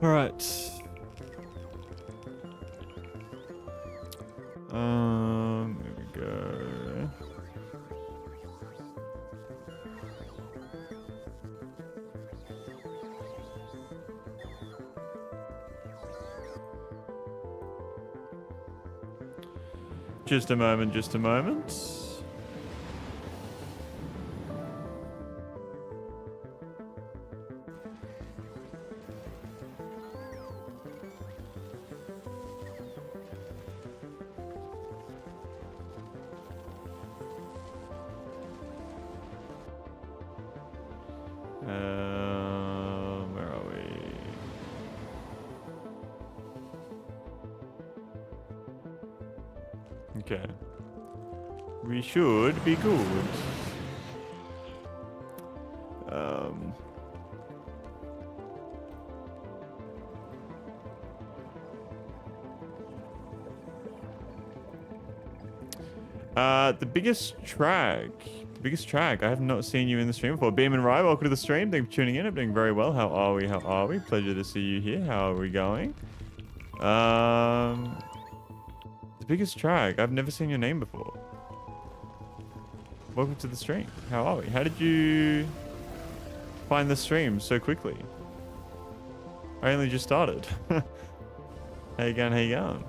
All right. There we go. Just a moment, just a moment. Where are we? Okay. We should be good. The biggest track. I have not seen you in the stream before. Beam and Rye, welcome to the stream. Thank you for tuning in. I'm doing very well. How are we? How are we? Pleasure to see you here. How are we going? The biggest track. I've never seen your name before. Welcome to the stream. How are we? How did you find the stream so quickly? I only just started. How you going? How you going?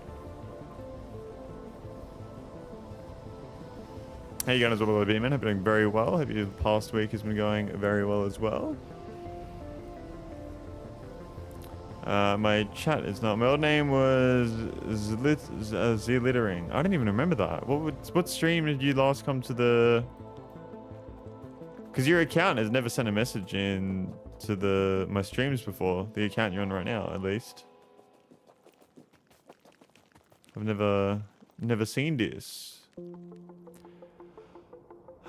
How you going as well, Beeman? Hope you're doing very well. Hope your past week has been going very well as well. My chat is not. My old name was Zlittering. I don't even remember that. What stream did you last come to the? Because your account has never sent a message in to my streams before. The account you're on right now, at least. I've never seen this.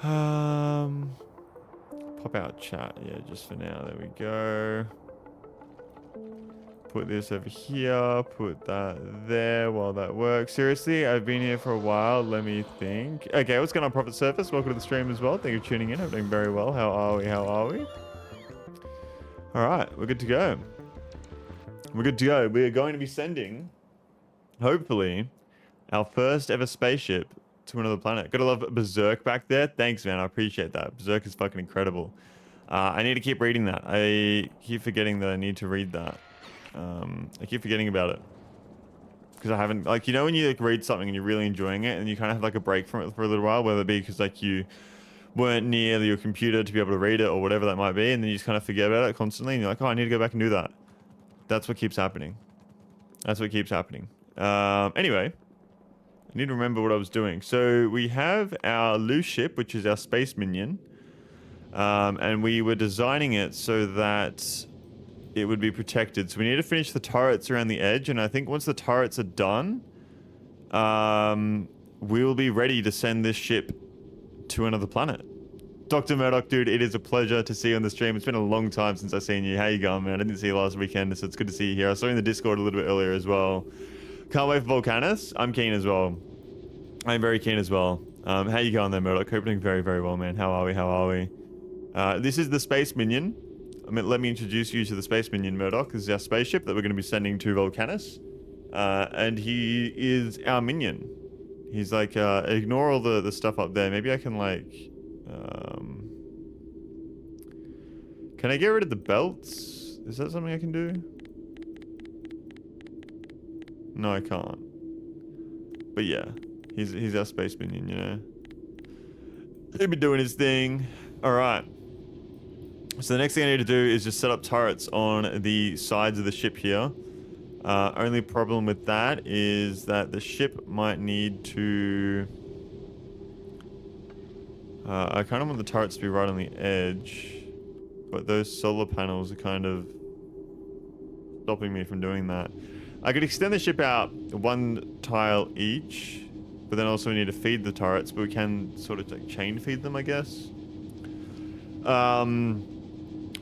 Pop out chat, yeah, just for now. There we go. Put this over here, put that there while that works. Seriously, I've been here for a while. Let me think. Okay, what's going on, Profit Surface? Welcome to the stream as well. Thank you for tuning in. I'm doing very well. How are we? How are we? All right, we're good to go. We're good to go. We are going to be sending, hopefully, our first ever spaceship to another planet. Gotta love Berserk back there. Thanks, man. I appreciate that. Berserk is fucking incredible. I need to keep reading that. I keep forgetting that I need to read that. I keep forgetting about it. Because I haven't, like, you know when you like read something and you're really enjoying it and you kind of have like a break from it for a little while, whether it be because like you weren't near your computer to be able to read it or whatever that might be, and then you just kind of forget about it constantly and you're like, oh, I need to go back and do that. That's what keeps happening. That's what keeps happening. Anyway. I need to remember what I was doing. So we have our loose ship, which is our space minion. And we were designing it so that it would be protected. So we need to finish the turrets around the edge. And I think once the turrets are done, we will be ready to send this ship to another planet. Dr. Murdoch, dude, it is a pleasure to see you on the stream. It's been a long time since I've seen you. How you going, man? I didn't see you last weekend, so it's good to see you here. I saw you in the Discord a little bit earlier as well. Can't wait for Volcanus. I'm keen as well. I'm very keen as well. How you going there, Murdoch? Hope you're doing very, very well, man. How are we? How are we? This is the Space Minion. Let me introduce you to the Space Minion, Murdoch. This is our spaceship that we're going to be sending to Volcanus. And he is our minion. He's like, ignore all the stuff up there. Maybe I can like... Can I get rid of the belts? Is that something I can do? No, I can't. But yeah, he's our space minion, you know. He'll be doing his thing. All right. So the next thing I need to do is just set up turrets on the sides of the ship here. Only problem with that is that the ship might need to... I kind of want the turrets to be right on the edge. But those solar panels are kind of stopping me from doing that. I could extend the ship out one tile each, but then also we need to feed the turrets, but we can sort of like chain feed them, I guess.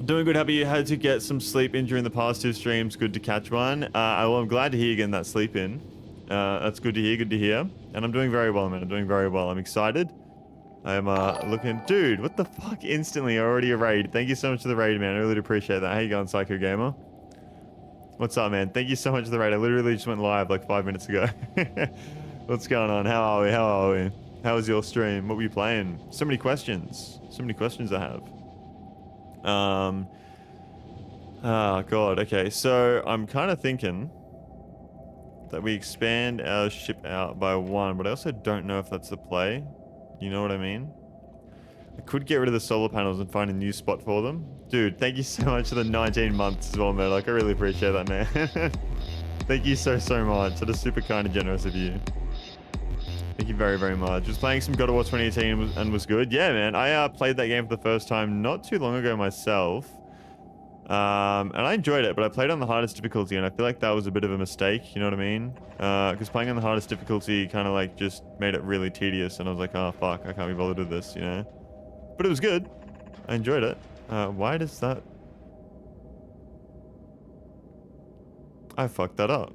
Doing good. How about you? Had to get some sleep in during the past 2 streams. Good to catch one. Well, I'm glad to hear you getting that sleep in. That's good to hear. Good to hear. And I'm doing very well, man. I'm doing very well. I'm excited. I'm looking... Dude, what the fuck? Instantly, already a raid. Thank you so much for the raid, man. I really appreciate that. How you going, Psycho Gamer? What's up, man? Thank you so much for the raid. I literally just went live like 5 minutes ago. What's going on? How are we? How are we? How was your stream? What were you playing? So many questions. So many questions I have. Oh god, okay, so I'm kind of thinking that we expand our ship out by 1, but I also don't know if that's the play. You know what I mean? I could get rid of the solar panels and find a new spot for them. Dude, thank you so much for the 19 months as well, man. Like, I really appreciate that, man. Thank you so much. That is super kind and generous of you. Thank you very, very much. Was playing some God of War 2018 and was good. Yeah, man. I played that game for the first time not too long ago myself. And I enjoyed it, but I played on the hardest difficulty, and I feel like that was a bit of a mistake, you know what I mean? Because playing on the hardest difficulty kind of like just made it really tedious, and I was like, oh fuck, I can't be bothered with this, you know? But it was good. I enjoyed it. Why does that... I fucked that up.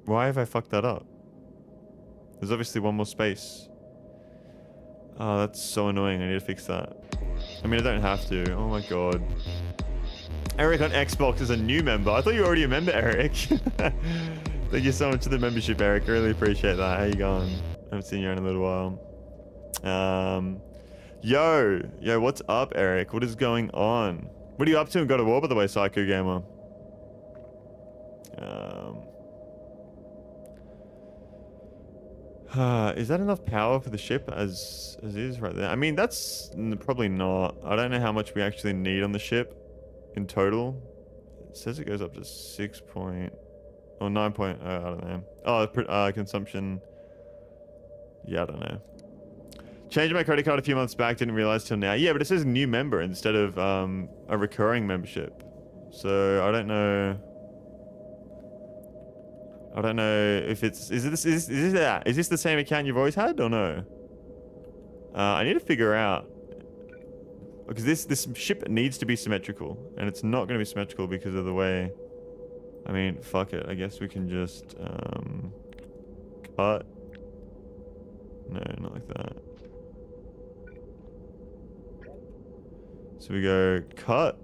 Why have I fucked that up? There's obviously one more space. Oh, that's so annoying. I need to fix that. I mean, I don't have to. Oh my god. Eric on Xbox is a new member. I thought you were already a member, Eric. Thank you so much for the membership, Eric. I really appreciate that. How you going? I haven't seen you in a little while. Yo, what's up, Eric? What is going on? What are you up to in God of War, by the way, Psycho Gamer? Is that enough power for the ship as is right there? I mean, that's probably not. I don't know how much we actually need on the ship in total. It says it goes up to 6 point... or 9 point... I don't know. Oh, consumption... Yeah, I don't know. Changed my credit card a few months back, didn't realize till now. Yeah, but it says new member instead of a recurring membership. So, I don't know... I don't know if it's... Is this the same account you've always had or no? I need to figure out... Because this ship needs to be symmetrical. And it's not going to be symmetrical because of the way... I mean, fuck it. I guess we can just... cut. No, not like that. So we go cut.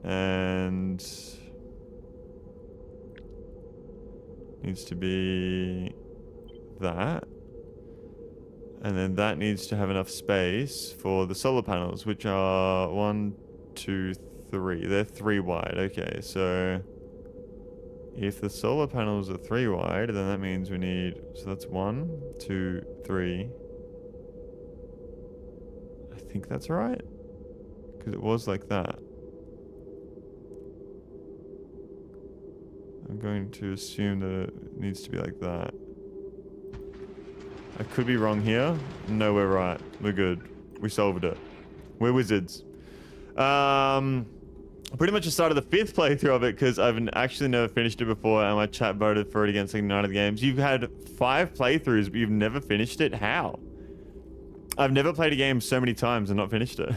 And... needs to be that. And then that needs to have enough space for the solar panels, which are 1, 2, 3. They're 3 wide. Okay, so if the solar panels are 3 wide, then that means we need... So that's 1, 2, 3. I think that's right. Because it was like that. I'm going to assume that it needs to be like that. I could be wrong here. No, we're right. We're good. We solved it. We're wizards. Pretty much just started the 5th playthrough of it because I've actually never finished it before and my chat voted for it against like 9 of the games. You've had 5 playthroughs, but you've never finished it? How? I've never played a game so many times and not finished it.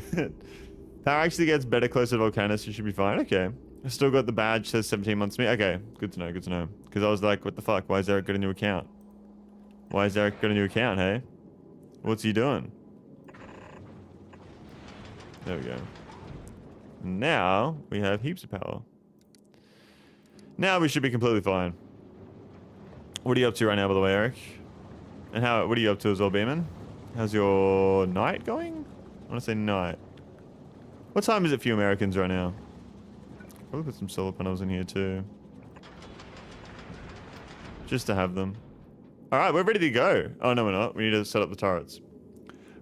Power actually gets better closer to Volcanus, so you should be fine. Okay. I still got the badge, says 17 months to me. Okay, good to know, good to know. Because I was like, what the fuck? Why has Eric got a new account? Why has Eric got a new account, hey? What's he doing? There we go. Now, we have heaps of power. Now we should be completely fine. What are you up to right now, by the way, Eric? And what are you up to as well, Beeman? How's your night going? I want to say night. What time is it for you Americans right now? Probably put some solar panels in here too. Just to have them. Alright, we're ready to go. Oh, no, we're not. We need to set up the turrets.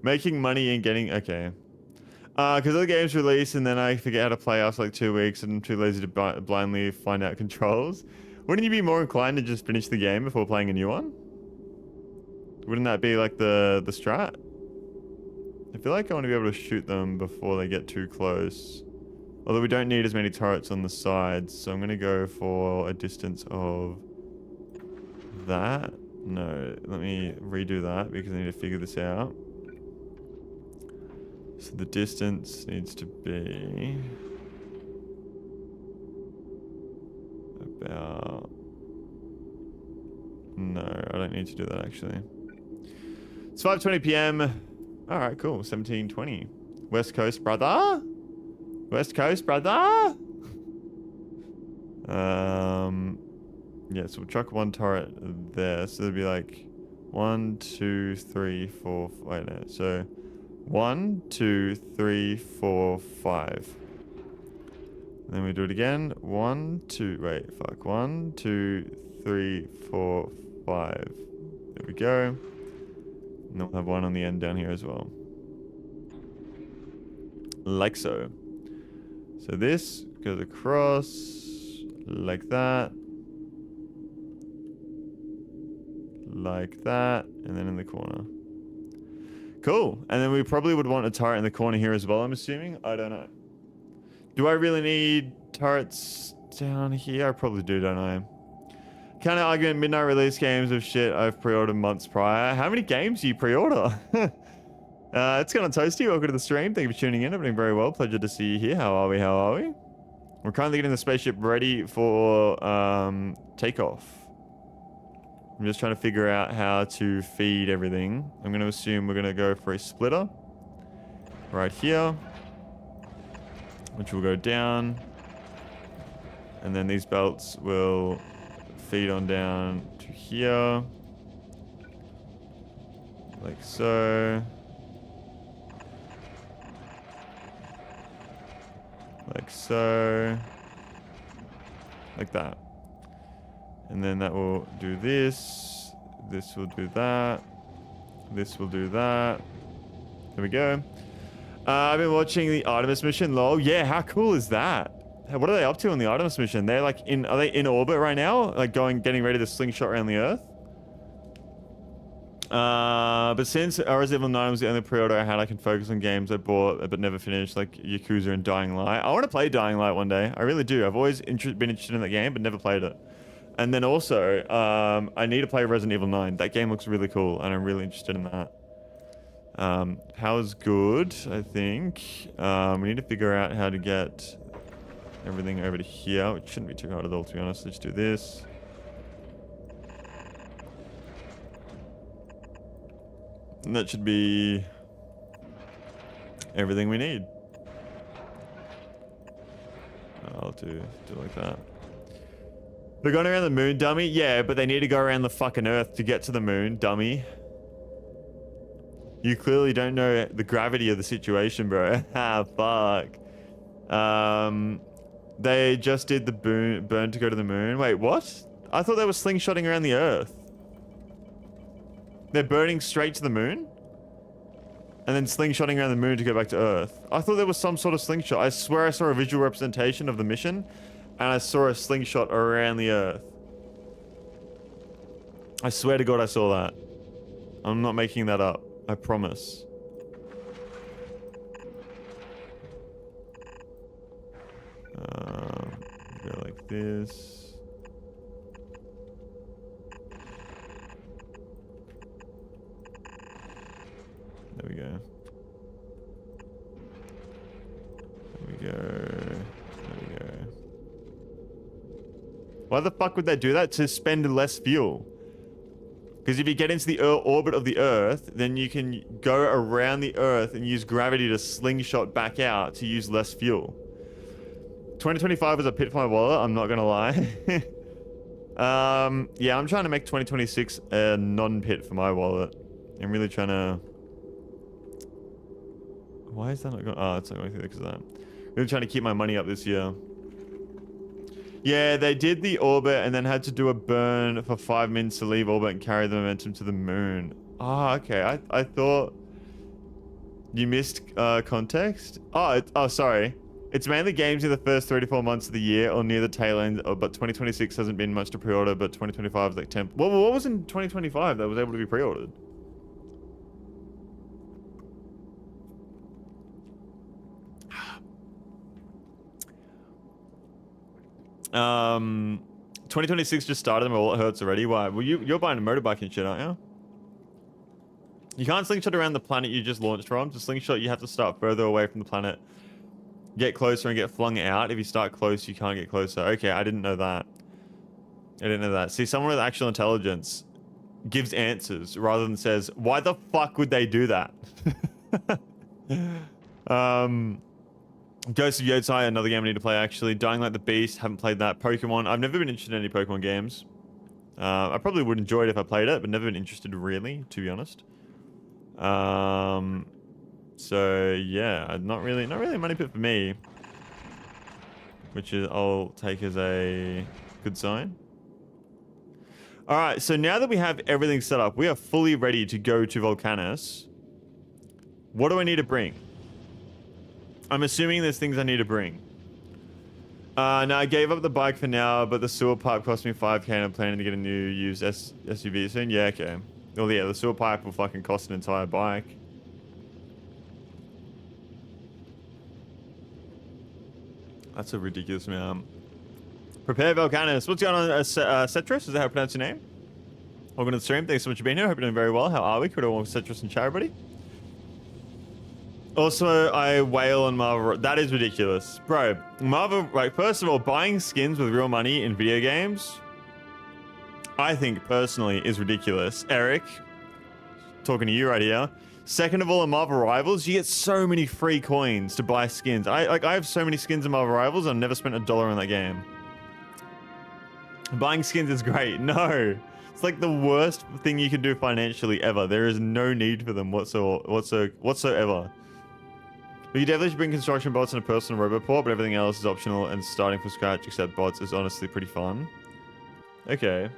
Making money and getting... Okay. Because the game's released and then I forget how to play after like 2 weeks and I'm too lazy to blindly find out controls. Wouldn't you be more inclined to just finish the game before playing a new one? Wouldn't that be like the strat? I feel like I want to be able to shoot them before they get too close. Although we don't need as many turrets on the sides, so I'm going to go for a distance of that. No, let me redo that because I need to figure this out. So the distance needs to be about... No, I don't need to do that actually. It's 5:20 p.m. All right, cool. 17:20. West Coast, brother. West Coast, brother. Yeah, so we'll chuck one turret there. So there'll be like 1, 2, 3, 4. Wait, no. So 1, 2, 3, 4, 5. And then we do it again. 1, 2. Wait, fuck. 1, 2, 3, 4, 5. There we go. And then we'll have one on the end down here as well. Like so. So this goes across like that. Like that. And then in the corner. Cool. And then we probably would want a turret in the corner here as well, I'm assuming. I don't know. Do I really need turrets down here? I probably do, don't I? Kind of argument, midnight release games of shit I've pre-ordered months prior. How many games do you pre-order? It's kind of toasty. Welcome to the stream. Thank you for tuning in. I'm doing very well. Pleasure to see you here. How are we? How are we? We're currently getting the spaceship ready for takeoff. I'm just trying to figure out how to feed everything. I'm going to assume we're going to go for a splitter right here, which will go down. And then these belts will feed on down to here. Like so. Like so. Like that. And then that will do this. This will do that. This will do that. There we go. I've been watching the Artemis mission. Lol. Yeah, how cool is that? What are they up to on the Artemis mission? They're like are they in orbit right now? Like getting ready to slingshot around the Earth? But since Resident Evil 9 was the only pre-order I had, I can focus on games I bought but never finished, like Yakuza and Dying Light. I want to play Dying Light one day. I really do. I've always been interested in that game, but never played it. And then also, I need to play Resident Evil 9. That game looks really cool, and I'm really interested in that. Power's good, I think. We need to figure out how to get everything over to here. It shouldn't be too hard at all, to be honest. Let's do this. And that should be everything we need. I'll do like that. They're going around the moon, dummy? Yeah, but they need to go around the fucking Earth to get to the moon, dummy. You clearly don't know the gravity of the situation, bro. Ah, fuck. They just did the burn to go to the moon. Wait, what? I thought they were slingshotting around the Earth. They're burning straight to the moon? And then slingshotting around the moon to go back to Earth. I thought there was some sort of slingshot. I swear I saw a visual representation of the mission, and I saw a slingshot around the Earth. I swear to God I saw that. I'm not making that up. I promise. Go like this. There we go. There we go. There we go. Why the fuck would they do that? To spend less fuel. Because if you get into the orbit of the Earth, then you can go around the Earth and use gravity to slingshot back out to use less fuel. 2025 was a pit for my wallet, I'm not gonna lie. Yeah, I'm trying to make 2026 a non-pit for my wallet. I'm really trying to... Why is that not going... Oh, it's not going through there because of that. Really trying to keep my money up this year. Yeah, they did the orbit and then had to do a burn for 5 minutes to leave orbit and carry the momentum to the moon. Ah, okay. I thought you missed context. Oh, sorry. It's mainly games in the first 3 to 4 months of the year or near the tail end, but 2026 hasn't been much to pre-order, but 2025 is like 10. Well, what was in 2025 that was able to be pre-ordered? 2026 just started and my wallet hurts already. Why? Well, you're buying a motorbike and shit, aren't you? You can't slingshot around the planet you just launched from. To slingshot, you have to start further away from the planet. Get closer and get flung out. If you start close, you can't get closer. Okay, I didn't know that. I didn't know that. See, someone with actual intelligence gives answers rather than says, why the fuck would they do that? Ghost of Yotai, another game I need to play actually. Dying Like the Beast, haven't played that. Pokemon, I've never been interested in any Pokemon games. I probably would enjoy it if I played it, but never been interested really, to be honest. So yeah, not really a money pit for me. Which is, I'll take as a good sign. Alright, so now that we have everything set up, we are fully ready to go to Volcanus. What do I need to bring? I'm assuming there's things I need to bring. No, I gave up the bike for now, but the sewer pipe cost me 5k and I'm planning to get a new used SUV soon. Yeah, okay. Well, yeah, the sewer pipe will fucking cost an entire bike. That's a ridiculous amount. Prepare Volcanus. What's going on, Cetris? Is that how I pronounce your name? Welcome to the stream. Thanks so much for being here. Hope you're doing very well. How are we? Could I walk Cetris and Charity? Also, I wail on Marvel. That is ridiculous. Bro, Marvel, like, first of all, buying skins with real money in video games, I think, personally, is ridiculous. Eric, talking to you right here. Second of all, in Marvel Rivals, you get so many free coins to buy skins. I have so many skins in Marvel Rivals, I've never spent $1 on that game. Buying skins is great. No. It's like the worst thing you can do financially ever. There is no need for them whatsoever. But you definitely should bring construction bots and a personal roboport, but everything else is optional and starting from scratch except bots is honestly pretty fun. Okay.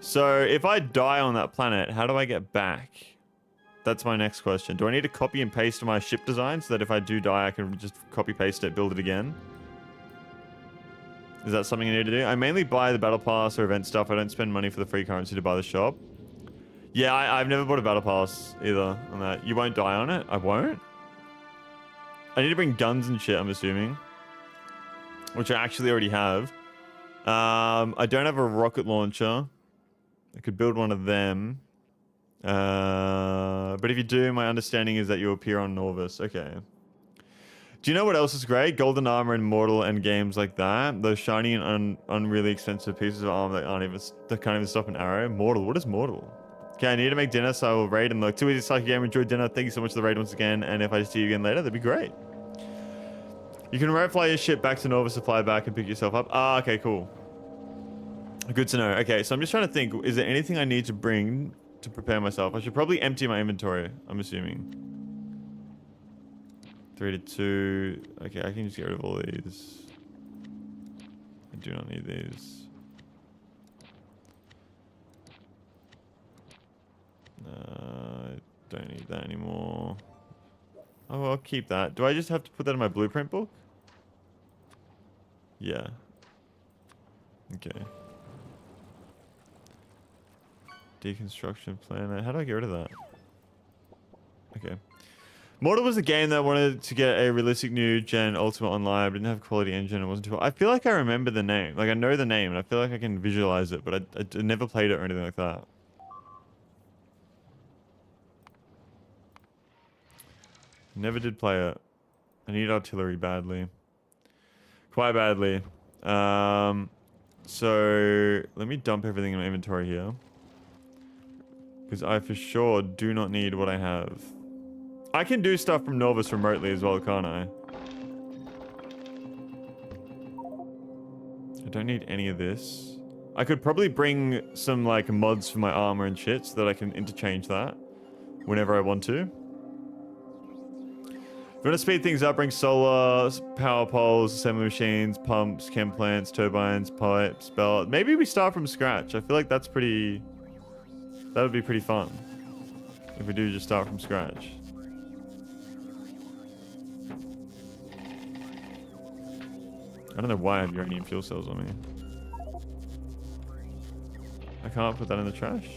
So if I die on that planet, how do I get back? That's my next question. Do I need to copy and paste my ship design so that if I do die, I can just copy paste it, build it again? Is that something I need to do? I mainly buy the battle pass or event stuff. I don't spend money for the free currency to buy the shop. Yeah, I've never bought a battle pass either on that. You won't die on it? I won't? I need to bring guns and shit, I'm assuming. Which I actually already have. I don't have a rocket launcher. I could build one of them. But if you do, my understanding is that you appear on Norvis. Okay. Do you know what else is great? Golden armor and Mortal and games like that. Those shiny and unreally expensive pieces of armor that can't even stop an arrow. Mortal. What is Mortal? Okay, I need to make dinner, so I will raid and look. Too easy to start a game. Enjoy dinner. Thank you so much for the raid once again. And if I see you again later, that'd be great. You can road fly your ship back to Norvis to fly back and pick yourself up. Ah, okay, cool. Good to know. Okay, so I'm just trying to think. Is there anything I need to bring to prepare myself? I should probably empty my inventory, I'm assuming. 3 to 2. Okay, I can just get rid of all these. I do not need these. I don't need that anymore. Oh, I'll keep that. Do I just have to put that in my blueprint book? Yeah. Okay. Deconstruction planner. How do I get rid of that? Okay. Mortal was a game that wanted to get a realistic new gen Ultimate Online, but didn't have a quality engine. It wasn't too. I feel like I remember the name. Like I know the name, and I feel like I can visualize it, but I never played it or anything like that. Never did play it. I need artillery badly. Quite badly. So let me dump everything in my inventory here. Because I for sure do not need what I have. I can do stuff from Norvis remotely as well, can't I? I don't need any of this. I could probably bring some like mods for my armor and shit so that I can interchange that whenever I want to. If you want to speed things up, bring solar, power poles, assembly machines, pumps, chem plants, turbines, pipes, belt. Maybe we start from scratch. I feel like that's pretty... That would be pretty fun. If we do just start from scratch. I don't know why I have uranium fuel cells on me. I can't put that in the trash.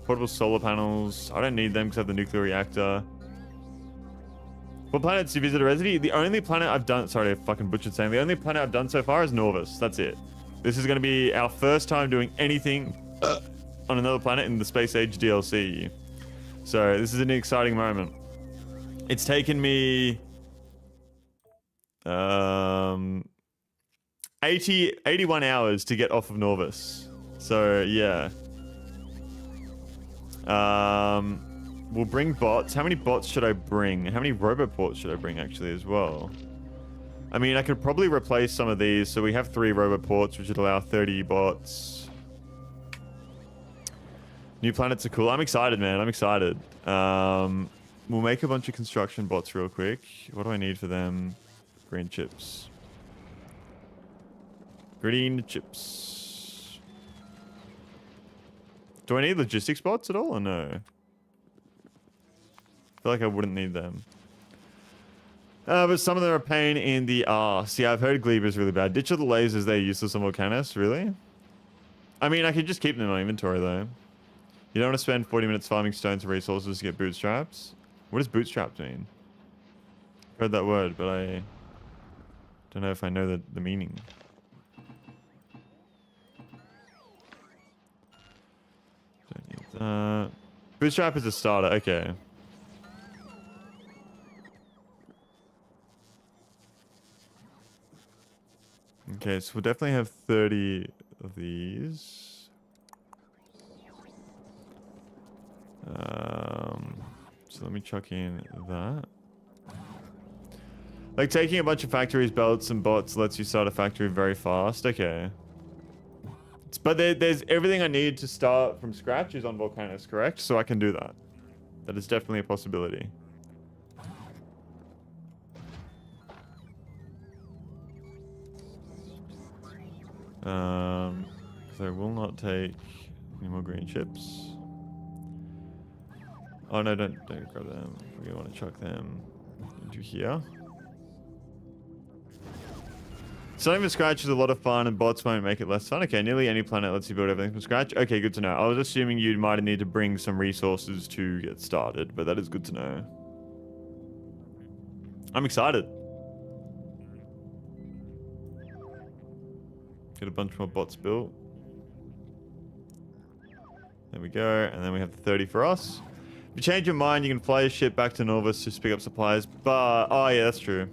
Portable solar panels. I don't need them because I have the nuclear reactor. What planets do you visit already? The only planet I've done... Sorry, I fucking butchered saying. The only planet I've done so far is Norvis. That's it. This is going to be our first time doing anything on another planet in the Space Age DLC. So this is an exciting moment. It's taken me 81 hours to get off of Norvis. So yeah. We'll bring bots. How many bots should I bring? How many roboports should I bring actually as well? I mean, I could probably replace some of these. So we have 3 roboports, which would allow 30 bots. New planets are cool. I'm excited, man. I'm excited. We'll make a bunch of construction bots real quick. What do I need for them? Green chips. Green chips. Do I need logistics bots at all or no? I feel like I wouldn't need them. But some of them are a pain in the arse. Yeah, I've heard Glebe is really bad. Ditch all the lasers, they're useless on Volcanus, really? I mean, I could just keep them in my inventory though. You don't want to spend 40 minutes farming stones and resources to get bootstraps? What does bootstraps mean? I've heard that word, but I don't know if I know the meaning. Don't need that. Bootstrap is a starter, okay. Okay, so we'll definitely have 30 of these. So let me chuck in that. Like taking a bunch of factories, belts, and bots lets you start a factory very fast. Okay. But there's everything I need to start from scratch is on Volcanus, correct? So I can do that. That is definitely a possibility. So I will not take any more green chips. Oh no, don't grab them. We want to chuck them into here. Starting from scratch is a lot of fun and bots won't make it less fun. Okay, nearly any planet lets you build everything from scratch. Okay, good to know. I was assuming you might need to bring some resources to get started, but that is good to know. I'm excited. Get a bunch more bots built. There we go, and then we have the 30 for us. If you change your mind, you can fly your ship back to Norvis to pick up supplies, but... Oh yeah, that's true.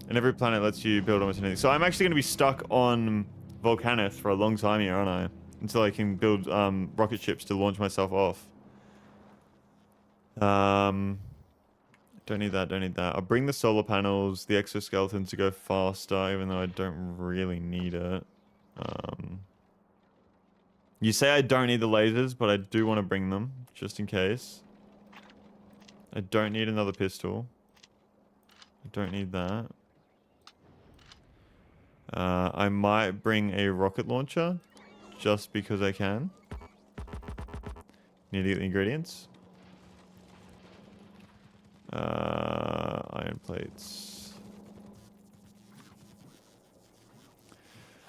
And every planet lets you build almost anything. So I'm actually going to be stuck on Volcanus for a long time here, aren't I? Until I can build rocket ships to launch myself off. Don't need that, don't need that. I'll bring the solar panels, the exoskeleton to go faster, even though I don't really need it. You say I don't need the lasers, but I do want to bring them, just in case. I don't need another pistol. I don't need that. I might bring a rocket launcher, just because I can. Need to get the ingredients. Iron plates.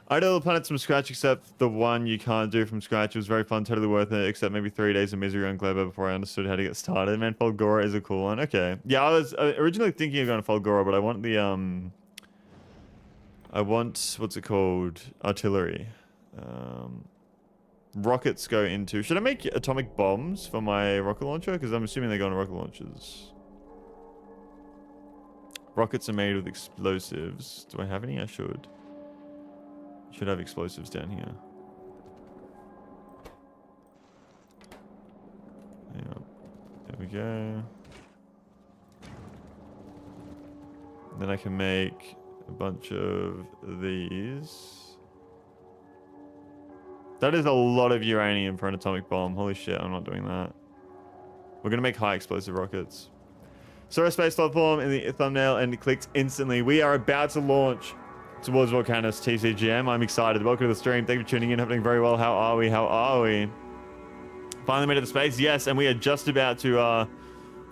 I did all the planets from scratch except the one you can't do from scratch. It was very fun, totally worth it, except maybe 3 days of misery on Kleber before I understood how to get started. Man, Fulgora is a cool one. Okay. Yeah, I was originally thinking of going to Fulgora, but I want the, what's it called? Artillery. Rockets go into... Should I make atomic bombs for my rocket launcher? Because I'm assuming they go on rocket launchers. Rockets are made with explosives. Do I have any? I should. Should have explosives down here. Yep. There we go. Then I can make a bunch of these. That is a lot of uranium for an atomic bomb. Holy shit, I'm not doing that. We're going to make high explosive rockets. Saw a space platform in the thumbnail and it clicked instantly. We are about to launch towards Volcanus TCGM. I'm excited. Welcome to the stream. Thank you for tuning in. Happening very well. How are we? How are we? Finally made it to space. Yes, and we are just about to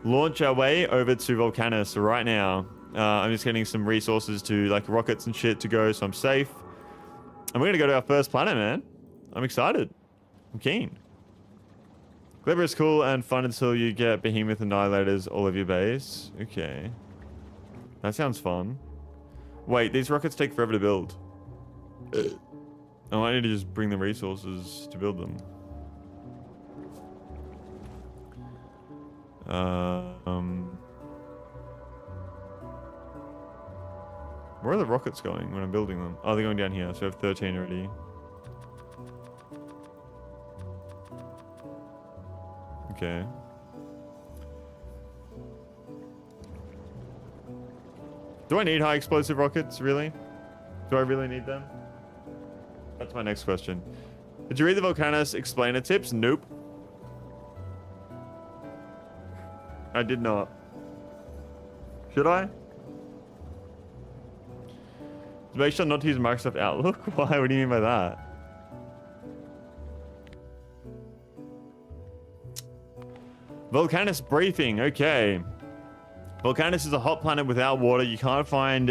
launch our way over to Volcanus right now. I'm just getting some resources to like rockets and shit to go, so I'm safe. And we're gonna go to our first planet, man. I'm excited. I'm keen. Clever is cool and fun until you get behemoth annihilators all of your base. Okay. That sounds fun. Wait, these rockets take forever to build. I might need to just bring the resources to build them. Where are the rockets going when I'm building them? Oh, they're going down here. So I have 13 already. Okay. Do I need high explosive rockets, really? Do I really need them? That's my next question. Did you read the Volcanus explainer tips? Nope. I did not. Should I? Make sure not to use Microsoft Outlook? Why? What do you mean by that? Volcanus briefing. Okay. Volcanus is a hot planet without water. You can't find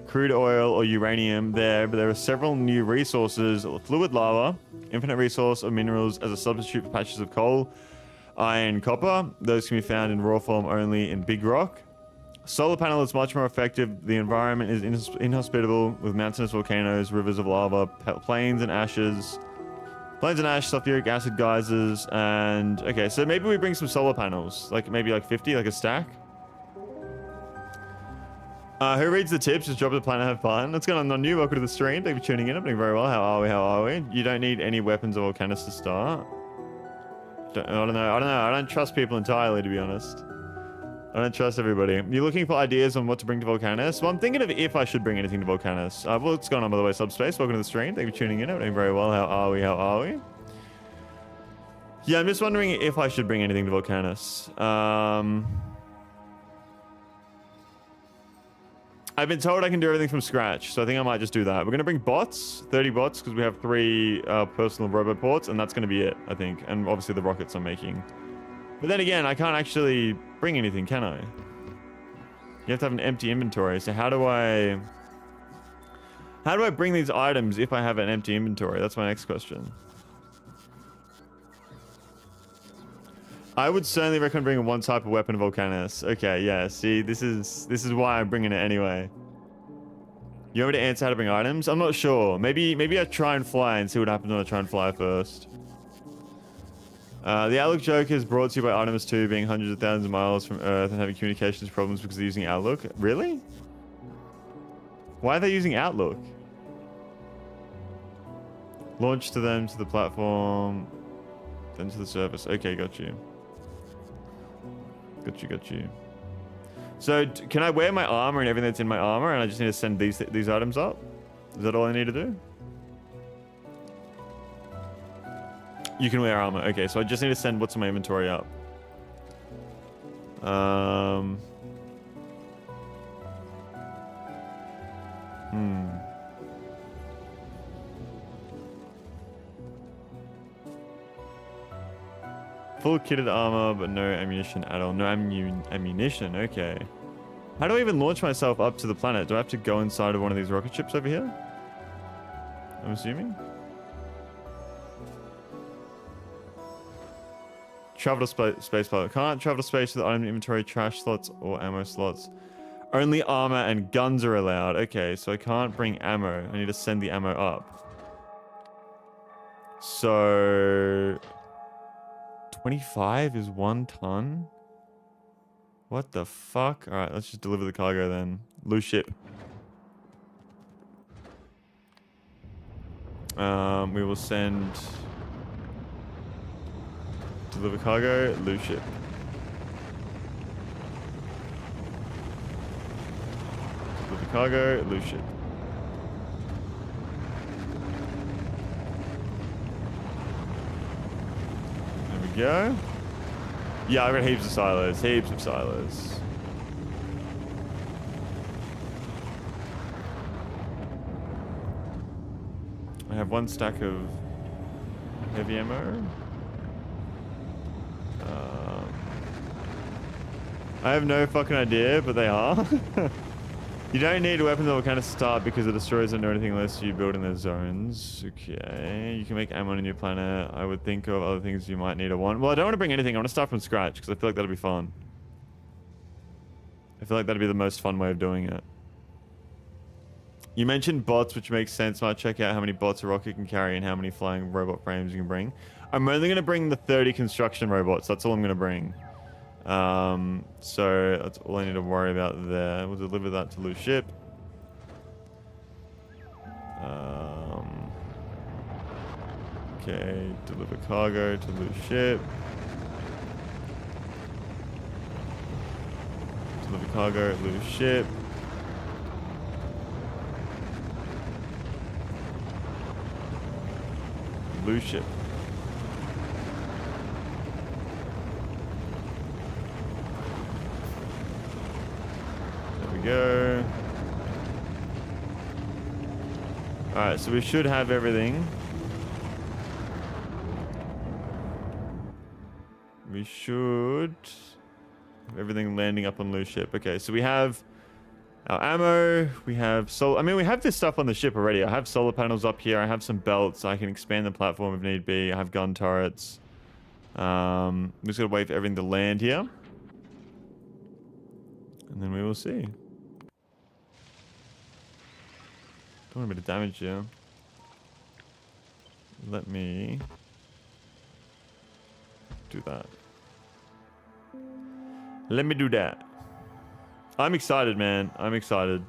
crude oil or uranium there, but there are several new resources: fluid lava, infinite resource of minerals as a substitute for patches of coal, iron, copper. Those can be found in raw form only in Big Rock. Solar panel is much more effective. The environment is inhospitable with mountainous volcanoes, rivers of lava, plains and ashes. Plains and ash, sulfuric acid geysers, and... Okay, so maybe we bring some solar panels. Like, maybe like 50, like a stack. Who reads the tips? Just drop the planet, have fun. What's going on, Noob? Welcome to the stream. Thank you for tuning in. I'm doing very well. How are we? How are we? You don't need any weapons or volcanoes to start. I don't know. I don't trust people entirely, to be honest. I don't trust everybody. You're looking for ideas on what to bring to Volcanus? Well, I'm thinking of if I should bring anything to Volcanus. What's going on, by the way, Subspace? Welcome to the stream. Thank you for tuning in. I'm doing very well. How are we? How are we? Yeah, I'm just wondering if I should bring anything to Volcanus. I've been told I can do everything from scratch, so I think I might just do that. We're going to bring bots, 30 bots, because we have 3 personal robot ports, and that's going to be it, I think. And obviously the rockets I'm making. But then again, I can't actually bring anything, can I? You have to have an empty inventory. So how do I bring these items if I have an empty inventory? That's my next question. I would certainly recommend bringing one type of weapon to Volcanus. Okay, yeah. See, this is why I'm bringing it anyway. You want me to answer how to bring items? I'm not sure. Maybe I try and fly and see what happens when I try and fly first. The Outlook joke is brought to you by Artemis 2 being hundreds of thousands of miles from Earth and having communications problems because they're using Outlook. Really? Why are they using Outlook? Launch to them to the platform, then to the surface. Okay, got you. Got you. So, can I wear my armor and everything that's in my armor and I just need to send these items up? Is that all I need to do? You can wear armor. Okay, so I just need to send what's in my inventory up. Full kitted armor, but no ammunition at all. No ammunition, okay. How do I even launch myself up to the planet? Do I have to go inside of one of these rocket ships over here? I'm assuming. Travel to space pilot. Can't travel to space with item inventory, trash slots, or ammo slots. Only armor and guns are allowed. Okay, so I can't bring ammo. I need to send the ammo up. So... 25 is 1 ton? What the fuck? Alright, let's just deliver the cargo then. Loose ship. We will send... Deliver cargo, loose ship. Deliver cargo, loose ship. There we go. Yeah, I've got heaps of silos. Heaps of silos. I have 1 stack of heavy ammo. I have no fucking idea, but they are. You don't need weapons that will kind of start because the destroyers don't know anything unless you build in their zones. Okay. You can make ammo on a new planet. I would think of other things you might need or want. Well, I don't want to bring anything. I want to start from scratch because I feel like that'll be fun. I feel like that'd be the most fun way of doing it. You mentioned bots, which makes sense. Might check out how many bots a rocket can carry and how many flying robot frames you can bring. I'm only going to bring the 30 construction robots. That's all I'm going to bring. So that's all I need to worry about there. We'll deliver that to loose ship. Okay, deliver cargo to loose ship. Deliver cargo, loose ship. Loose ship. There we go. Alright, so we should have everything. We should have everything landing up on loose ship. Okay, so we have our ammo. We have I mean, we have this stuff on the ship already. I have solar panels up here. I have some belts. I can expand the platform if need be. I have gun turrets. I'm just gonna wait for everything to land here, and then we will see. Doing a bit of damage here. Let me do that. Let me do that. I'm excited, man. I'm excited.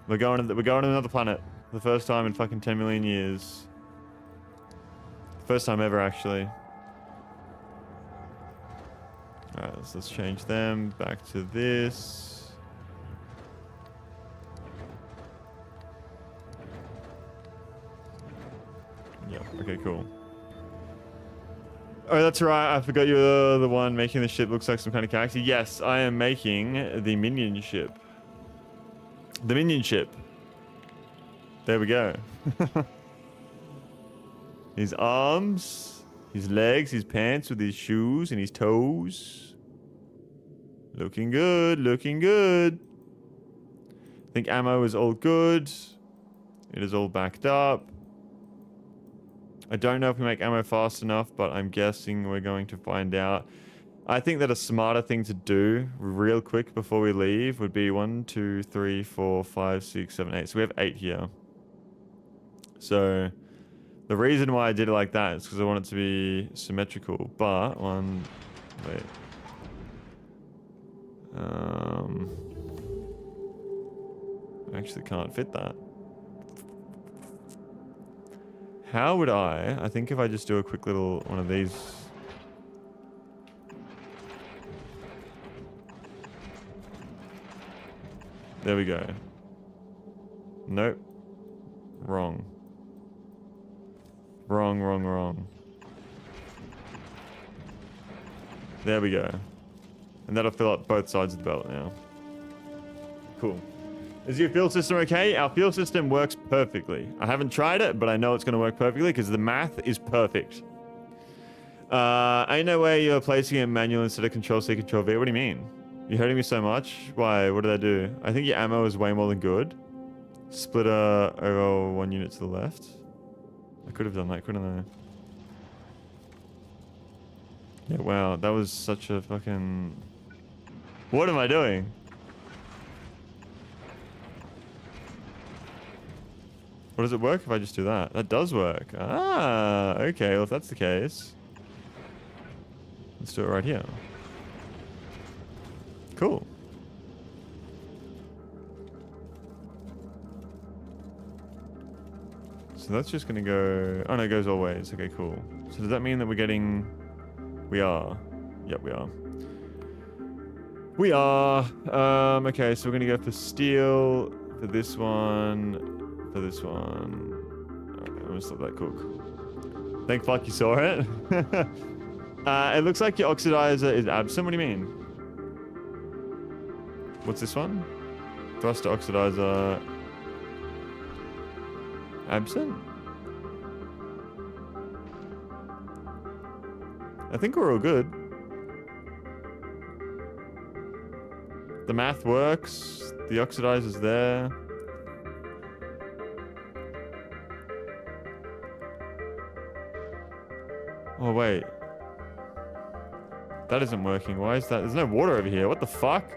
We're going to another planet. For the first time in fucking 10 million years. First time ever, actually. Alright, let's change them back to this. Yep, okay, cool. Oh, that's right. I forgot you're the one making the ship looks like some kind of character. Yes, I am making the minion ship. The minion ship. There we go. His arms, his legs, his pants with his shoes and his toes. Looking good, looking good. I think ammo is all good. It is all backed up. I don't know if we make ammo fast enough, but I'm guessing we're going to find out. I think that a smarter thing to do real quick before we leave would be 1, 2, 3, 4, 5, 6, 7, 8. So we have 8 here. So the reason why I did it like that is because I want it to be symmetrical. But wait. I actually can't fit that. How would I think if I just do a quick little one of these. There we go. Nope. Wrong. Wrong, wrong, wrong. There we go. And that'll fill up both sides of the belt now. Cool. Is your fuel system okay? Our fuel system works perfectly. I haven't tried it, but I know it's going to work perfectly because the math is perfect. Ain't no way you're placing a manual instead of Control C, Control V. What do you mean? You're hurting me so much? Why? What did I do? I think your ammo is way more than good. Splitter over 1 unit to the left. I could have done that, couldn't I? Yeah, wow. That was such a fucking... What am I doing? What does it work if I just do that? That does work. Ah, okay. Well, if that's the case, let's do it right here. Cool. So that's just going to go... Oh, no, it goes always. Okay, cool. So does that mean that we're getting... We are. Yep, we are. We are. Okay, so we're going to go for steel, for this one... For this one. Okay, I'm gonna let that cook. Thank fuck you saw it. It looks like your oxidizer is absent. What do you mean? What's this one? Thruster oxidizer. Absent? I think we're all good. The math works. The oxidizer's there. Oh, wait. That isn't working. Why is that? There's no water over here. What the fuck?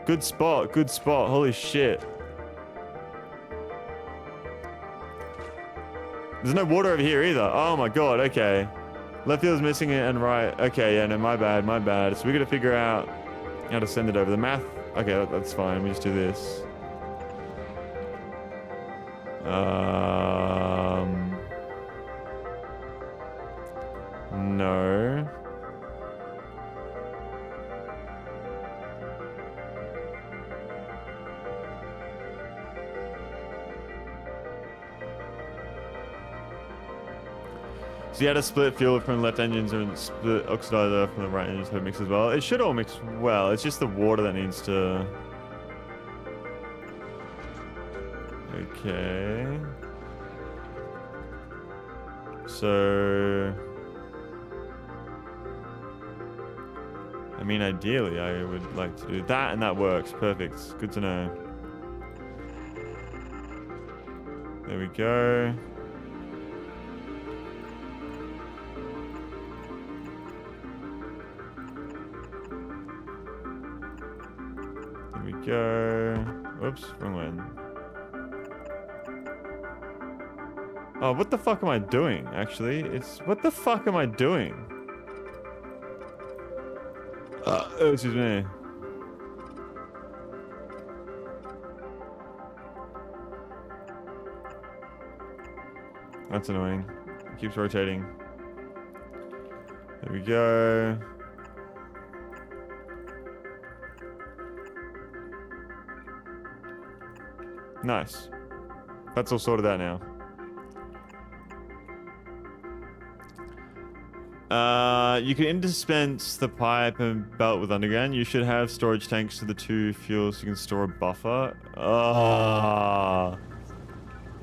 Good spot. Good spot. Holy shit. There's no water over here either. Oh my god. Okay. Left field is missing it and right. Okay, yeah, no, my bad, my bad. So we gotta figure out how to send it over. The math, okay, that's fine. We just do this. No. So you had to split fuel from the left engines and split oxidizer from the right engines so it mix as well. It should all mix well. It's just the water that needs to... Okay. So... I mean, ideally, I would like to do that, and that works. Perfect. Good to know. There we go. There we go. Oops, wrong one. Oh, what the fuck am I doing, actually? What the fuck am I doing? Oh, excuse me. That's annoying. It keeps rotating. There we go. Nice. That's all sorted out now. You can indispense the pipe and belt with underground. You should have storage tanks to the 2 fuels so you can store a buffer. Ah,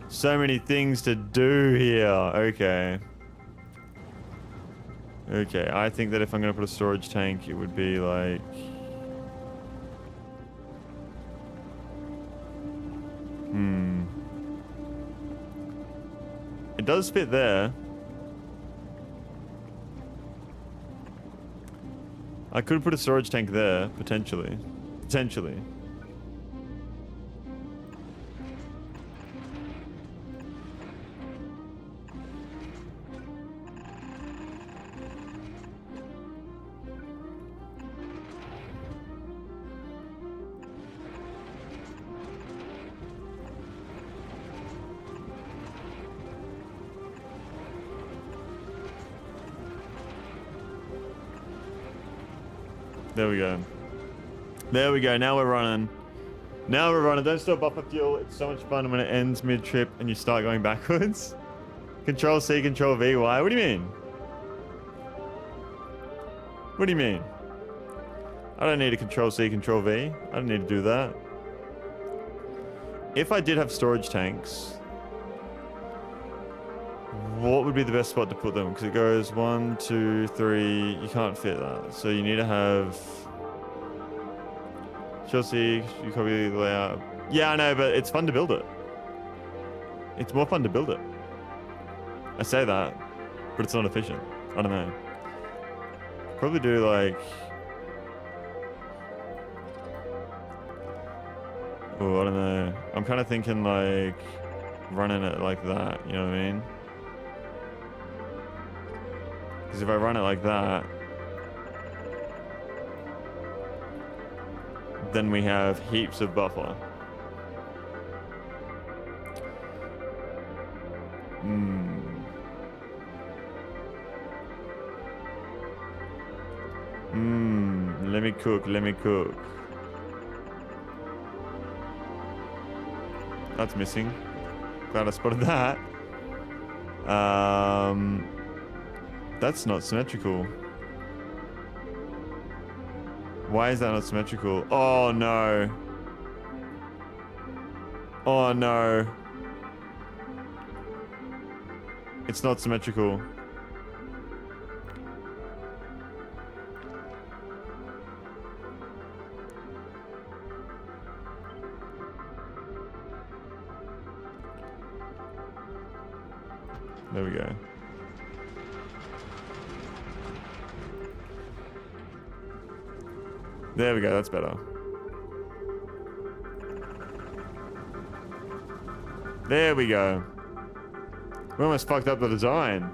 so many things to do here. Okay. Okay, I think that if I'm going to put a storage tank, it would be like... It does fit there. I could put a storage tank there, potentially. Potentially. There we go. There we go. Now we're running. Now we're running. Don't store buffer fuel. It's so much fun when it ends mid-trip and you start going backwards. Control C, Control V. Why? What do you mean? What do you mean? I don't need to Control C, Control V. I don't need to do that. If I did have storage tanks, what would be the best spot to put them? Because it goes 1, 2, 3. You can't fit that. So you need to have... Chelsea, you copy the layout. Yeah, I know, but it's fun to build it. It's more fun to build it. I say that, but it's not efficient. I don't know. Probably do like... Oh, I don't know. I'm kind of thinking like running it like that. You know what I mean? Because if I run it like that, then we have heaps of buffer. Let me cook, let me cook. That's missing. Glad I spotted that. That's not symmetrical. Why is that not symmetrical? Oh no. Oh no. It's not symmetrical. There we go. There we go, that's better. There we go. We almost fucked up the design.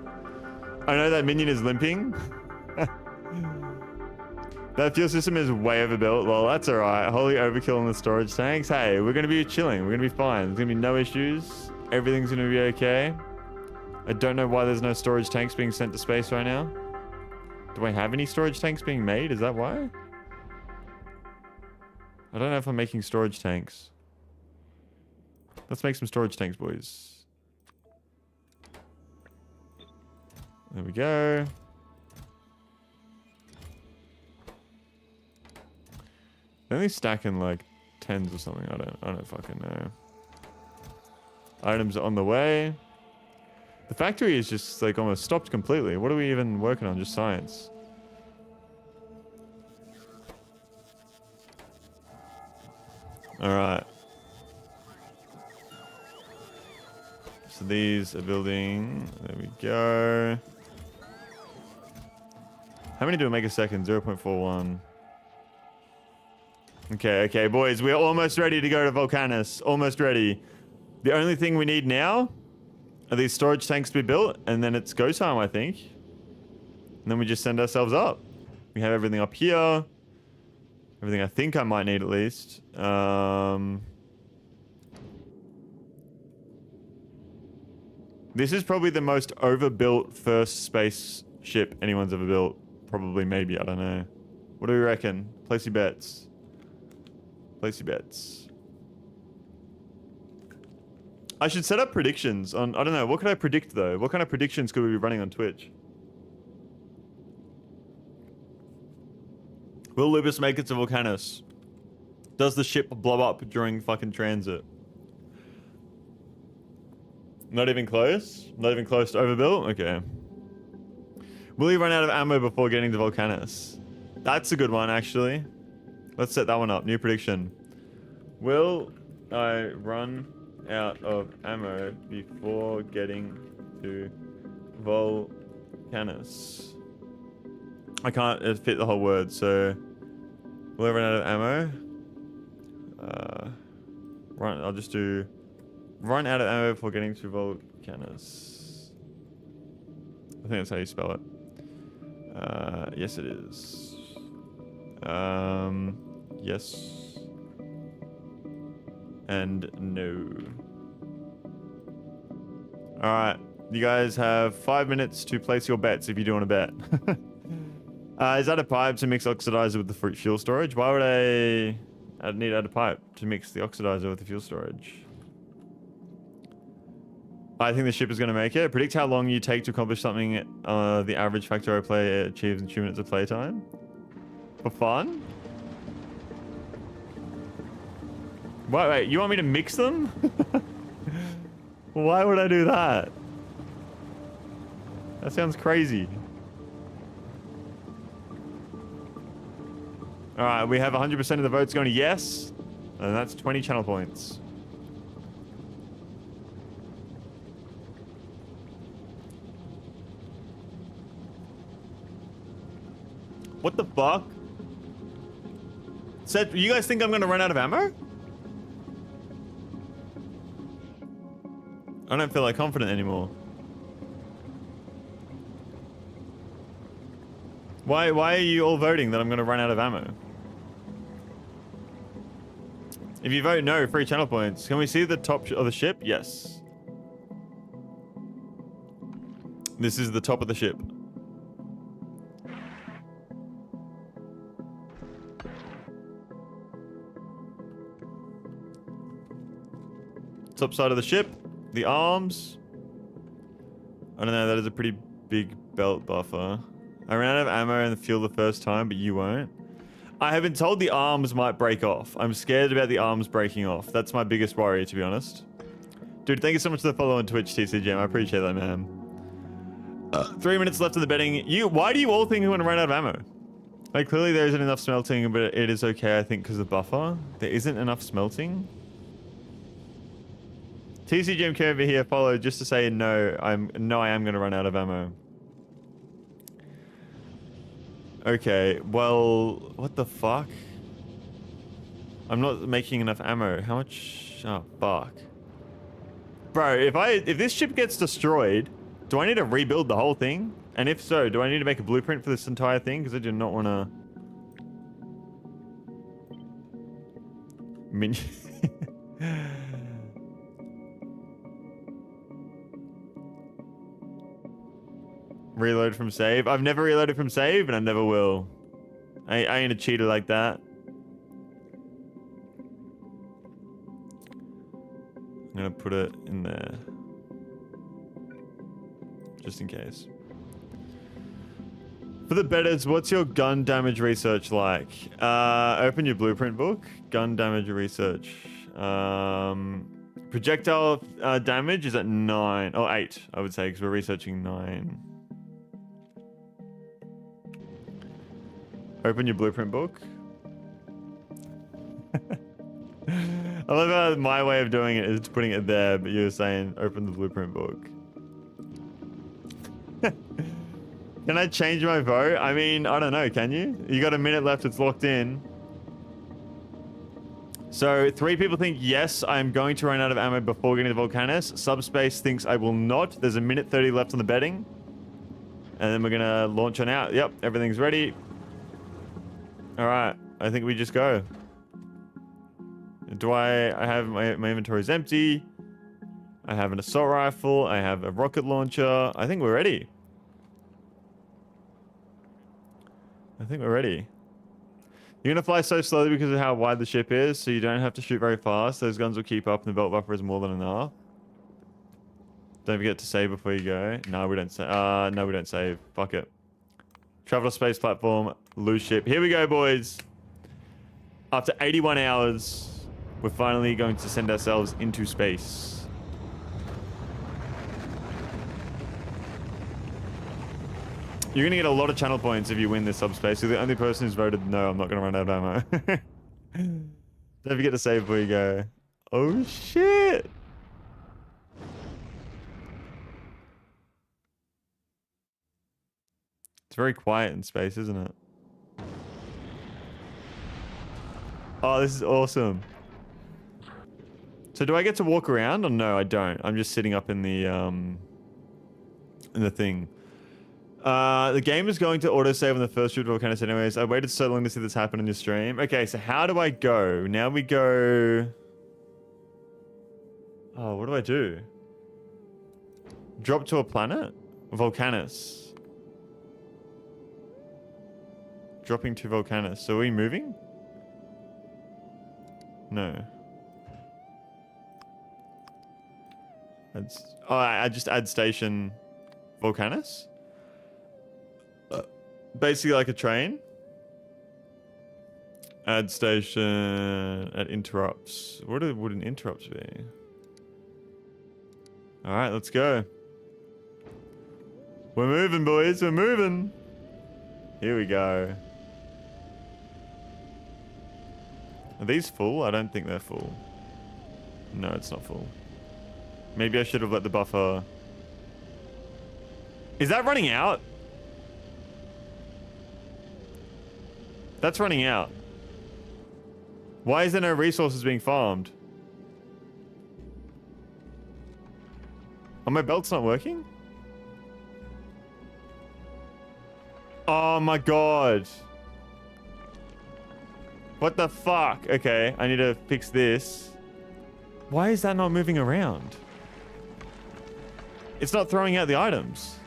I know that minion is limping. That fuel system is way overbuilt. Well, that's alright. Holy overkill on the storage tanks. Hey, we're gonna be chilling. We're gonna be fine. There's gonna be no issues. Everything's gonna be okay. I don't know why there's no storage tanks being sent to space right now. Do I have any storage tanks being made? Is that why? I don't know if I'm making storage tanks. Let's make some storage tanks, boys. There we go. They're only stacking like 10s or something. I don't fucking know. Items are on the way. The factory is just like almost stopped completely. What are we even working on? Just science. Alright. So these are building. There we go. How many do I make a second? 0.41. Okay, boys. We're almost ready to go to Volcanus. Almost ready. The only thing we need now are these storage tanks to be built, and then it's go time, I think. And then we just send ourselves up. We have everything up here. Everything I think I might need at least. This is probably the most overbuilt first spaceship anyone's ever built. Probably, maybe, I don't know. What do we reckon? Place your bets. Place your bets. I should set up predictions on, I don't know, what could I predict though? What kind of predictions could we be running on Twitch? Will Lupus make it to Volcanus? Does the ship blow up during fucking transit? Not even close? Not even close to overbuilt? Okay. Will he run out of ammo before getting to Volcanus? That's a good one, actually. Let's set that one up. New prediction. Will I run out of ammo before getting to Volcanus? I can't fit the whole word, so... Will I run out of ammo? I'll just do... Run out of ammo before getting to Volcanus. I think that's how you spell it. Yes it is. Yes. And no. Alright. You guys have 5 minutes to place your bets if you do want to bet. Is that a pipe to mix oxidizer with the fruit fuel storage? Why would I need to add a pipe to mix the oxidizer with the fuel storage? I think the ship is going to make it. Predict how long you take to accomplish something the average Factorio player achieves in 2 minutes of playtime. For fun? Wait, you want me to mix them? Why would I do that? That sounds crazy. Alright, we have 100% of the votes going to yes. And that's 20 channel points. What the fuck? Seth, you guys think I'm gonna run out of ammo? I don't feel like confident anymore. Why are you all voting that I'm gonna run out of ammo? If you vote no, free channel points. Can we see the top of the ship? Yes. This is the top of the ship. Top side of the ship. The arms. I don't know, that is a pretty big belt buffer. I ran out of ammo and the fuel the first time, but you won't. I have been told the arms might break off. I'm scared about the arms breaking off. That's my biggest worry, to be honest. Dude, thank you so much for the follow on Twitch, TCGM. I appreciate that, man. 3 minutes left in the betting. Why do you all think I'm going to run out of ammo? Like, clearly there isn't enough smelting, but it is okay, I think, because of the buffer. There isn't enough smelting. TCGM came over here, followed just to say no. I am going to run out of ammo. Okay, well, what the fuck? I'm not making enough ammo. How much? Oh, fuck. Bro, if this ship gets destroyed, do I need to rebuild the whole thing? And if so, do I need to make a blueprint for this entire thing? Because I do not want to... Reload from save. I've never reloaded from save, and I never will. I ain't a cheater like that. I'm gonna put it in there. Just in case. For the betters, what's your gun damage research like? Open your blueprint book. Gun damage research. Projectile damage is at 9. Oh, 8, I would say, because we're researching 9. Open your blueprint book. I love how my way of doing it is putting it there, but you're saying open the blueprint book. Can I change my vote? I mean, I don't know, can you? You got a minute left, it's locked in. So 3 people think yes, I'm going to run out of ammo before getting the Volcanus. Subspace thinks I will not. There's a minute 30 left on the betting. And then we're gonna launch on out. Yep, everything's ready. All right, I think we just go. Do I have my inventory's empty. I have an assault rifle. I have a rocket launcher. I think we're ready. I think we're ready. You're gonna fly so slowly because of how wide the ship is, so you don't have to shoot very fast. Those guns will keep up and the belt buffer is more than enough. Don't forget to save before you go. No, we don't save. No, we don't save. Fuck it. Travel to space platform, lose ship. Here we go, boys. After 81 hours, we're finally going to send ourselves into space. You're going to get a lot of channel points if you win this subspace. You're the only person who's voted no, I'm not going to run out of ammo. Don't forget to save before you go. Oh, shit. It's very quiet in space, isn't it? Oh, this is awesome. So do I get to walk around? Or no, I don't. I'm just sitting up in the thing. The game is going to autosave on the first shoot volcanoes anyways. I waited so long to see this happen in your stream. Okay, so how do I go? Now we go... Oh, what do I do? Drop to a planet? Volcanus. Dropping to Volcanus. So are we moving? No. Oh, I just add station Volcanus? Basically like a train. Add station at interrupts. What would an interrupts be? Alright, let's go. We're moving, boys. We're moving. Here we go. Are these full? I don't think they're full. No, it's not full. Maybe I should have let the buffer... Is that running out? That's running out. Why is there no resources being farmed? Oh, my belt's not working? Oh my god. What the fuck? Okay, I need to fix this. Why is that not moving around? It's not throwing out the items.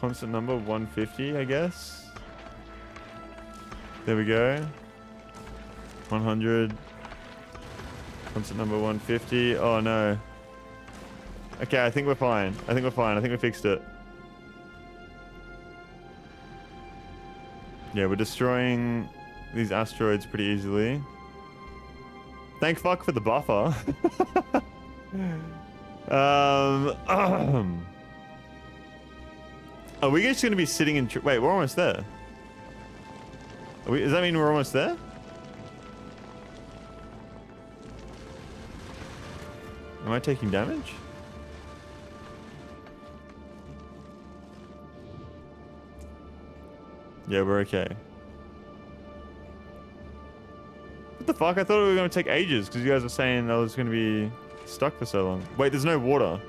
Constant number 150, I guess. There we go. 100. Constant number 150. Oh no. Okay, I think we're fine. I think we're fine. I think we fixed it. Yeah, we're destroying these asteroids pretty easily. Thank fuck for the buffer. Are we just going to be sitting in... Wait, we're almost there. Does that mean we're almost there? Am I taking damage? Yeah, we're okay. What the fuck? I thought it was going to take ages because you guys were saying that was going to be... stuck for so long? Wait, there's no water.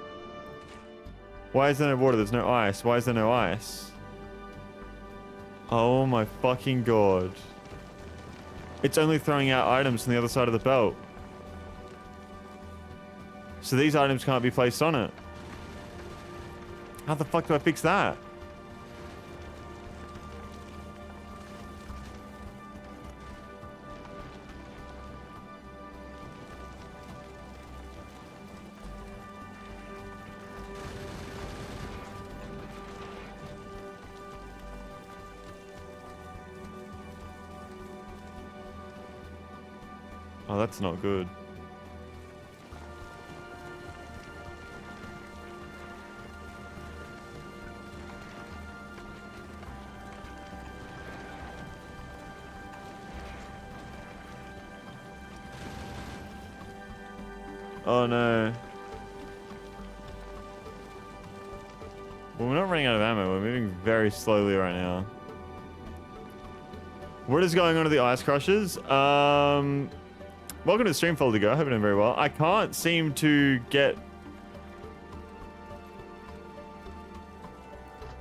Why is there no water? There's no ice. Why is there no ice? Oh my fucking god. It's only throwing out items from the other side of the belt. So these items can't be placed on it. How the fuck do I fix that? Oh, that's not good. Oh no. Well, we're not running out of ammo. We're moving very slowly right now. What is going on to the ice crushers? Welcome to the stream, Folder Go. I hope you're doing very well. I can't seem to get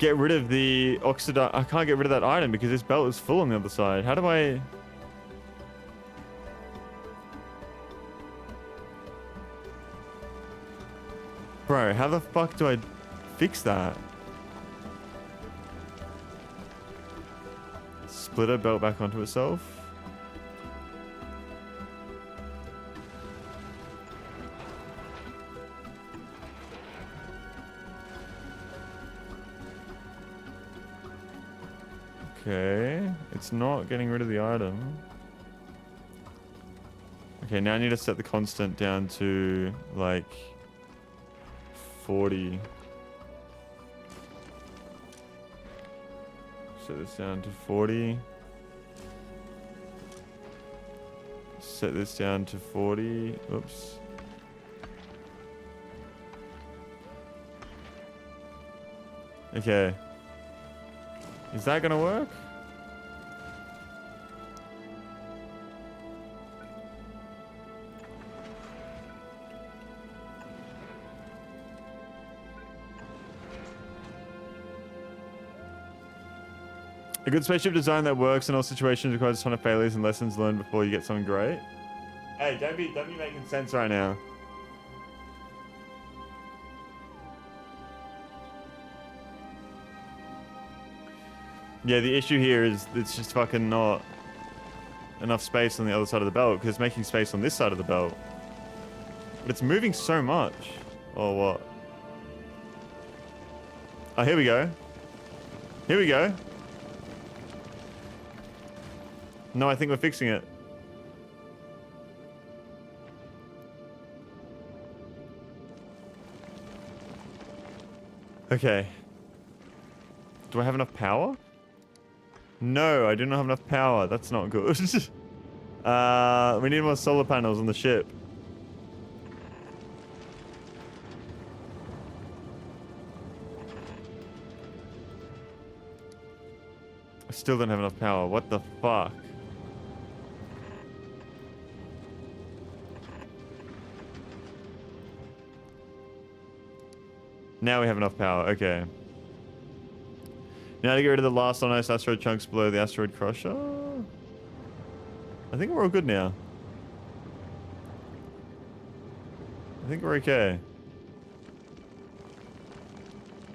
rid of the oxidized. I can't get rid of that item because this belt is full on the other side. How do I? Bro, how the fuck do I fix that? Split a belt back onto itself. Okay, it's not getting rid of the item. Okay, now I need to set the constant down to like 40. Set this down to 40. Set this down to 40. Oops. Okay. Is that gonna work? A good spaceship design that works in all situations requires a ton of failures and lessons learned before you get something great. Hey, don't be making sense right now. Yeah, the issue here is it's just fucking not enough space on the other side of the belt because it's making space on this side of the belt. But it's moving so much. Or what? Oh, here we go. Here we go. No, I think we're fixing it. Okay. Do I have enough power? No, I do not have enough power. That's not good. We need more solar panels on the ship. I still don't have enough power. What the fuck? Now we have enough power. Okay. Now to get rid of the last on ice asteroid chunks below the asteroid crusher. I think we're all good now. I think we're okay.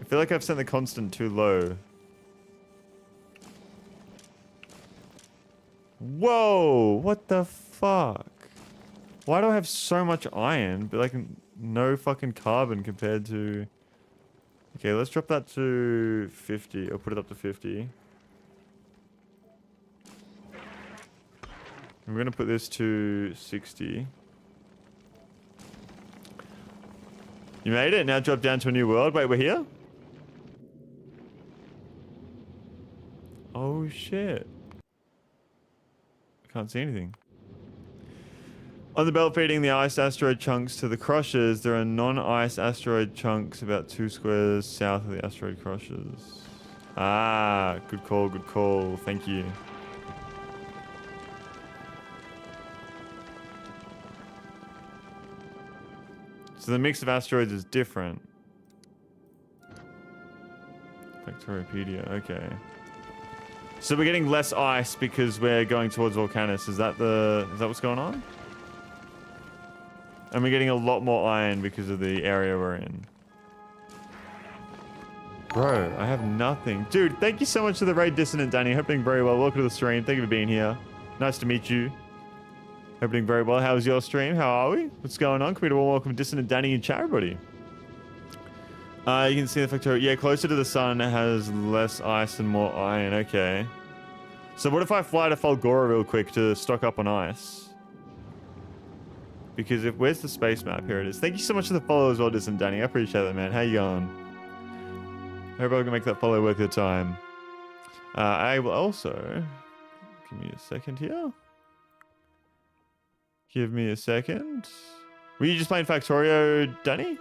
I feel like I've set the constant too low. Whoa! What the fuck? Why do I have so much iron, but like no fucking carbon compared to... Okay, let's drop that to 50. I'll put it up to 50. I'm gonna put this to 60. You made it? Now drop down to a new world. Wait, we're here? Oh shit. I can't see anything. On the belt feeding the ice asteroid chunks to the crushers, there are non-ice asteroid chunks about 2 squares south of the asteroid crushers. Ah, good call, good call. Thank you. So the mix of asteroids is different. Factoriopedia, okay. So we're getting less ice because we're going towards Volcanus. Is that what's going on? And we're getting a lot more iron because of the area we're in. Bro, I have nothing. Dude, thank you so much for the raid, Dissonant Danny. Hope you're doing very well. Welcome to the stream. Thank you for being here. Nice to meet you. Hope you're doing very well. How's your stream? How are we? What's going on? Can we do a warm welcome Dissonant Danny and chat, everybody? You can see the Factorio. Yeah, closer to the sun has less ice and more iron. Okay. So what if I fly to Falgora real quick to stock up on ice? Because where's the space map? Here it is. Thank you so much for the follow as well, Dissonant Danny. I appreciate that, man. How you going? Hope I can make that follow worth your time. I will also... Give me a second here. Give me a second. Were you just playing Factorio, Danny?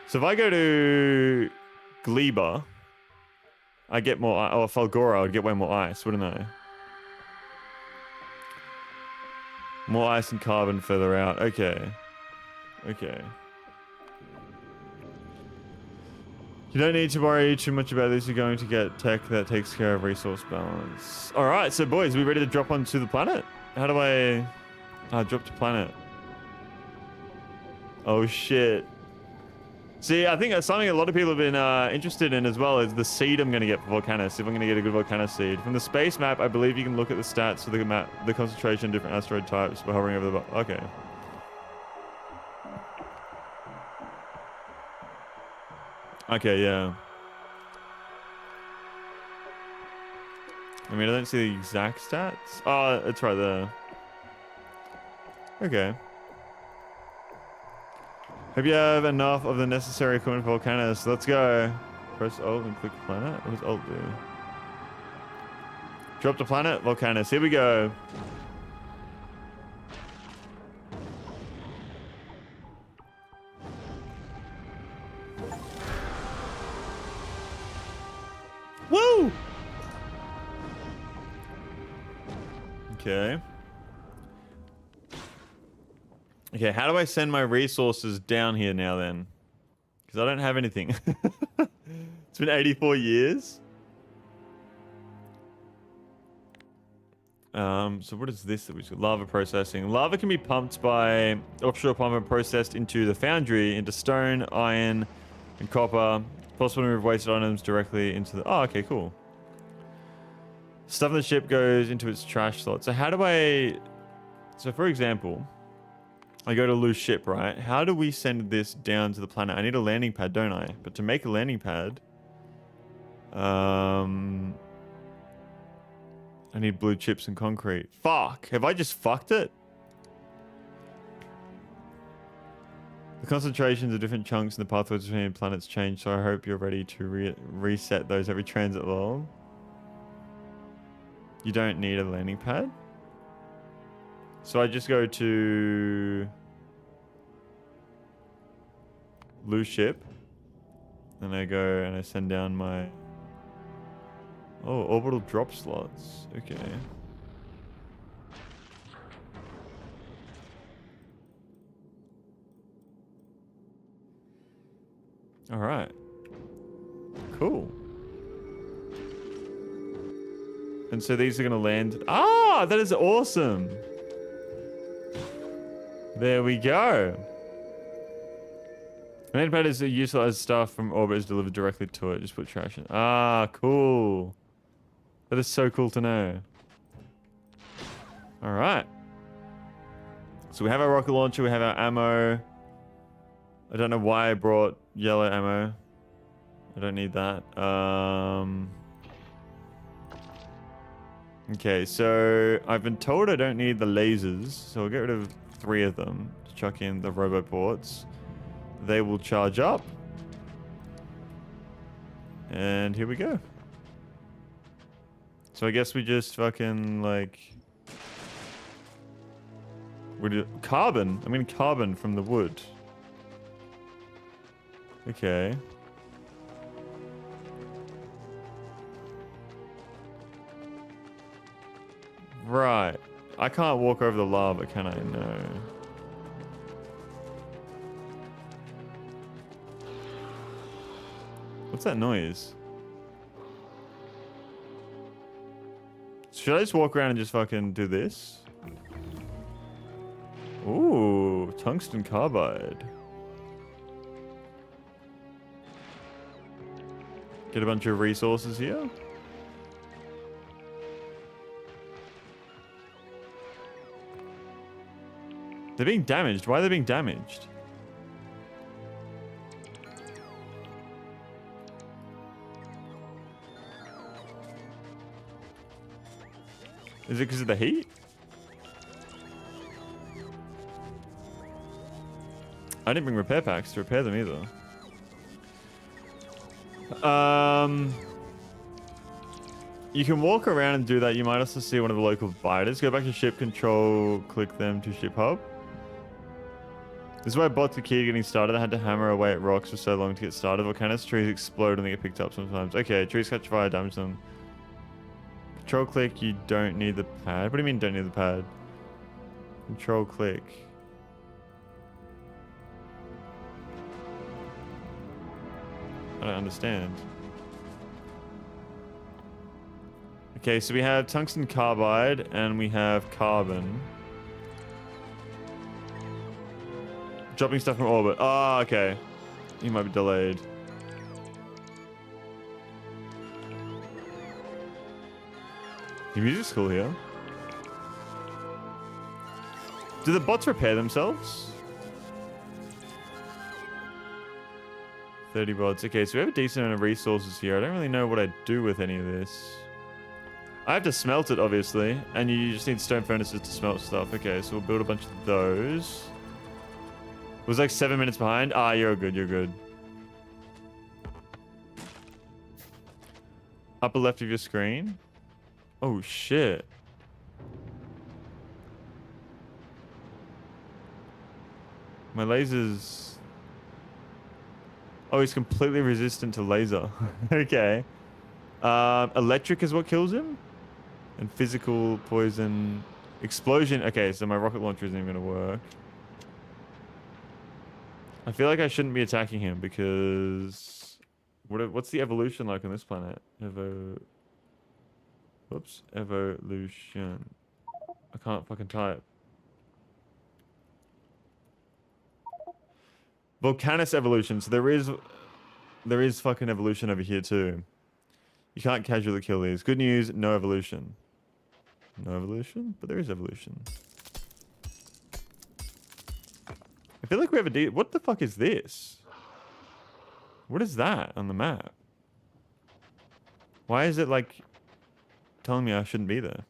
So if I go to Gleba, I get more... Or Falgora, I would get way more ice, wouldn't I? More ice and carbon further out. Okay. Okay. You don't need to worry too much about this. You're going to get tech that takes care of resource balance. All right, so boys, we ready to drop onto the planet? How do I... drop to planet. Oh, shit. See, I think that's something a lot of people have been interested in as well is the seed I'm going to get for Volcanus, if I'm going to get a good Volcanus seed. From the space map, I believe you can look at the stats for the map, the concentration of different asteroid types by hovering over the... Okay. Okay, yeah. I mean, I don't see the exact stats. Oh, it's right there. Okay. Hope you have enough of the necessary equipment for Volcanus. Let's go. Press Alt and click planet. What does Alt do? Drop to planet, Volcanus. Here we go. Woo! Okay. Okay, how do I send my resources down here now then? Because I don't have anything. It's been 84 years. So what is this that we should... Lava processing. Lava can be pumped by offshore pump and processed into the foundry, into stone, iron, and copper. Possible to move wasted items directly into the... Oh, okay, cool. Stuff on the ship goes into its trash slot. So how do I... So for example, I go to loose ship, right? How do we send this down to the planet? I need a landing pad, don't I? But to make a landing pad... I need blue chips and concrete. Fuck! Have I just fucked it? The concentrations of different chunks in the pathways between planets change, so I hope you're ready to reset those every transit lol. You don't need a landing pad? So I just go to... loose ship. And I go and I send down my... Oh, orbital drop slots. Okay. All right. Cool. And so these are going to land... Ah, that is awesome. There we go. Landing pad is useful as stuff from orbit is delivered directly to it. Just put trash in. Ah, cool. That is so cool to know. All right. So we have our rocket launcher. We have our ammo. I don't know why I brought yellow ammo. I don't need that. Okay, so I've been told I don't need the lasers. So I'll get rid of 3 of them to chuck in the roboports. They will charge up. And here we go. So I guess we just fucking like... We do carbon? I mean carbon from the wood. Okay. Right. I can't walk over the lava, can I? No. What's that noise? Should I just walk around and just fucking do this? Ooh, tungsten carbide. Get a bunch of resources here. They're being damaged. Why are they being damaged? Is it because of the heat? I didn't bring repair packs to repair them either. You can walk around and do that. You might also see one of the local biters. Go back to ship control, click them to ship hub. This is why bots are key to getting started. I had to hammer away at rocks for so long to get started. Volcanoes, trees explode when they get picked up sometimes. Okay, trees catch fire, damage them. Control click, you don't need the pad. What do you mean don't need the pad? Control click. I don't understand. Okay, so we have tungsten carbide and we have carbon. Dropping stuff from orbit. Oh, okay. You might be delayed. The music's cool here. Do the bots repair themselves? 30 bots. Okay, so we have a decent amount of resources here. I don't really know what I do with any of this. I have to smelt it, obviously. And you just need stone furnaces to smelt stuff. Okay, so we'll build a bunch of those. It was like 7 minutes behind. Ah, you're good, you're good. Upper left of your screen. Oh, shit. My laser's... Oh, he's completely resistant to laser. Okay. Electric is what kills him? And physical poison... Explosion. Okay, so my rocket launcher isn't even going to work. I feel like I shouldn't be attacking him because... What's the evolution like on this planet? Whoops. Evolution. I can't fucking type. Volcanus evolution. So there is fucking evolution over here too. You can't casually kill these. Good news, no evolution. No evolution? But there is evolution. I feel like we have a what the fuck is this? What is that on the map? Why is it like telling me I shouldn't be there?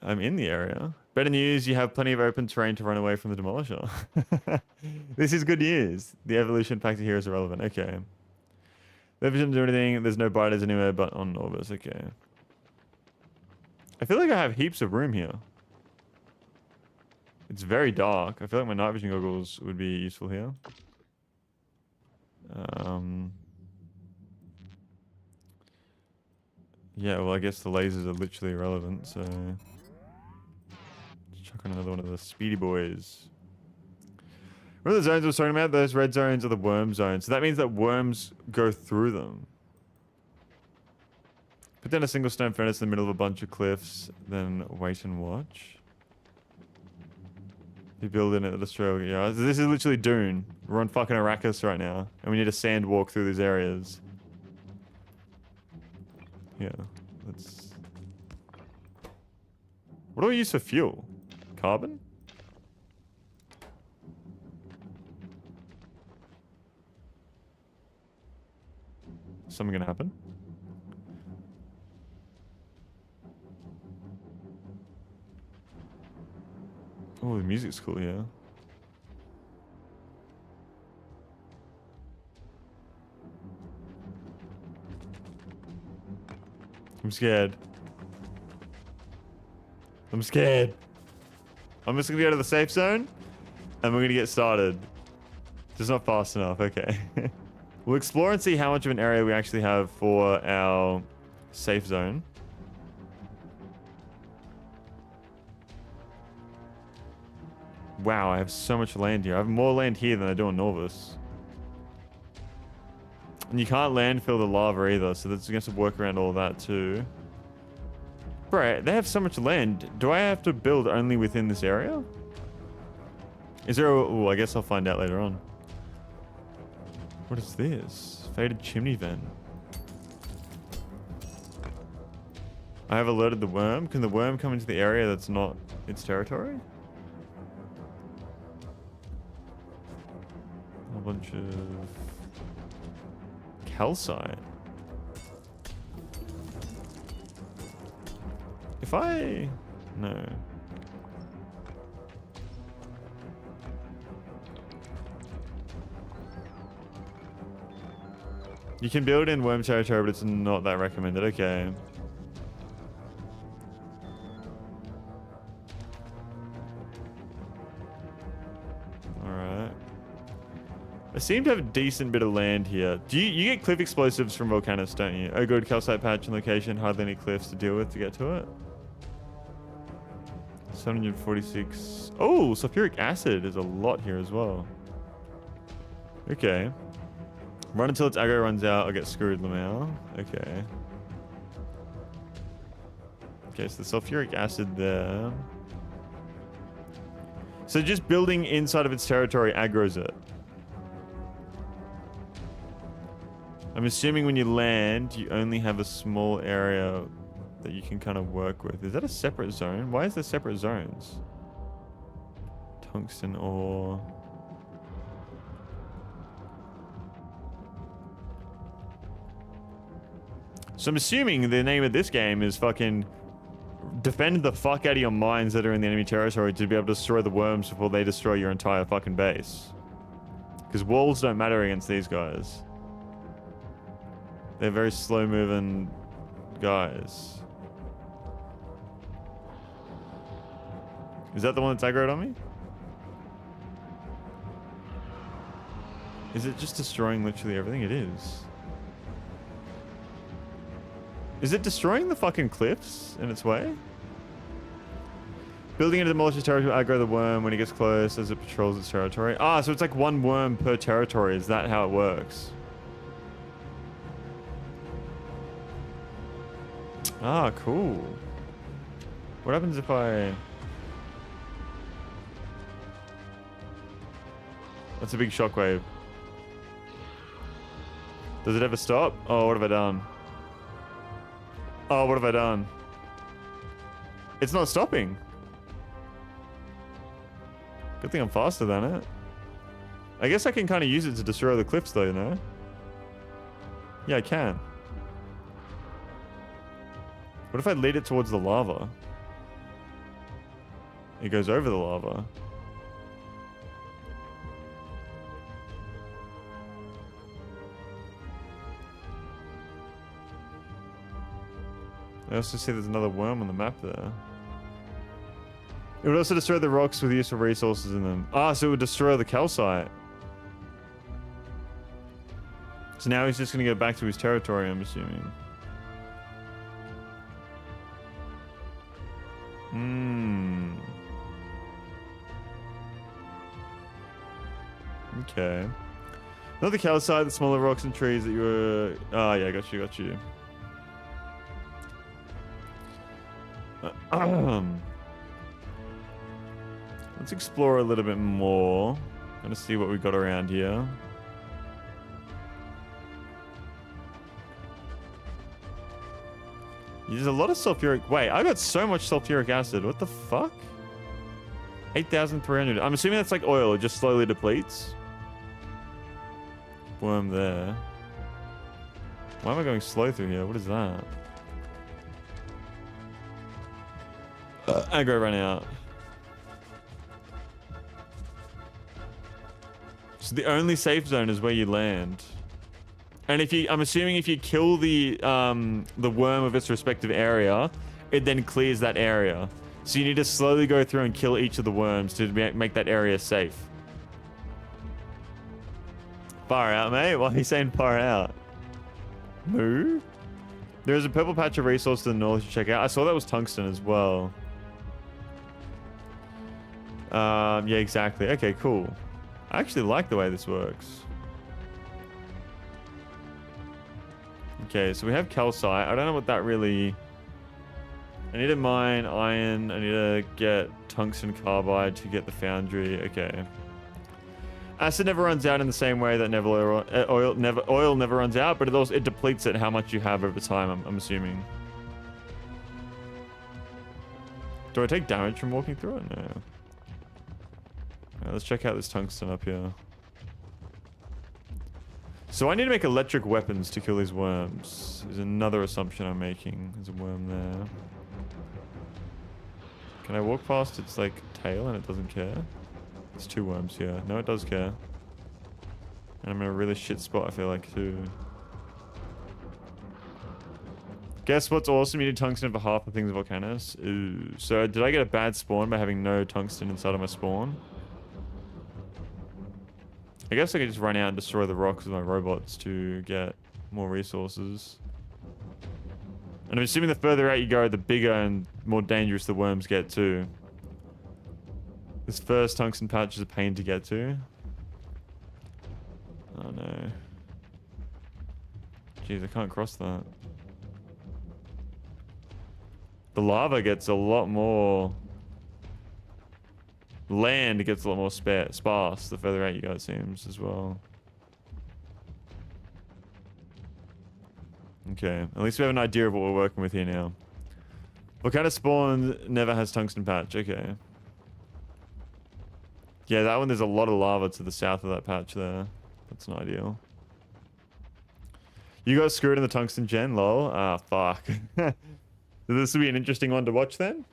I'm in the area. Better news, you have plenty of open terrain to run away from the demolisher. This is good news. The evolution factor here is irrelevant. Okay. The evolution doesn't do anything. There's no biters anywhere but on Orbis. Okay. I feel like I have heaps of room here. It's very dark. I feel like my night vision goggles would be useful here. Yeah, well, I guess the lasers are literally irrelevant, so... Let's chuck on another one of the speedy boys. What are the zones I was talking about? Those red zones are the worm zones. So that means that worms go through them. Put down a single stone furnace in the middle of a bunch of cliffs, then wait and watch. You build in it, destroy. Yeah, this is literally Dune. We're on fucking Arrakis right now, and we need a sand walk through these areas. Yeah, let's... What do we use for fuel? Carbon? Something gonna happen? Oh, the music's cool, yeah. I'm scared. I'm scared. I'm just gonna go to the safe zone and we're gonna get started. Just not fast enough, okay. We'll explore and see how much of an area we actually have for our safe zone. Wow, I have so much land here. I have more land here than I do on Norvis. And you can't landfill the lava either, so that's going to work around all that too. Bro, they have so much land. Do I have to build only within this area? Is there a... Oh, I guess I'll find out later on. What is this? Faded chimney vent. I have alerted the worm. Can the worm come into the area that's not its territory? A bunch of calcite. If I... No. You can build in worm territory, but it's not that recommended. Okay. Alright. I seem to have a decent bit of land here. Do you get cliff explosives from volcanoes, don't you? Oh good, calcite patch and location, hardly any cliffs to deal with to get to it. 746. Oh, sulfuric acid is a lot here as well. Okay. Run until its aggro runs out. I'll get screwed, Lamau. Okay. Okay, so the sulfuric acid there. So just building inside of its territory aggroes it. I'm assuming when you land, you only have a small area that you can kind of work with. Is that a separate zone? Why is there separate zones? Tungsten ore. So I'm assuming the name of this game is fucking defend the fuck out of your mines that are in the enemy territory to be able to destroy the worms before they destroy your entire fucking base. Because walls don't matter against these guys. They're very slow moving guys. Is that the one that's aggroed on me? Is it just destroying literally everything? It is. Is it destroying the fucking cliffs in its way? Building into demolishes territory to aggro the worm when it gets close as it patrols its territory. Ah, so it's like one worm per territory. Is that how it works? Ah, cool. What happens if I... That's a big shockwave. Does it ever stop? Oh, what have I done? Oh, what have I done? It's not stopping. Good thing I'm faster than it. I guess I can kind of use it to destroy the cliffs though, you know? Yeah, I can. What if I lead it towards the lava? It goes over the lava. I also see there's another worm on the map there. It would also destroy the rocks with useful resources in them. Ah, so it would destroy the calcite. So now he's just going to go back to his territory, I'm assuming. Okay. Not the calcite, the smaller rocks and trees that you were... Ah, yeah, got you. Let's explore a little bit more. Gonna see what we got around here. There's a lot of sulfuric... Wait, I got so much sulfuric acid. What the fuck? 8,300. I'm assuming that's like oil. It just slowly depletes. Worm there. Why am I going slow through here? What is that? Aggro ran out. So the only safe zone is where you land. And if you, I'm assuming if you kill the worm of its respective area, it then clears that area. So you need to slowly go through and kill each of the worms to make that area safe. Far out, mate. Why are you saying far out? Moo? There is a purple patch of resource to the north you check out. I saw that was tungsten as well. Yeah, exactly. Okay, cool. I actually like the way this works. Okay, so we have calcite. I don't know what that really... I need to mine iron. I need to get tungsten carbide to get the foundry. Okay. Acid never runs out in the same way that oil never runs out, but it depletes it how much you have over time, I'm assuming. Do I take damage from walking through it? No. Right, let's check out this tungsten up here. So I need to make electric weapons to kill these worms. Is another assumption I'm making. There's a worm there. Can I walk past its like tail and it doesn't care? There's 2 worms here. No, it does care. And I'm in a really shit spot, I feel like, too. Guess what's awesome? You need tungsten for half the things in Volcanus. Ooh. So did I get a bad spawn by having no tungsten inside of my spawn? I guess I could just run out and destroy the rocks with my robots to get more resources. And I'm assuming the further out you go, the bigger and more dangerous the worms get too. This first tungsten patch is a pain to get to. Oh no. Jeez, I can't cross that. The lava gets a lot more... Land gets a lot more sparse the further out you go, it seems, as well. Okay, at least we have an idea of what we're working with here now. What kind of spawn never has tungsten patch? Okay. Yeah, that one, there's a lot of lava to the south of that patch there. That's not ideal. You got screwed in the tungsten gen, lol. Ah, fuck. This will be an interesting one to watch then.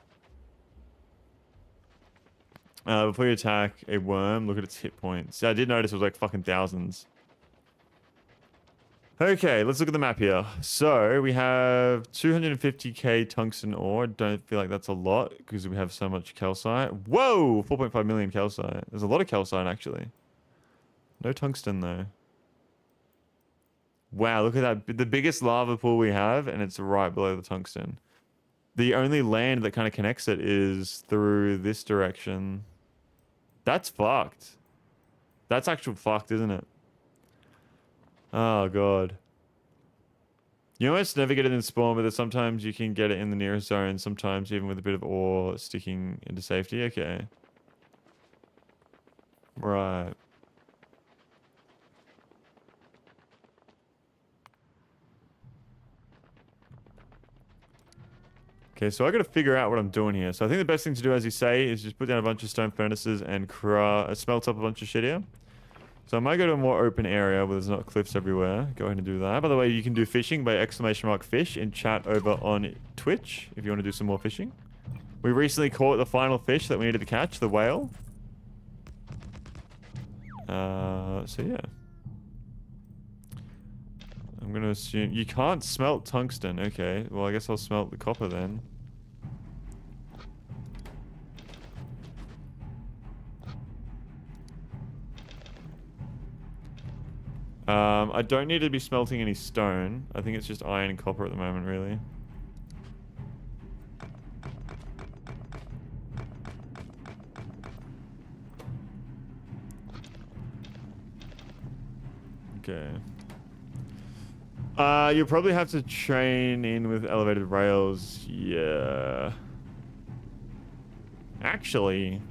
Before you attack a worm, look at its hit points. Yeah, I did notice it was like fucking thousands. Okay, let's look at the map here. So we have 250k tungsten ore. Don't feel like that's a lot because we have so much calcite. Whoa, 4.5 million calcite. There's a lot of calcite actually. No tungsten though. Wow, look at that. The biggest lava pool we have, and it's right below the tungsten. The only land that kind of connects it is through this direction. That's fucked. That's actual fucked, isn't it? Oh, God. You almost never get it in spawn, but sometimes you can get it in the nearest zone. Sometimes even with a bit of ore sticking into safety. Okay. Right. Okay, so I got to figure out what I'm doing here. So I think the best thing to do, as you say, is just put down a bunch of stone furnaces and smelt up a bunch of shit here. So I might go to a more open area where there's not cliffs everywhere. Go ahead and do that. By the way, you can do fishing by !fish in chat over on Twitch if you want to do some more fishing. We recently caught the final fish that we needed to catch, the whale. So yeah. I'm going to assume... You can't smelt tungsten. Okay, well I guess I'll smelt the copper then. I don't need to be smelting any stone. I think it's just iron and copper at the moment, really. Okay. You'll probably have to train in with elevated rails. Yeah. Actually...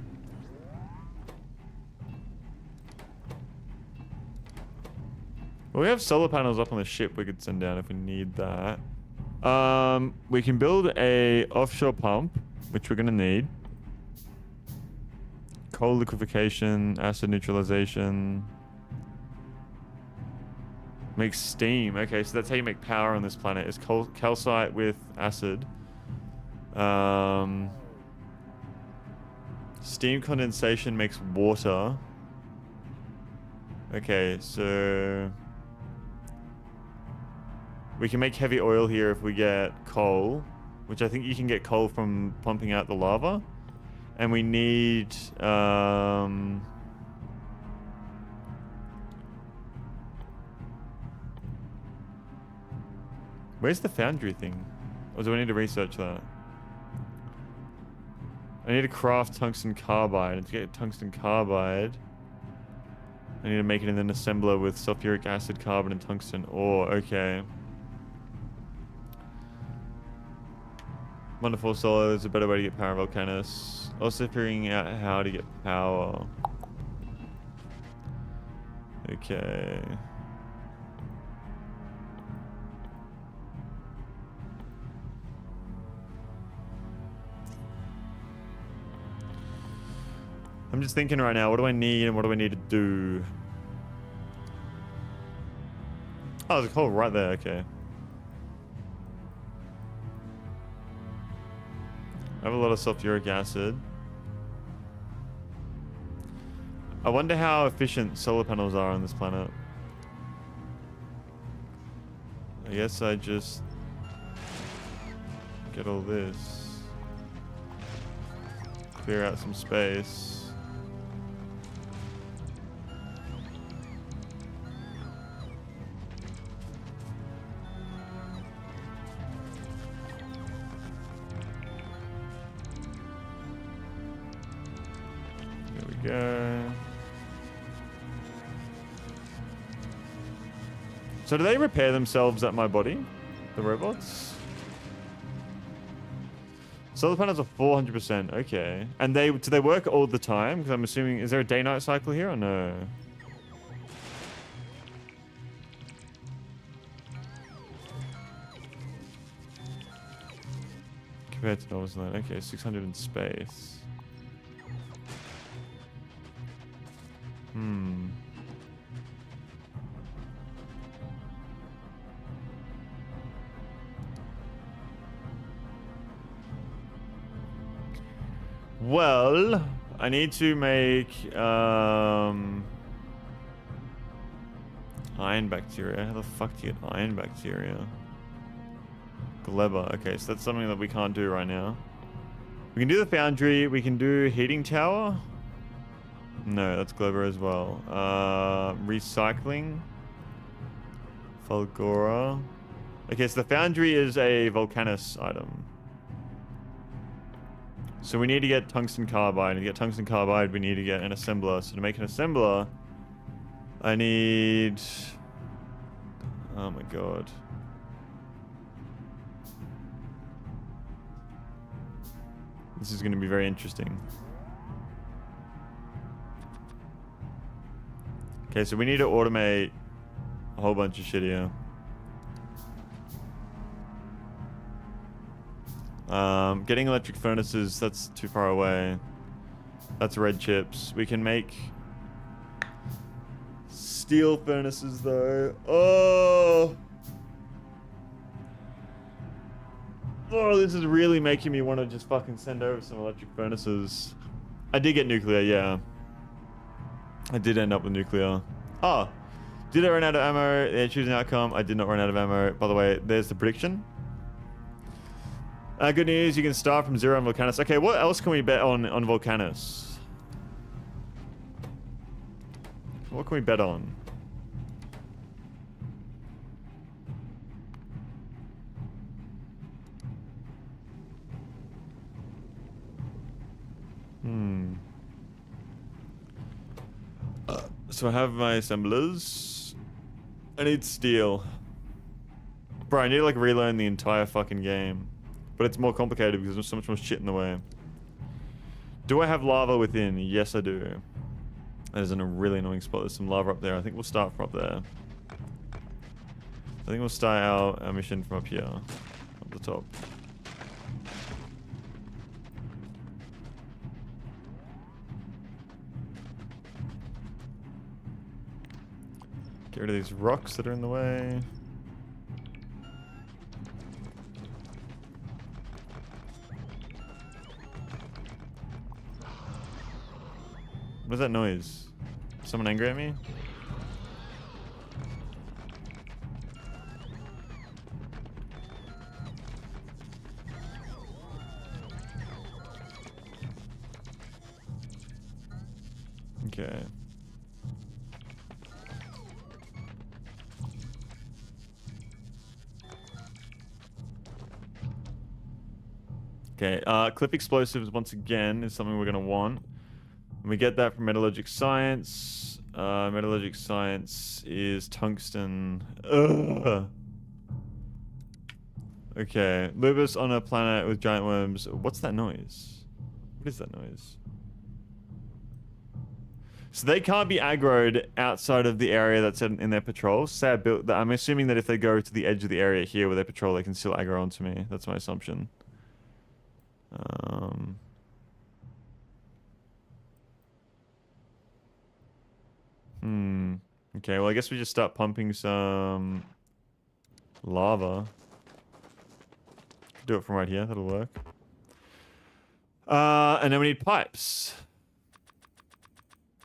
Well, we have solar panels up on the ship we could send down if we need that. We can build a offshore pump, which we're going to need. Coal liquefaction, acid neutralization. Make steam. Okay, so that's how you make power on this planet. Is calcite with acid. Steam condensation makes water. Okay, so... We can make heavy oil here if we get coal, which I think you can get coal from pumping out the lava. And we need... Where's the foundry thing? Or do I need to research that? I need to craft tungsten carbide. And to get tungsten carbide, I need to make it in an assembler with sulfuric acid, carbon, and tungsten ore. Okay. Wonderful solar. There's a better way to get power, Volcanus. Also figuring out how to get power. Okay. I'm just thinking right now, what do I need and what do I need to do? Oh, there's a coal right there, okay. I have a lot of sulfuric acid. I wonder how efficient solar panels are on this planet. I guess I just get all this. Clear out some space. There we go. So do they repair themselves at my body? The robots? Solar panels are 400%. Okay. And do they work all the time? Because I'm assuming, is there a day-night cycle here or no? Compared to Nova's Land. Okay, 600 in space. Well, I need to make iron bacteria. How the fuck do you get iron bacteria? Gleba. Okay, so that's something that we can't do right now. We can do the foundry. We can do heating tower. No, that's Gleba as well. Recycling. Fulgora. Okay, so the foundry is a Volcanus item. So we need to get tungsten carbide. And to get tungsten carbide, we need to get an assembler. So to make an assembler, I need... Oh my god. This is going to be very interesting. Okay, so we need to automate a whole bunch of shit here. Getting electric furnaces, that's too far away. That's red chips. We can make steel furnaces though. Oh, this is really making me want to just fucking send over some electric furnaces. I did get nuclear, yeah. I did end up with nuclear. Oh, did I run out of ammo? Yeah, choose an outcome. I did not run out of ammo. By the way, there's the prediction. Good news, you can start from 0 on Volcanus. Okay, what else can we bet on Volcanus? What can we bet on? So I have my assemblers. I need steel. Bro, I need to like relearn the entire fucking game. But it's more complicated because there's so much more shit in the way. Do I have lava within? Yes, I do. That is in a really annoying spot. There's some lava up there. I think we'll start from up there. I think we'll start our mission from up here. Up the top. Get rid of these rocks that are in the way. What's that noise? Someone angry at me? Okay. Okay, clip explosives once again is something we're gonna want. And we get that from metallurgic science. Metallurgic science is tungsten. Ugh. Okay, Lubus on a planet with giant worms. What's that noise? What is that noise? So they can't be aggroed outside of the area that's in their patrol. Say I'm assuming that if they go to the edge of the area here where they patrol, they can still aggro onto me. That's my assumption. Okay, well, I guess we just start pumping some lava. Do it from right here. That'll work. And then we need pipes.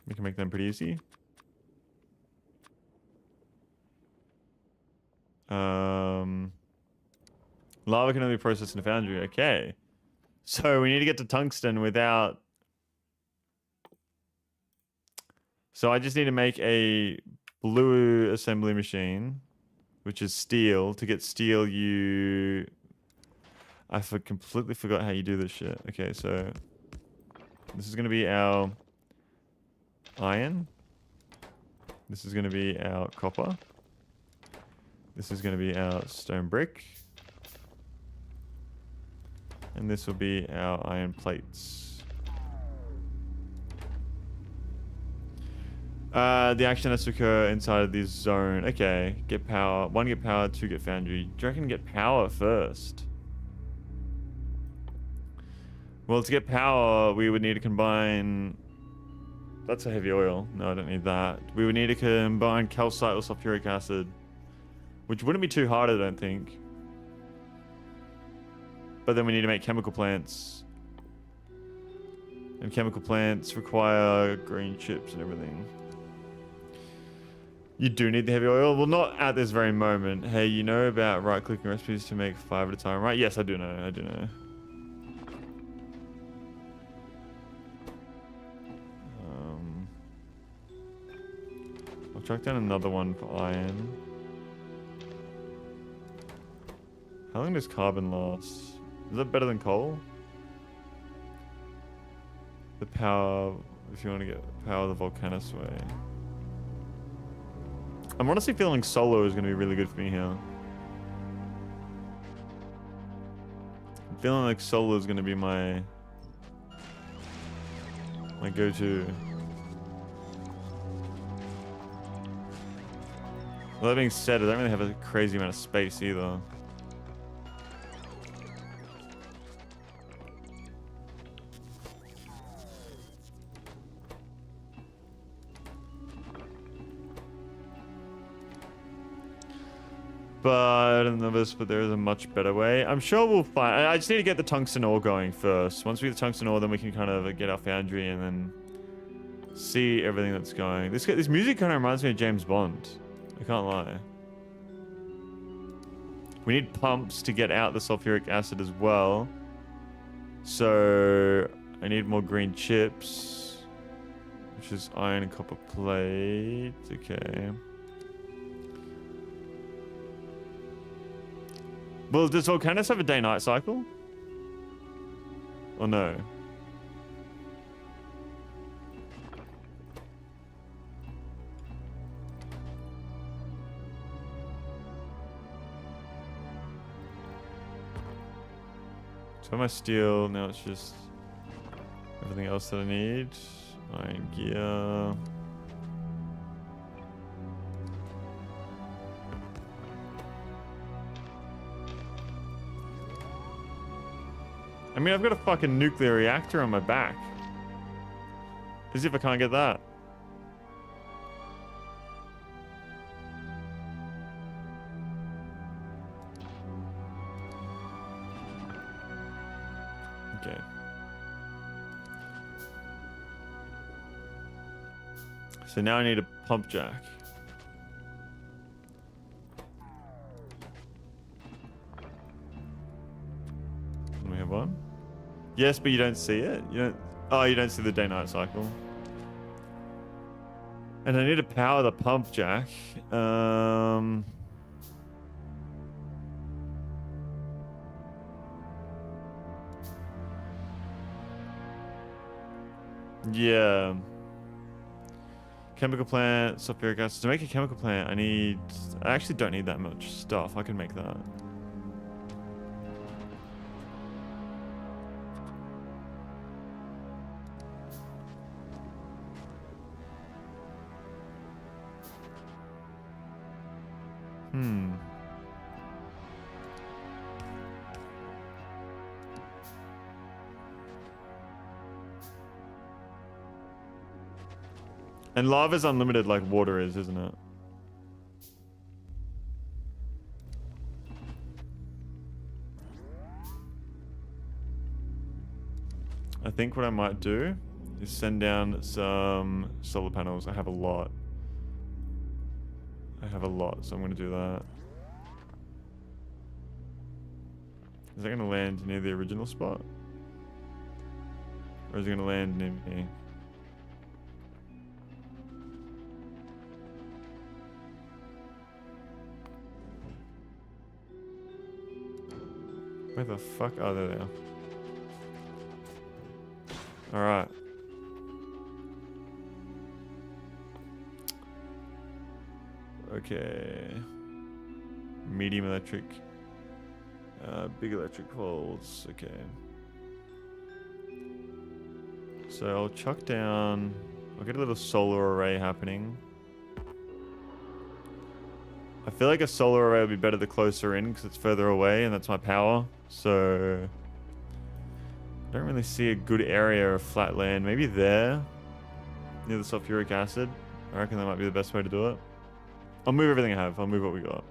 We can make them pretty easy. Lava can only be processed in a foundry. Okay. So we need to get to tungsten without... So I just need to make a blue assembly machine, which is steel. To get steel, I completely forgot how you do this shit. Okay, so this is going to be our iron. This is going to be our copper. This is going to be our stone brick. And this will be our iron plates. The action has to occur inside of this zone. Okay, get power. 1, get power. 2, get foundry. Do you reckon get power first? Well, to get power, we would need to combine... That's a heavy oil. No, I don't need that. We would need to combine calcite with sulfuric acid. Which wouldn't be too hard, I don't think. But then we need to make chemical plants. And chemical plants require green chips and everything. You do need the heavy oil? Well, not at this very moment. Hey, you know about right-clicking recipes to make 5 at a time, right? Yes, I do know. I do know. I'll track down another one for iron. How long does carbon last? Is that better than coal? The power, if you want to get power the volcanous way. I'm honestly feeling solar is going to be really good for me here. I'm feeling like solar is going to be my go-to. Well, that being said, I don't really have a crazy amount of space either. But I don't know this, but there is a much better way. I'm sure we'll find... I just need to get the tungsten ore going first. Once we get the tungsten ore, then we can kind of get our foundry and then see everything that's going. This music kind of reminds me of James Bond. I can't lie. We need pumps to get out the sulfuric acid as well. So I need more green chips, which is iron and copper plate. Okay. Well, does Volcanus have a day-night cycle? Or no? So my steel, now it's just everything else that I need. Iron gear. I mean, I've got a fucking nuclear reactor on my back. As if I can't get that. Okay. So now I need a pump jack. Do we have one? Yes, but you don't see it. You don't. Oh, you don't see the day-night cycle. And I need to power the pump jack. Yeah. Chemical plant, sulfuric acid. To make a chemical plant, I actually don't need that much stuff. I can make that. Hmm. And lava's unlimited like water is, isn't it? I think what I might do is send down some solar panels. I have a lot. So I'm going to do that. Is that going to land near the original spot? Or is it going to land near me? Where the fuck? Oh, there they are. Alright. Okay. Medium electric. Big electric poles. Okay. So I'll chuck down... I'll get a little solar array happening. I feel like a solar array would be better the closer in because it's further away and that's my power. So... I don't really see a good area of flat land. Maybe there, near the sulfuric acid. I reckon that might be the best way to do it. I'll move everything I have. I'll move what we got.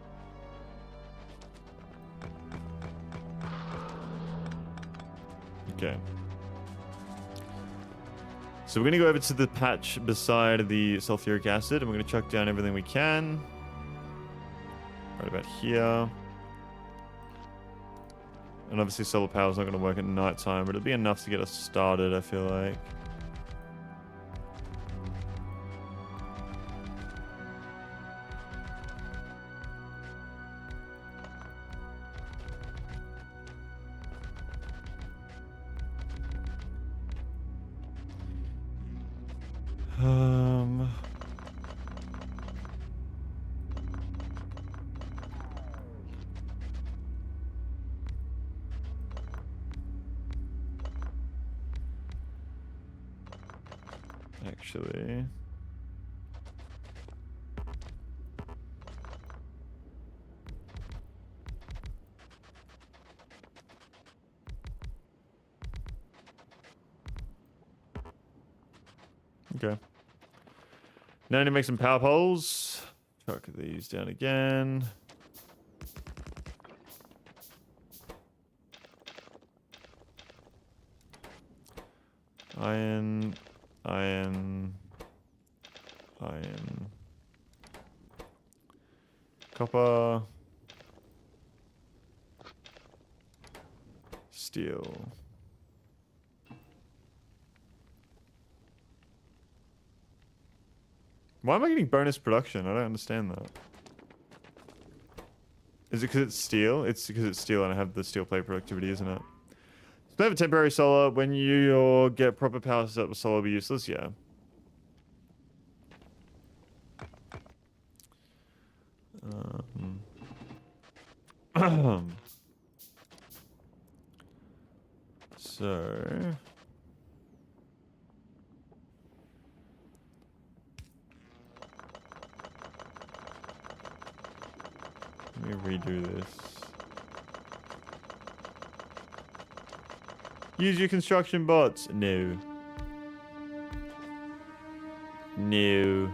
Okay. So we're going to go over to the patch beside the sulfuric acid and we're going to chuck down everything we can. Right about here. And obviously solar power is not going to work at night time, but it'll be enough to get us started, I feel like. Actually... Okay. Now I need to make some power poles. Chuck these down again. Iron. Copper. Steel. Why am I getting bonus production? I don't understand that. Is it because it's steel? It's because it's steel and I have the steel plate productivity, isn't it? So have a temporary solar. When you get proper power set, solar will be useless. Yeah. So... Let me redo this. Use your construction bots. No. No.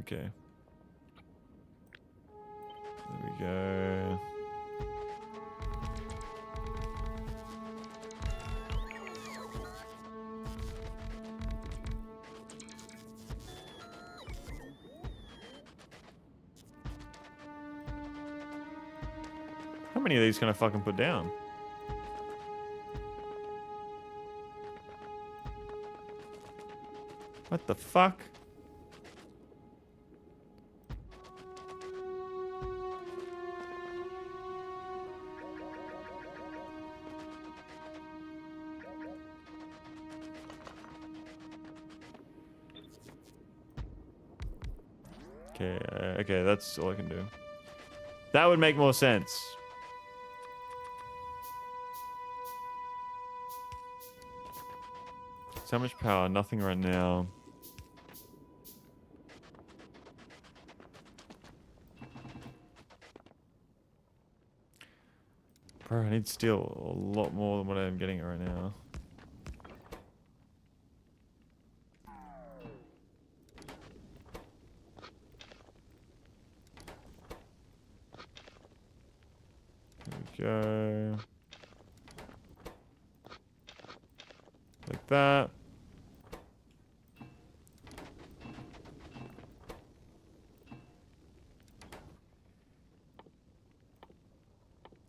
Okay. There we go. How many of these can I fucking put down? What the fuck? Okay, okay, that's all I can do. That would make more sense. So much power, nothing right now. Bro, I need steel a lot more than what I'm getting right now. There we go. Like that.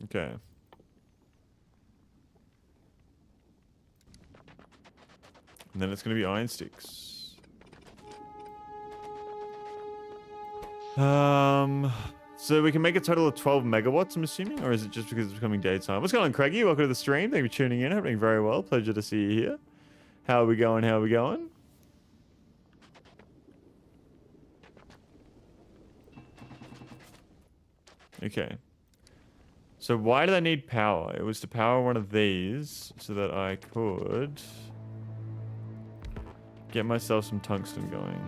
Okay. And then it's going to be iron sticks. So we can make a total of 12 megawatts, I'm assuming? Or is it just because it's becoming daytime? What's going on, Craigie? Welcome to the stream. Thank you for tuning in. Happening very well. Pleasure to see you here. How are we going? How are we going? Okay. So why did I need power? It was to power one of these so that I could get myself some tungsten going.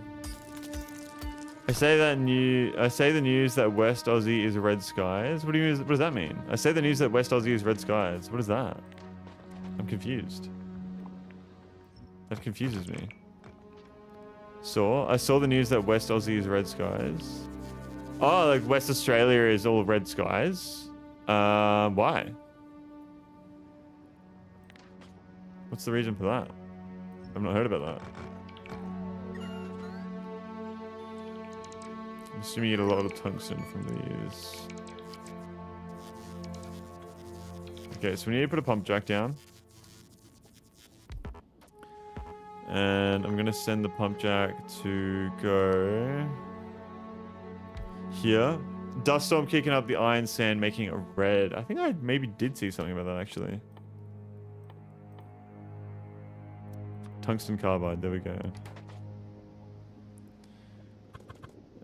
I say the news that West Aussie is red skies. What do you mean? What does that mean? I say the news that West Aussie is red skies. What is that? I'm confused. That confuses me. I saw the news that West Aussie is red skies. Oh, like West Australia is all red skies. Why? What's the reason for that? I've not heard about that. I'm assuming you get a lot of tungsten from these. Okay, so we need to put a pump jack down. And I'm gonna send the pump jack to go here. Dust storm kicking up the iron sand, making it red. I think I maybe did see something about that actually. Tungsten carbide, there we go.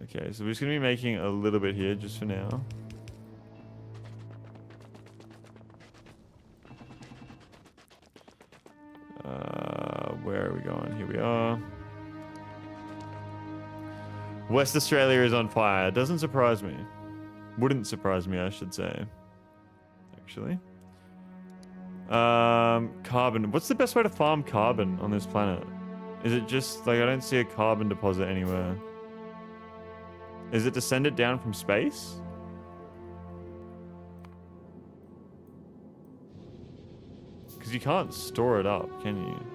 Okay, so we're just gonna be making a little bit here just for now. Where are we going? Here we are. West Australia is on fire. Doesn't surprise me. Wouldn't surprise me, I should say. Actually. Carbon. What's the best way to farm carbon on this planet? Is it just, like, I don't see a carbon deposit anywhere. Is it to send it down from space? Because you can't store it up, can you?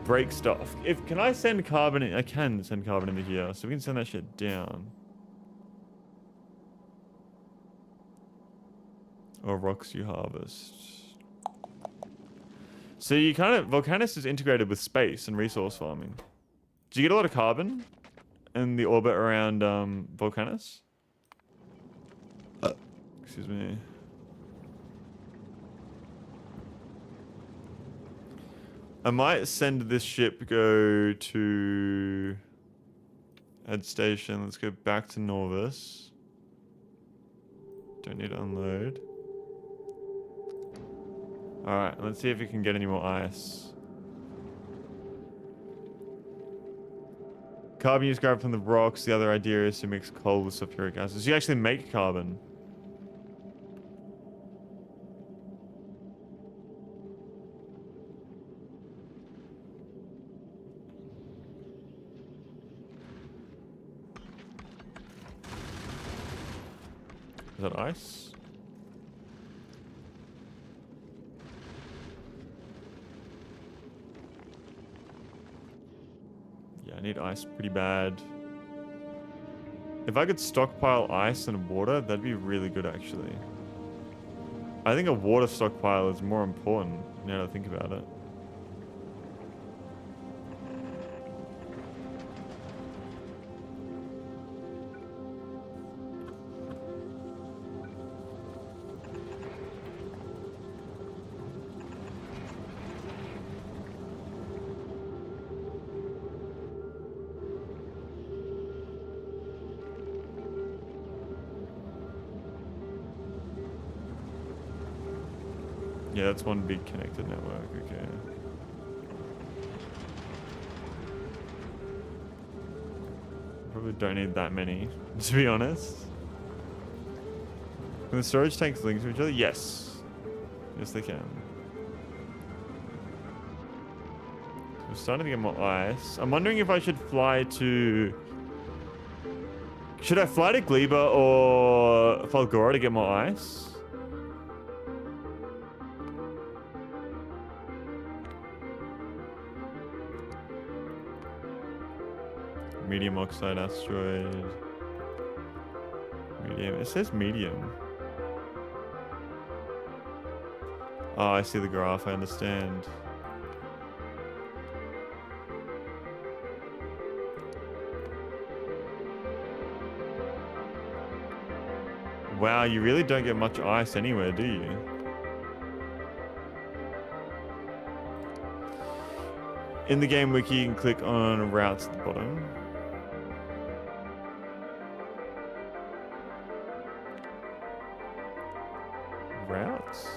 Break stuff. Can I send carbon in? I can send carbon into here, so we can send that shit down. Or rocks you harvest. So you kind of, Volcanus is integrated with space and resource farming. Do you get a lot of carbon in the orbit around Volcanus? Excuse me. I might send this ship go to Ed Station. Let's go back to Norvis. Don't need to unload. Alright, let's see if we can get any more ice. Carbon is grabbed from the rocks. The other idea is to mix coal with sulfuric acid. So you actually make carbon. Is that ice? Yeah, I need ice pretty bad. If I could stockpile ice and water, that'd be really good actually. I think a water stockpile is more important now that I think about it. Yeah, that's one big connected network. Okay. Probably don't need that many, to be honest. Can the storage tanks link to each other? Yes. Yes, they can. We're starting to get more ice. I'm wondering if I should fly to... Should I fly to Gleba or Falgora to get more ice? Medium oxide asteroid. Medium. It says medium. Oh, I see the graph. I understand. Wow, you really don't get much ice anywhere, do you? In the game wiki, you can click on routes at the bottom. Routes?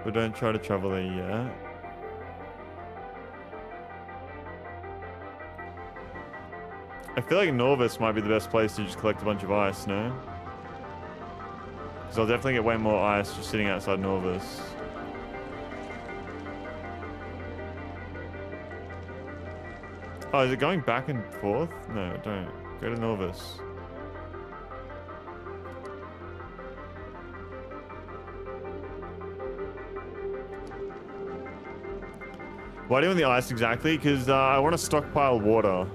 But don't try to travel there yet. I feel like Norvis might be the best place to just collect a bunch of ice, no? Because I'll definitely get way more ice just sitting outside Norvis. Oh, is it going back and forth? No, don't. Go to Norvis. Why do you want the ice exactly? Because I want to stockpile water.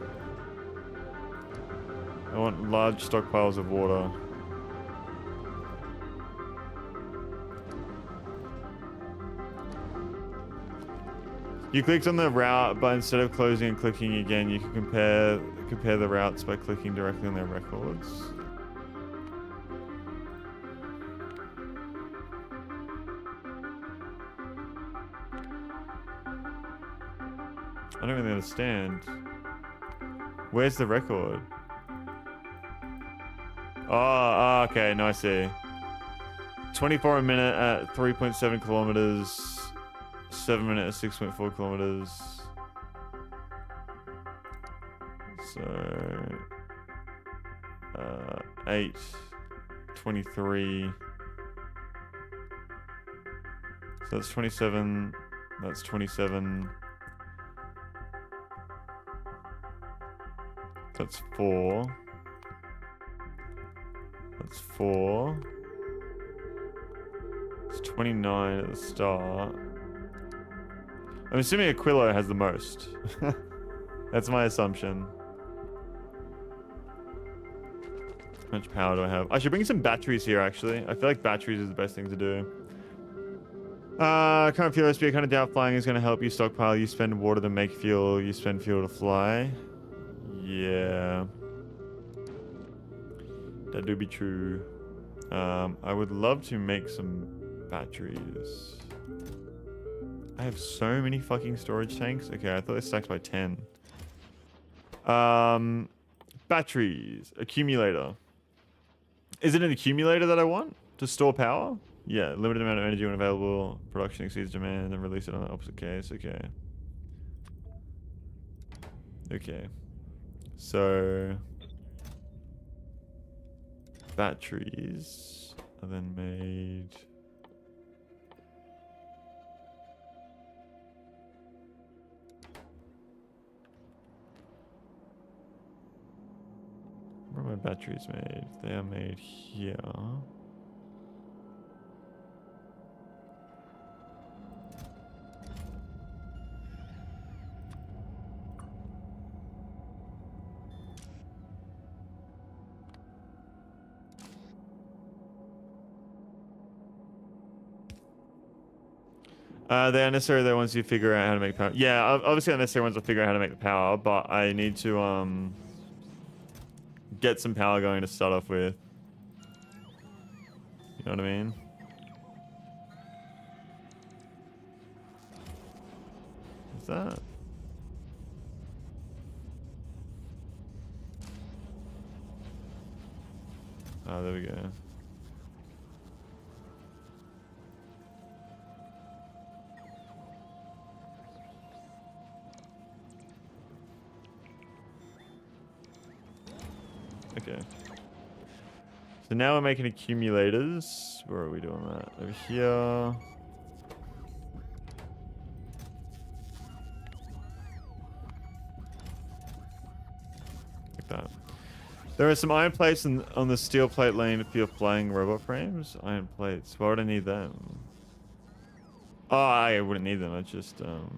I want large stockpiles of water. You clicked on the route, but instead of closing and clicking again, you can compare the routes by clicking directly on their records. I don't really understand. Where's the record? Oh, okay, no, I see. 24 a minute at 3.7 kilometers. 7 minutes at 6.4 kilometers. So 8:23. So that's 27. That's 27. That's 4. That's 4. It's 29 at the start. I'm assuming Aquilo has the most. That's my assumption. How much power do I have? I should bring some batteries here, actually. I feel like batteries is the best thing to do. Current fuel recipe. I kind of doubt flying is going to help you stockpile. You spend water to make fuel. You spend fuel to fly. Yeah. That do be true. I would love to make some batteries. I have so many fucking storage tanks. Okay, I thought they stacked by 10. Batteries. Accumulator. Is it an accumulator that I want to store power? Yeah, limited amount of energy when available. Production exceeds demand and release it on the opposite case. Okay. Okay. So batteries are then made. Where are my batteries made? They are made here. They are necessary though once you figure out how to make power. Yeah, obviously unnecessary once I figure out how to make the power, but I need to get some power going to start off with. You know what I mean? What's that? Oh, there we go. Okay. So now we're making accumulators. Where are we doing that? Over here. Like that. There are some iron plates on the steel plate lane for your flying robot frames. Iron plates. Why would I need them? Oh, I wouldn't need them. I just, Oh,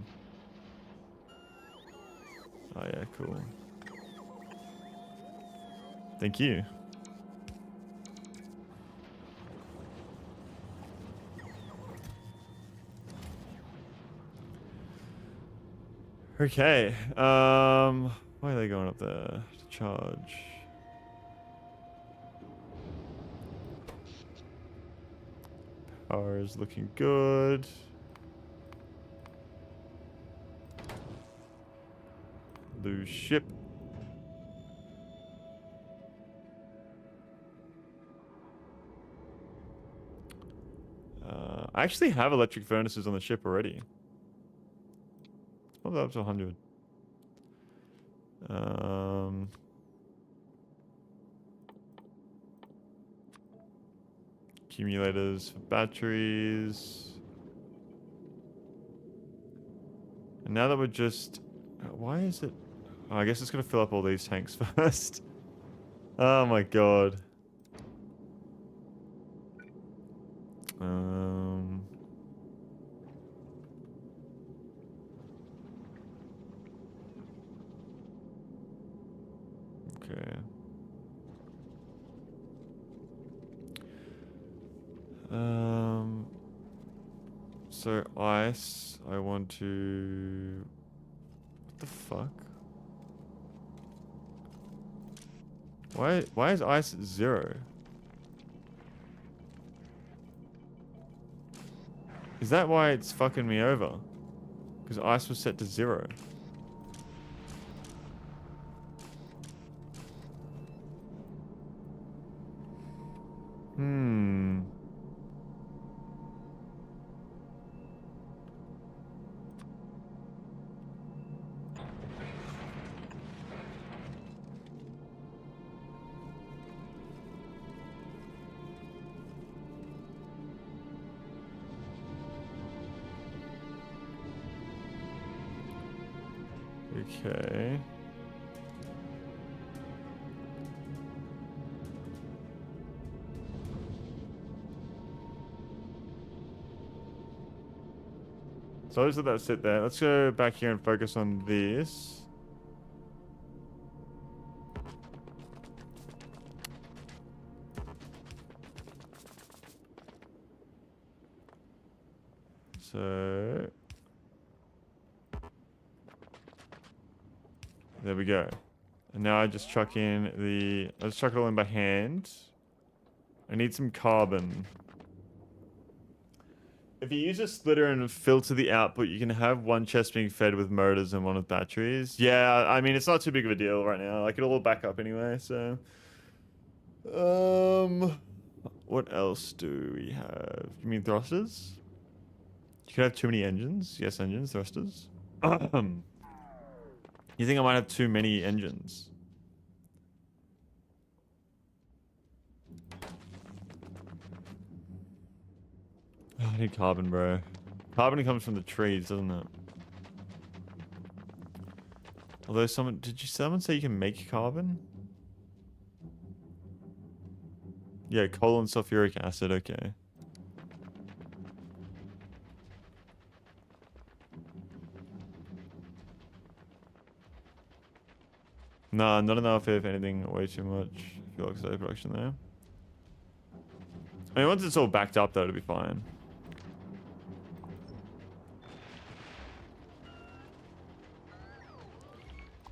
yeah, cool. Thank you. Okay. Why are they going up there to charge? Power is looking good. Lose ship. I actually have electric furnaces on the ship already. It's probably up to 100. Accumulators for batteries. And now that we're just... Why is it... Oh, I guess it's going to fill up all these tanks first. Oh my god. Okay. So ice, I want to... What the fuck? Why is ice at 0? Is that why it's fucking me over? Because ice was set to 0. Okay. So I'll just let that sit there. Let's go back here and focus on this. So there we go. And now I just chuck in the... Let's chuck it all in by hand. I need some carbon. If you use a splitter and filter the output, you can have one chest being fed with motors and one with batteries. Yeah, I mean, it's not too big of a deal right now. Like, it'll all back up anyway, so... What else do we have? You mean thrusters? You could have too many engines. Yes, engines, thrusters. You think I might have too many engines? I need carbon, bro. Carbon comes from the trees, doesn't it? Although someone say you can make carbon? Yeah, coal and sulfuric acid, okay. Nah, not enough if anything, way too much. Fuel oxide production there. I mean, once it's all backed up though, it'll be fine.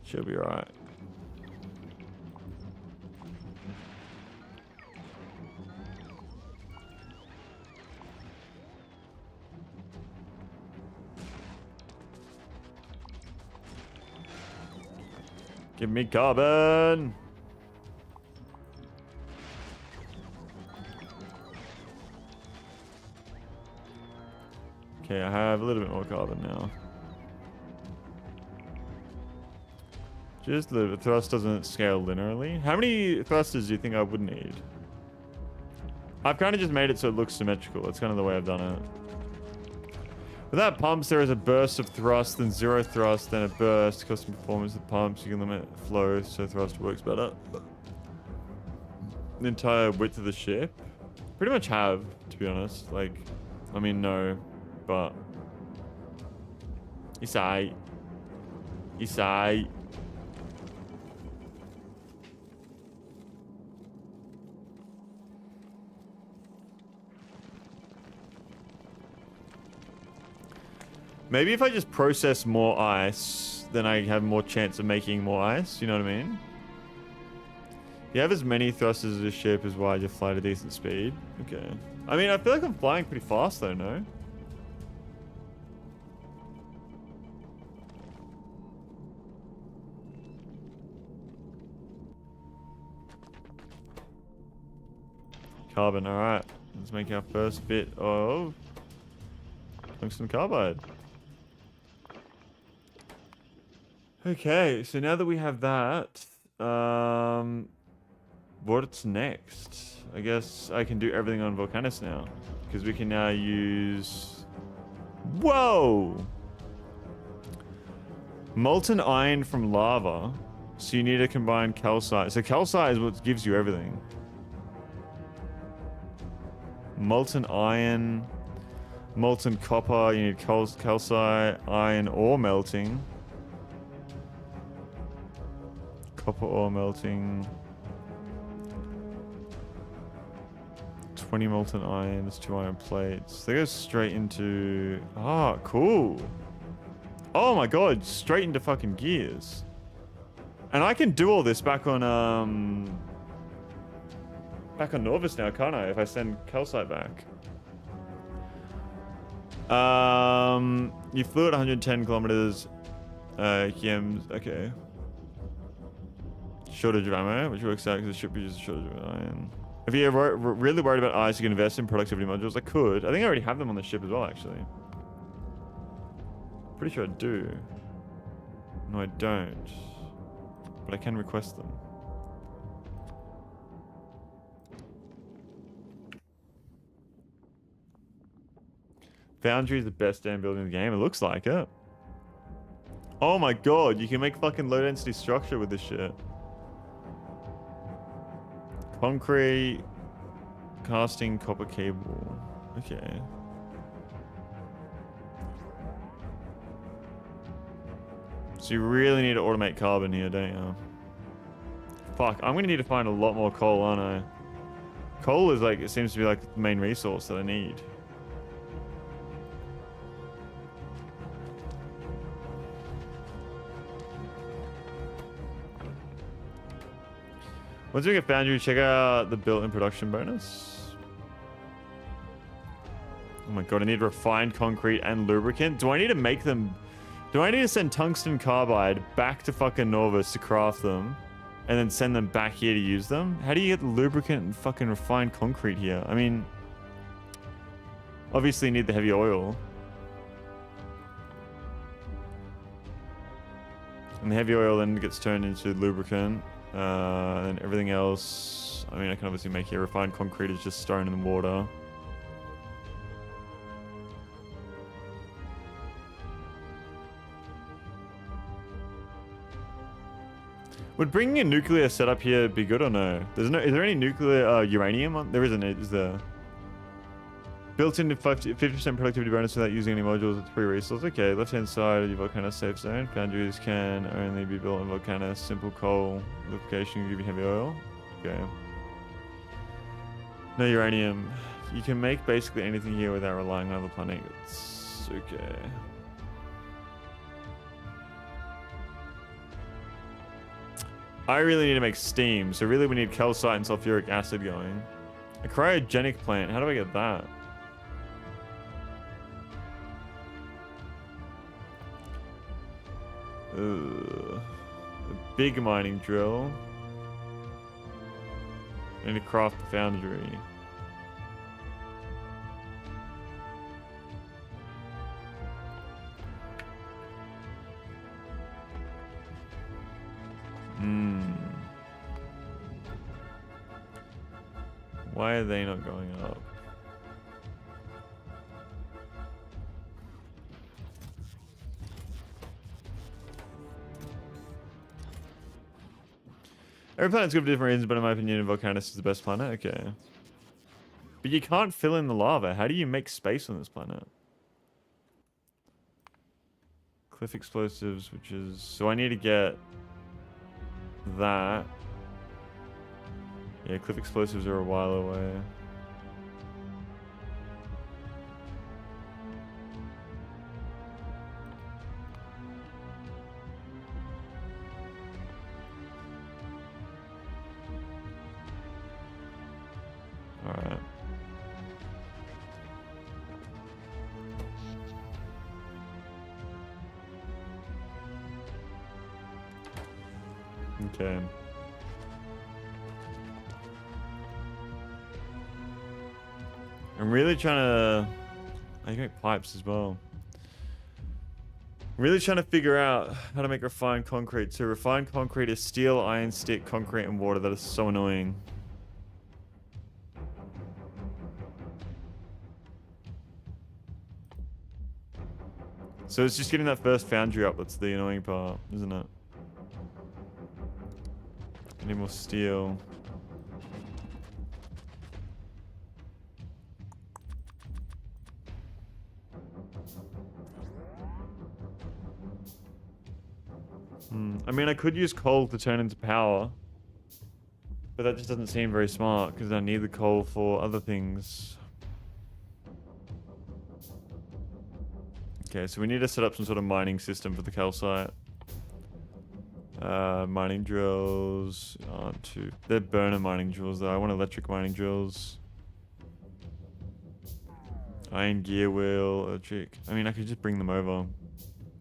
She'll be alright. Give me carbon! Okay, I have a little bit more carbon now. Just a little bit. Thrust doesn't scale linearly. How many thrusters do you think I would need? I've kind of just made it so it looks symmetrical. That's kind of the way I've done it. Without pumps, there is a burst of thrust, then zero thrust, then a burst. Custom performance of pumps. You can limit flow so thrust works better. The entire width of the ship. Pretty much have, to be honest. Like, I mean, no, but it's aight. It's aight. Maybe if I just process more ice, then I have more chance of making more ice. You know what I mean? You have as many thrusters as a ship as wide, you fly at a decent speed. Okay. I mean, I feel like I'm flying pretty fast though, no? Carbon, alright. Let's make our first bit of tungsten carbide. Okay, so now that we have that, what's next? I guess I can do everything on Volcanus now, because we can now use... Whoa! Molten iron from lava. So you need to combine calcite. So calcite is what gives you everything. Molten iron, molten copper, you need calcite, iron ore melting. Copper ore melting. 20 molten irons, 2 iron plates. They go straight into... Ah, cool. Oh my god, straight into fucking gears. And I can do all this back on Norvis now, can't I? If I send calcite back. You flew at 110 kilometers. KMs, okay. Shortage of ammo, which works out because the ship uses a shortage of iron. If you're really worried about ice, you can invest in productivity modules. I could. I think I already have them on the ship as well, actually. Pretty sure I do. No, I don't. But I can request them. Foundry is the best damn building in the game. It looks like it. Oh my god, you can make fucking low density structure with this shit. Concrete, casting, copper cable. Okay. So you really need to automate carbon here, don't you? Fuck, I'm gonna need to find a lot more coal, aren't I? Coal is like, it seems to be like the main resource that I need. Once we get Foundry, check out the built-in production bonus. Oh my god, I need refined concrete and lubricant. Do I need to make them... Do I need to send tungsten carbide back to fucking Norvis to craft them? And then send them back here to use them? How do you get the lubricant and fucking refined concrete here? I mean... Obviously you need the heavy oil. And the heavy oil then gets turned into lubricant. And everything else, I mean, I can obviously make here refined concrete is just stone and water. Would bringing a nuclear setup here be good or no? Is there any nuclear uranium on? There isn't, is there? Built-in 50% productivity bonus without using any modules with free resource. Okay, left-hand side of your Volcanus safe zone. Foundries can only be built in Volcanus. Simple coal. Lubrication will give you heavy oil. Okay. No uranium. You can make basically anything here without relying on other planets. Okay. I really need to make steam, so really we need calcite and sulfuric acid going. A cryogenic plant. How do I get that? A big mining drill. I need to craft the foundry. Hmm. Why are they not going up? Every planet's good for different reasons, but in my opinion, Volcanus is the best planet. Okay. But you can't fill in the lava. How do you make space on this planet? Cliff explosives, which is... So I need to get that. Yeah, cliff explosives are a while away. Alright. Okay. I'm really trying to... I can make pipes as well. Really trying to figure out how to make refined concrete. So refined concrete is steel, iron, stick, concrete, and water. That is so annoying. So it's just getting that first foundry up that's the annoying part, isn't it? I need more steel. I mean, I could use coal to turn into power. But that just doesn't seem very smart, because I need the coal for other things. Okay, so we need to set up some sort of mining system for the calcite. Mining drills aren't too... They're burner mining drills, though. I want electric mining drills. Iron gear wheel, electric. I mean, I could just bring them over.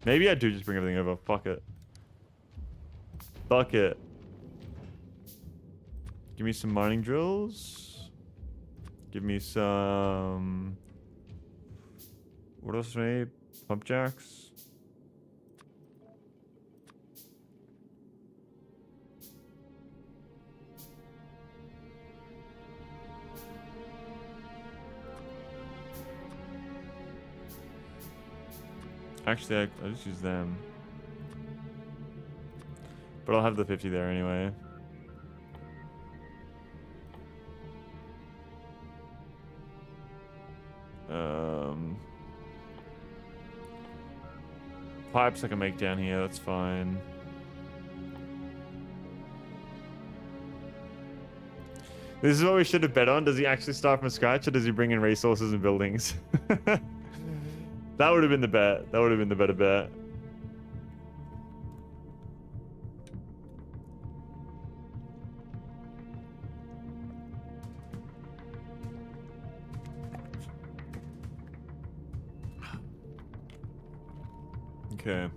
Maybe I do just bring everything over. Fuck it. Fuck it. Give me some mining drills. Give me some... What else do I need? Pump jacks. Actually, I'll just use them. But I'll have the 50 there anyway. Pipes I can make down here, that's fine. This is what we should have bet on. Does he actually start from scratch, or does he bring in resources and buildings? That would have been the bet. That would have been the better bet. Okay.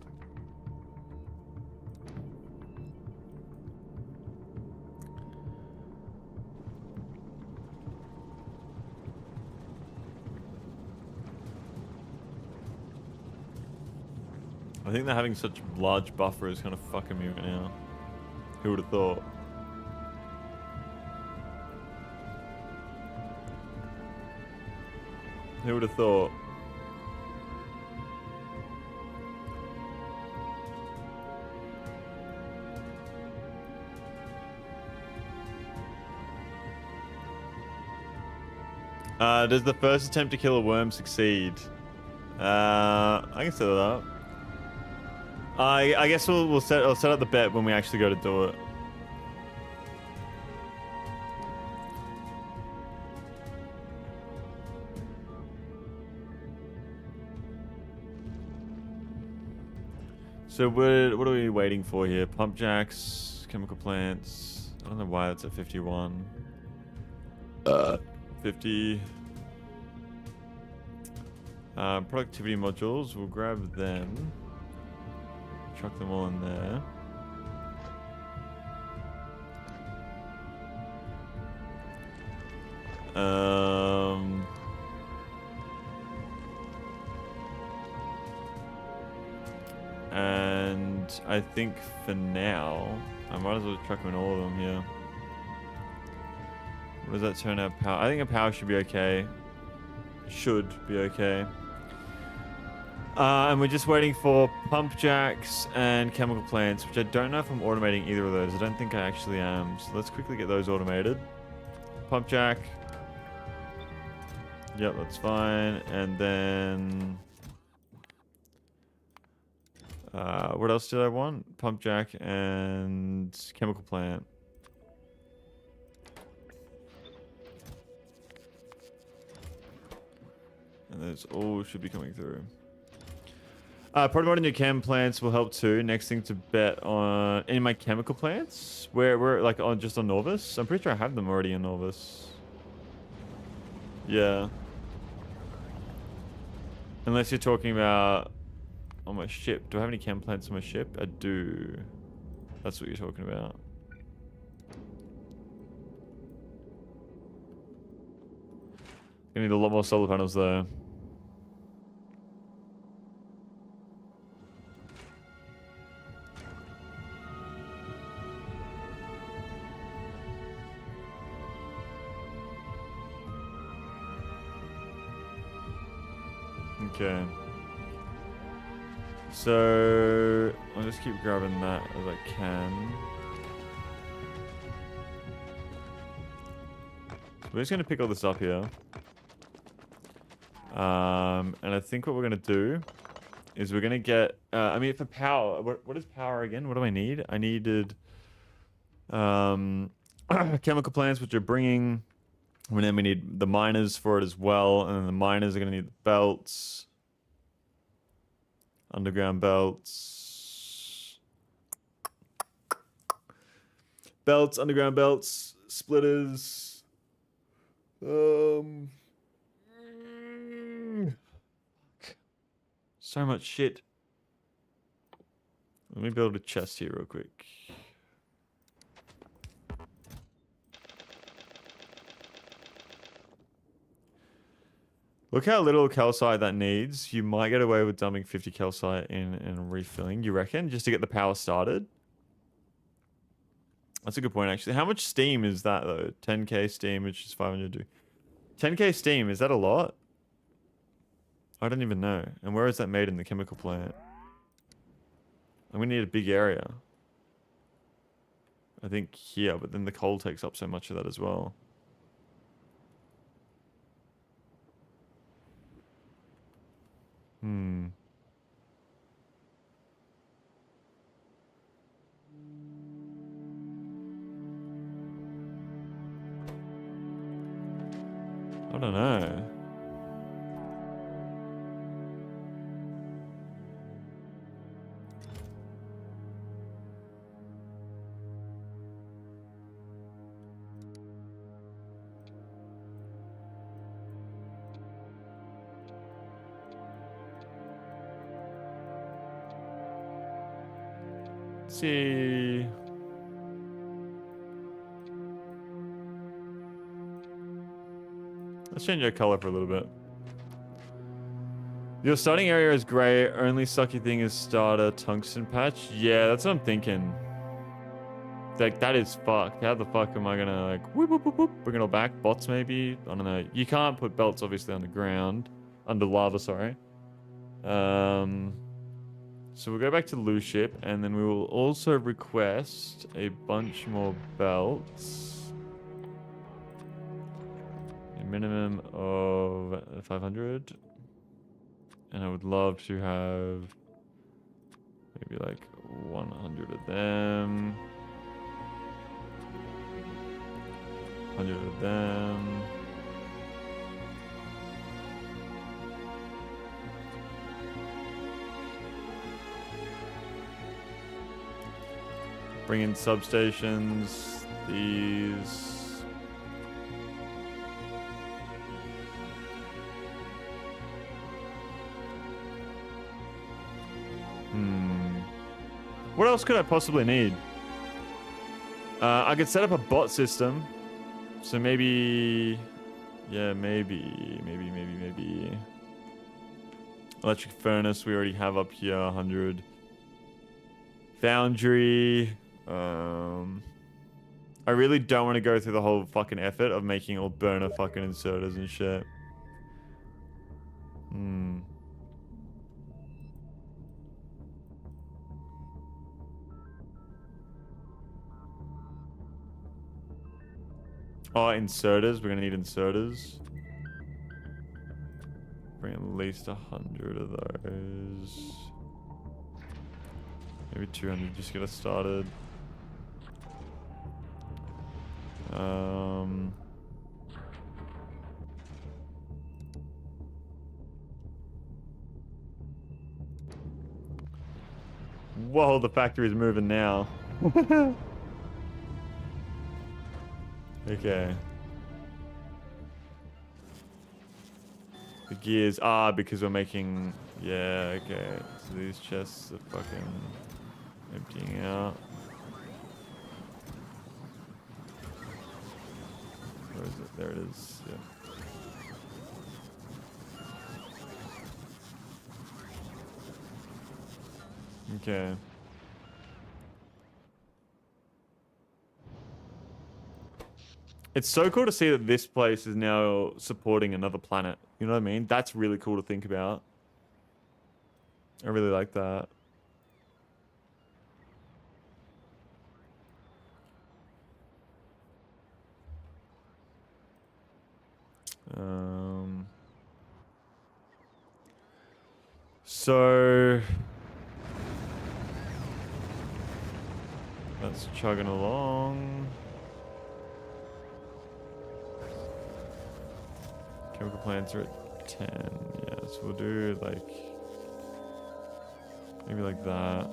I think that having such a large buffer is kind of fucking me right now. Who would have thought? Who would have thought? Does the first attempt to kill a worm succeed? I can set it up. I guess I'll set up the bet when we actually go to do it. So what are we waiting for here? Pump jacks, chemical plants. I don't know why that's at 51. 50. Productivity modules. We'll grab them. Chuck them all in there. And I think for now, I might as well chuck them in all of them here. What does that turn out? Power? I think a power should be okay. Should be okay. And we're just waiting for pump jacks and chemical plants, which I don't know if I'm automating either of those. I don't think I actually am. So let's quickly get those automated. Pump jack. Yep, that's fine. And then... what else did I want? Pump jack and chemical plant. And those all should be coming through. Promoting new chem plants will help too. Next thing to bet on any of my chemical plants. We're like on just on Norvis. I'm pretty sure I have them already in Norvis. Yeah. Unless you're talking about on my ship. Do I have any chem plants on my ship? I do. That's what you're talking about. Gonna need a lot more solar panels though. Okay. So I'll just keep grabbing that as I can. So we're just gonna pick all this up here. And I think what we're gonna do is we're gonna get. I mean, for power, what is power again? What do I need? I needed chemical plants, which are bringing. And then we need the miners for it as well, and then the miners are gonna need the belts. Underground belts. Belts, underground belts, splitters. So much shit. Let me build a chest here real quick. Look how little calcite that needs. You might get away with dumping 50 calcite in and refilling, you reckon? Just to get the power started? That's a good point, actually. How much steam is that, though? 10k steam, which is 500. 10k steam, is that a lot? I don't even know. And where is that made in the chemical plant? I'm going to need a big area. I think here, but then the coal takes up so much of that as well. I don't know. Let's see. Let's change our color for a little bit. Your starting area is gray. Only sucky thing is starter tungsten patch. Yeah, that's what I'm thinking. Like, that is fucked. How the fuck am I gonna, like, whoop, whoop, whoop, whoop, bring it all back? Bots, maybe? I don't know. You can't put belts, obviously, underground. Under lava, sorry. So we'll go back to Lou ship, and then we will also request a bunch more belts. A minimum of 500. And I would love to have maybe like 100 of them. 100 of them. Bring in substations. These. What else could I possibly need? I could set up a bot system. So maybe... Yeah, maybe. Electric furnace we already have up here, 100. Foundry. I really don't want to go through the whole fucking effort of making all burner fucking inserters and shit. Oh, inserters. We're gonna need inserters. Bring at least 100 of those. Maybe 200 just get us started. Whoa, the factory's moving now. Okay. The gears. Ah, because we're making... Yeah, okay. So these chests are fucking emptying out. Where is it? There it is. Yeah. Okay. It's so cool to see that this place is now supporting another planet. You know what I mean? That's really cool to think about. I really like that. So that's chugging along. Chemical plants are at 10. Yeah, so we'll do like maybe like that.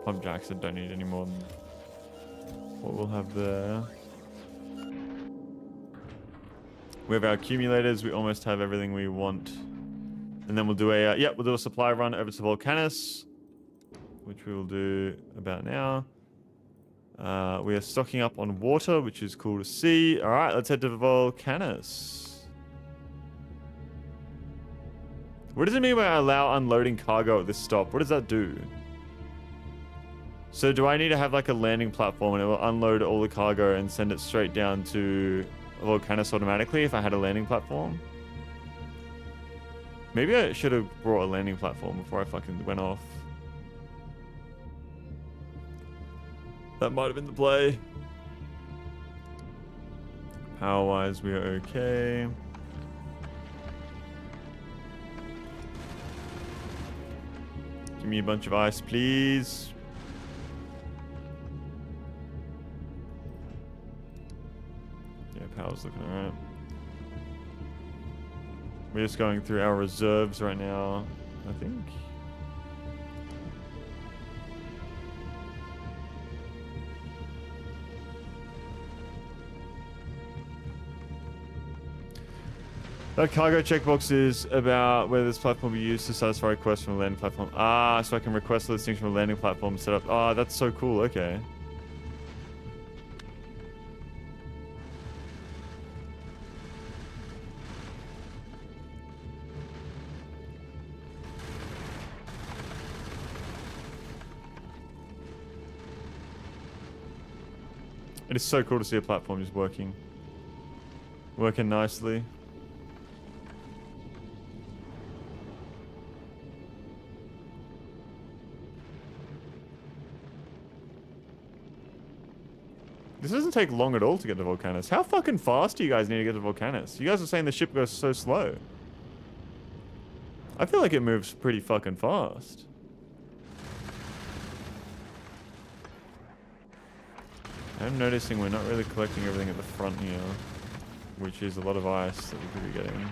Pump jacks that don't need any more than what we'll have there. We have our accumulators. We almost have everything we want. And then we'll do a we'll do a supply run over to Volcanus, which we will do about now. We are stocking up on water, which is cool to see. All right, let's head to Volcanus. What does it mean by allow unloading cargo at this stop? What does that do? So do I need to have like a landing platform and it will unload all the cargo and send it straight down to Volcanus automatically if I had a landing platform? Maybe I should have brought a landing platform before I fucking went off. That might have been the play. Power-wise, we are okay. Give me a bunch of ice, please. Yeah, power's looking alright. We're just going through our reserves right now, I think. That cargo checkbox is about whether this platform will be used to satisfy requests from a landing platform. Ah, so I can request listings from a landing platform set up. Ah, that's so cool. Okay. It is so cool to see a platform just working nicely. This doesn't take long at all to get to Volcanus. How fucking fast do you guys need to get to Volcanus? You guys are saying the ship goes so slow. I feel like it moves pretty fucking fast. I'm noticing we're not really collecting everything at the front here, which is a lot of ice that we could be getting.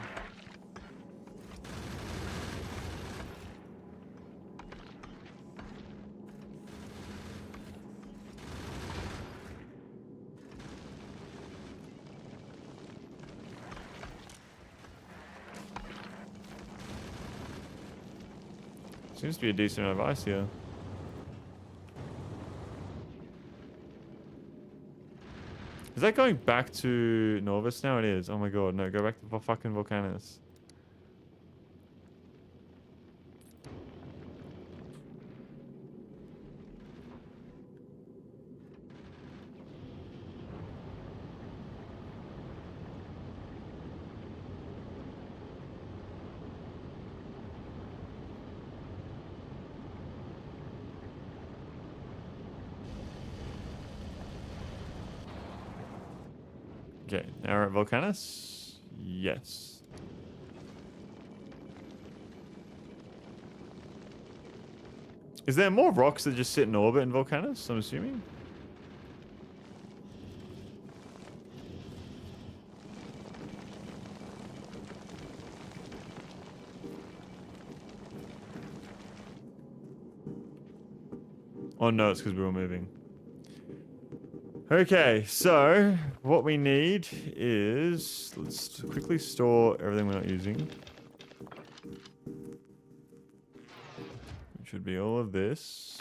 Seems to be a decent amount of ice here. Is that going back to Norvis now? It is. Oh my god, no, go back to fucking Volcanus. Okay, now we're at Volcanus. Yes. Is there more rocks that just sit in orbit in Volcanus, I'm assuming? Oh no, it's because we were moving. Okay, so what we need is... Let's quickly store everything we're not using. It should be all of this.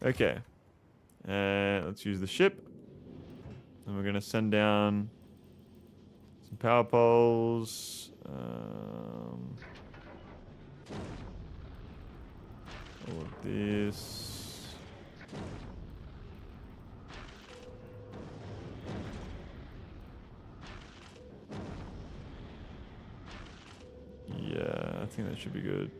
Okay. Let's use the ship. And we're going to send down some power poles. All of this. Yeah, I think that should be good.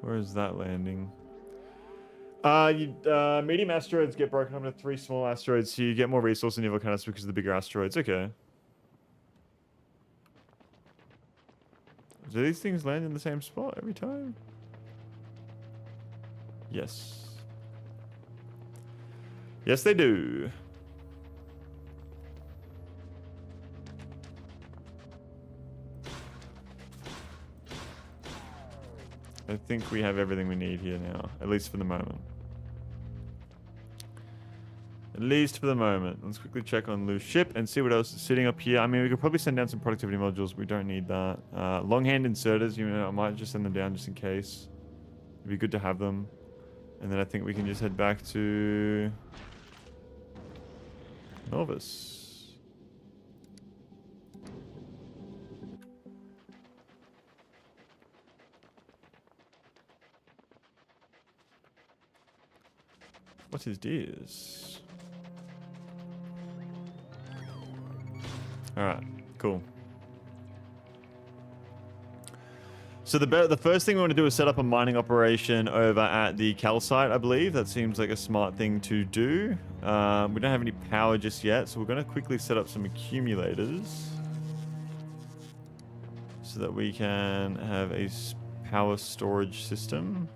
Where is that landing? Medium asteroids get broken up into 3 small asteroids, so you get more resource in your volcanoes because of the bigger asteroids. Okay. Do these things land in the same spot every time? Yes. Yes, they do. I think we have everything we need here now, at least for the moment. At least for the moment. Let's quickly check on Lou's ship and see what else is sitting up here. I mean, we could probably send down some productivity modules. We don't need that. Longhand inserters, you know, I might just send them down just in case. It'd be good to have them. And then I think we can just head back to Norvis. What is this? Alright, cool. So the first thing we want to do is set up a mining operation over at the calcite, I believe. That seems like a smart thing to do. We don't have any power just yet, so we're going to quickly set up some accumulators so that we can have a power storage system.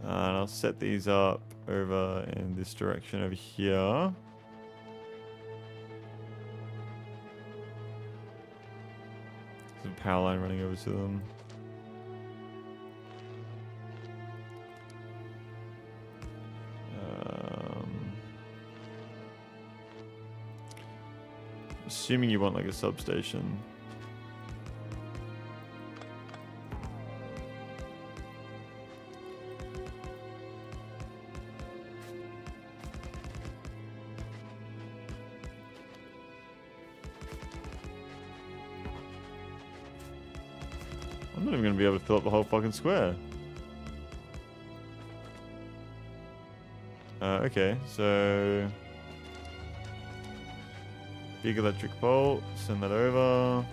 And I'll set these up over in this direction over here. There's a power line running over to them. Assuming you want like a substation. I'm not even going to be able to fill up the whole fucking square. Okay, so... Big electric bolt, send that over.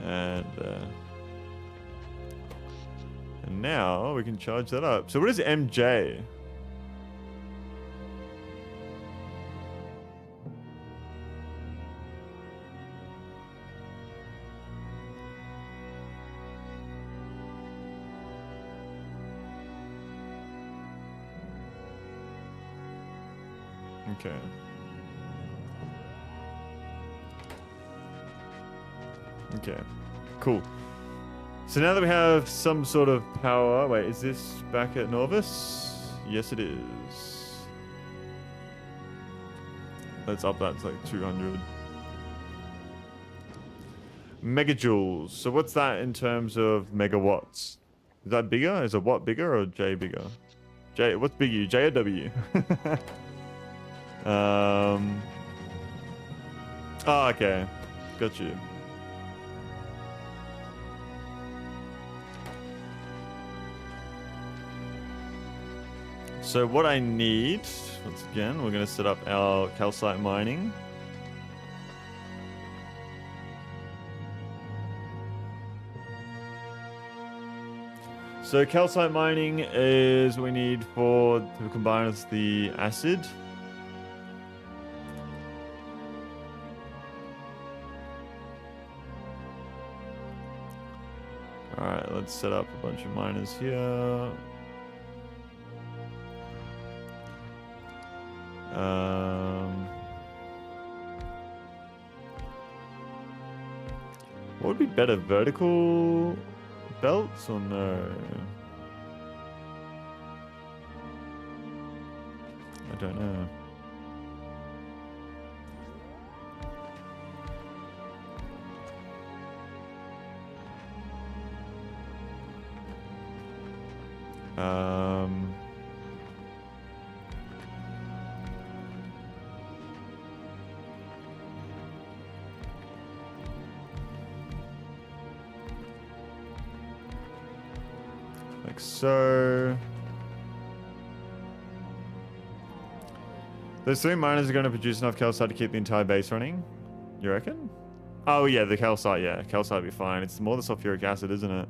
And now we can charge that up. So what is MJ? Okay. Okay. Cool. So now that we have some sort of power... Wait, is this back at Norvis? Yes, it is. Let's up that to like 200. Megajoules. So what's that in terms of megawatts? Is that bigger? Is a watt bigger or J bigger? J, what's bigger, J or W? Oh, okay. Got you. So what I need, once again, we're going to set up our calcite mining. So calcite mining is what we need to combine with the acid. Alright, let's set up a bunch of miners here. What would be better, vertical belts or no? I don't know. Like so. Those 3 miners are going to produce enough calcite to keep the entire base running. You reckon? Oh yeah, the calcite, yeah. Calcite will be fine. It's more the sulfuric acid, isn't it?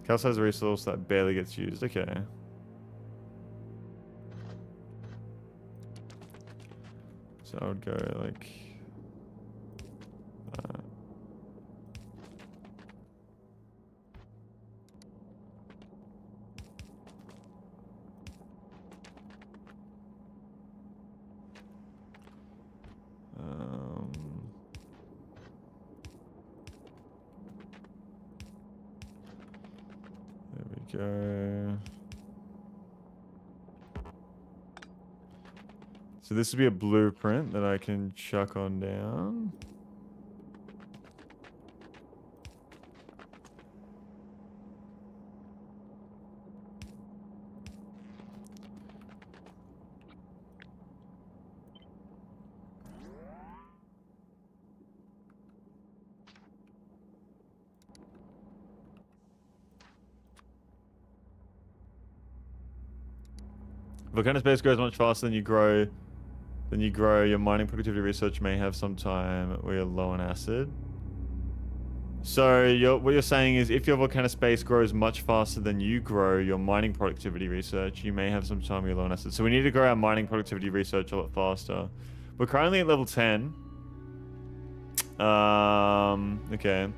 Calcite is a resource that barely gets used. Okay. So I would go like that. There we go. So this would be a blueprint that I can chuck on down. Volcanic space grows much faster than you grow. Your mining productivity research may have some time where you're low on acid. So what you're saying is if your volcanic space grows much faster than you grow your mining productivity research, you may have some time where you're low on acid. So we need to grow our mining productivity research a lot faster. We're currently at level 10. Okay.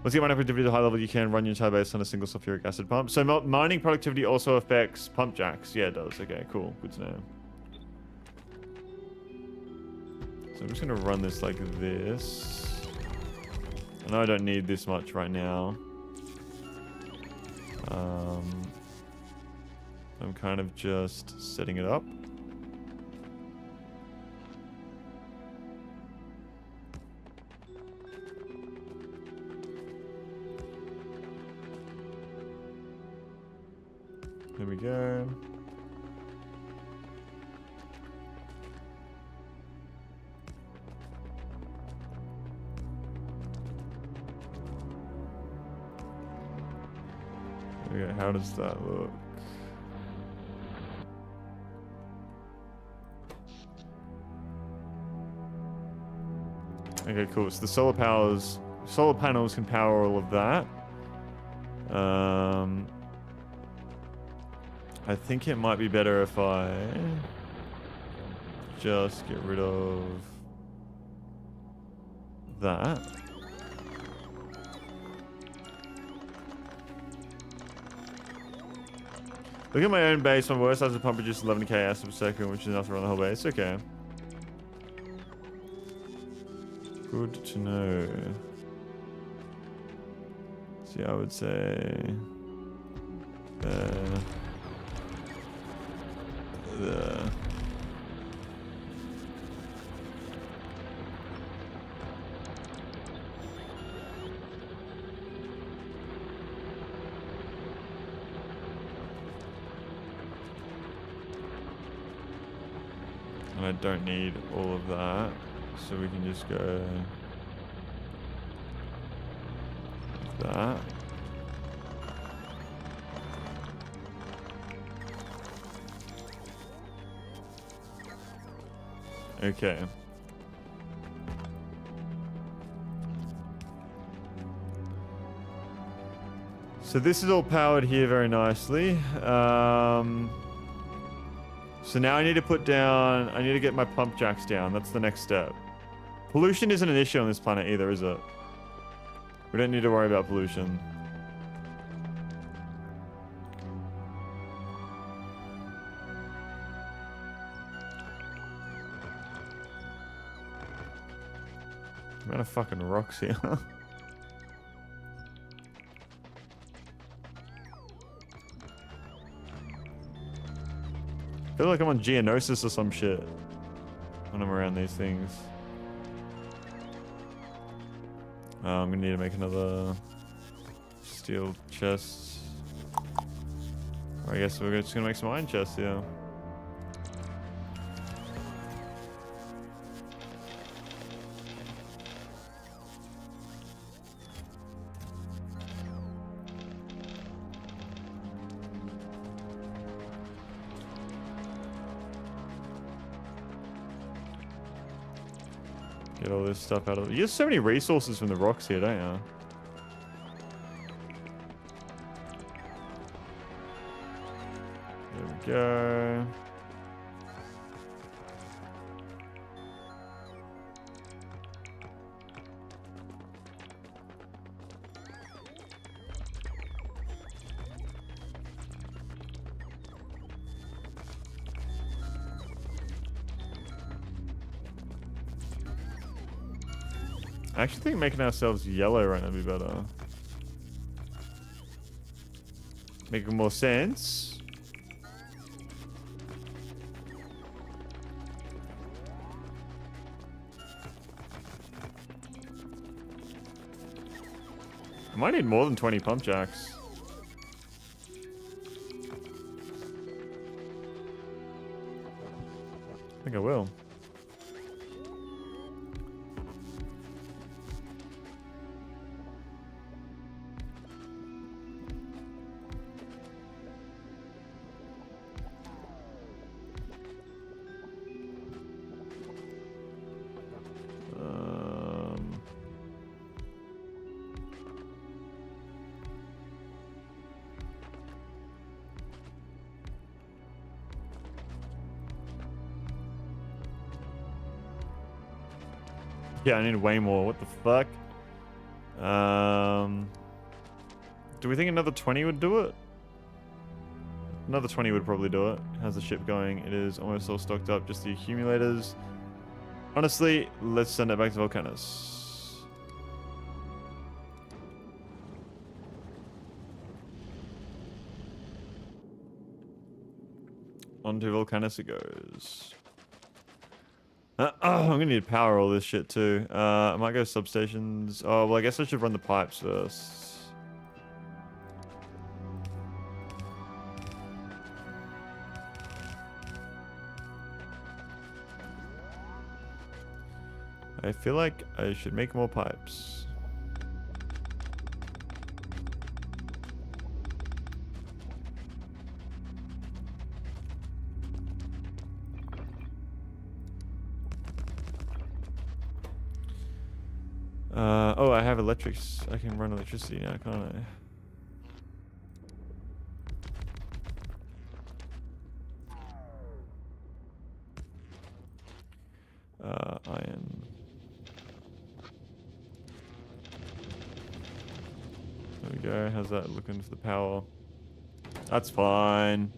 Once you get mining productivity to a high level, you can run your entire base on a single sulfuric acid pump. So mining productivity also affects pump jacks. Yeah, it does. Okay, cool. Good to know. So I'm just going to run this like this. I know I don't need this much right now. I'm kind of just setting it up. There we go. Okay, how does that look? Okay, cool. So the solar panels can power all of that. I think it might be better if I just get rid of that. Look at my own base. My worst acid pump produces 11k acid per second, which is enough to run the whole base. Okay. Good to know. See, I would say... And I don't need all of that, so we can just go like that. Okay. So this is all powered here very nicely. So now I need to put down... I need to get my pump jacks down. That's the next step. Pollution isn't an issue on this planet either, is it? We don't need to worry about pollution. Amount of fucking rocks here. I feel like I'm on Geonosis or some shit when I'm around these things. I'm gonna need to make another steel chest. Or I guess we're just gonna make some iron chests, yeah. Get all this stuff out of... You get so many resources from the rocks here, don't you? There we go. I actually think making ourselves yellow right now would be better. Making more sense. I might need more than 20 pump jacks. I think I will. Yeah, I need way more. What the fuck? Do we think another 20 would do it? Another 20 would probably do it. How's the ship going? It is almost all stocked up. Just the accumulators. Honestly, let's send it back to Volcanus. Onto Volcanus it goes. I'm gonna need to power all this shit too. I might go substations. Oh, well, I guess I should run the pipes first. I feel like I should make more pipes. Oh, I have electrics. I can run electricity now, can't I? Iron. There we go. How's that looking for the power? That's fine.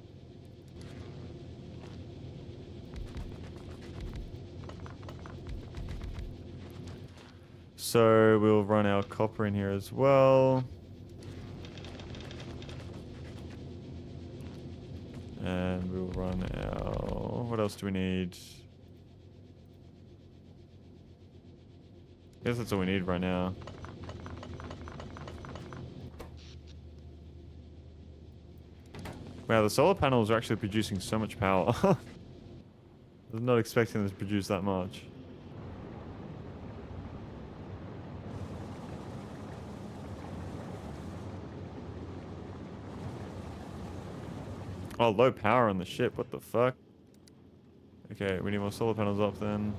So we'll run our copper in here as well. And we'll run our... What else do we need? I guess that's all we need right now. Wow, the solar panels are actually producing so much power. I was not expecting them to produce that much. Oh, low power on the ship. What the fuck? Okay, we need more solar panels up then.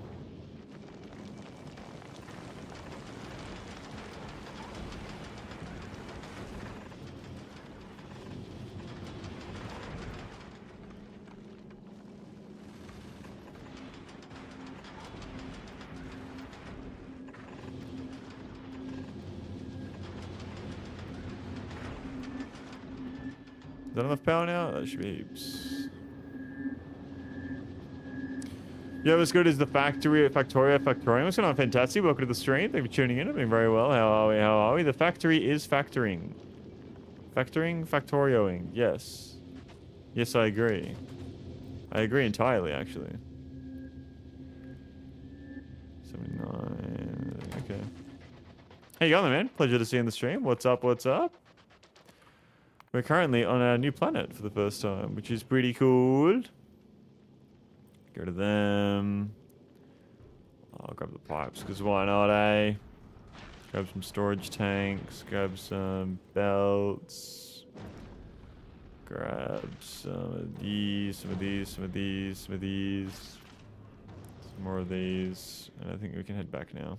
Is that enough power now? That should be heaps. Yo, what's good is the Factorio. What's going on? Fantastic. Welcome to the stream. Thank you for tuning in. I'm doing very well. How are we? How are we? The factory is factoring. Factorioing. Yes. Yes, I agree. I agree entirely, actually. 79. Okay. How you going, man? Pleasure to see you in the stream. What's up? What's up? We're currently on our new planet for the first time, which is pretty cool. Go to them. I'll grab the pipes, because why not, eh? Grab some storage tanks. Grab some belts. Grab some of these, some of these, some of these, some of these. Some more of these. And I think we can head back now.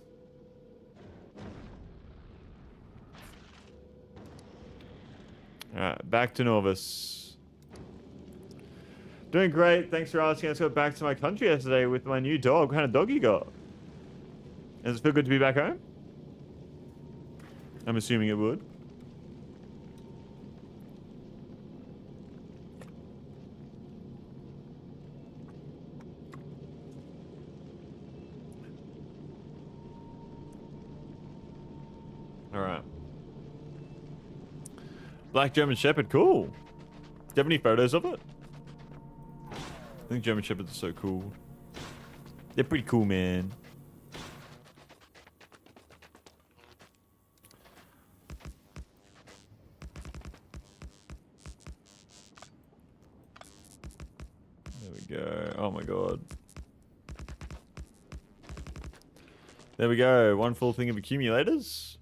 Alright, back to Novus. Doing great. Thanks for asking. I just got back to my country yesterday with my new dog. What kind of dog you got? Does it feel good to be back home? I'm assuming it would. Alright. Black German Shepherd, cool. Do you have any photos of it? I think German Shepherds are so cool. They're pretty cool, man. There we go. Oh my god. There we go. One full thing of accumulators.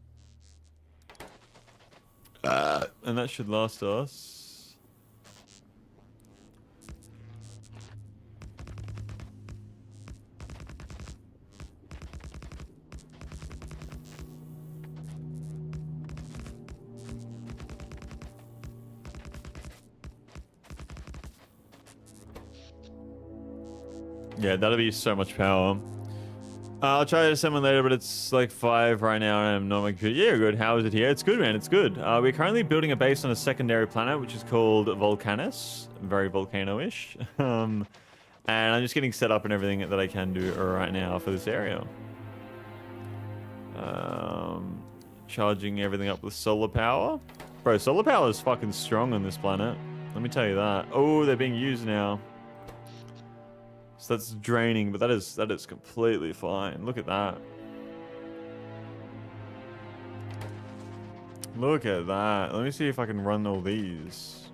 And that should last us. Yeah, that'll be so much power. I'll try to summon later, but it's like 5 right now, and I'm not my computer. Yeah, good. How is it here? It's good, man. It's good. We're currently building a base on a secondary planet, which is called Volcanus. Very volcano-ish. And I'm just getting set up and everything that I can do right now for this area. Charging everything up with solar power. Bro, solar power is fucking strong on this planet. Let me tell you that. Oh, they're being used now. So that's draining, but that is completely fine. Look at that. Look at that. Let me see if I can run all these.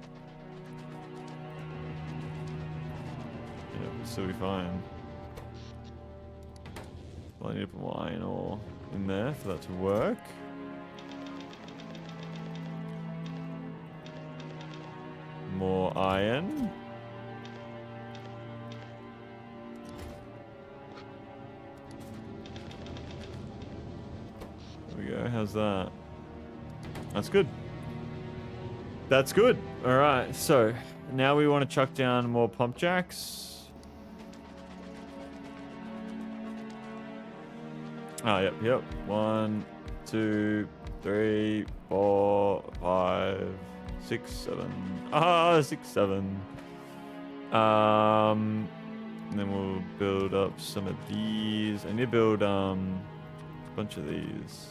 Yeah, it'll still be fine. Well, I need to put more iron ore in there for that to work. More iron. There we go. How's that? That's good. That's good. All right. So now we want to chuck down more pump jacks. Oh, yep. 1, 2, 3, 4, 5, 6, 7. 6, 7. And then we'll build up some of these. I need to build a bunch of these.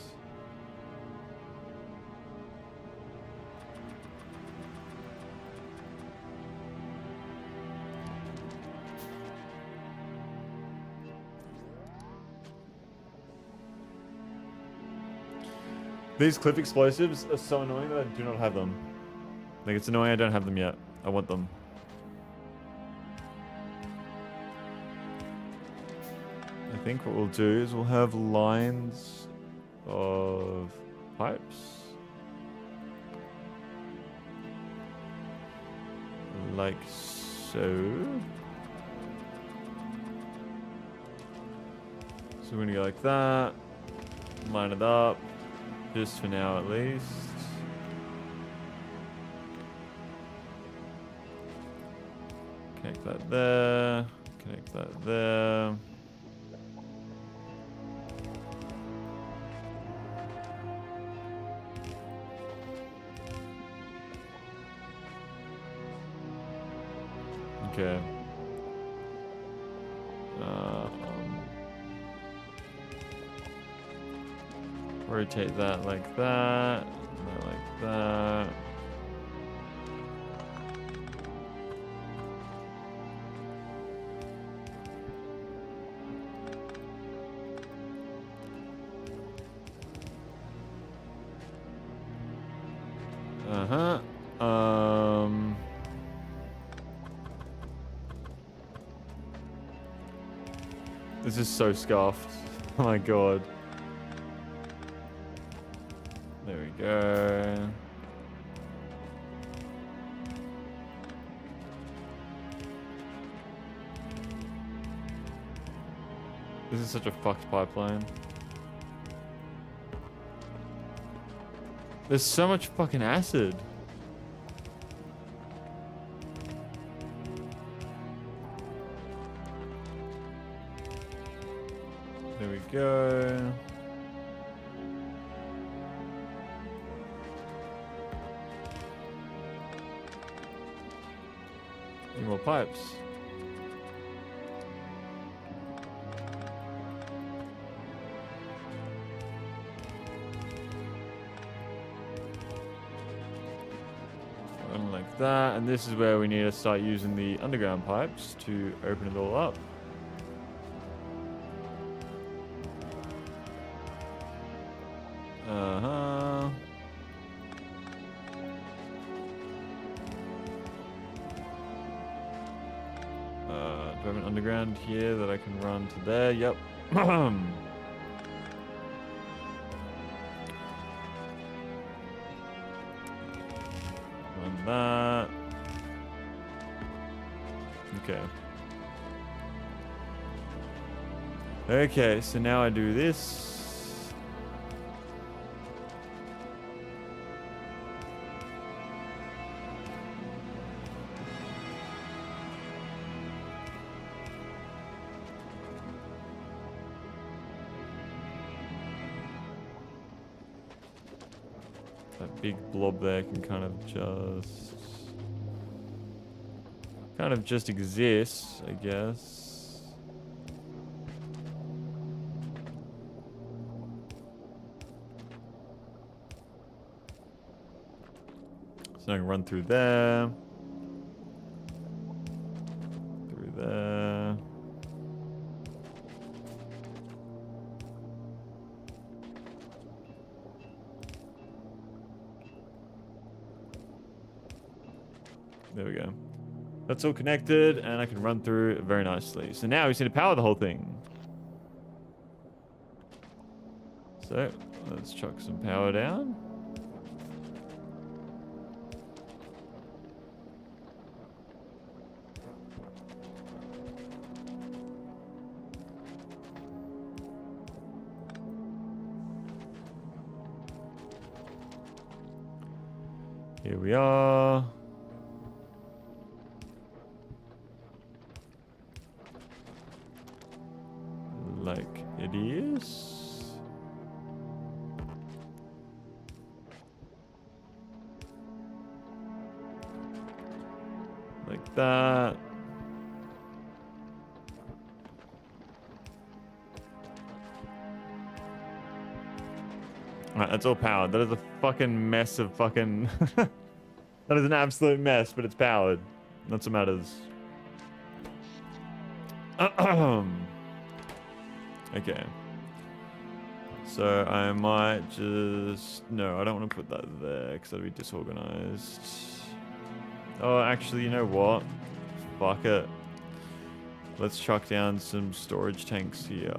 These cliff explosives are so annoying that I do not have them. Like, it's annoying I don't have them yet. I want them. I think what we'll do is we'll have lines of pipes. Like so. So we're gonna go like that. Line it up. Just for now at least. Connect that there. Connect that there. Okay. Rotate that like that. That like that. This is so scuffed. Oh my god. There we go. This is such a fucked pipeline. There's so much fucking acid. There we go. Need more pipes. One like that, and this is where we need to start using the underground pipes to open it all up. Do I have an underground here that I can run to there? Yep. Run that. Okay. Okay, so now I do this. That big blob there can kind of just exist, I guess. So I can run through there. Through there. There we go. That's all connected, and I can run through it very nicely. So now we just need to power the whole thing. So let's chuck some power down. Here we are. Like it is. Like that. Alright, that's all powered. That is a fucking mess of fucking... That is an absolute mess, but it's powered. That's what matters. Okay. So I might just... No, I don't want to put that there because that'd be disorganized. Oh, actually, you know what? Fuck it. Let's chuck down some storage tanks here.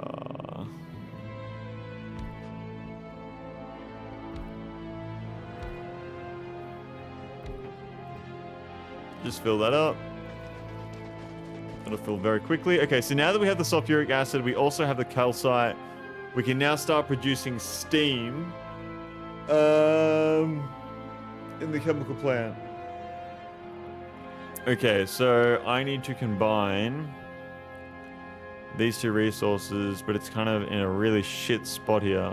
Just fill that up. It'll fill very quickly. Okay, so now that we have the sulfuric acid, we also have the calcite. We can now start producing steam in the chemical plant. Okay, so I need to combine these two resources, but it's kind of in a really shit spot here.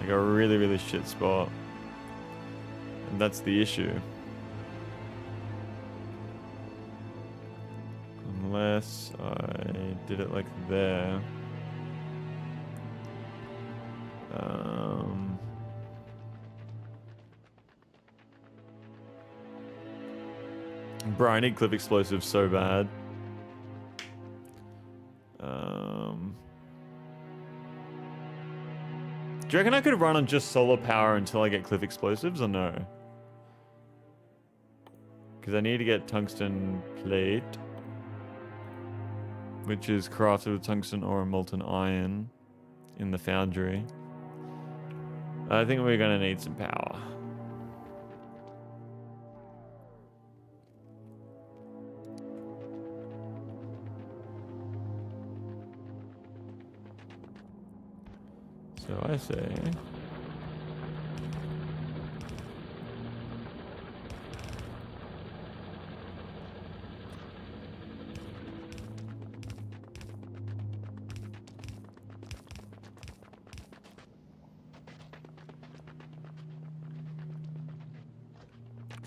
Like a really, really shit spot. And that's the issue. Unless I did it like there. Bro, I need clip explosives so bad. Do you reckon I could run on just solar power until I get cliff explosives or no? Because I need to get tungsten plate, which is crafted with tungsten ore and molten iron in the foundry. I think we're gonna need some power. So I say...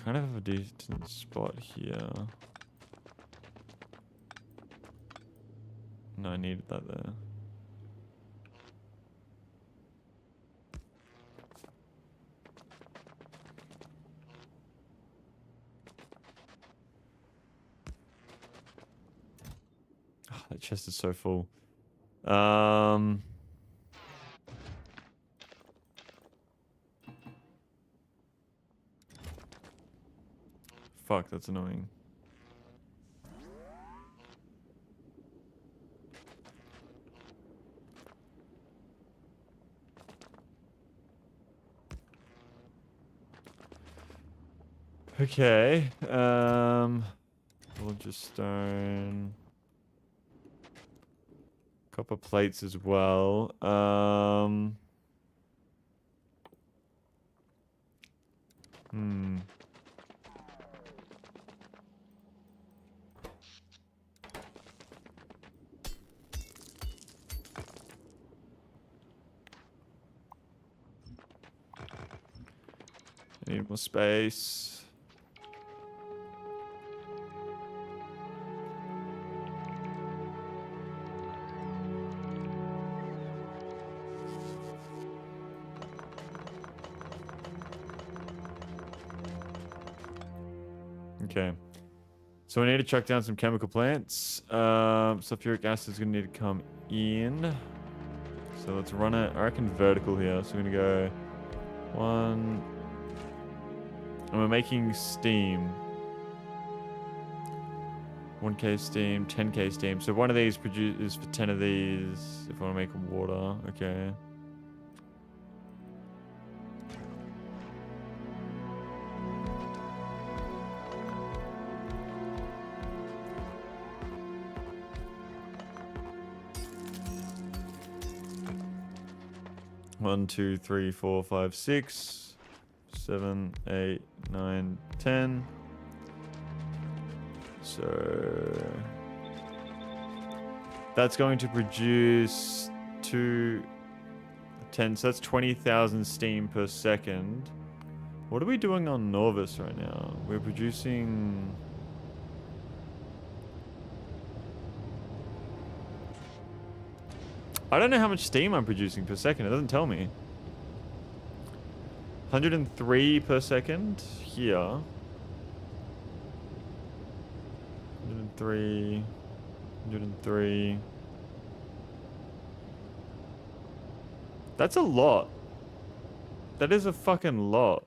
kind of have a decent spot here. No, I needed that there. Oh, that chest is so full. Fuck, that's annoying. Okay, stone. Copper plates as well. Need more space. Okay. So we need to chuck down some chemical plants. Sulfuric acid is going to need to come in. So let's run it, I reckon, vertical here. So we're going to go 1... and we're making steam. 1k steam, 10k steam. So one of these produces for 10 of these. If I want to make water, okay. One, 2, 3, 4, 5, 6, 7, 8, 9, 10. So that's going to produce 10. So that's 20,000 steam per second. What are we doing on Norvis right now? We're producing... I don't know how much steam I'm producing per second. It doesn't tell me. 103 per second here. 103. 103. That's a lot. That is a fucking lot.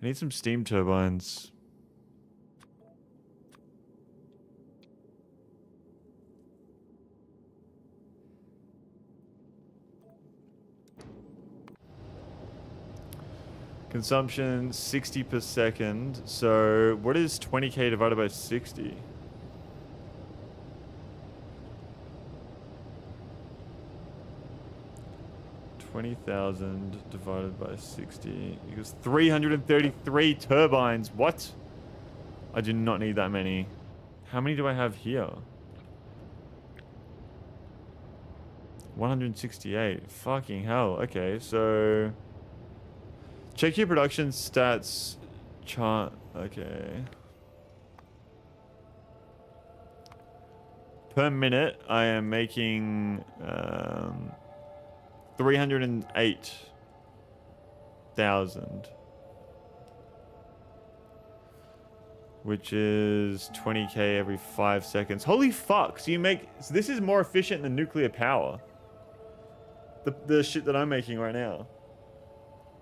I need some steam turbines. Consumption 60 per second. So what is 20k divided by 60? $20,000 divided by 60 equals 333 turbines. What? I do not need that many. How many do I have here? 168. Fucking hell. Okay, so check your production stats chart. Okay. Per minute, I am making 308,000, which is 20k every 5 seconds. Holy fuck! So this is more efficient than nuclear power. The shit that I'm making right now.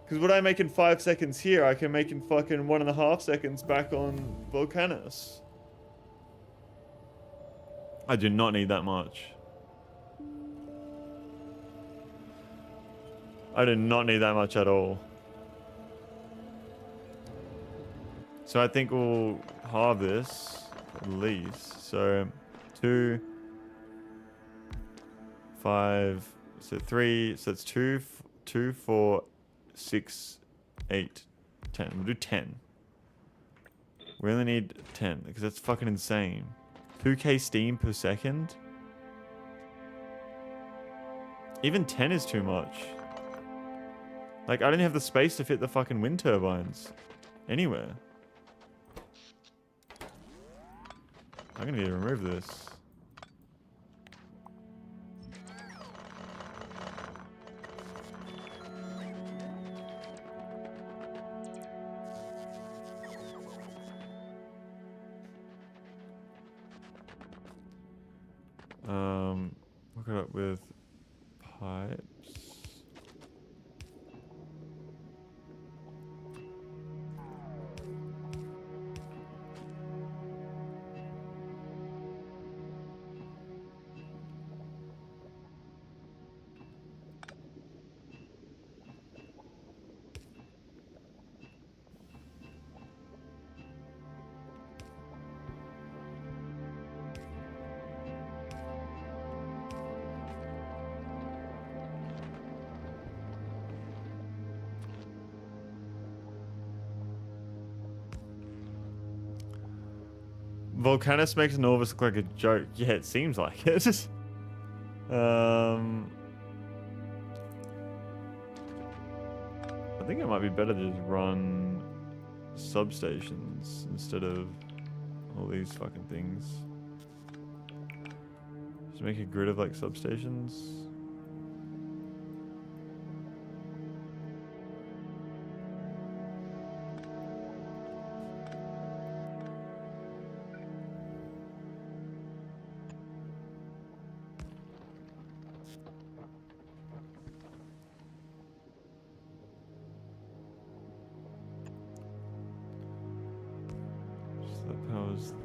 Because what I make in 5 seconds here, I can make in fucking 1.5 seconds back on Volcanus. I do not need that much. I do not need that much at all. So I think we'll halve this at least. So 2, 5, so 3, so it's 2, 4, 6, 8, 10. We'll do 10. We only need 10 because that's fucking insane. 2k steam per second? Even 10 is too much. Like, I don't have the space to fit the fucking wind turbines anywhere. I'm gonna need to remove this. Look it up with pipes. Volcanus makes Norvis look like a joke. Yeah, it seems like it. I think it might be better to just run substations instead of all these fucking things. Just make a grid of like substations.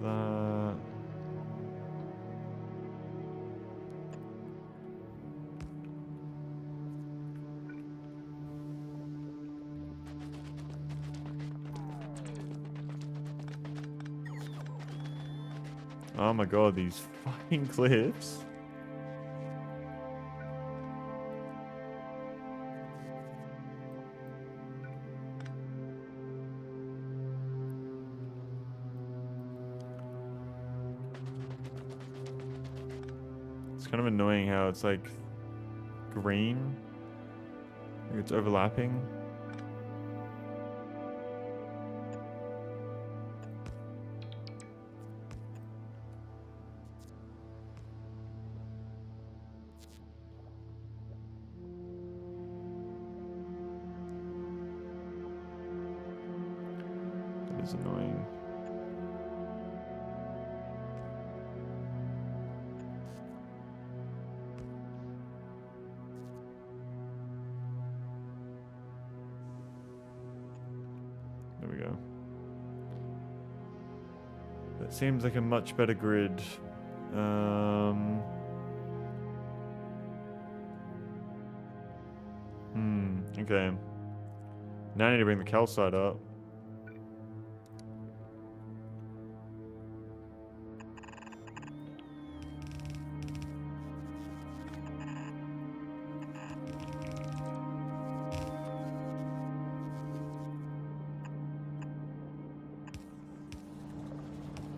That. Oh my god, these fucking cliffs. Kind of annoying how it's like green. Like it's overlapping. That is annoying. There we go. That seems like a much better grid. Okay. Now I need to bring the calcite up.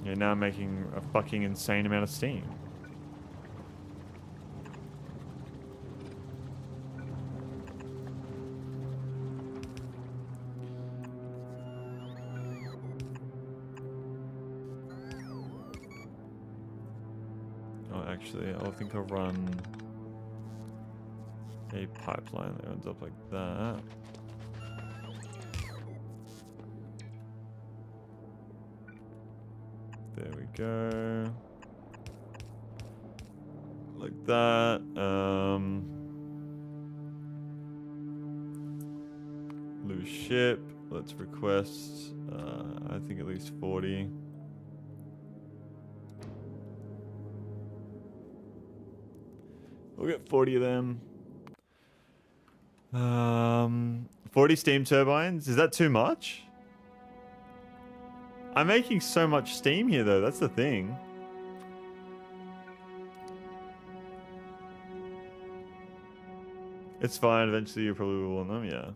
Yeah, now I'm making a fucking insane amount of steam. Oh, actually, I think I'll run a pipeline that ends up like that. There we go. Like that. Lose ship. Let's request, I think at least 40. We'll get 40 of them. 40 steam turbines. Is that too much? I'm making so much steam here, though. That's the thing. It's fine. Eventually, you probably will want them. Yeah.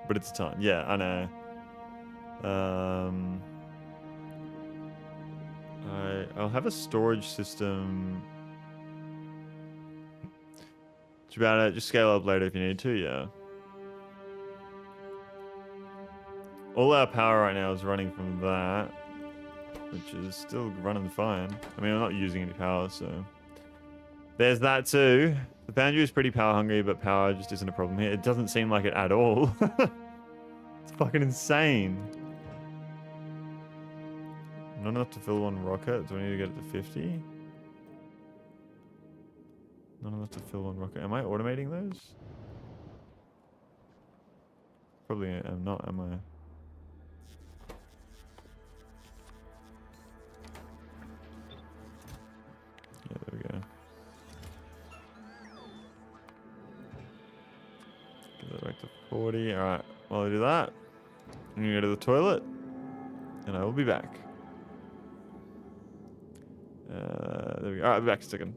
But it's a ton. Yeah, I know. I'll have a storage system. It's about it. Just scale up later if you need to. Yeah. All our power right now is running from that, which is still running fine. I mean, I'm not using any power, so there's that too. The Foundry is pretty power hungry, but power just isn't a problem here. It doesn't seem like it at all. It's fucking insane. Not enough to fill one rocket. Do I need to get it to 50? Not enough to fill one rocket. Am I automating those? Probably am not, am I? Yeah, there we go. Get that back to 40. Alright, while I do that, I'm gonna go to the toilet, and I will be back. There we go. Alright, I'll be back in a second.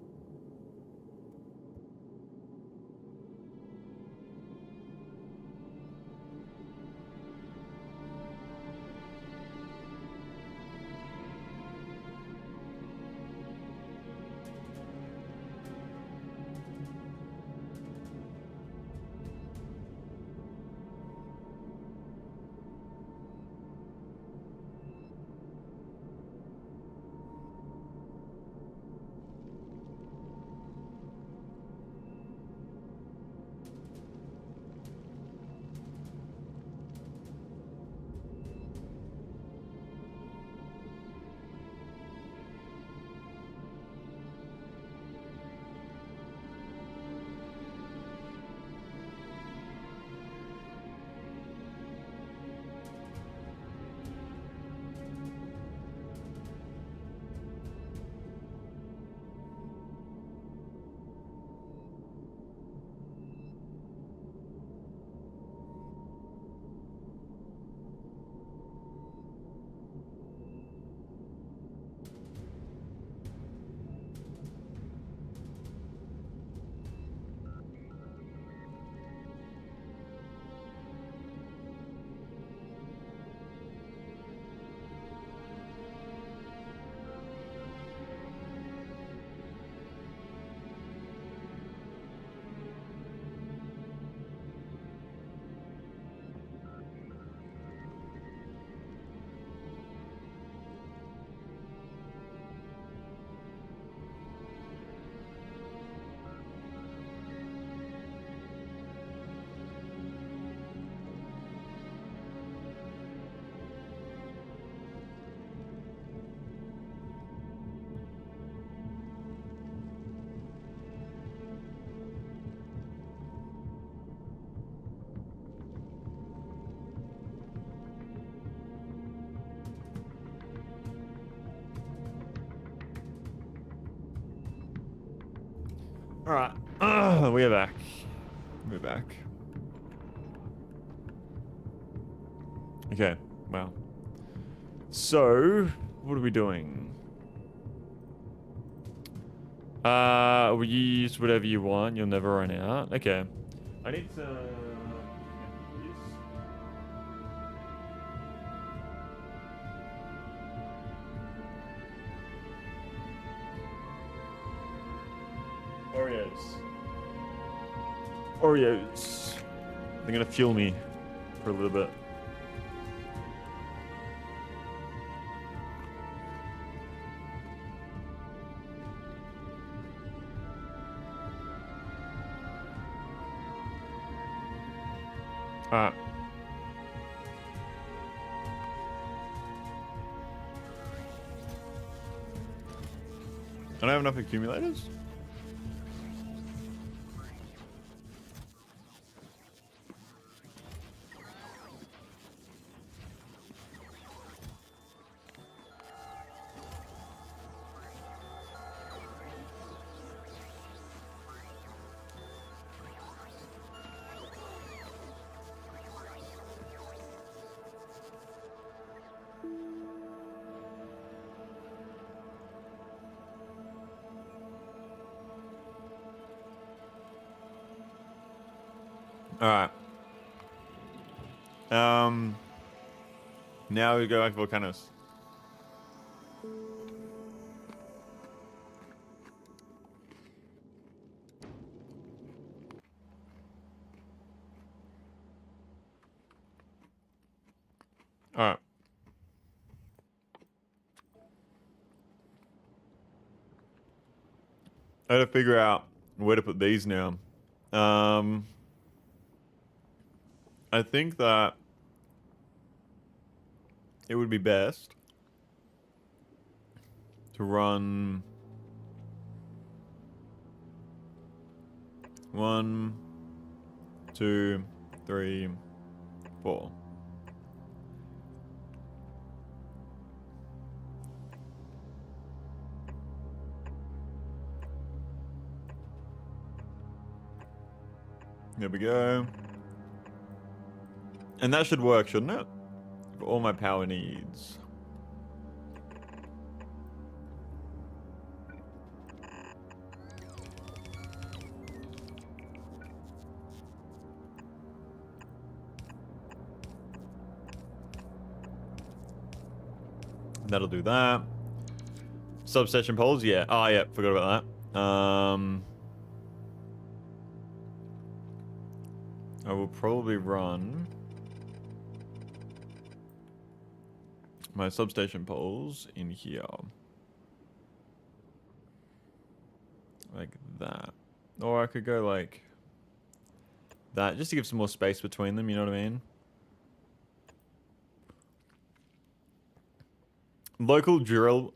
Alright, we are back. We're back. Okay, wow. So, what are we doing? We use whatever you want. You'll never run out. Okay. I need to... Oreos. Oreos. They're gonna fuel me for a little bit. Alright. I don't have enough accumulators? Alright. Now we go back to volcanoes. Alright. I gotta figure out where to put these now. I think that it would be best to run 1, 2, 3, 4. There we go. And that should work, shouldn't it? For all my power needs. That'll do that. Substation poles, yeah. Oh, yeah, forgot about that. I will probably run my substation poles in here. Like that. Or I could go like that, just to give some more space between them, you know what I mean? Local drill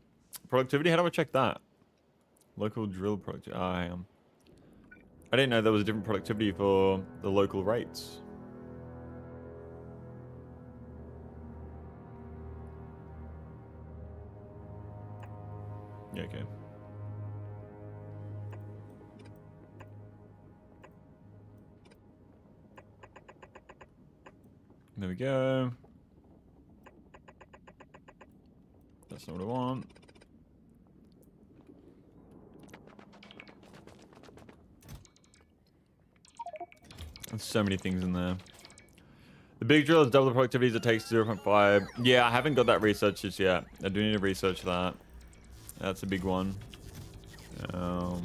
productivity, how do I check that? Local drill productivity, I didn't know there was a different productivity for the local rates. Yeah, okay. There we go. That's not what I want. There's so many things in there. The big drill is double the productivities it takes 0.5. Yeah, I haven't got that research just yet. I do need to research that. That's a big one. I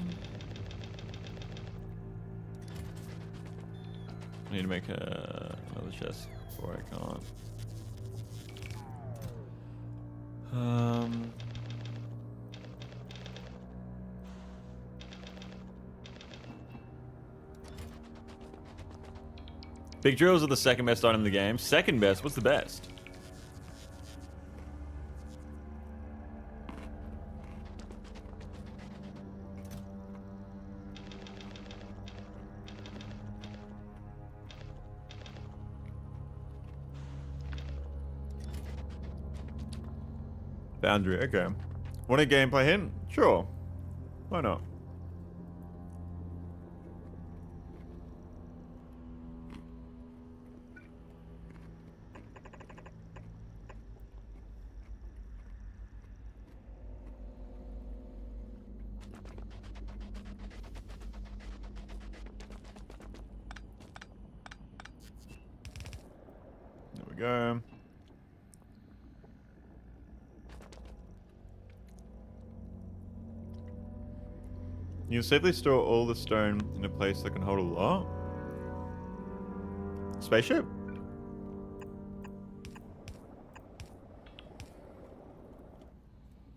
need to make another chest before I can't. Big drills are the second best item in the game. Second best? What's the best? Boundary, okay. Want a gameplay hint? Sure. Why not? go. You can safely store all the stone in a place that can hold a lot. Spaceship?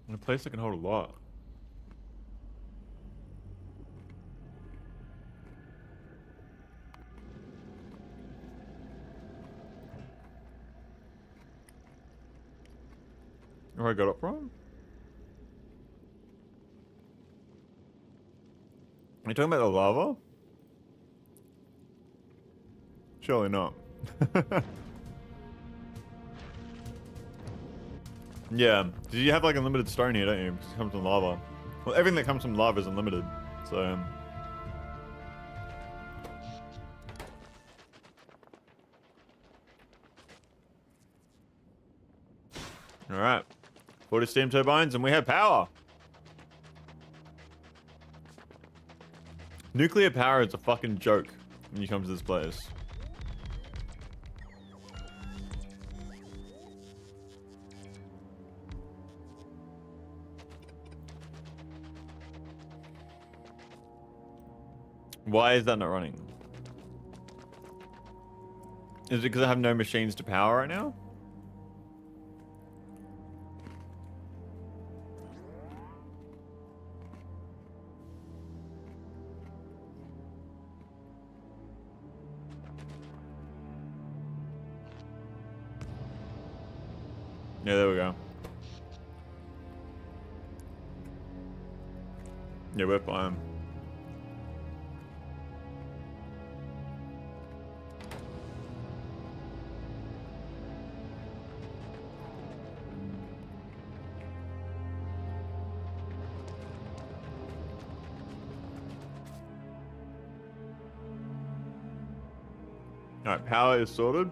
In a place that can hold a lot. Where I got it from? Are you talking about the lava? Surely not. Yeah. Do you have like unlimited stone here, don't you? Because it comes from lava. Well, everything that comes from lava is unlimited, so... Alright. 40 steam turbines and we have power! Nuclear power is a fucking joke when you come to this place. Why is that not running? Is it because I have no machines to power right now? Yeah, there we go. Yeah, we're fine. Alright, power is sorted.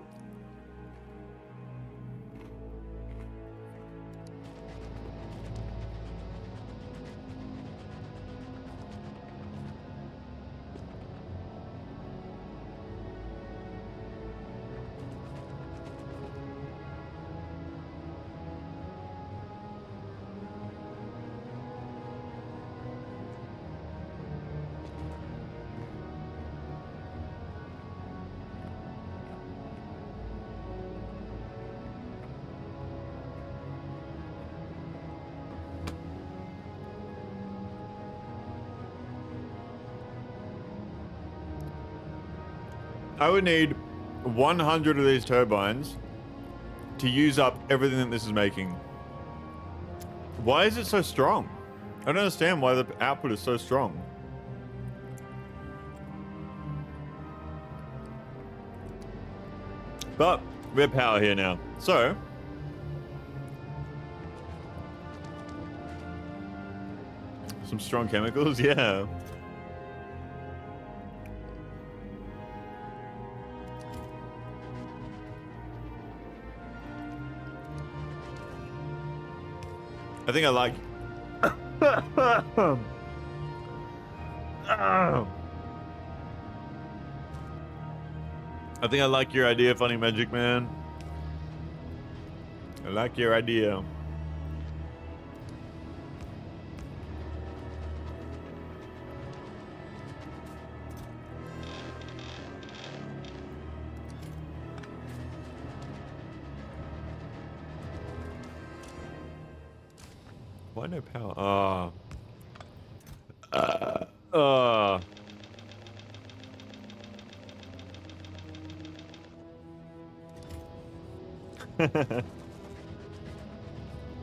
I would need 100 of these turbines to use up everything that this is making. Why is it so strong? I don't understand why the output is so strong. But we have power here now. So some strong chemicals, yeah. I think I like... I think I like your idea, Funny Magic Man. I like your idea. Why no power?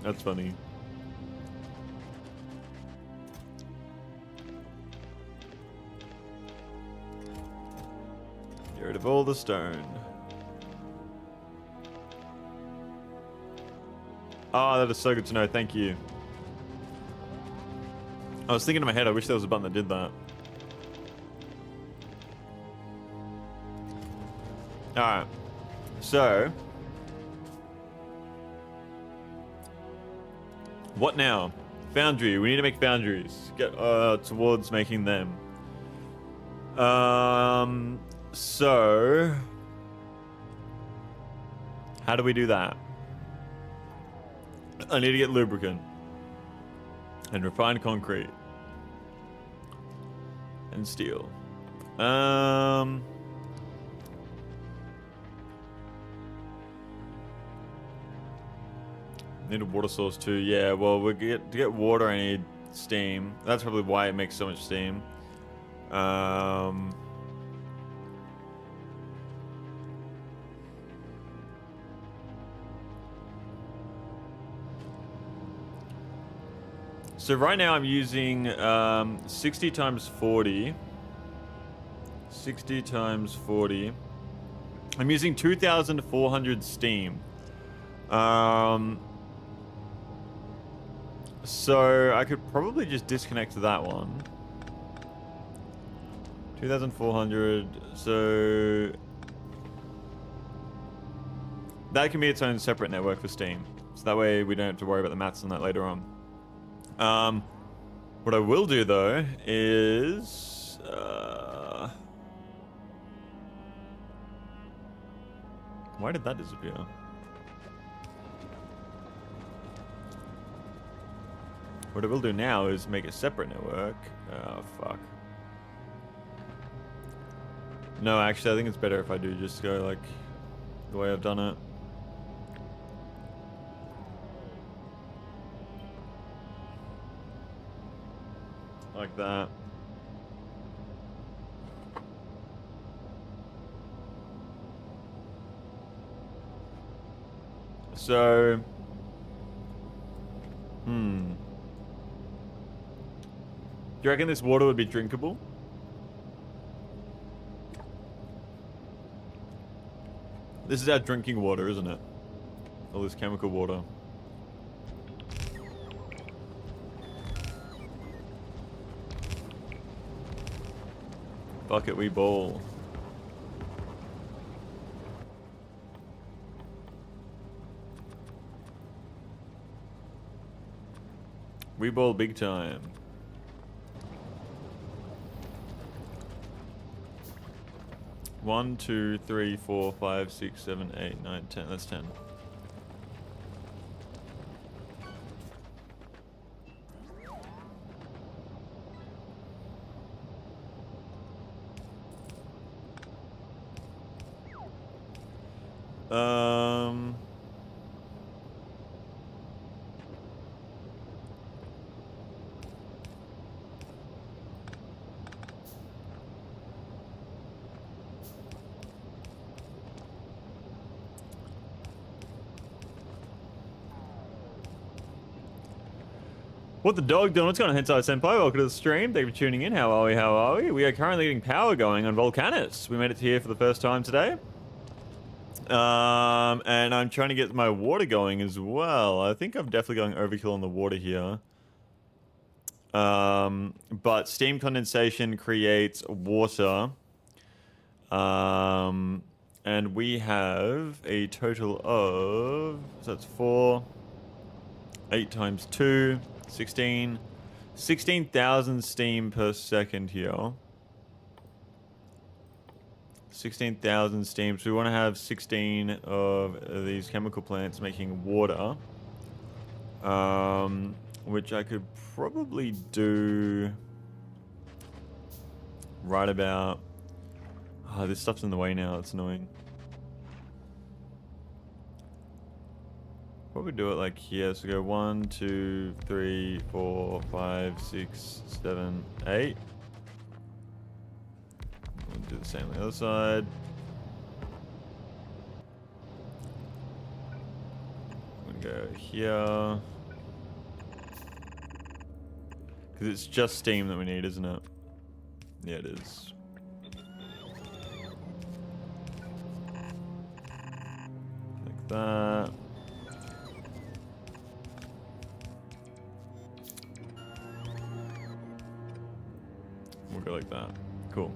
That's funny. Get rid of all the stone. Oh, that is so good to know. Thank you. I was thinking in my head, I wish there was a button that did that. Alright. So. What now? Foundry. We need to make foundries. Get towards making them. So. How do we do that? I need to get lubricant. And refined concrete. And steel. Need a water source too. Yeah, well, to get water, I need steam. That's probably why it makes so much steam. So right now I'm using 60 times 40. 60 times 40. I'm using 2,400 steam. So I could probably just disconnect that one. 2,400. So that can be its own separate network for steam. So that way we don't have to worry about the maths on that later on. What I will do though is why did that disappear? What I will do now is make a separate network. Oh fuck. No, actually I think it's better if I do just go like the way I've done it. Like that. So, do you reckon this water would be drinkable? This is our drinking water, isn't it? All this chemical water. Fuck it, we ball. We ball big time. One, 2, 3, 4, 5, 6, 7, 8, 9, 10. That's 10. What the dog doing? What's going on, Hentai Senpai? Welcome to the stream. Thank you for tuning in. How are we? How are we? We are currently getting power going on Volcanus. We made it here for the first time today. And I'm trying to get my water going as well. I think I'm definitely going overkill on the water here. But steam condensation creates water. And we have a total of... So that's 4... 8 times 2... 16,000 steam per second here. 16,000 steam. So we want to have 16 of these chemical plants making water. Which I could probably do right about... Oh, this stuff's in the way now. It's annoying. Probably do it like here. So go 1, 2, 3, 4, 5, 6, 7, 8. We'll do the same on the other side. I'm gonna go here. Because it's just steam that we need, isn't it? Yeah, it is. Like that. We'll go like that. Cool.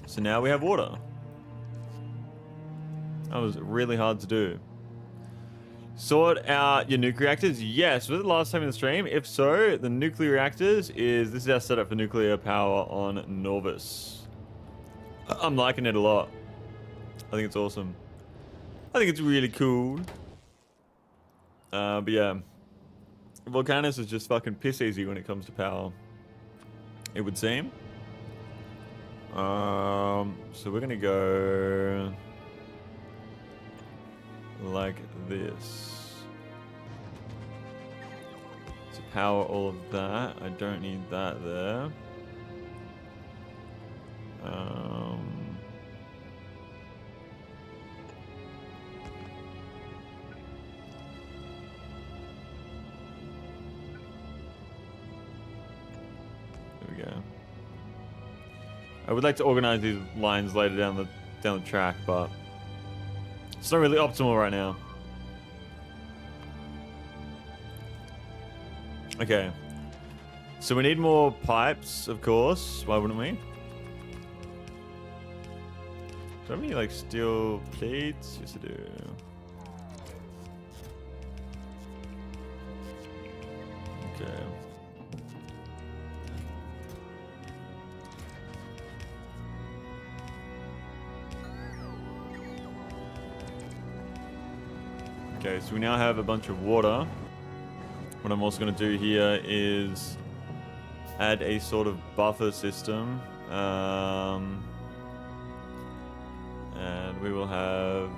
So now we have water. That was really hard to do. Sort out your nuclear reactors? Yes. Was it the last time in the stream? If so, the nuclear reactors this is our setup for nuclear power on Norvis. I'm liking it a lot. I think it's awesome. I think it's really cool. But yeah. Volcanus is just fucking piss easy when it comes to power. It would seem. So we're gonna go like this. To power all of that. I don't need that there. There we go. I would like to organize these lines later down the track, but it's not really optimal right now. Okay. So we need more pipes, of course. Why wouldn't we? Do I have any like steel plates? Yes, I do. Okay. Okay, so we now have a bunch of water. What I'm also going to do here is add a sort of buffer system. And we will have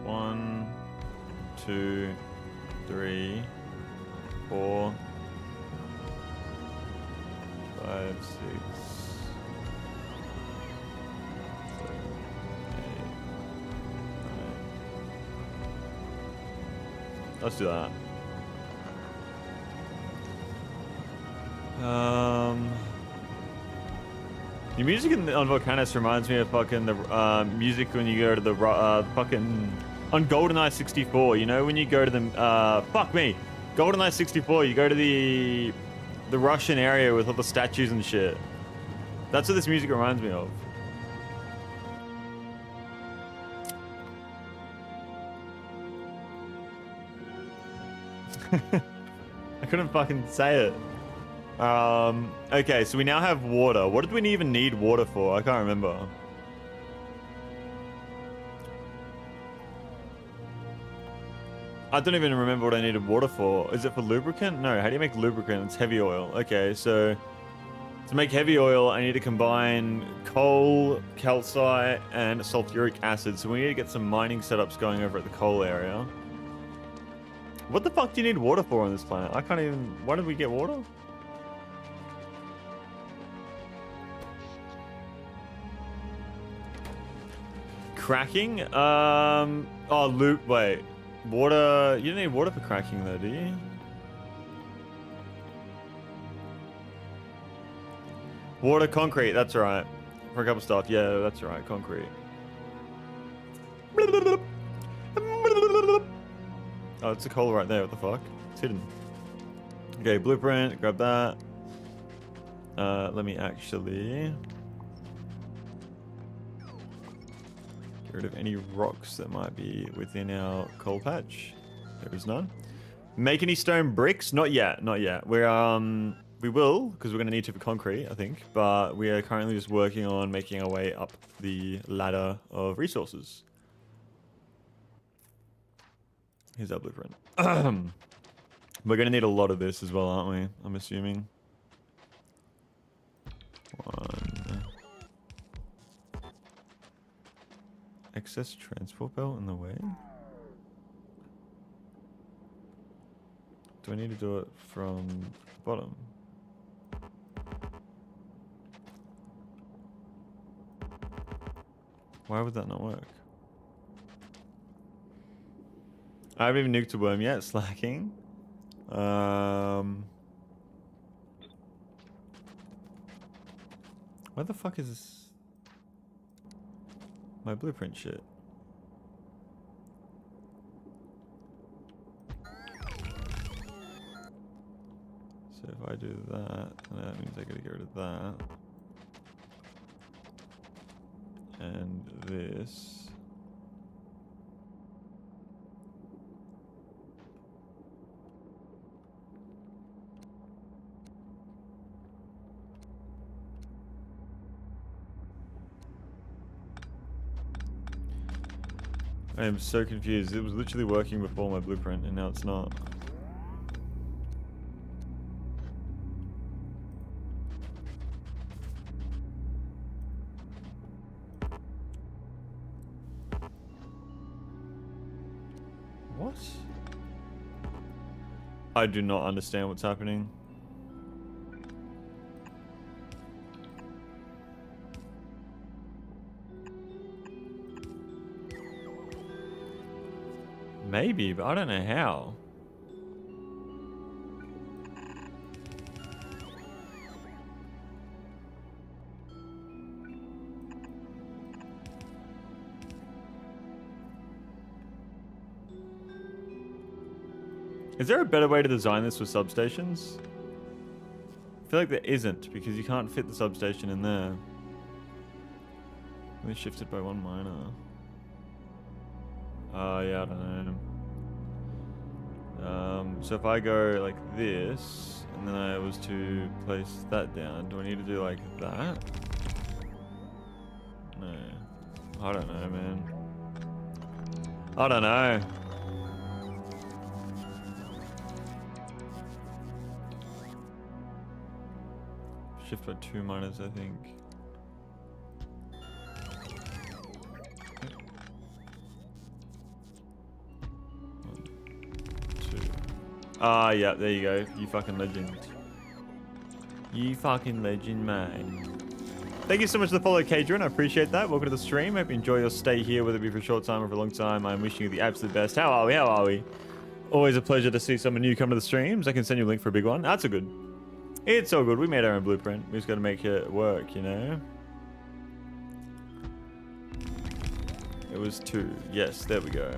1, 2, 3, 4, 5, 6, 7, 8, 9. Let's do that. The music on Volcanus reminds me of fucking the music when you go to the fucking on GoldenEye 64. You know when you go to the fuck me, GoldenEye 64. You go to the Russian area with all the statues and shit. That's what this music reminds me of. I couldn't fucking say it. Okay, so we now have water. What did we even need water for? I can't remember. I don't even remember what I needed water for. Is it for lubricant? No, how do you make lubricant? It's heavy oil. Okay, so to make heavy oil, I need to combine coal, calcite, and sulfuric acid. So we need to get some mining setups going over at the coal area. What the fuck do you need water for on this planet? I can't even... Why did we get water? Cracking? Oh, loop. Wait. Water. You don't need water for cracking, though, do you? Water, concrete. That's right. For a couple stuff. Yeah, that's right. Concrete. Oh, it's a coal right there. What the fuck? It's hidden. Okay, blueprint. Grab that. Let me actually... get rid of any rocks that might be within our coal patch. There is none. Make any stone bricks? Not yet, not yet. We're we will, because we're gonna need to for concrete, I think. But we are currently just working on making our way up the ladder of resources. Here's our blueprint. We're gonna need a lot of this as well, aren't we? I'm assuming. 1. Excess transport belt in the way? Do I need to do it from the bottom? Why would that not work? I haven't even nuked a worm yet, slacking. Where the fuck is this? My blueprint shit. So if I do that, that means I gotta get rid of that. And this. I am so confused. It was literally working before my blueprint, and now it's not. What? I do not understand what's happening. Maybe, but I don't know how. Is there a better way to design this for substations? I feel like there isn't, because you can't fit the substation in there. Only shifted by one miner. Yeah, I don't know. So if I go like this, and then I was to place that down, do I need to do like that? No. I don't know, man. I don't know. Shift by 2 miners, I think. Ah, yeah, there you go. You fucking legend. You fucking legend, man. Thank you so much for the follow, Kadrian. I appreciate that. Welcome to the stream. Hope you enjoy your stay here, whether it be for a short time or for a long time. I'm wishing you the absolute best. How are we? How are we? Always a pleasure to see someone new come to the streams. I can send you a link for a big one. That's a good. It's all good. We made our own blueprint. We just got to make it work, you know? It was 2. Yes, there we go.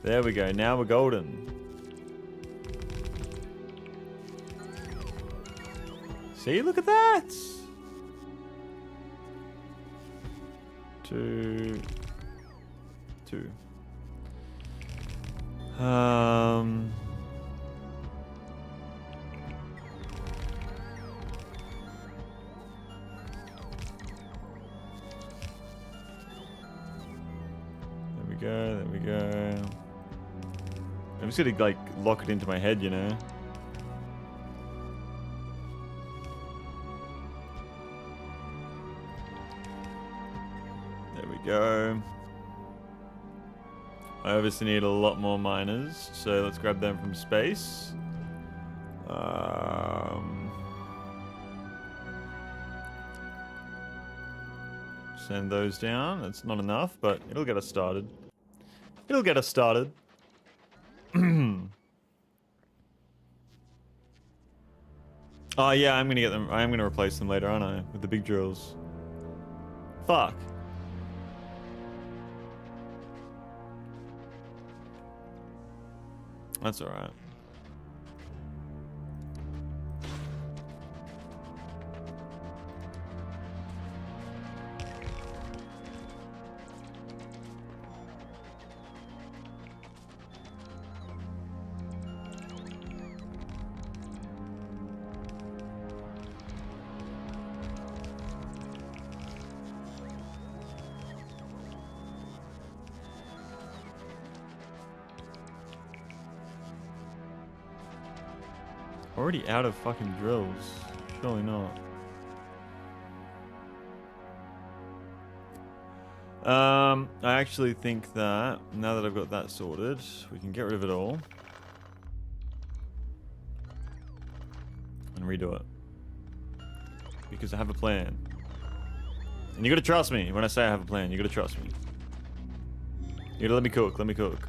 There we go. Now we're golden. See, look at that. 2. There we go. There we go. I'm just gonna like lock it into my head, you know. There we go. I obviously need a lot more miners, so let's grab them from space. Send those down. That's not enough, but it'll get us started. It'll get us started. Oh yeah, I'm gonna get them. I am gonna replace them later, aren't I? With the big drills. Fuck. That's alright. Already out of fucking drills. Surely not. I actually think that now that I've got that sorted, we can get rid of it all and redo it. Because I have a plan. And you gotta trust me when I say I have a plan. You gotta trust me. You gotta let me cook. Let me cook.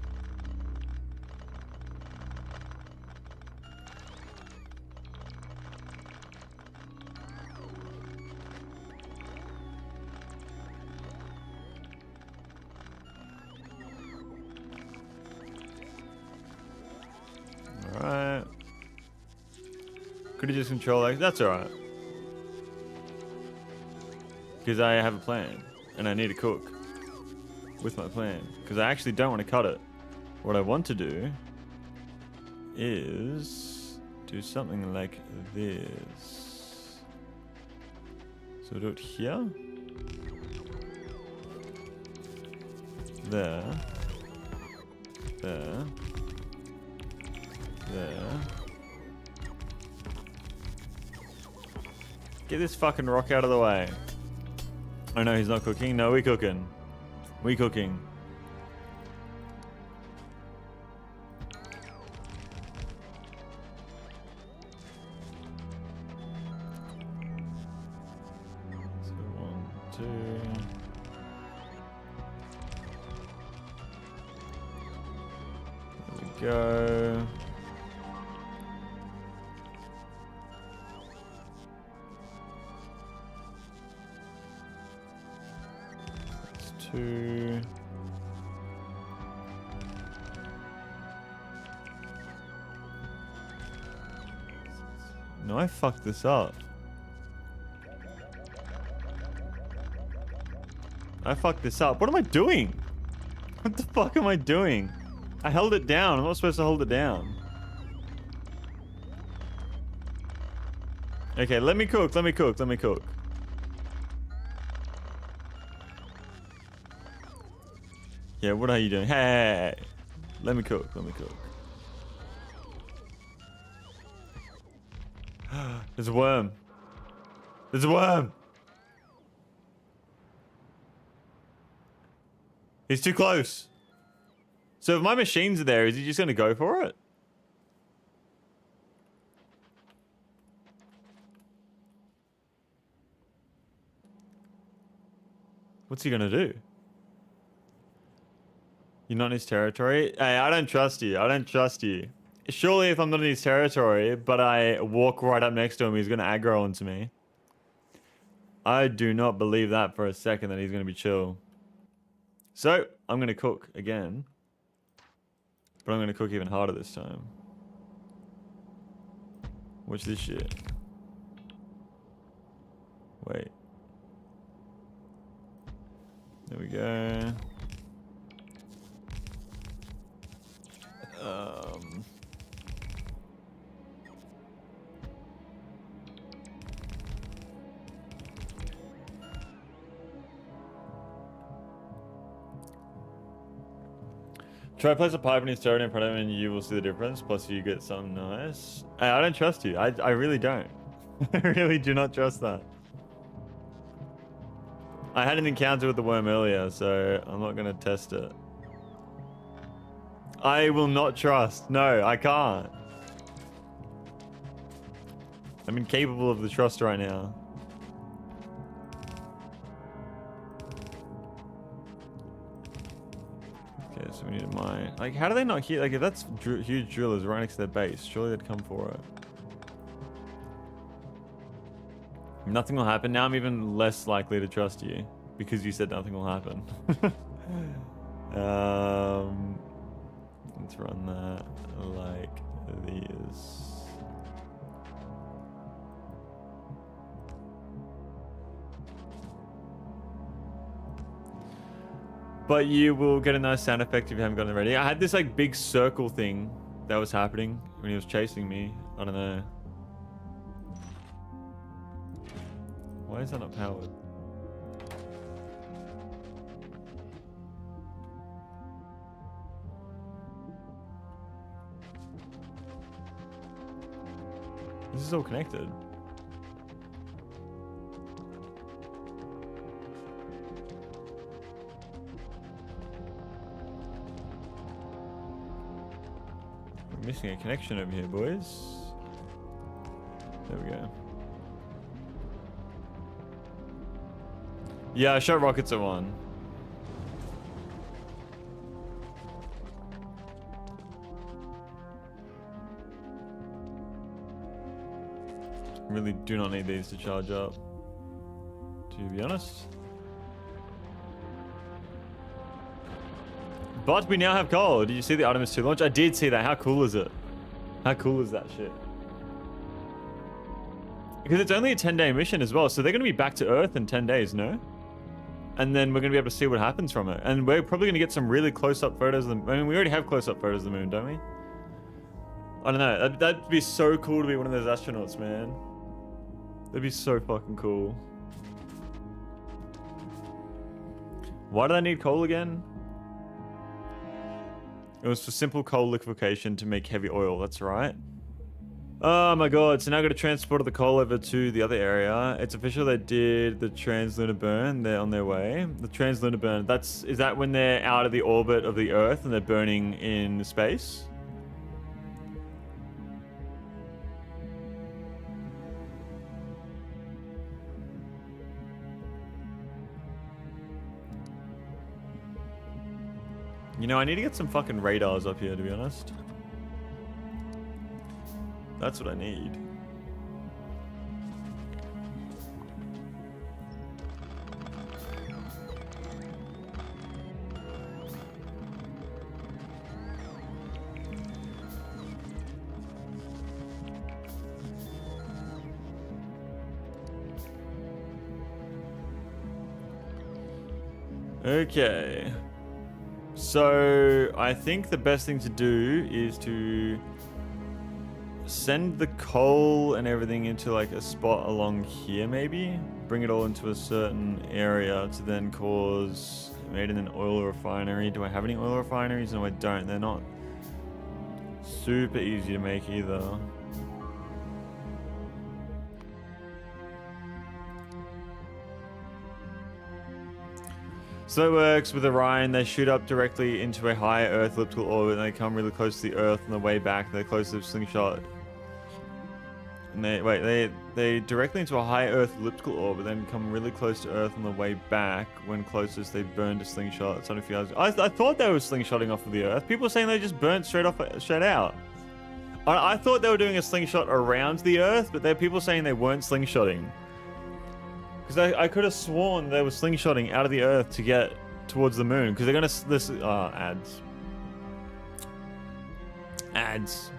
Alright. Could you just control like that's alright. Because I have a plan. And I need to cook. With my plan. Because I actually don't want to cut it. What I want to do is do something like this. So we'll do it here. There. There. There. Get this fucking rock out of the way. Oh no, he's not cooking. No, we cooking. We cooking. So 1, 2. There we go. That's 2. No, I fucked this up. I fucked this up. What am I doing? What the fuck am I doing? I held it down. I'm not supposed to hold it down. Okay, let me cook. Let me cook. Let me cook. Yeah, what are you doing? Hey, let me cook. Let me cook. There's a worm. There's a worm. He's too close. So if my machines are there, is he just going to go for it? What's he going to do? You're not in his territory? Hey, I don't trust you. I don't trust you. Surely if I'm not in his territory, but I walk right up next to him, he's going to aggro onto me. I do not believe that for a second that he's going to be chill. So, I'm going to cook again. But I'm going to cook even harder this time. Watch this shit. Wait. There we go. Try place a pipe in his territory in front of him and you will see the difference. Plus you get something nice. Hey, I don't trust you. I really don't. I really do not trust that. I had an encounter with the worm earlier, so I'm not going to test it. I will not trust. No, I can't. I'm incapable of the trust right now. Okay, so we need a mine. Like, how do they not hear? Like, if that's huge drillers right next to their base, surely they'd come for it. Nothing will happen. Now I'm even less likely to trust you because you said nothing will happen. Let's run that like these. But you will get a nice sound effect if you haven't gotten it ready. I had this like big circle thing that was happening when he was chasing me. I don't know. Why is that not powered? This is all connected. We're missing a connection over here, boys. There we go. Yeah, I shot rockets at one. Really do not need these to charge up, to be honest. But we now have coal. Did you see the Artemis 2 launch? I did see that. How cool is it? How cool is that shit? Because it's only a 10-day mission as well, so they're going to be back to Earth in 10 days, no? And then we're going to be able to see what happens from it. And we're probably going to get some really close-up photos of the moon. I mean, we already have close-up photos of the moon, don't we? I don't know. That'd be so cool to be one of those astronauts, man. That'd be so fucking cool. Why do I need coal again? It was for simple coal liquefaction to make heavy oil. That's right. Oh my god, so now I gotta transport the coal over to the other area. It's official they did the translunar burn. They're on their way. The translunar burn, is that when they're out of the orbit of the Earth and they're burning in space? You know, I need to get some fucking radars up here, to be honest. That's what I need. Okay. So, I think the best thing to do is to send the coal and everything into like a spot along here maybe. Bring it all into a certain area to then cause made in an oil refinery. Do I have any oil refineries? No, I don't. They're not super easy to make either. So it works with Orion. They shoot up directly into a high Earth elliptical orbit and they come really close to the Earth on the way back. They're close to the slingshot. And they directly into a high Earth elliptical orbit, then come really close to Earth on the way back. When closest, they burn to slingshot. It's only a few hours. I thought they were slingshotting off of the Earth. People are saying they just burnt straight out. I thought they were doing a slingshot around the Earth, but there are people saying they weren't slingshotting. Because I could have sworn they were slingshotting out of the Earth to get towards the moon. Because they're gonna ads.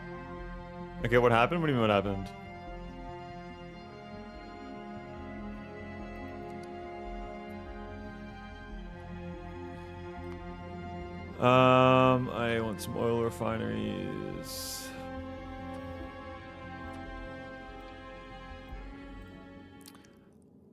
Okay, what happened? What do you mean what happened? I want some oil refineries.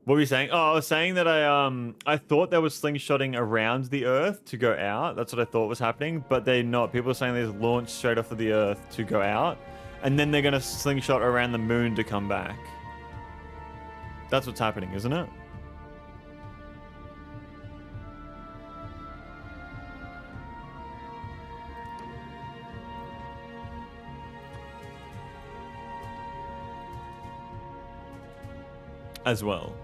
What were you saying? Oh, I was saying that I thought they were slingshotting around the Earth to go out. That's what I thought was happening, but they're not. People are saying they just launched straight off of the Earth to go out, and then they're gonna slingshot around the moon to come back. That's what's happening, isn't it? As well.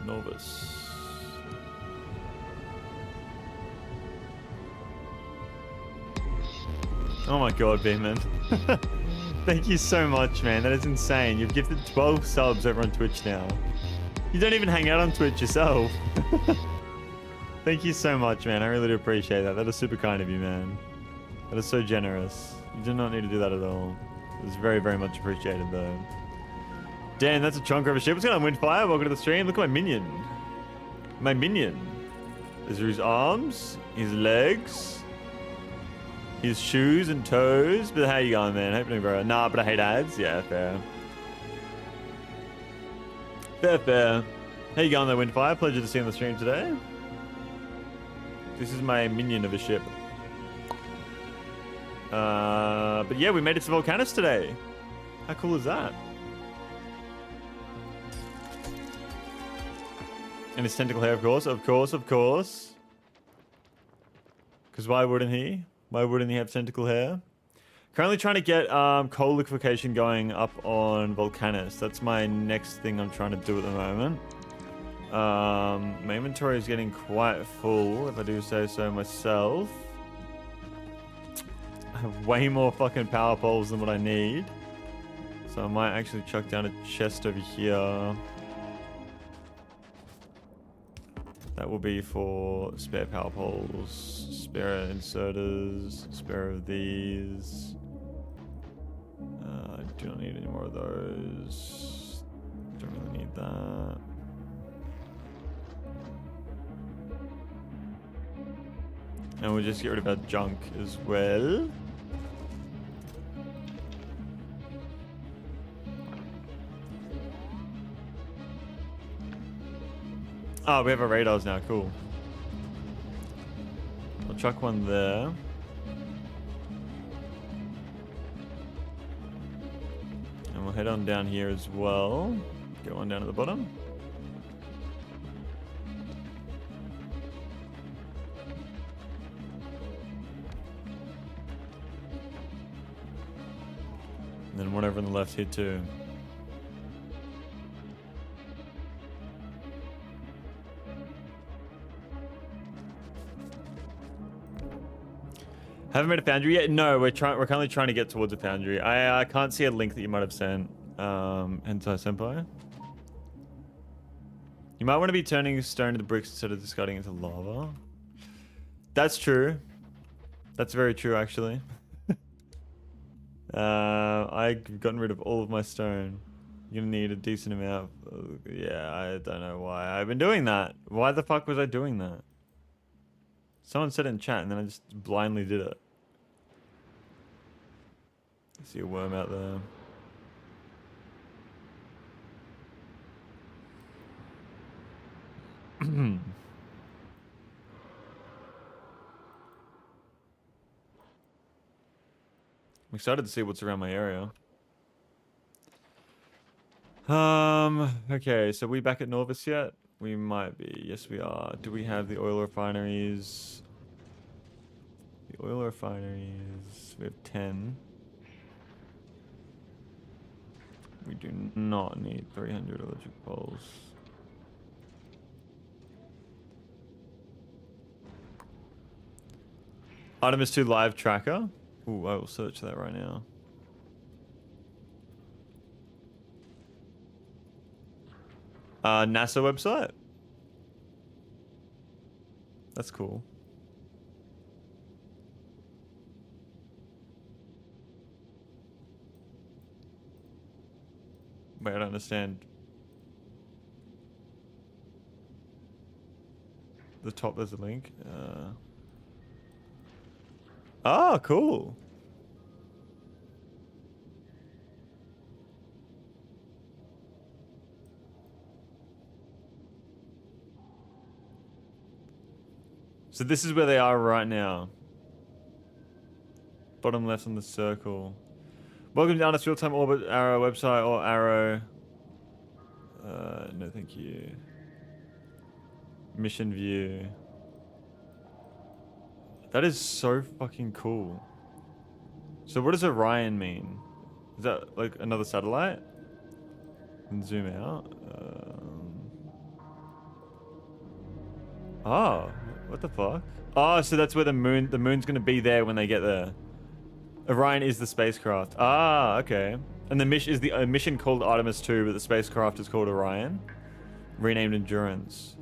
Novus. Oh my god, Beeman. Thank you so much, man. That is insane. You've gifted 12 subs over on Twitch now. You don't even hang out on Twitch yourself. Thank you so much, man. I really do appreciate that. That is super kind of you, man. That is so generous. You do not need to do that at all. It's very, very much appreciated, though. Damn, that's a chunk of a ship. What's going on, Windfire? Welcome to the stream. Look at my minion. My minion. These are his arms, his legs, his shoes and toes. But how you going, man? Hope you're doing very well. Nah, but I hate ads. Yeah, fair. Fair. How you going there, Windfire? Pleasure to see you on the stream today. This is my minion of a ship. But yeah, we made it to Volcanus today. How cool is that? And his tentacle hair, of course. Because why wouldn't he? Why wouldn't he have tentacle hair? Currently trying to get coal liquefaction going up on Volcanus. That's my next thing I'm trying to do at the moment. My inventory is getting quite full, if I do say so myself. I have way more fucking power poles than what I need. So I might actually chuck down a chest over here. That will be for spare power poles, spare inserters, spare of these. I do not need any more of those. Don't really need that. And we'll just get rid of our junk as well. Oh, we have our radars now. Cool. I'll chuck one there. And we'll head on down here as well. Get one down at the bottom. And then one over on the left here too. Haven't made a foundry yet? No, we're currently trying to get towards a foundry. I can't see a link that you might have sent. Hentai Senpai. You might want to be turning stone into bricks instead of discarding into lava. That's true. That's very true, actually. I've gotten rid of all of my stone. You're gonna need a decent amount. Yeah, I don't know why I've been doing that. Why the fuck was I doing that? Someone said it in chat and then I just blindly did it. I see a worm out there. I'm excited to see what's around my area. Okay, so we back at Norvis yet? We might be. Yes, we are. Do we have the oil refineries? The oil refineries. We have 10. We do not need 300 electric poles. Artemis 2 live tracker. Ooh, I will search that right now. NASA website. That's cool. Wait, I don't understand. The top, there's a link. Oh, cool. So this is where they are right now. Bottom left on the circle. Welcome to Artist Real-Time Orbit Arrow website or Arrow. No, thank you. Mission view. That is so fucking cool. So what does Orion mean? Is that like another satellite? And zoom out. Oh, what the fuck? Oh, so that's where the moon's gonna be there when they get there. Orion is the spacecraft. Ah, okay. And the mission is a mission called Artemis 2, but the spacecraft is called Orion. Renamed Endurance.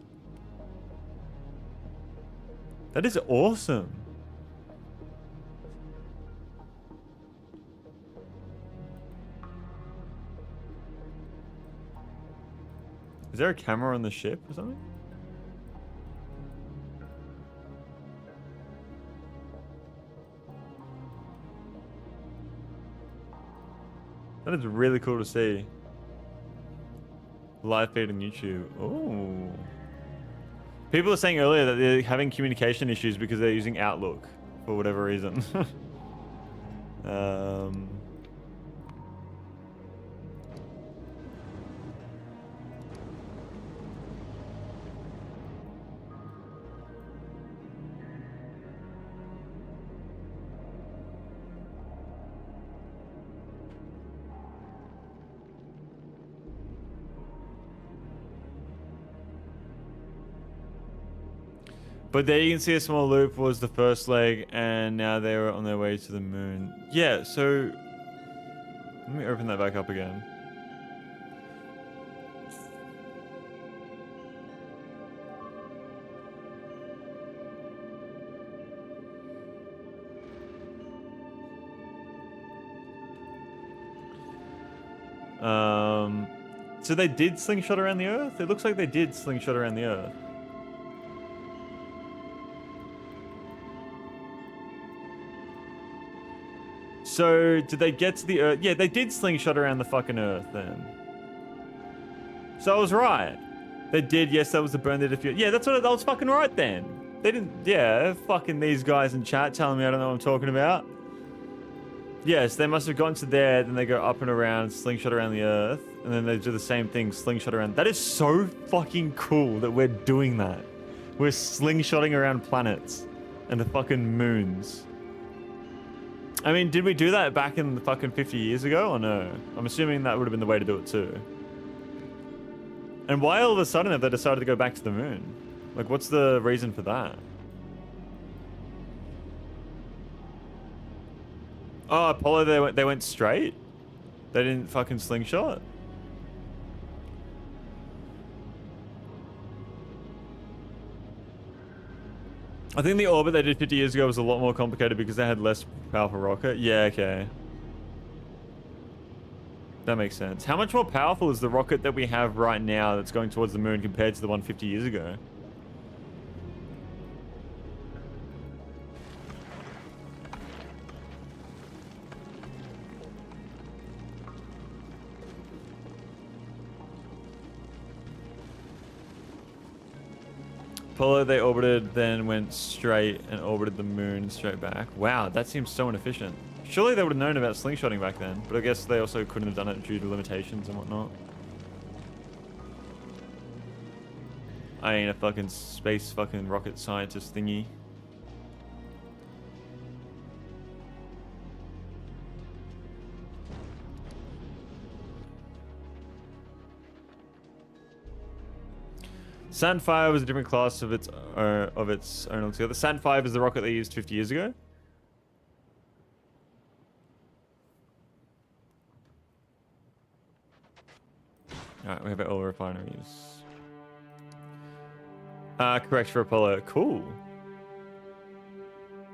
That is awesome. Is there a camera on the ship or something? That is really cool to see. Live feed on YouTube. Oh. People are saying earlier that they're having communication issues because they're using Outlook for whatever reason. But there you can see a small loop was the first leg, and now they were on their way to the moon. Yeah, so let me open that back up again. So they did slingshot around the Earth? It looks like they did slingshot around the Earth. So, did they get to the Earth? Yeah, they did slingshot around the fucking Earth then. So I was right. They did, yes, that was the burn they did a few. Yeah, that's what I was fucking right then. They didn't, yeah, fucking these guys in chat telling me I don't know what I'm talking about. Yes, they must have gone to there, then they go up and around, slingshot around the Earth, and then they do the same thing, slingshot around. That is so fucking cool that we're doing that. We're slingshotting around planets and the fucking moons. I mean, did we do that back in the fucking 50 years ago or no? I'm assuming that would have been the way to do it too. And why all of a sudden have they decided to go back to the moon? Like, what's the reason for that? Oh, Apollo, they went straight? They didn't fucking slingshot? I think the orbit they did 50 years ago was a lot more complicated because they had less powerful rocket. Yeah, okay. That makes sense. How much more powerful is the rocket that we have right now that's going towards the moon compared to the one 50 years ago? Apollo, they orbited, then went straight and orbited the moon straight back. Wow, that seems so inefficient. Surely they would have known about slingshotting back then, but I guess they also couldn't have done it due to limitations and whatnot. I ain't a fucking space fucking rocket scientist thingy. Saturn V was a different class of its own altogether. Saturn V is the rocket they used 50 years ago. Alright, we have our oil refineries. Correct for Apollo. Cool.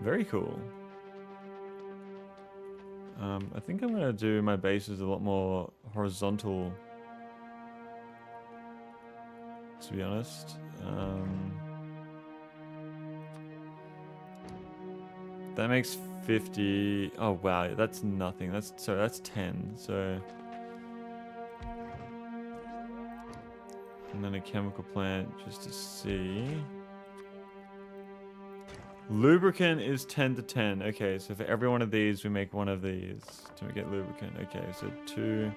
Very cool. I think I'm gonna do my bases a lot more horizontal, to be honest. That makes 50. Oh wow, that's nothing. That's 10. So, and then a chemical plant just to see. Lubricant is 10 to 10. Okay, so for every one of these, we make one of these to get lubricant. Okay, so 2.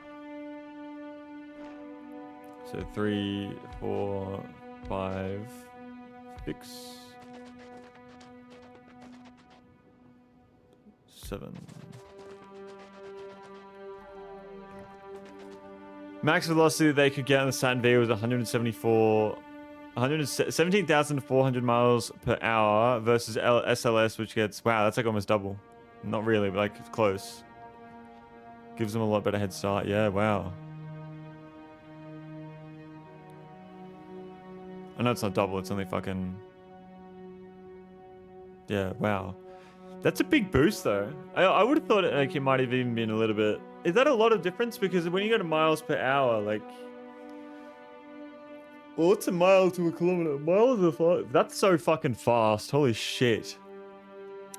So 3, 4, 5, 6, 7. Max velocity they could get on the Saturn V was 17,400 miles per hour versus SLS, which gets, wow, that's like almost double. Not really, but like close. Gives them a lot better head start. Yeah, wow. I know it's not double, it's only fucking... Yeah, wow. That's a big boost though. I would have thought it might have even been a little bit... Is that a lot of difference? Because when you go to miles per hour, like... Well, what's a mile to a kilometer? Miles are fast. That's so fucking fast. Holy shit.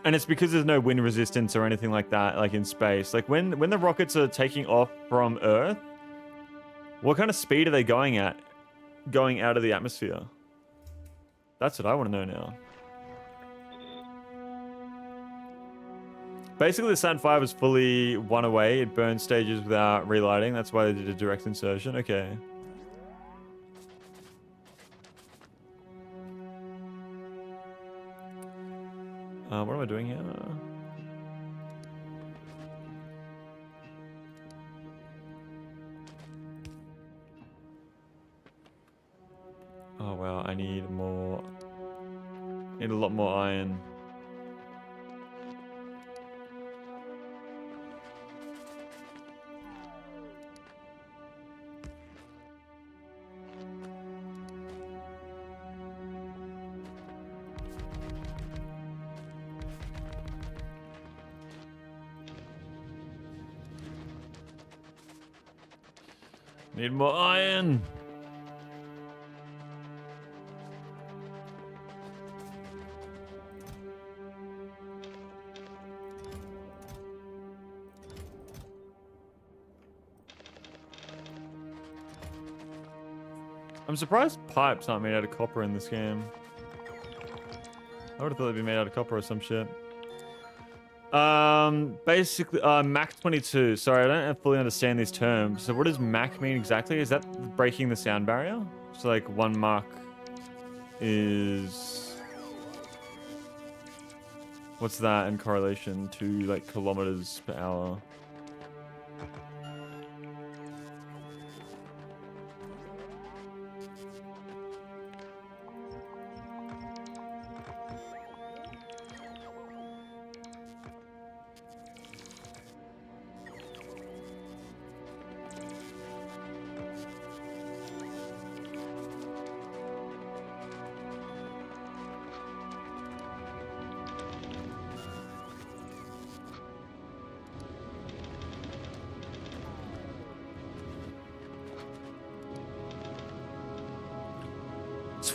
And it's because there's no wind resistance or anything like that, like in space. Like when the rockets are taking off from Earth, what kind of speed are they going at? Going out of the atmosphere? That's what I want to know now. Basically, the Saturn V was fully one away. It burned stages without relighting. That's why they did a direct insertion. Okay. What am I doing here? Oh wow, I need more. Need a lot more iron. Need more iron. I'm surprised pipes aren't made out of copper in this game. I would have thought they'd be made out of copper or some shit. Basically, Mach 22. Sorry, I don't fully understand these terms. So what does Mach mean exactly? Is that breaking the sound barrier? So like 1 Mach is... What's that in correlation to like kilometers per hour?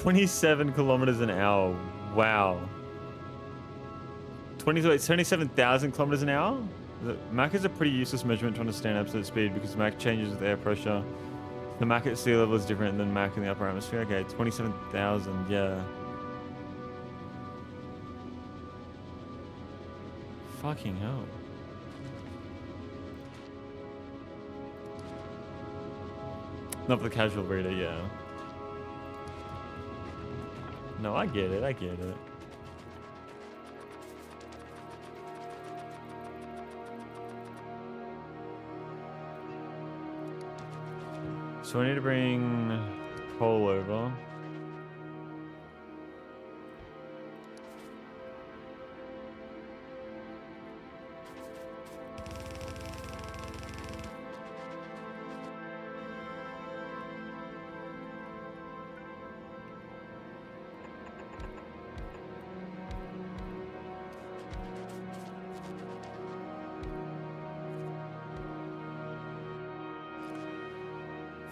"27 kilometers an hour." Wow. 27,000 kilometers an hour? Mach is a pretty useless measurement to understand absolute speed because Mach changes with air pressure. The Mach at sea level is different than Mach in the upper atmosphere. Okay, 27,000, yeah. Fucking hell. Not for the casual reader, yeah. No, I get it, I get it. So I need to bring coal over.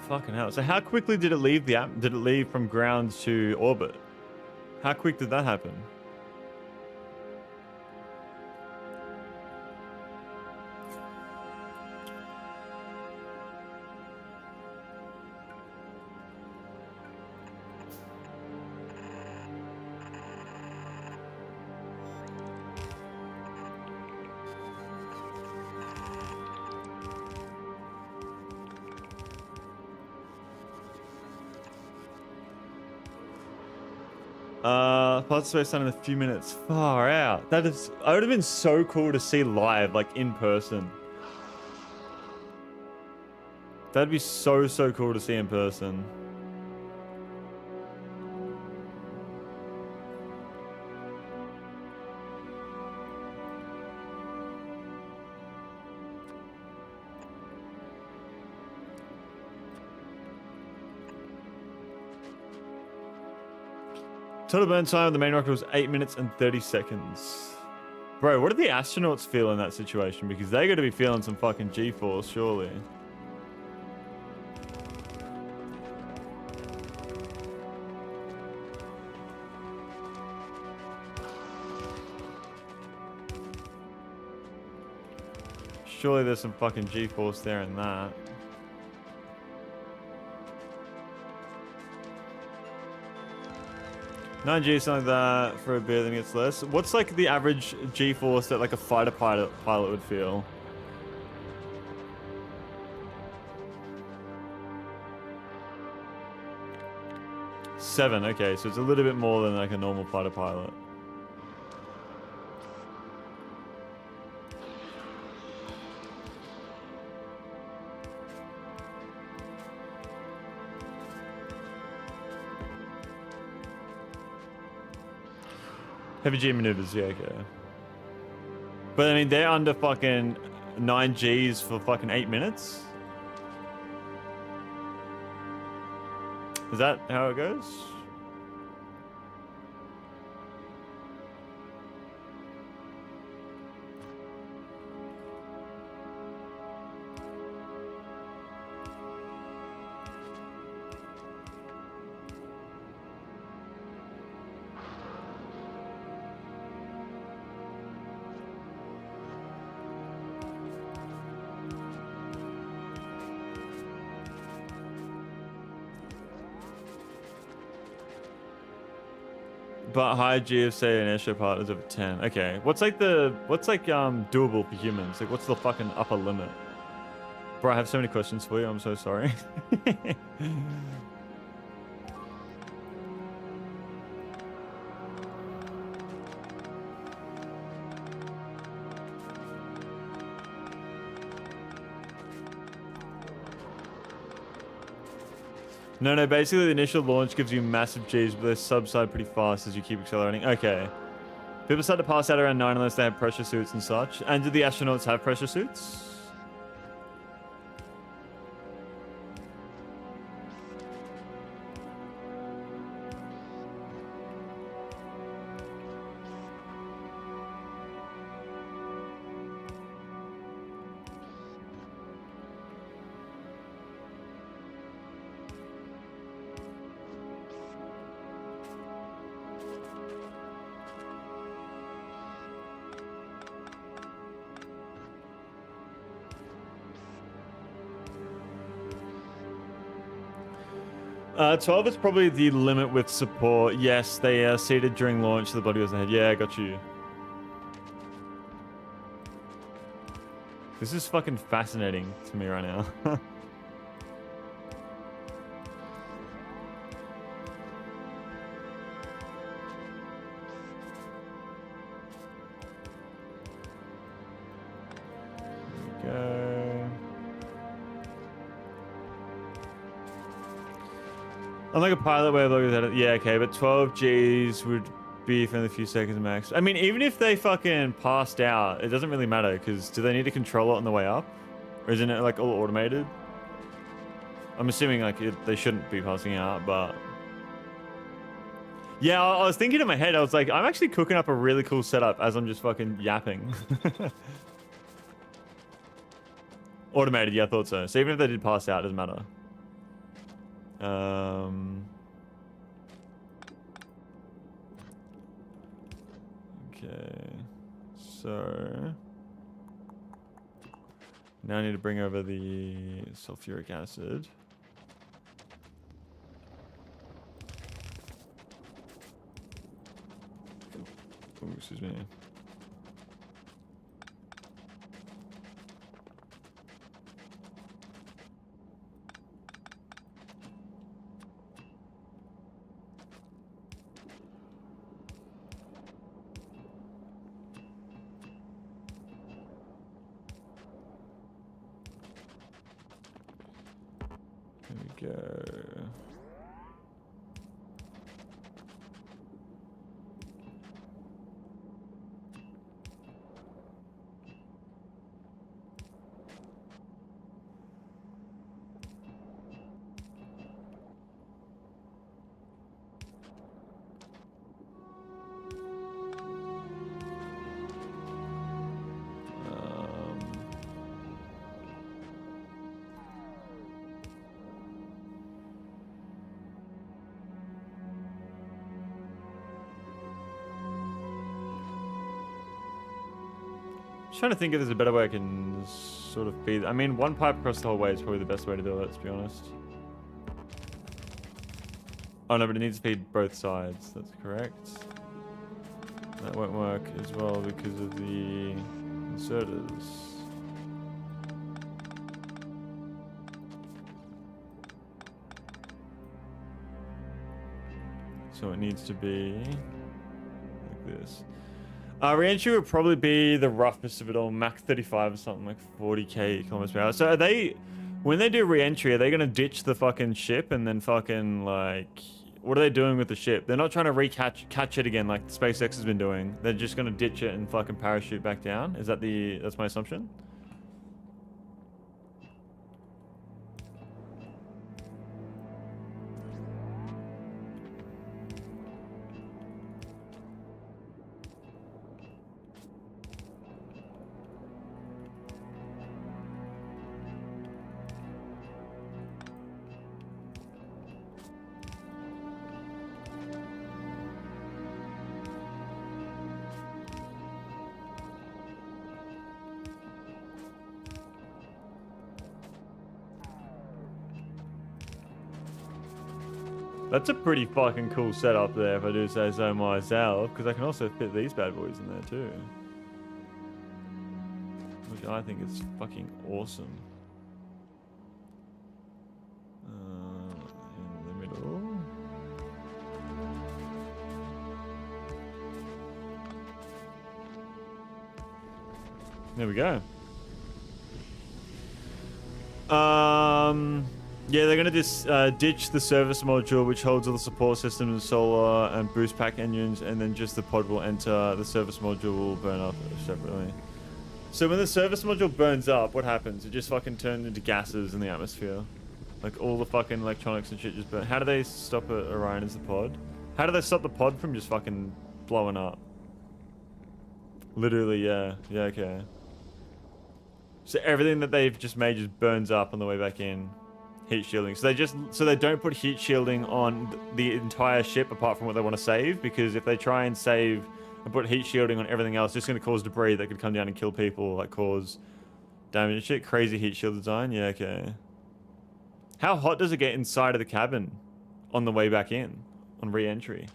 Fucking hell. So how quickly did it leave did it leave from ground to orbit? How quick did that happen? Parts space done in a few minutes. Far out. That is. I would have been so cool to see live, like in person. That'd be so cool to see in person. Total burn time of the main rocket was 8 minutes and 30 seconds. Bro, what do the astronauts feel in that situation? Because they got to be feeling some fucking G-force, surely. Surely there's some fucking G-force there in that. Nine G, something like that for a bit, then it gets less. What's like the average G-force that like a fighter pilot would feel? Seven, okay, so it's a little bit more than like a normal fighter pilot. Heavy G maneuvers, yeah, okay. But I mean, they're under fucking 9 Gs for fucking 8 minutes? Is that how it goes? But high GFC and airship part is over 10. Okay. What's like doable for humans? Like what's the fucking upper limit? Bro, I have so many questions for you. I'm so sorry. No, basically the initial launch gives you massive Gs, but they subside pretty fast as you keep accelerating. Okay. People start to pass out around 9 unless they have pressure suits and such. And do the astronauts have pressure suits? Uh, 12 is probably the limit with support. Yes, they are seated during launch, so the body goes ahead. Yeah, I got you. This is fucking fascinating to me right now. Unlike a pilot where looking yeah, okay, but 12 Gs would be for a few seconds max. I mean, even if they fucking passed out, it doesn't really matter, because do they need to control it on the way up? Or isn't it like all automated? I'm assuming like they shouldn't be passing out, but... Yeah, I was thinking in my head, I was like, I'm actually cooking up a really cool setup as I'm just fucking yapping. Automated, yeah, I thought so. So even if they did pass out, it doesn't matter. Okay, so now I need to bring over the sulfuric acid. Oh, excuse me. Go. Trying to think if there's a better way I can sort of feed. I mean, one pipe across the whole way is probably the best way to do it, to be honest. Oh no, but it needs to feed both sides. That's correct. That won't work as well because of the inserters. So it needs to be like this. Re-entry would probably be the roughest of it all, Mach 35 or something, like 40k kilometers per hour. So are they, when they do re-entry, are they going to ditch the fucking ship and then fucking, like, what are they doing with the ship? They're not trying to catch it again like SpaceX has been doing. They're just going to ditch it and fucking parachute back down? Is that that's my assumption? That's a pretty fucking cool setup there, if I do say so myself, because I can also fit these bad boys in there too. Which I think is fucking awesome. In the middle. There we go. Yeah, they're gonna ditch the service module, which holds all the support systems, solar and boost pack engines, and then just the pod will enter. The service module will burn up separately. So when the service module burns up, what happens? It just fucking turns into gases in the atmosphere. Like all the fucking electronics and shit just burn. How do they stop it, Orion, as the pod? How do they stop the pod from just fucking blowing up? Literally, yeah. Yeah, okay. So everything that they've just made just burns up on the way back in. Heat shielding. So they don't put heat shielding on the entire ship apart from what they want to save, because if they try and save and put heat shielding on everything else, it's just going to cause debris that could come down and kill people, like cause damage and shit. Crazy heat shield design. Yeah, okay. How hot does it get inside of the cabin on the way back in, on re-entry?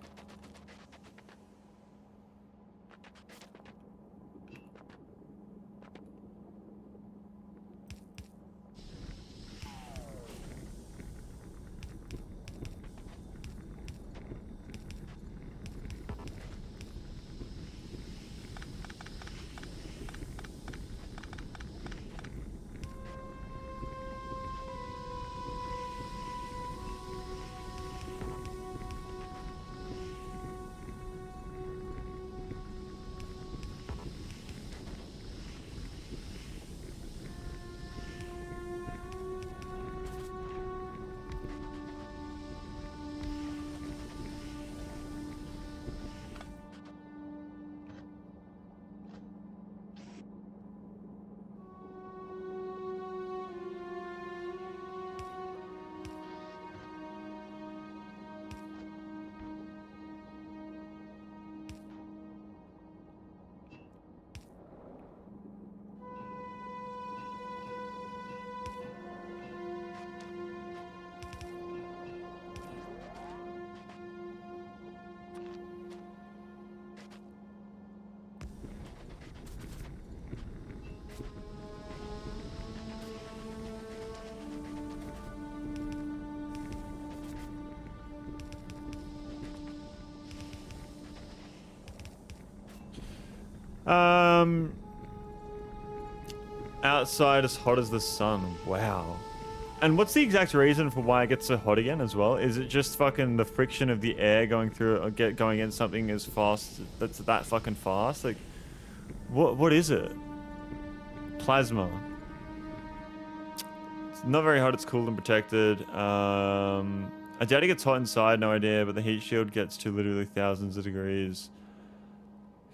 Outside as hot as the sun. Wow. And what's the exact reason for why it gets so hot again as well? Is it just fucking the friction of the air going through it, or going against something as fast, that's that fucking fast? Like, what is it? Plasma. It's not very hot, it's cooled and protected. I doubt it gets hot inside, no idea, but the heat shield gets to literally thousands of degrees.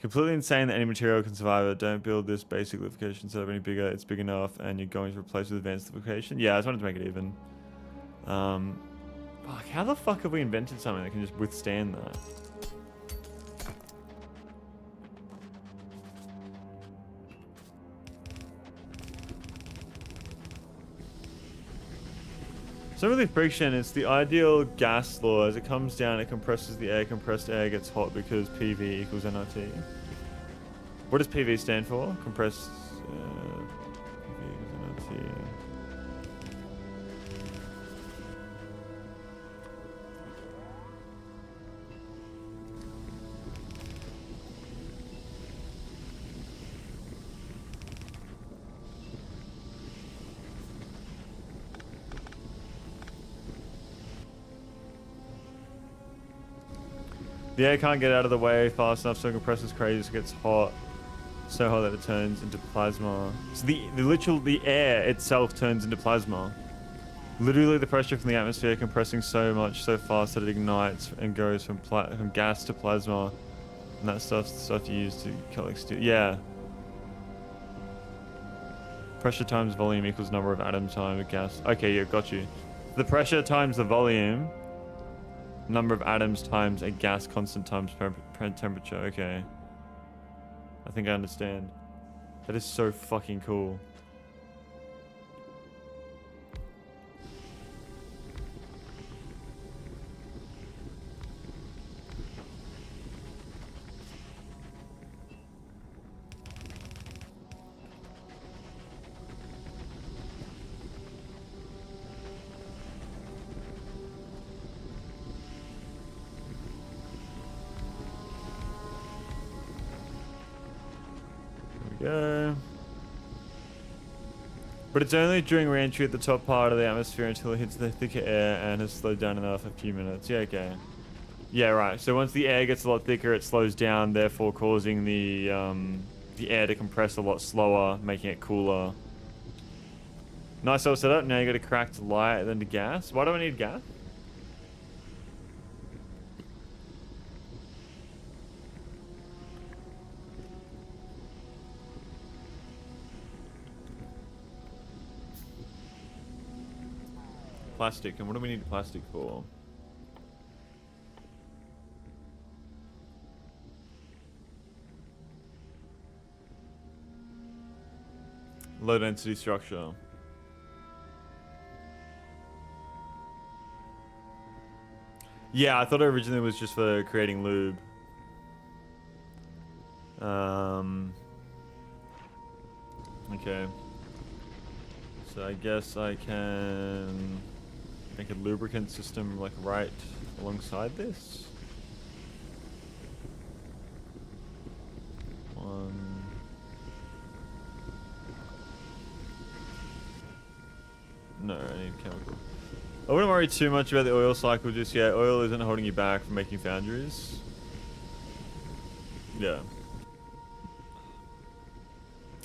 Completely insane that any material can survive it. Don't build this basic liquefaction setup any bigger. It's big enough, and you're going to replace it with advanced liquefaction. Yeah, I just wanted to make it even. Fuck, how the fuck have we invented something that can just withstand that? So with the friction, it's the ideal gas law. As it comes down, it compresses the air. Compressed air gets hot because PV equals nRT. What does PV stand for? Compressed PV equals nRT. The air can't get out of the way fast enough, so it compresses crazy, so it gets hot. So hot that it turns into plasma. So the air itself turns into plasma. Literally the pressure from the atmosphere compressing so much, so fast that it ignites and goes from gas to plasma. And that stuff used to collect steel. Yeah. Pressure times volume equals number of atoms times gas. Okay, yeah, got you. The pressure times the volume. Number of atoms times a gas constant times temperature. Okay. I think I understand. That is so fucking cool. go. But it's only during re-entry at the top part of the atmosphere until it hits the thicker air and has slowed down enough a few minutes. Yeah, okay. Yeah, right. So once the air gets a lot thicker, it slows down, therefore causing the air to compress a lot slower, making it cooler. Nice all set up. Now you got to cracked light, then to gas. Why do I need gas? Plastic. And what do we need plastic for? Low density structure. Yeah, I thought it originally was just for creating lube. Okay. So I guess I can make a lubricant system like right alongside this. One. No, I need chemical. I wouldn't worry too much about the oil cycle just yet. Oil isn't holding you back from making foundries. Yeah.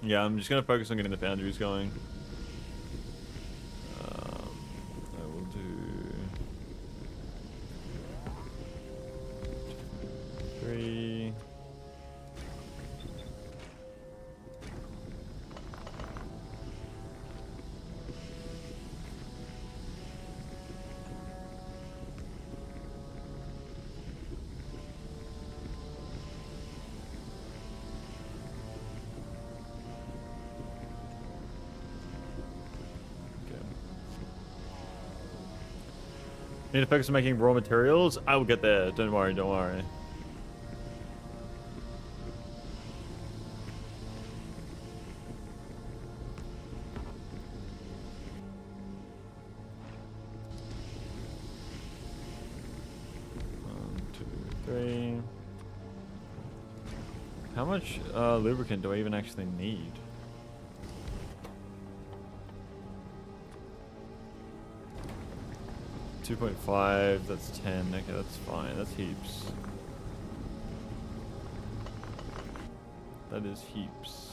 Yeah, I'm just gonna focus on getting the foundries going. I will do 3. Need to focus on making raw materials? I will get there. Don't worry, don't worry. One, two, three. How much lubricant do I even actually need? .5, that's 10. Okay, that's fine. That's heaps. That is heaps.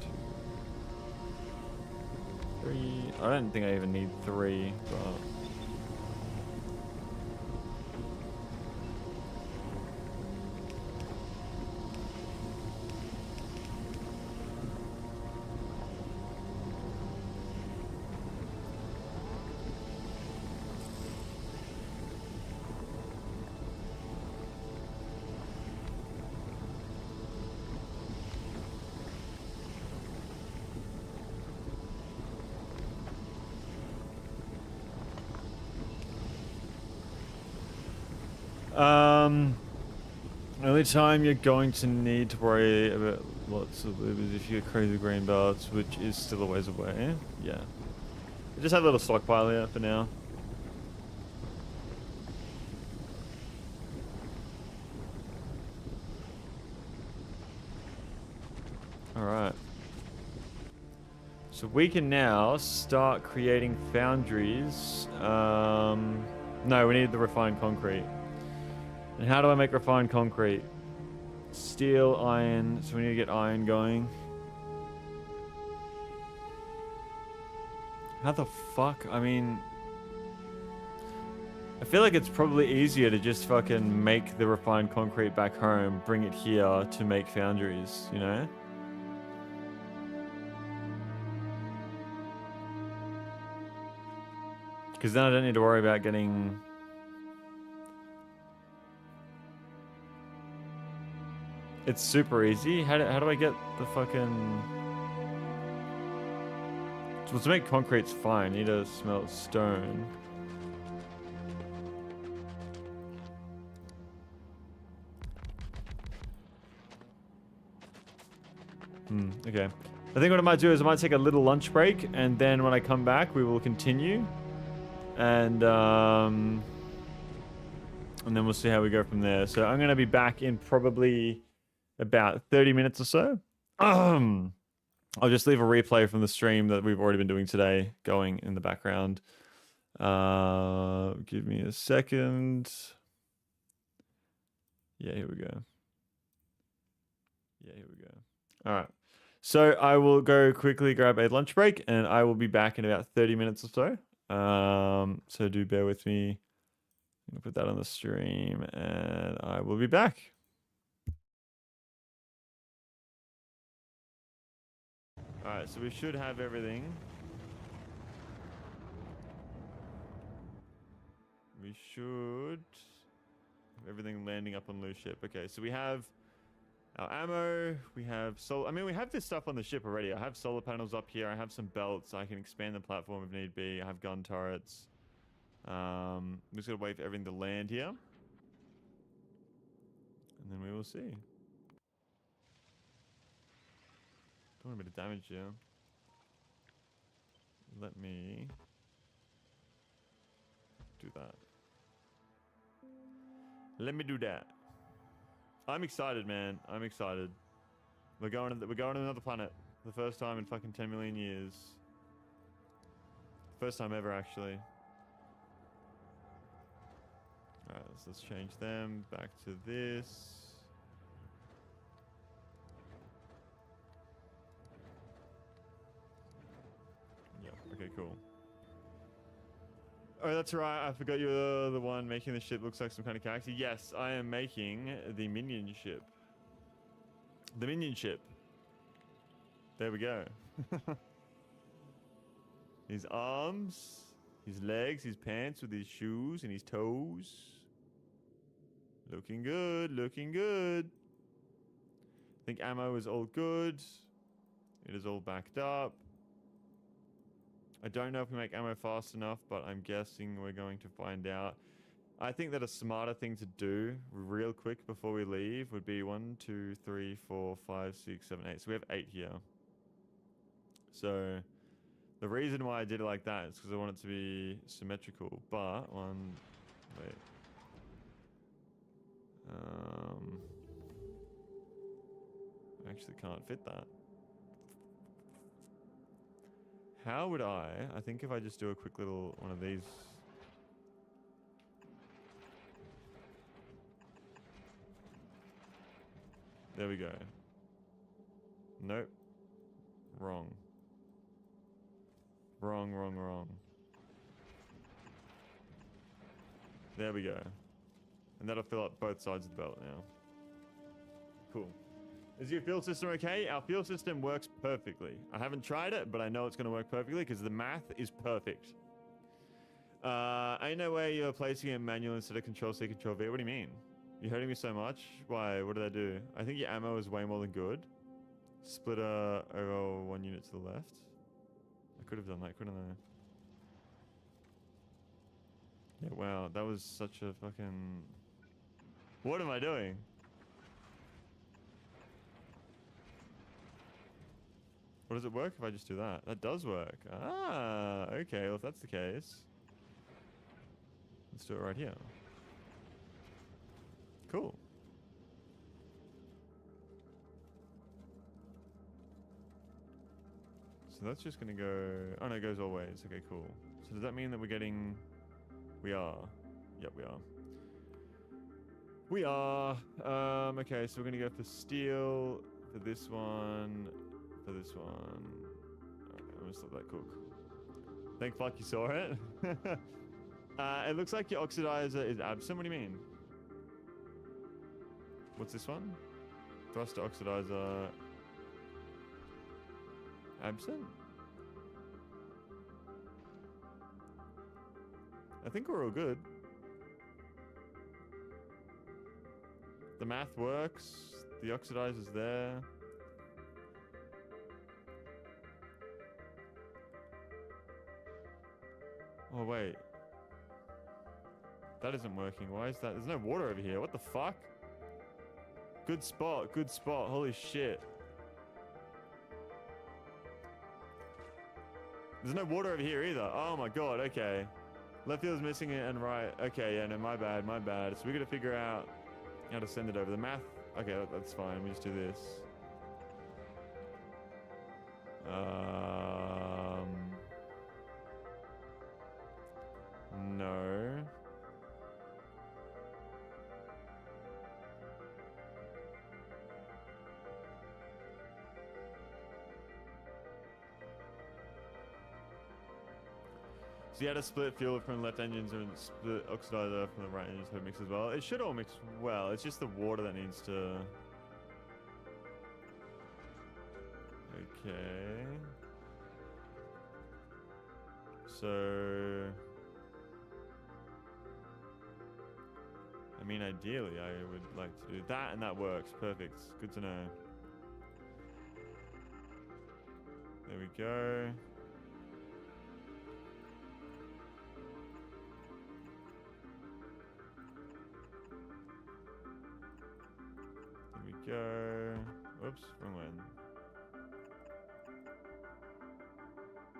2, 3. I don't think I even need 3, but only time you're going to need to worry about lots of lube is if you get crazy green belts, which is still a ways away. Yeah. I just have a little stockpile here for now. Alright. So we can now start creating foundries. No, we need the refined concrete. And how do I make refined concrete? Steel, iron, so we need to get iron going. How the fuck? I mean, I feel like it's probably easier to just fucking make the refined concrete back home, bring it here to make foundries, you know? Because then I don't need to worry about getting... It's super easy. How do I get the fucking... Well, to make concrete's fine. You need to smelt stone. Okay. I think what I might do is I might take a little lunch break, and then when I come back, we will continue. And, And then we'll see how we go from there. So I'm going to be back in probably about 30 minutes or so. I'll just leave a replay from the stream that we've already been doing today going in the background. Give me a second. Yeah, here we go. All right. So I will go quickly grab a lunch break and I will be back in about 30 minutes or so. So do bear with me. I'm going to put that on the stream and I will be back. All right, so we should have everything. We should have everything landing up on loose ship. Okay, so we have our ammo. We have we have this stuff on the ship already. I have solar panels up here. I have some belts. I can expand the platform if need be. I have gun turrets. I'm just gonna wait for everything to land here, and then we will see. Doing a bit of damage here. Let me do that. Let me do that. I'm excited, man. I'm excited. We're going to another planet. The first time in fucking 10 million years. First time ever, actually. Alright, let's change them back to this. Yep, okay, cool. Oh, that's right. I forgot you're the one making the ship looks like some kind of character. Yes, I am making the minion ship. The minion ship. There we go. His arms, his legs, his pants with his shoes and his toes. Looking good, looking good. I think ammo is all good. It is all backed up. I don't know if we make ammo fast enough, but I'm guessing we're going to find out. I think that a smarter thing to do real quick before we leave would be 1, 2, 3, 4, 5, 6, 7, 8. So we have 8 here. So the reason why I did it like that is because I want it to be symmetrical. But wait. I actually can't fit that. How would I think if I just do a quick little one of these. There we go. Nope. Wrong. Wrong. There we go. And that'll fill up both sides of the belt now. Cool. Is your fuel system okay? Our fuel system works perfectly. I haven't tried it, but I know it's going to work perfectly because the math is perfect. Ain't no way you're placing a manual instead of Control C, Control V. What do you mean? You're hurting me so much? Why? What did I do? I think your ammo is way more than good. Splitter over 1 unit to the left. I could have done that, couldn't I? Yeah, wow. That was such a fucking... What am I doing? What does it work if I just do that? That does work. Ah, okay. Well, if that's the case, let's do it right here. Cool. So that's just going to go... Oh, no, it goes all ways. Okay, cool. So does that mean that we're getting... We are. Yep, we are. We are. Okay, so we're going to go for steel, for this one... For this one. Okay, I'm gonna let that cook. Thank fuck you saw it. It looks like your oxidizer is absent. What do you mean? What's this one? Thruster oxidizer. Absent? I think we're all good. The math works. The oxidizer's there. Oh, wait. That isn't working. Why is that? There's no water over here. What the fuck? Good spot. Good spot. Holy shit. There's no water over here either. Oh my god. Okay. Left field is missing it and right. Okay, yeah, no, my bad, my bad. So we gotta figure out how to send it over. The math, okay, that's fine. We just do this. No. So you had to split fuel from the left engines and split oxidizer from the right engines so it mix as well. It should all mix well. It's just the water that needs to... Okay. So... I mean, ideally, I would like to do that, and that works. Perfect. Good to know. There we go. There we go. Oops, wrong one.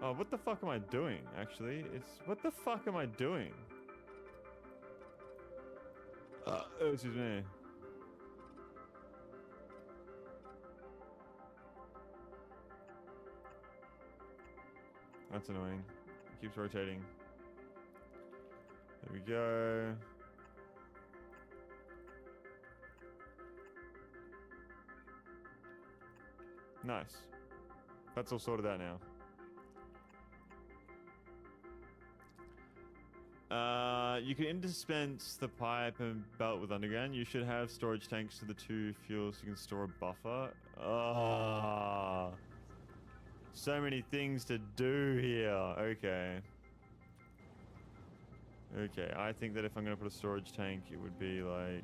Oh, what the fuck am I doing, actually? What the fuck am I doing? Oh, excuse me. That's annoying. It keeps rotating. There we go. Nice. That's all sorted out now. You can indispense the pipe and belt with underground. You should have storage tanks to the 2 fuels so you can store a buffer. Ah, so many things to do here. Okay. Okay, I think that if I'm going to put a storage tank, it would be like...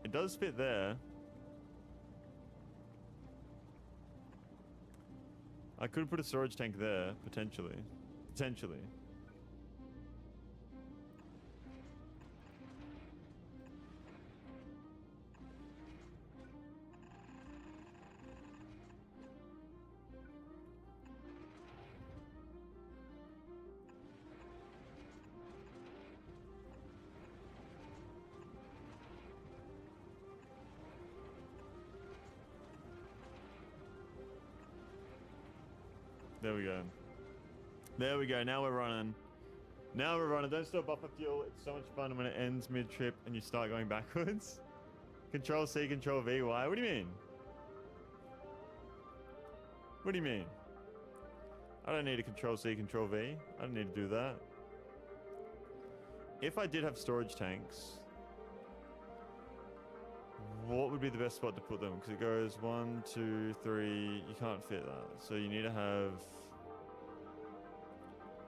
It does fit there. I could put a storage tank there, potentially. Potentially. There we go. There we go. Now we're running. Now we're running. Don't store buffer fuel. It's so much fun when it ends mid-trip and you start going backwards. Control C, Control V. Why? What do you mean? What do you mean? I don't need to Control C, Control V. I don't need to do that. If I did have storage tanks, what would be the best spot to put them? Because it goes 1, 2, 3. You can't fit that. So you need to have...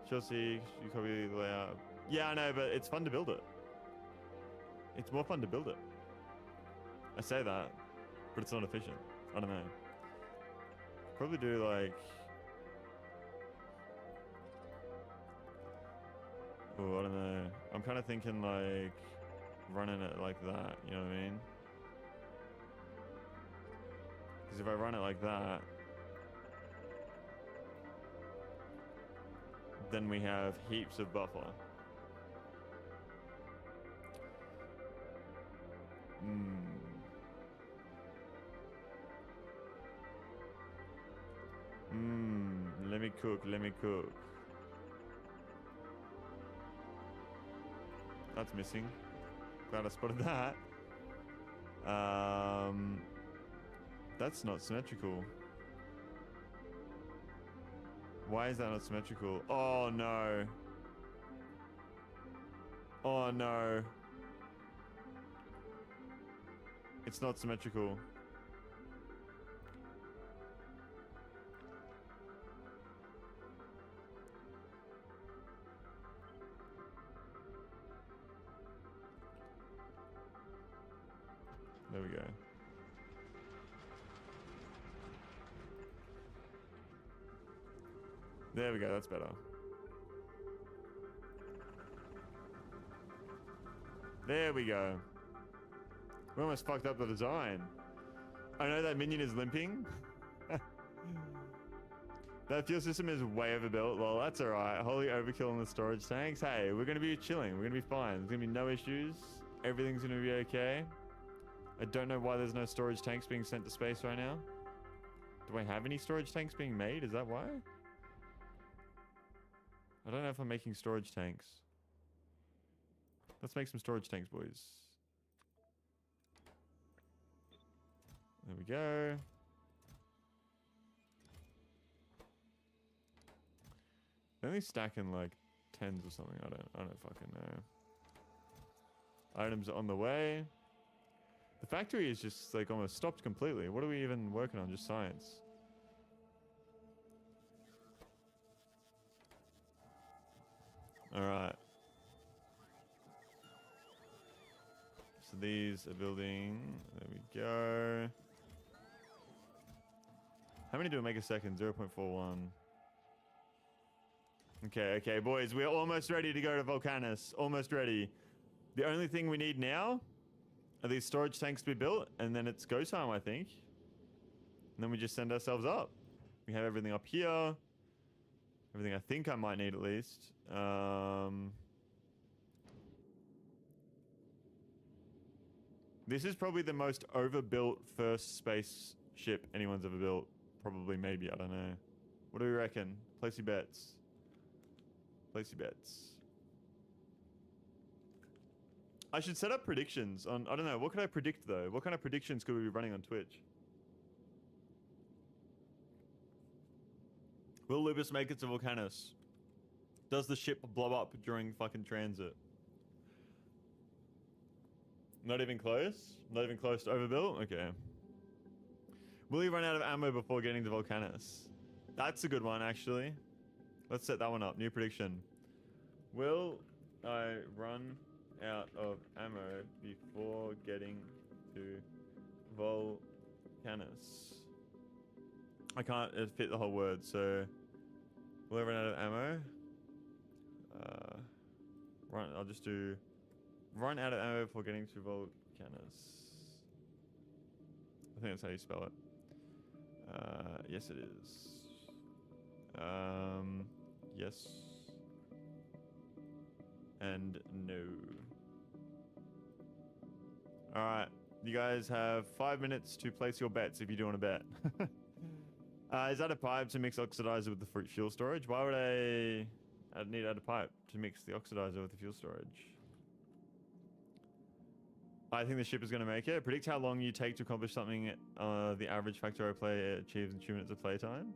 Chelsea, you copy the layout. Yeah, I know, but it's fun to build it. It's more fun to build it. I say that, but it's not efficient. I don't know. Probably do like... Oh, I don't know. I'm kind of thinking like running it like that, you know what I mean? Because if I run it like that, then we have heaps of buffer. Let me cook, let me cook. That's missing. Glad I spotted that. That's not symmetrical. Why is that not symmetrical? Oh no. Oh no. It's not symmetrical. There we go. There we go, that's better. There we go. We almost fucked up the design. I know that minion is limping. That fuel system is way overbuilt. Well, that's alright. Holy overkill on the storage tanks. Hey, we're gonna be chilling. We're gonna be fine. There's gonna be no issues. Everything's gonna be okay. I don't know why there's no storage tanks being sent to space right now. Do I have any storage tanks being made? Is that why? I don't know if I'm making storage tanks. Let's make some storage tanks, boys. There we go. They're only stacking like tens or something. I don't fucking know. Items are on the way. The factory is just like almost stopped completely. What are we even working on? Just science. Alright. So these are building. There we go. How many do I make a second? 0.41. Okay, boys. We're almost ready to go to Volcanus. Almost ready. The only thing we need now are these storage tanks to be built, and then it's go time, I think. And then we just send ourselves up. We have everything up here. Everything I think I might need at least. This is probably the most overbuilt first spaceship anyone's ever built. Probably, maybe, I don't know. What do we reckon? Place your bets. Place your bets. I should set up predictions on... I don't know. What could I predict, though? What kind of predictions could we be running on Twitch? Will Lupus make it to Volcanus? Does the ship blow up during fucking transit? Not even close? Not even close to overbuilt? Okay. Will he run out of ammo before getting to Volcanus? That's a good one, actually. Let's set that one up. New prediction. Will I run out of ammo before getting to Volcanus? I can't fit the whole word, so... Will I run out of ammo? I'll just do... Run out of ammo before getting to Volcanus. I think that's how you spell it. Yes it is. Yes. And no. Alright. You guys have 5 minutes to place your bets if you do want to bet. Is that a pipe to mix oxidizer with the fruit fuel storage? Why would I'd need to add a pipe to mix the oxidizer with the fuel storage? I think the ship is going to make it. Predict how long you take to accomplish something the average Factorio player achieves in 2 minutes of playtime.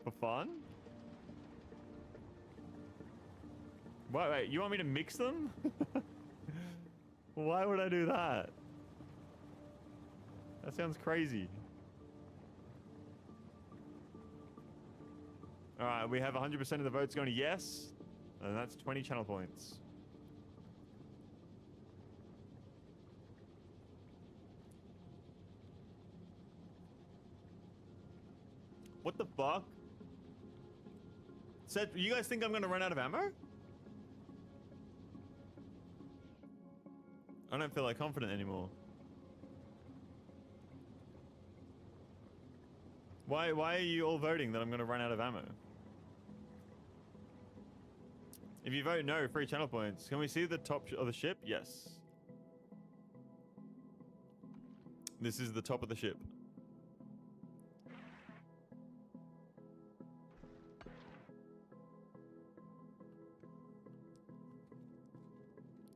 For fun? Wait, you want me to mix them? Why would I do that? That sounds crazy. Alright, we have 100% of the votes going to yes. And that's 20 channel points. What the fuck? Seth, you guys think I'm gonna run out of ammo? I don't feel like confident anymore. Why are you all voting that I'm gonna run out of ammo? If you vote no, free channel points. Can we see the top of the ship? Yes. This is the top of the ship.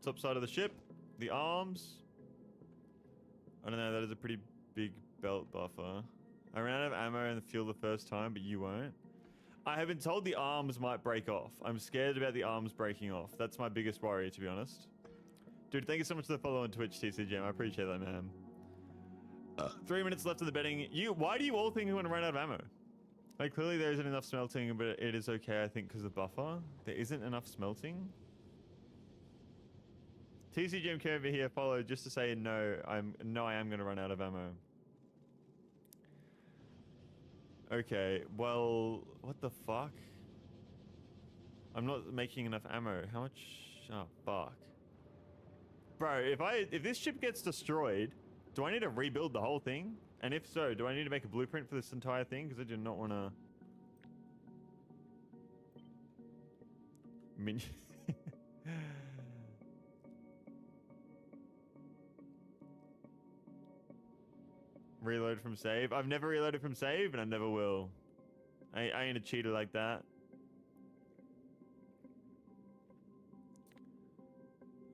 Top side of the ship. The arms. I don't know, that is a pretty big belt buffer. I ran out of ammo and the fuel the first time, but you won't. I have been told the arms might break off. I'm scared about the arms breaking off. That's my biggest worry, to be honest. Dude, thank you so much for the follow on Twitch, TCGM. I appreciate that, man. 3 minutes left of the betting. Why do you all think you're going to run out of ammo? Like, clearly there isn't enough smelting, but it is okay, I think, because of the buffer. There isn't enough smelting. TCGM came over here, follow, just to say no, I am going to run out of ammo. Okay, well, what the fuck? I'm not making enough ammo. How much? Oh, fuck. Bro, if this ship gets destroyed, Do I need to rebuild the whole thing? And if so, do I need to make a blueprint for this entire thing? Because I do not want to... Reload from save. I've never reloaded from save, and I never will. I ain't a cheater like that.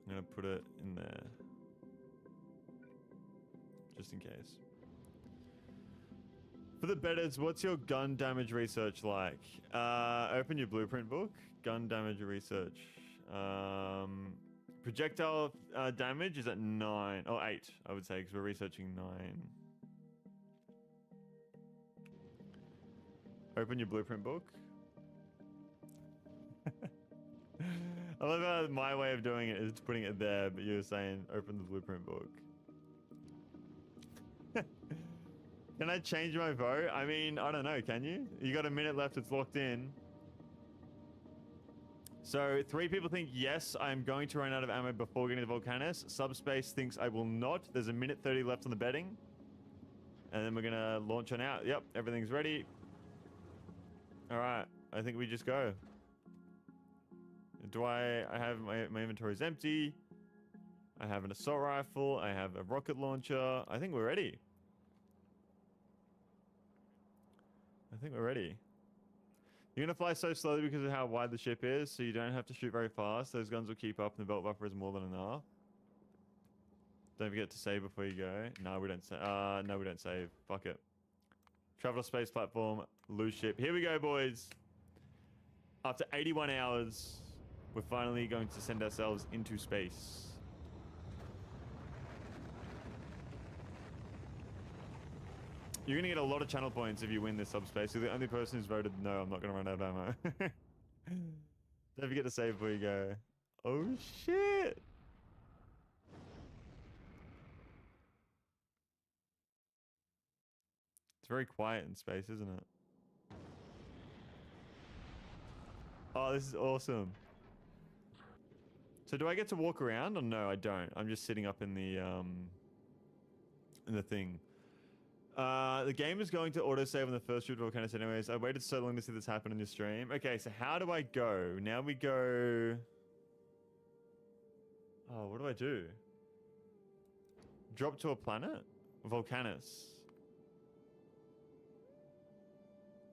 I'm gonna put it in there. Just in case. For the betters, what's your gun damage research like? Open your blueprint book. Gun damage research. Projectile damage is at 9. Or 8, I would say, because we're researching 9. Open your blueprint book. I love how my way of doing it is putting it there, but you're saying open the blueprint book. Can I change my vote? I mean, I don't know, can you? You got a minute left, it's locked in. So 3 people think yes, I'm going to run out of ammo before getting the Volcanus. Subspace thinks I will not. There's a minute 30 left on the betting. And then we're gonna launch on out. Yep, everything's ready. Alright, I think we just go. I have my inventory is empty. I have an assault rifle. I have a rocket launcher. I think we're ready. I think we're ready. You're gonna fly so slowly because of how wide the ship is, so you don't have to shoot very fast. Those guns will keep up and the belt buffer is more than enough. Don't forget to save before you go. No, we don't save. No, we don't save. Fuck it. Travel to space platform, lose ship. Here we go, boys. After 81 hours, we're finally going to send ourselves into space. You're going to get a lot of channel points if you win this subspace. You're the only person who's voted no, I'm not going to run out of ammo. Don't forget to save before you go. Oh, shit. It's very quiet in space, isn't it? Oh, this is awesome. So do I get to walk around? Or no, I don't. I'm just sitting up in the thing. The game is going to autosave on the first shoot volcanoes anyways. I waited so long to see this happen in your stream. Okay, so how do I go? Now we go... Oh, what do I do? Drop to a planet? Volcanus.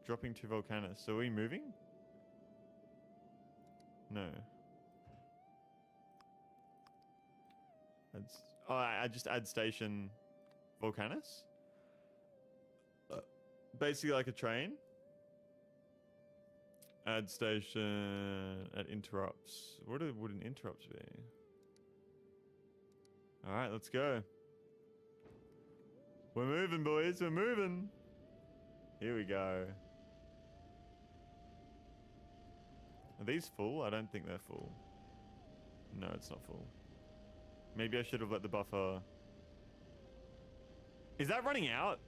Dropping to Volcanus. So are we moving? No. That's... Oh, I just add station Volcanus? Basically like a train. Add station at interrupts. What would an interrupts be? Alright, let's go. We're moving, boys. We're moving. Here we go. Are these full? I don't think they're full. No, it's not full. Maybe I should have let the buffer... Is that running out?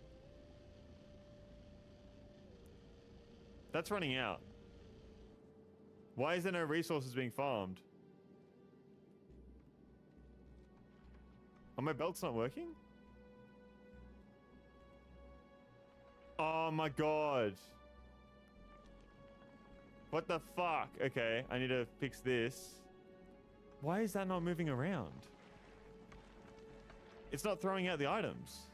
That's running out. Why is there no resources being farmed? Oh, my belt's not working? Oh my god. What the fuck? Okay, I need to fix this. Why is that not moving around? It's not throwing out the items.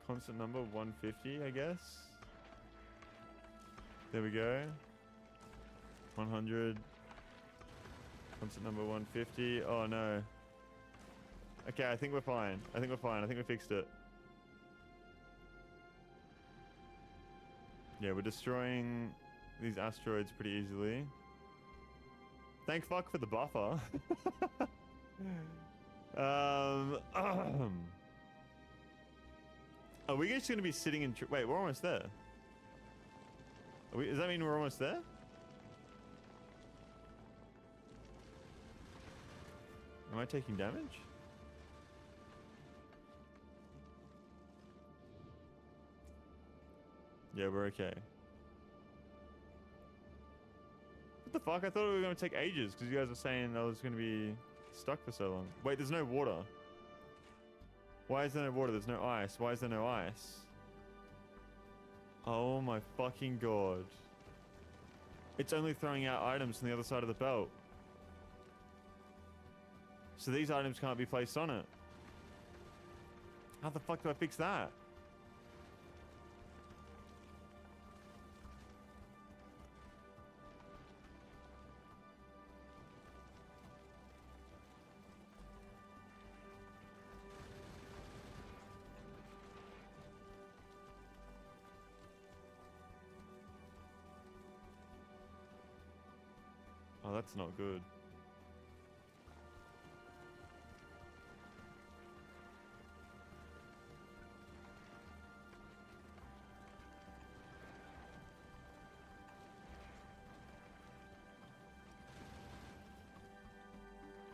Constant number 150, I guess. There we go. 100. Constant number 150. Oh no. Okay, I think we're fine. I think we're fine. I think we fixed it. Yeah, we're destroying these asteroids pretty easily. Thank fuck for the buffer. Are we just going to be sitting in... Wait, we're almost there. Does that mean we're almost there? Am I taking damage? Yeah, we're okay. What the fuck? I thought it was going to take ages because you guys were saying I was going to be stuck for so long. Wait, there's no water. Why is there no water? There's no ice. Why is there no ice? Oh my fucking god. It's only throwing out items from the other side of the belt. So these items can't be placed on it. How the fuck do I fix that? Oh, that's not good.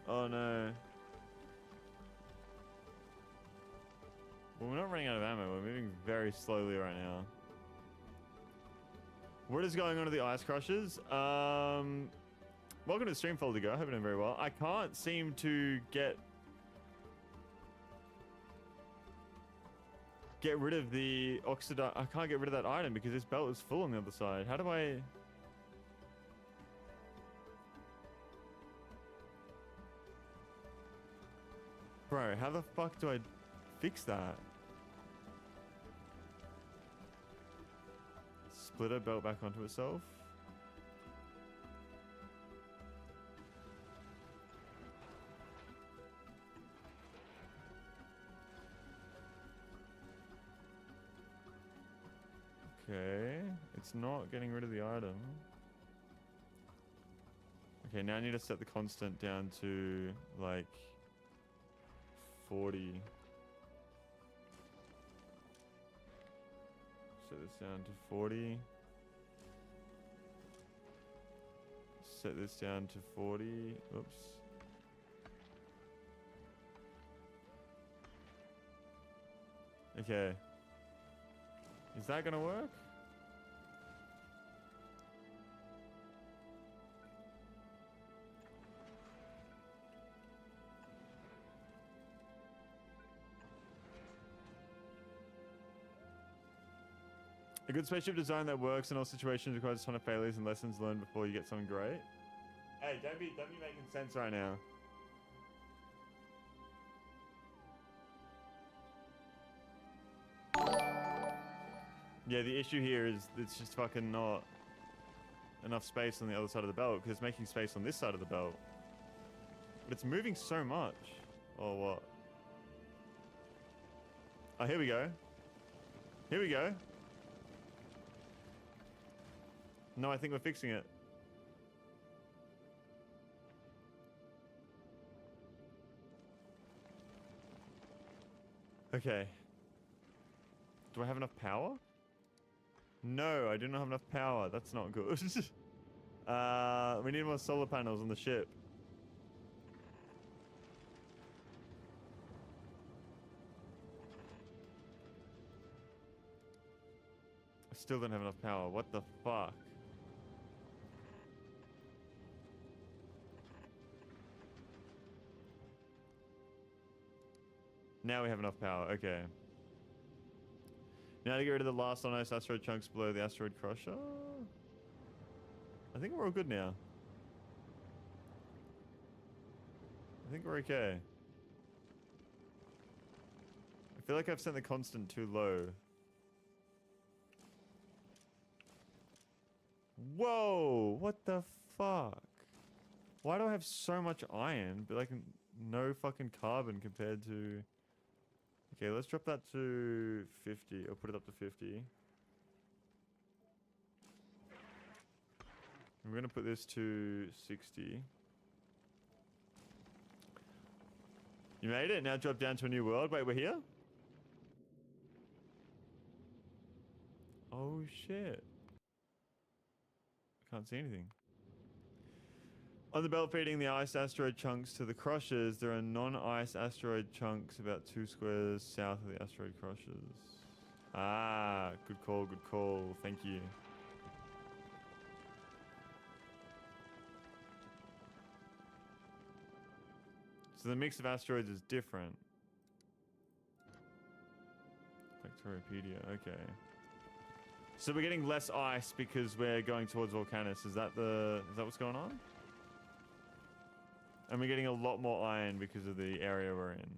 Oh no. Well, we're not running out of ammo. We're moving very slowly right now. What is going on to the ice crushers? Welcome to the stream, Folder Go. I hope you're doing very well. I can't seem to get rid of the oxidized. I can't get rid of that item because this belt is full on the other side. How do I? Bro, how the fuck do I fix that? Split a belt back onto itself. Okay, it's not getting rid of the item. Okay, now I need to set the constant down to like 40. Set this down to 40. Set this down to 40. Oops. Okay. Is that gonna work? A good spaceship design that works in all situations requires a ton of failures and lessons learned before you get something great. Hey, don't be making sense right now. Yeah, the issue here is it's just fucking not enough space on the other side of the belt because it's making space on this side of the belt. But it's moving so much. Or what? Oh, here we go. Here we go. No, I think we're fixing it. Okay. Do I have enough power? No, I do not have enough power. That's not good. We need more solar panels on the ship. I still don't have enough power. What the fuck? Now we have enough power. Okay. Now to get rid of the last on-ice asteroid chunks below the asteroid crusher. I think we're all good now. I think we're okay. I feel like I've set the constant too low. Whoa! What the fuck? Why do I have so much iron, but like no fucking carbon compared to... Okay, let's drop that to 50. I'll put it up to 50. I'm gonna put this to 60. You made it? Now drop down to a new world. Wait, we're here? Oh shit. I can't see anything. On the belt feeding the ice asteroid chunks to the crushers, there are non-ice asteroid chunks about 2 squares south of the asteroid crushers. Ah, good call, good call. Thank you. So the mix of asteroids is different. Factoriopedia, okay. So we're getting less ice because we're going towards Volcanus. Is that what's going on? And we're getting a lot more iron because of the area we're in.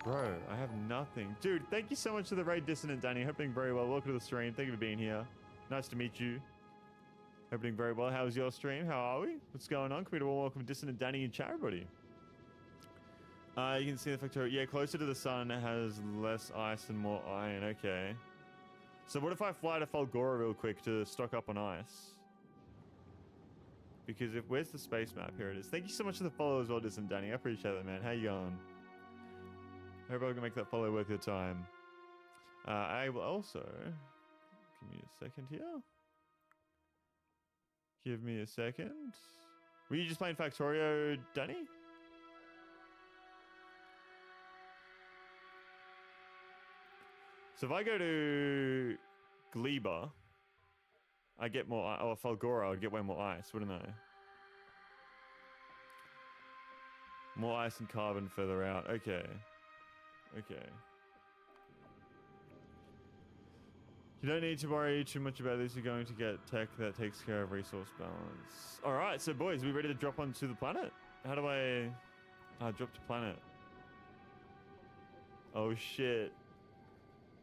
Bro, I have nothing. Dude, thank you so much for the raid, Dissonant Danny. Hope you're doing very well. Welcome to the stream. Thank you for being here. Nice to meet you. Hope you're doing very well. How's your stream? How are we? What's going on? Can we do a warm welcome to Dissonant Danny and chat, everybody? You can see the Factorio. Yeah, closer to the sun has less ice and more iron. Okay. So what if I fly to Falgora real quick to stock up on ice? Because where's the space map? Here it is. Thank you so much for the follow as well, Dissonant Danny. I appreciate that, man. How you going? Hope I can make that follow worth your time. I will also... Give me a second here. Give me a second. Were you just playing Factorio, Danny? So if I go to Gleba, I get more... Or Falgora, I'd get way more ice, wouldn't I? More ice and carbon further out. Okay. Okay. You don't need to worry too much about this. You're going to get tech that takes care of resource balance. Alright, so boys, we ready to drop onto the planet? How do I... drop to planet. Oh shit.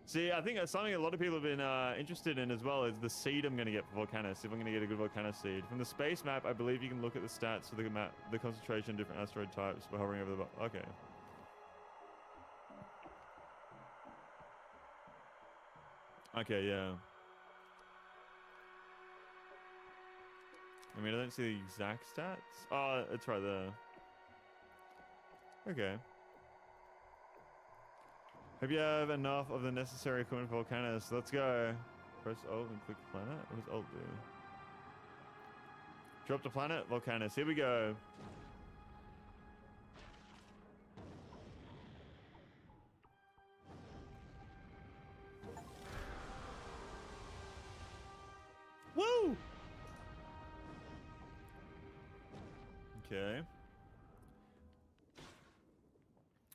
See, I think that's something a lot of people have been interested in as well is the seed I'm going to get for Volcanus, if I'm going to get a good Volcanus seed. From the space map, I believe you can look at the stats for the map, the concentration of different asteroid types by hovering over the... Okay. Okay, yeah. I mean, I don't see the exact stats. Oh, it's right there. Okay. Hope you have enough of the necessary equipment for Volcanus. Let's go. Press Alt and click planet. What does Alt do? Drop to planet, Volcanus. Here we go. Woo! Okay.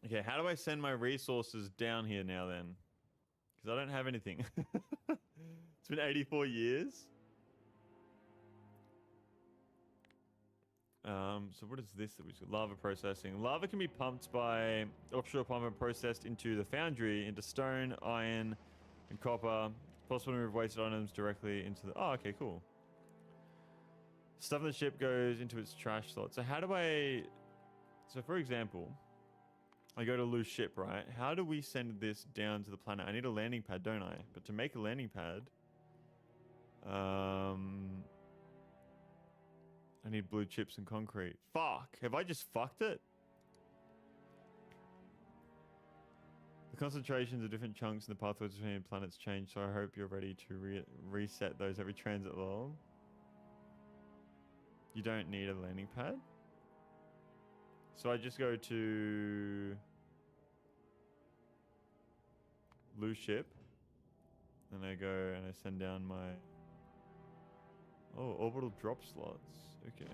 Okay, how do I send my resources down here now then? Because I don't have anything. It's been 84 years. So what is this that we should... Lava processing. Lava can be pumped by offshore pump and processed into the foundry, into stone, iron, and copper. Possible to move wasted items directly into the... Oh, okay, cool. Stuff on the ship goes into its trash slot. So how do I... So for example, I go to loose ship, right? How do we send this down to the planet? I need a landing pad, don't I? But to make a landing pad... I need blue chips and concrete. Fuck! Have I just fucked it? The concentrations of different chunks in the pathways between planets change, so I hope you're ready to reset those every transit log. You don't need a landing pad? So I just go to... loose ship. And I go and I send down my... Oh, orbital drop slots. Okay.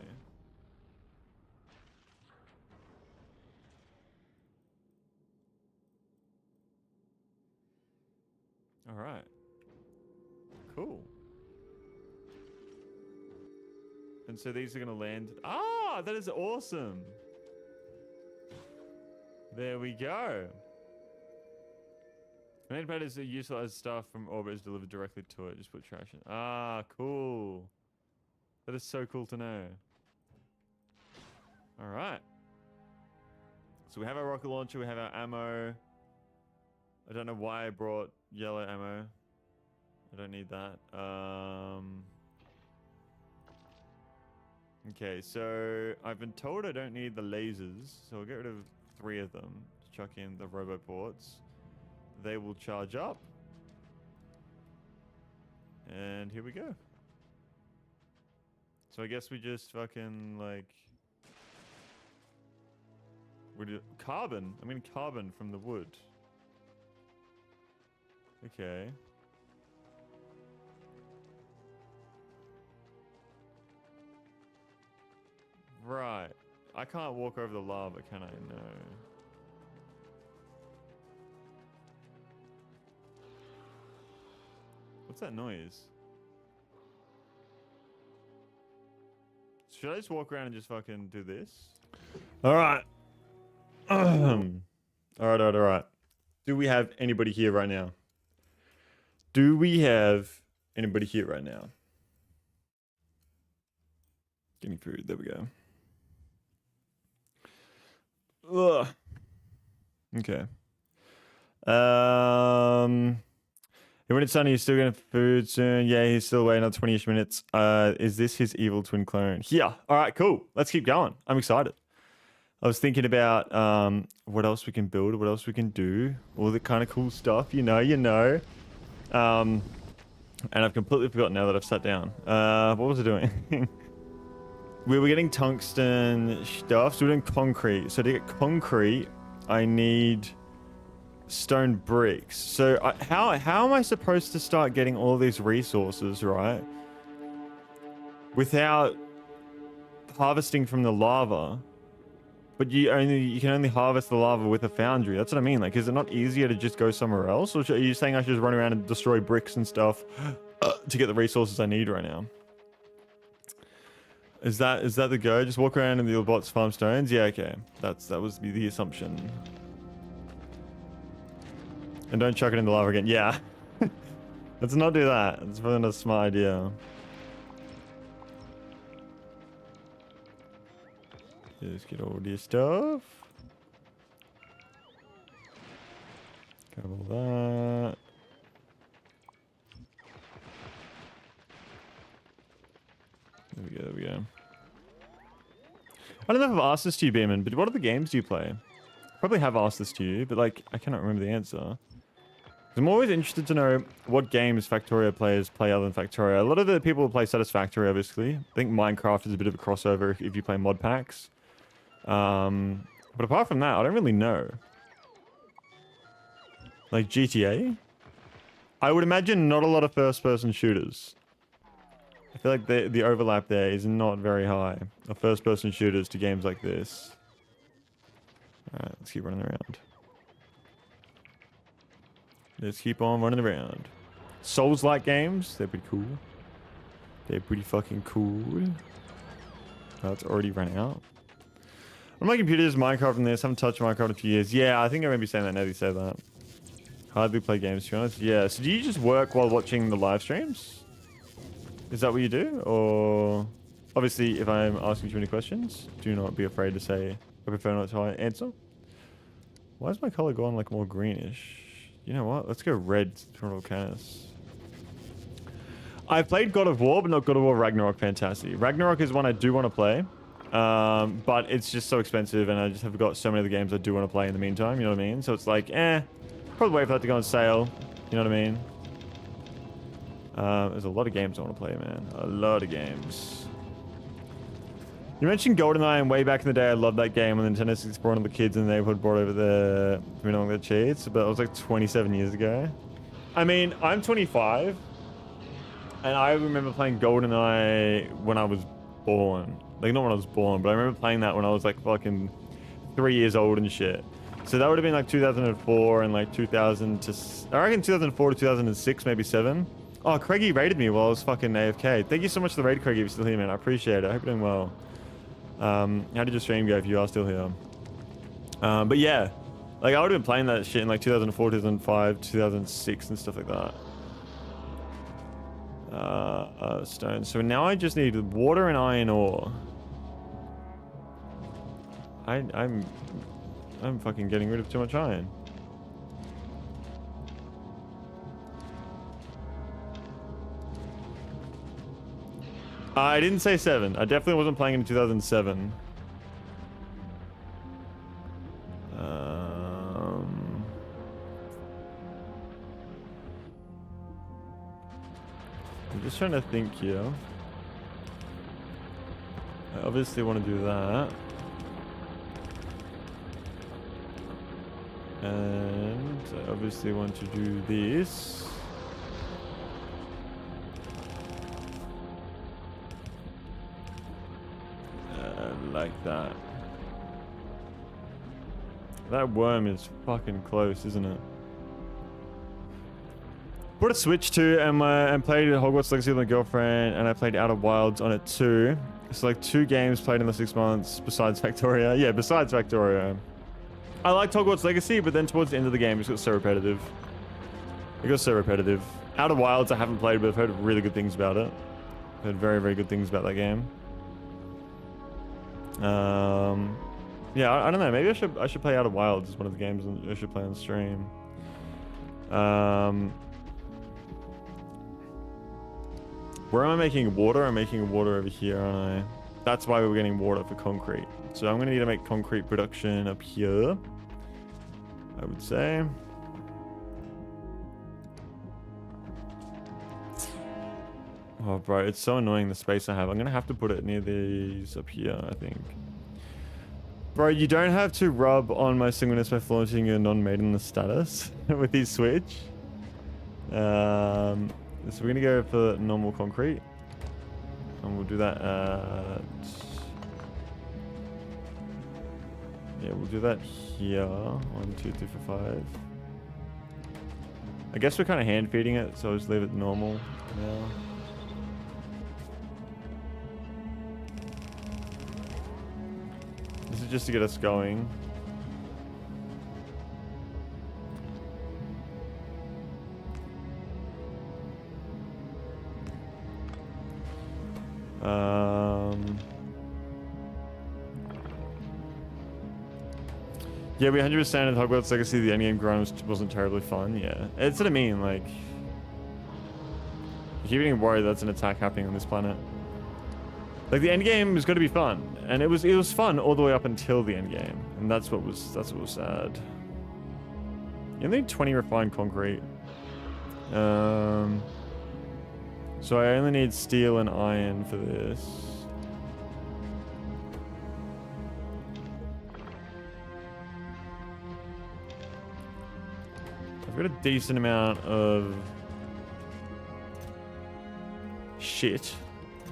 Alright. Cool. And so these are going to land... Ah! That is awesome! There we go. Landing pad is useful as stuff from orbit is delivered directly to it. Just put trash in. Ah, cool. That is so cool to know. Alright. So we have our rocket launcher, we have our ammo. I don't know why I brought yellow ammo. I don't need that. Okay, so I've been told I don't need the lasers, so I'll get rid of 3 of them to chuck in the roboports. They will charge up. And here we go. So I guess we just fucking, like... We do carbon? I mean carbon from the wood. Okay. Right. I can't walk over the lava, can I? No. What's that noise? Should I just walk around and just fucking do this? Alright. Alright. Do we have anybody here right now? Do we have anybody here right now? Getting food. There we go. Ugh. Okay. When it's sunny, he's still gonna have food soon. Yeah, he's still waiting another 20-ish minutes. Is this his evil twin clone? Yeah. All right, cool. Let's keep going. I'm excited. I was thinking about what else we can build, what else we can do, all the kind of cool stuff, you know. And I've completely forgotten now that I've sat down. What was I doing? We were getting tungsten stuff, so we're doing concrete. So to get concrete, I need stone bricks. So how am I supposed to start getting all these resources, right? Without harvesting from the lava. But you can only harvest the lava with a foundry. That's what I mean. Like, is it not easier to just go somewhere else? Or are you saying I should just run around and destroy bricks and stuff to get the resources I need right now? Is that the go? Just walk around in the bots farm stones? Yeah, okay. That was the assumption. And don't chuck it in the lava again. Yeah. Let's not do that. It's probably not a smart idea. Just get all this stuff. Grab all that. There we go. I don't know if I've asked this to you, Beeman, but what other games do you play? Probably have asked this to you, but like, I cannot remember the answer. I'm always interested to know what games Factorio players play other than Factorio. A lot of the people who play Satisfactory, obviously. I think Minecraft is a bit of a crossover if you play mod packs. But apart from that, I don't really know. Like GTA? I would imagine not a lot of first-person shooters. I feel like the overlap there is not very high of first-person shooters to games like this. Alright, let's keep running around. Let's keep on running around. Souls-like games, they're pretty cool. They're pretty fucking cool. Oh, it's already run out. On my computer, there's Minecraft in this. I haven't touched Minecraft in a few years. Yeah, I think I remember saying that now that you say that. Hardly play games, to be honest. Yeah, so do you just work while watching the live streams? Is that what you do? Or... Obviously, if I'm asking you any questions, do not be afraid to say, I prefer not to answer. Why is my color going like more greenish? You know what? Let's go red for Volcanus. I've played God of War, but not God of War Ragnarok. Fantastic. Ragnarok is one I do want to play. But it's just so expensive, and I just have got so many other games I do want to play in the meantime, you know what I mean? So it's like, probably wait for that to go on sale, you know what I mean? There's a lot of games I want to play, man. A lot of games. You mentioned GoldenEye, and way back in the day, I loved that game when Nintendo 64 and all the kids in the neighborhood brought over the, you know, the cheats, but it was like 27 years ago. I mean, I'm 25, and I remember playing GoldenEye when I was born. Like, not when I was born, but I remember playing that when I was like fucking 3 years old and shit. So that would have been like 2004 and like 2000 to... I reckon 2004 to 2006, maybe 7. Oh, Craigie raided me while I was fucking AFK. Thank you so much for the raid, Craigie, if you're still here, man. I appreciate it. I hope you're doing well. How did your stream go if you are still here? But yeah, like I would have been playing that shit in like 2004, 2005, 2006 and stuff like that. Stone. So now I just need water and iron ore. I'm fucking getting rid of too much iron. I didn't say 7. I definitely wasn't playing in 2007. I'm just trying to think here. I obviously want to do that. And I obviously want to do this. Like that. That worm is fucking close, isn't it? Bought a Switch too, and played Hogwarts Legacy with my girlfriend, and I played Outer Wilds on it too. It's like 2 games played in the 6 months, besides Factorio. Yeah, besides Factorio. I liked Hogwarts Legacy, but then towards the end of the game, it got so repetitive. It got so repetitive. Outer Wilds, I haven't played, but I've heard really good things about it. I've heard very, very good things about that game. Yeah, I don't know. Maybe I should play Outer Wilds as one of the games I should play on stream. Where am I making water? I'm making water over here, aren't I? That's why we're getting water for concrete. So I'm gonna need to make concrete production up here, I would say. Oh, bro, it's so annoying the space I have. I'm gonna have to put it near these up here, I think. Bro, you don't have to rub on my singleness by flaunting your non-maidenless status with these Switch. So we're gonna go for normal concrete, and we'll do that at, yeah, we'll do that here. 1, 2, 3, 4, 5. I guess we're kind of hand feeding it, so I'll just leave it normal now. This is just to get us going. Yeah, we 100% at Hogwarts Legacy, the endgame grind wasn't terribly fun. Yeah, it's what I mean. Like, you keep getting worried that's an attack happening on this planet. Like, the endgame is going to be fun, and it was fun all the way up until the endgame, and that's what was sad. You only need 20 refined concrete. So I only need steel and iron for this. I've got a decent amount of shit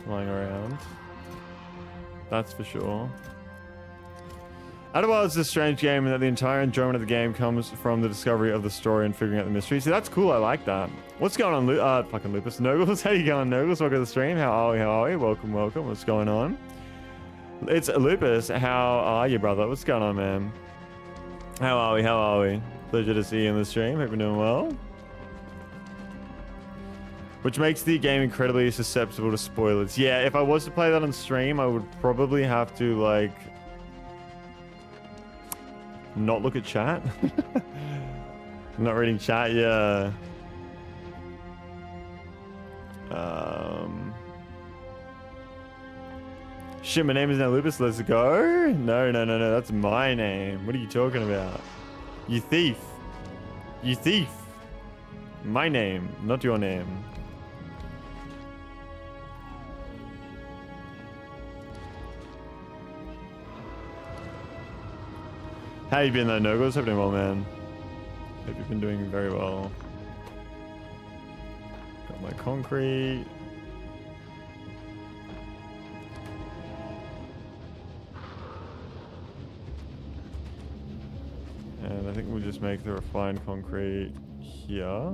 lying around. That's for sure. Outer Wilds is a strange game in that the entire enjoyment of the game comes from the discovery of the story and figuring out the mystery. See, that's cool. I like that. What's going on, fucking Lupus? Noggles, how you going, Noggles? Welcome to the stream. How are we? Welcome. What's going on? It's Lupus. How are you, brother? What's going on, man? How are we? Pleasure to see you in the stream. Hope you're doing well. Which makes the game incredibly susceptible to spoilers. Yeah, if I was to play that on stream, I would probably have to, like, not look at chat. Not reading chat, yeah. Shit, my name is now Lupus. Let's go. No. That's my name. What are you talking about? You thief. You thief. My name, not your name. How you been though, Nogos? Hope you're doing well, man. Hope you've been doing very well. Got my concrete. And I think we'll just make the refined concrete here.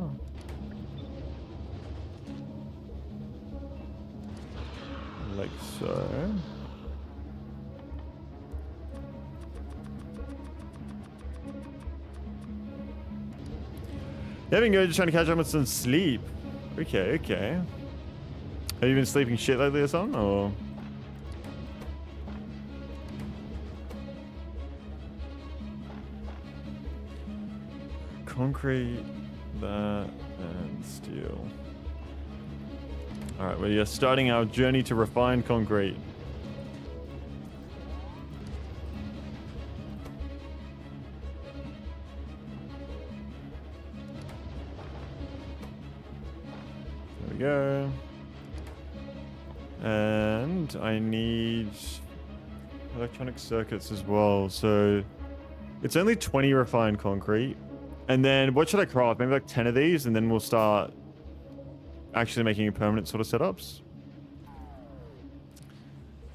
Like so. Yeah, been good, just trying to catch up with some sleep. Okay. Have you been sleeping shit lately or something, or? Concrete, that, and steel. Alright, we are starting our journey to refined concrete. There we go. And I need electronic circuits as well. So it's only 20 refined concrete. And then what should I craft? Maybe like 10 of these, and then we'll start actually making permanent sort of setups.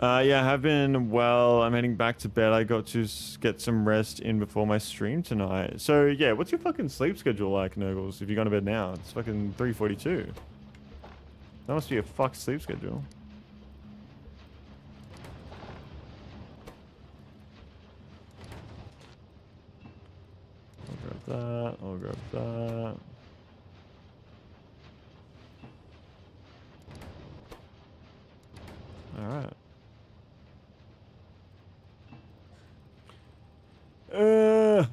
Yeah, I have been well. I'm heading back to bed. I got to get some rest in before my stream tonight. So yeah, what's your fucking sleep schedule like, Nurgles? If you're going to bed now, it's fucking 3:42. That must be a fucked sleep schedule. I'll grab that. I'll grab that. All right.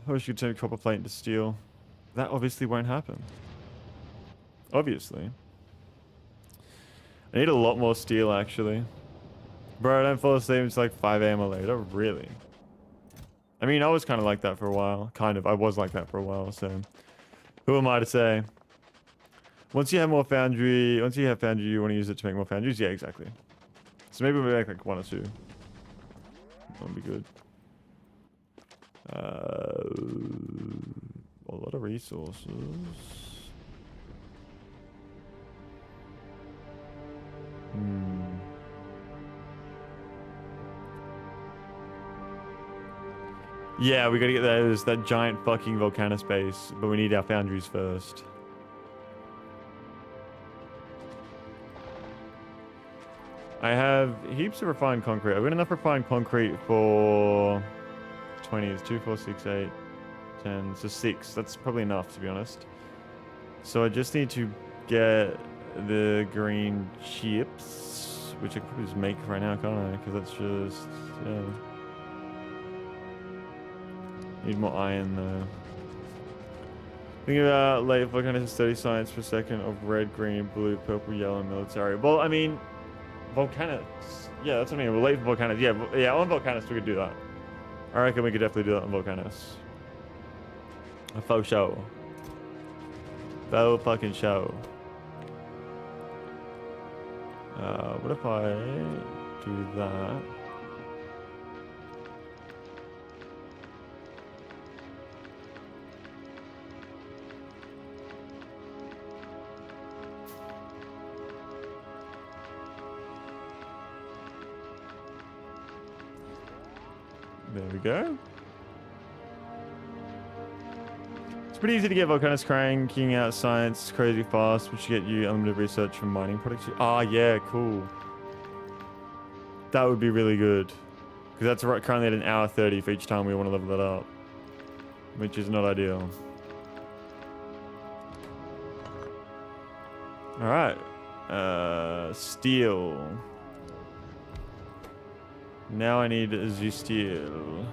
I wish you could turn copper plate into steel. That obviously won't happen. Obviously. I need a lot more steel, actually. Bro, I don't fall asleep until like 5 a.m. or later. Really? I mean, I was kind of like that for a while. Kind of. I was like that for a while, so... Who am I to say? Once you have more foundry... Once you have foundry, you want to use it to make more foundries? Yeah, exactly. So maybe we'll make like 1 or 2. That would be good. A lot of resources. Yeah, we gotta get that giant fucking volcano space, but we need our foundries first. I have heaps of refined concrete. I've got enough refined concrete for 20. It's 2, 4, 6, 8, 10. So 6. That's probably enough, to be honest. So I just need to get the green chips, which I could probably just make right now, can't I? Because that's just... yeah. Need more iron though. Think about late volcanoes 30 science per second of red, green, blue, purple, yellow, military. Well, I mean, volcanoes. Yeah, that's what I mean. We're late for volcanoes. Yeah, on volcanoes we could do that. I reckon we could definitely do that on volcanoes. A faux show. Faux fucking show. What if I do that? There we go. It's pretty easy to get volcanoes cranking out science crazy fast, which get you unlimited research from mining products. Ah, yeah, cool. That would be really good. Because that's right, currently at an hour 30 for each time we want to level that up. Which is not ideal. Alright. Steel. Now I need the steel.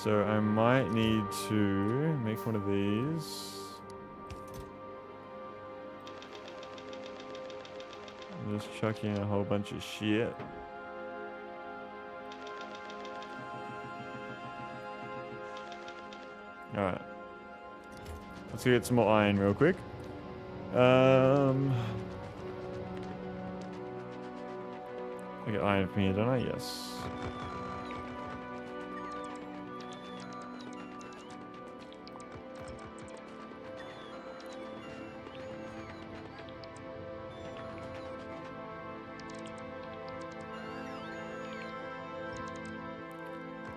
So I might need to make one of these. I'm just chucking a whole bunch of shit. Alright. Let's go get some more iron real quick. I get iron from here, don't I? Yes.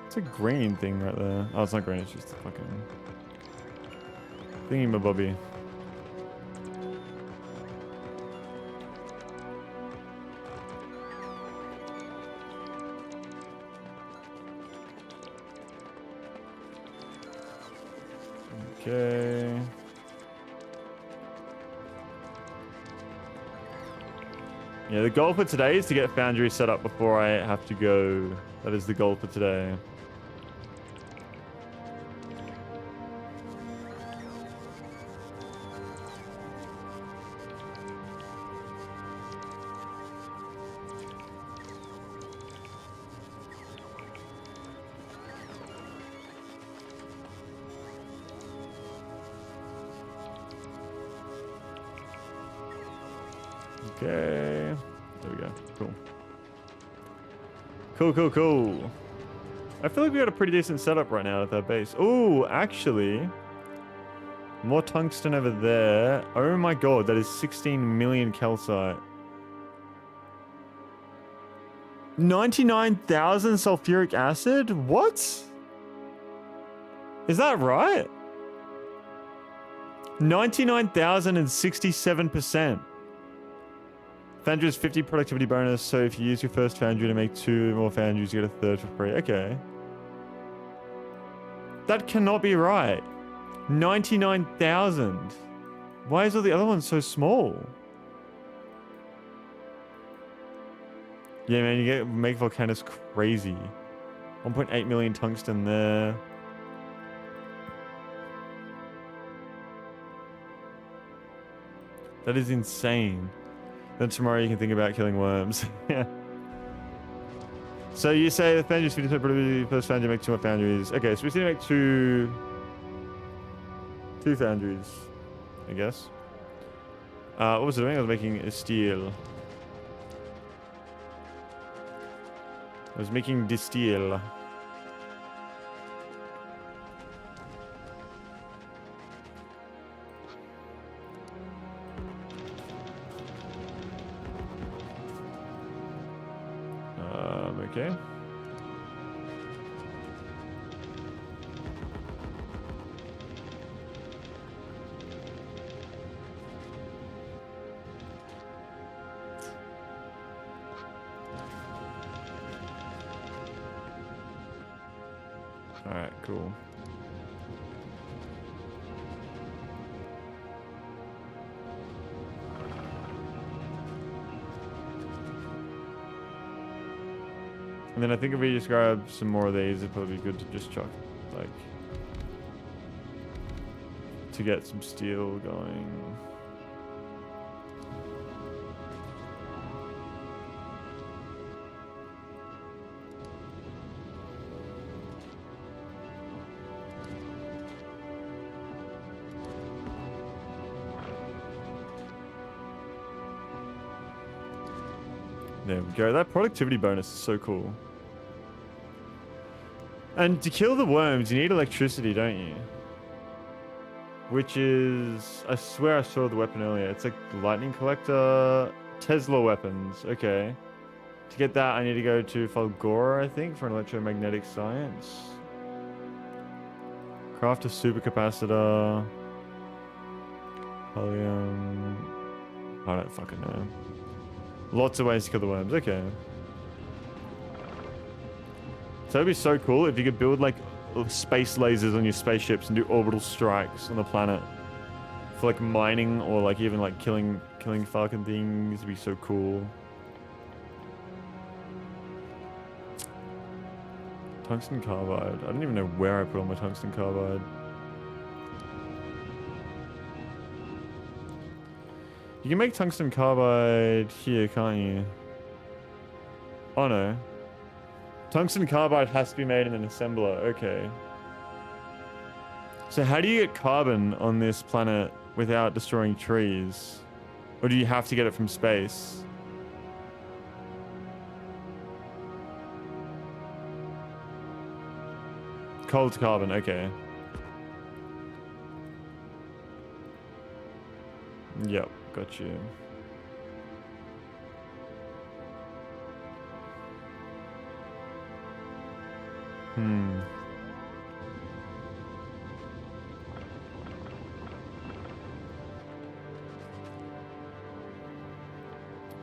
It's a green thing right there. Oh, it's not green, it's just a fucking thingy-mabobby. Okay. Yeah, the goal for today is to get Foundry set up before I have to go. That is the goal for today. Okay. There we go. Cool. Cool, cool, cool. I feel like we got a pretty decent setup right now at that base. Oh, actually, More tungsten over there. Oh my god, that is 16 million calcite. 99,000 sulfuric acid? What? Is that right? 99,067%. Foundry's 50 productivity bonus, so if you use your first foundry to make 2 more foundries, you get a third for free. Okay. That cannot be right. 99,000. Why is all the other ones so small? Yeah, man, you get make volcanoes crazy. 1.8 million tungsten there. That is insane. Then tomorrow you can think about killing worms. Yeah. So you say the foundry's 50% productivity, first foundry make 2 more foundries. Okay, so we need to make two foundries, I guess. What was I doing? I was making a steel. I was making the steel. Okay. All right, cool. And then I think if we just grab some more of these, it'd probably be good to just chuck, like, to get some steel going. There we go. That productivity bonus is so cool. And to kill the worms, you need electricity, don't you? Which is... I swear I saw the weapon earlier. It's like lightning collector, Tesla weapons. Okay. To get that, I need to go to Falgora, I think, for an electromagnetic science. Craft a supercapacitor. Helium. I don't fucking know. Lots of ways to kill the worms. Okay. So it'd be so cool if you could build like space lasers on your spaceships and do orbital strikes on the planet for like mining or like even like killing Falcon things. It'd be so cool. Tungsten carbide. I don't even know where I put all my tungsten carbide. You can make tungsten carbide here, can't you? Oh no. Tungsten carbide has to be made in an assembler. Okay. So how do you get carbon on this planet without destroying trees? Or do you have to get it from space? Cold carbon, okay. Yep, got you.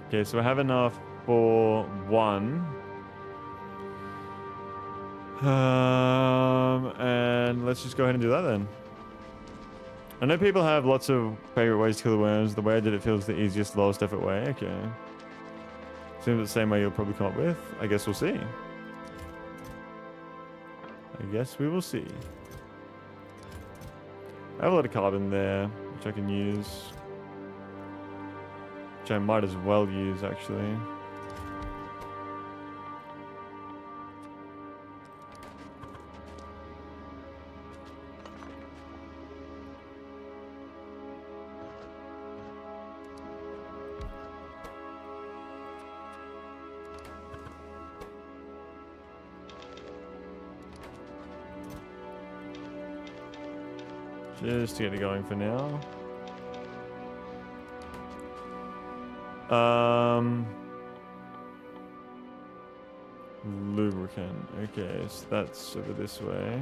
Okay, so I have enough for one. And let's just go ahead and do that then. I know people have lots of favorite ways to kill the worms. The way I did it feels the easiest, lowest effort way. Okay. Seems the same way you'll probably come up with. I guess we'll see. I guess we will see. I have a lot of carbon there, which I can use. Which I might as well use, actually. Just to get it going for now. Lubricant. Okay, so that's over this way.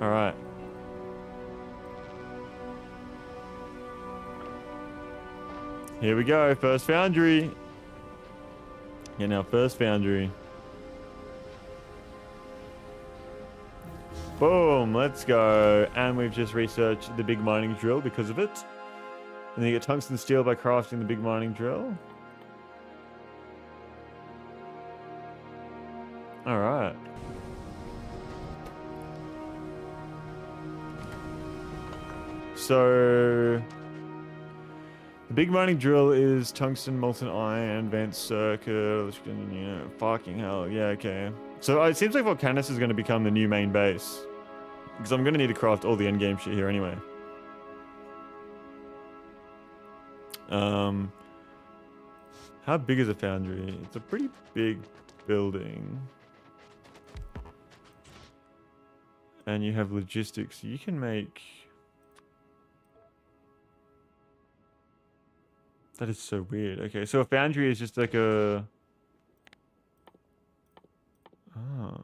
All right. Here we go. First foundry. Yeah, now first foundry. Boom, let's go. And we've just researched the big mining drill because of it. And then you get tungsten steel by crafting the big mining drill. All right. So the big mining drill is tungsten, molten iron, advanced circuit. Fucking hell. Yeah, okay. So it seems like Volcanus is going to become the new main base. Because I'm going to need to craft all the endgame shit here anyway. How big is a foundry? It's a pretty big building. And you have logistics. You can make... That is so weird. Okay, so a foundry is just like a... Oh.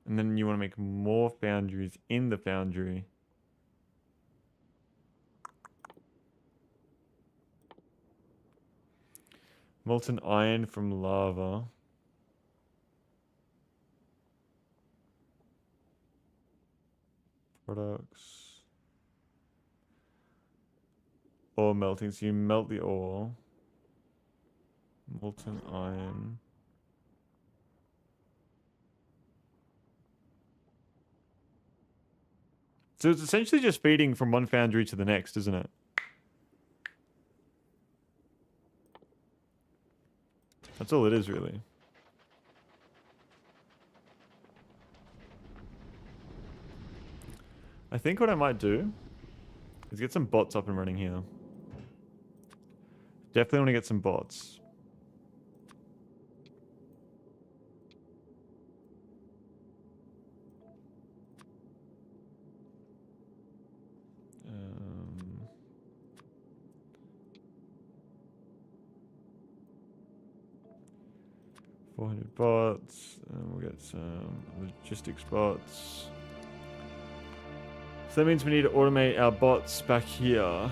And then you want to make more foundries in the foundry. Molten iron from lava. Products. Ore melting. So you melt the ore. Molten iron. So it's essentially just feeding from one foundry to the next, isn't it? That's all it is, really. I think what I might do is get some bots up and running here. Definitely want to get some bots. $400 bots, and we'll get some logistics bots. So that means we need to automate our bots back here.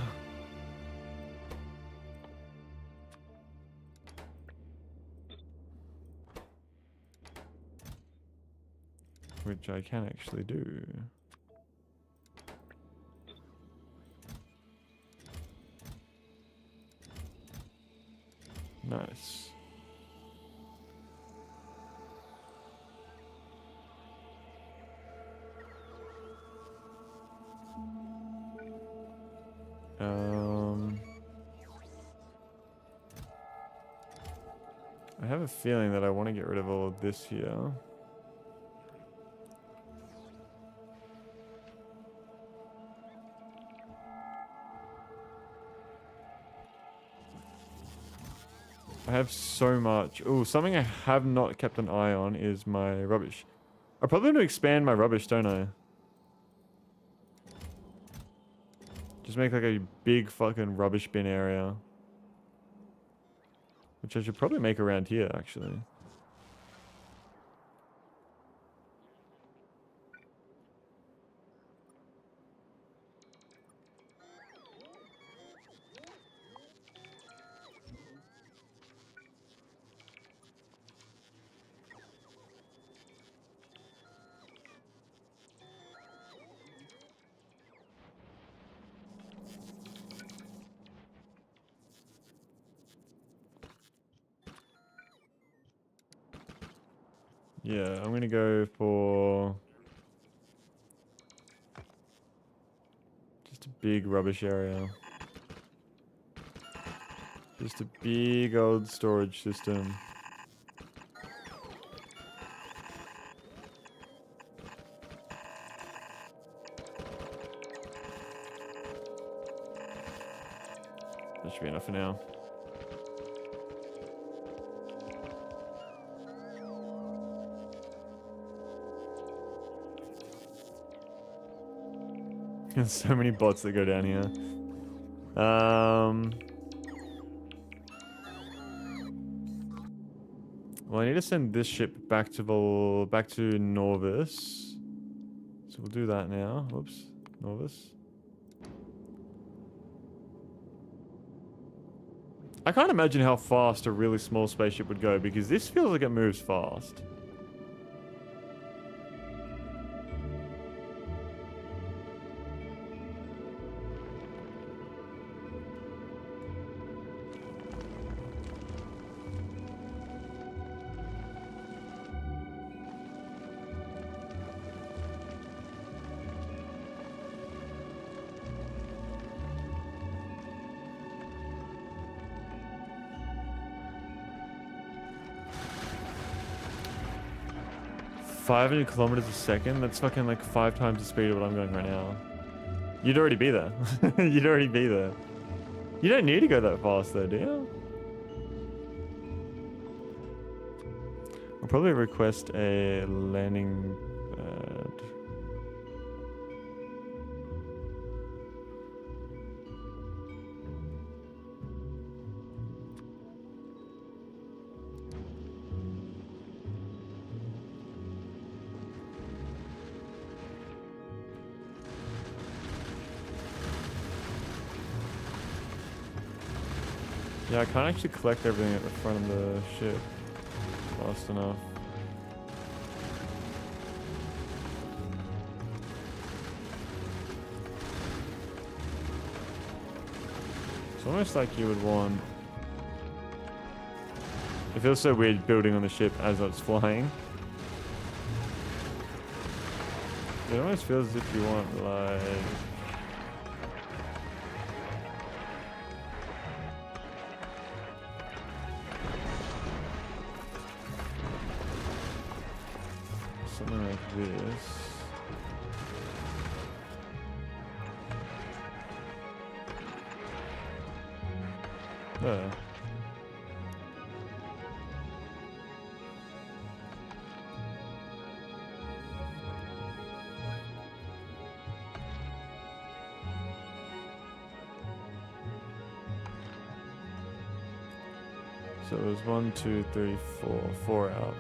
Which I can actually do. Nice. I have a feeling that I want to get rid of all of this here. I have so much. Oh, something I have not kept an eye on is my rubbish. I probably want to expand my rubbish, don't I? Just make like a big fucking rubbish bin area. Which I should probably make around here, actually. Yeah, I'm gonna go for just a big rubbish area. Just a big old storage system. That should be enough for now. There's so many bots that go down here. Well, I need to send this ship back to Norvis. So we'll do that now. Whoops, Norvis. I can't imagine how fast a really small spaceship would go because this feels like it moves fast. $500 kilometers a second? That's fucking like 5 times the speed of what I'm going right now. You'd already be there. You'd already be there. You don't need to go that fast though, do you? I'll probably request a landing pad. Yeah, I can't actually collect everything at the front of the ship fast enough. It's almost like you would want... It feels so weird building on the ship as it's flying. It almost feels as if you want like... something like this. There. So it was 1, 2, 3, 4. 4 out.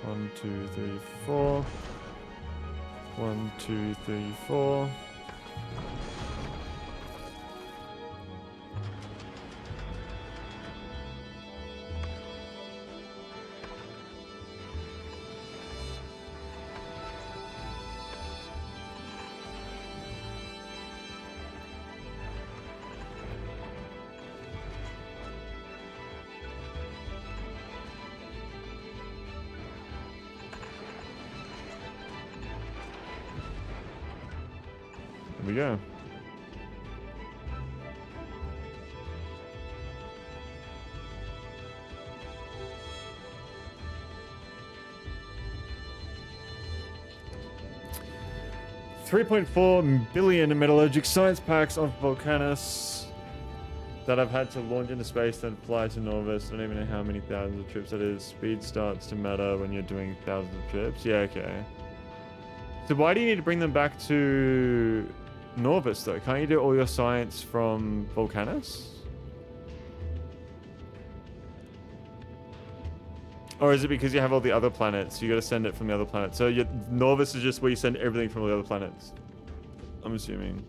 1, 2, 3, 4. 1, 2, 3, 4. There we go. $3.4 billion metallurgic science packs of Volcanus that I've had to launch into space and fly to Norvis. I don't even know how many thousands of trips that is. Speed starts to matter when you're doing thousands of trips. Yeah, okay. So why do you need to bring them back to Norvis though? Can't you do all your science from Volcanus? Or is it because you have all the other planets? You got to send it from the other planets. So Norvis is just where you send everything from all the other planets. I'm assuming.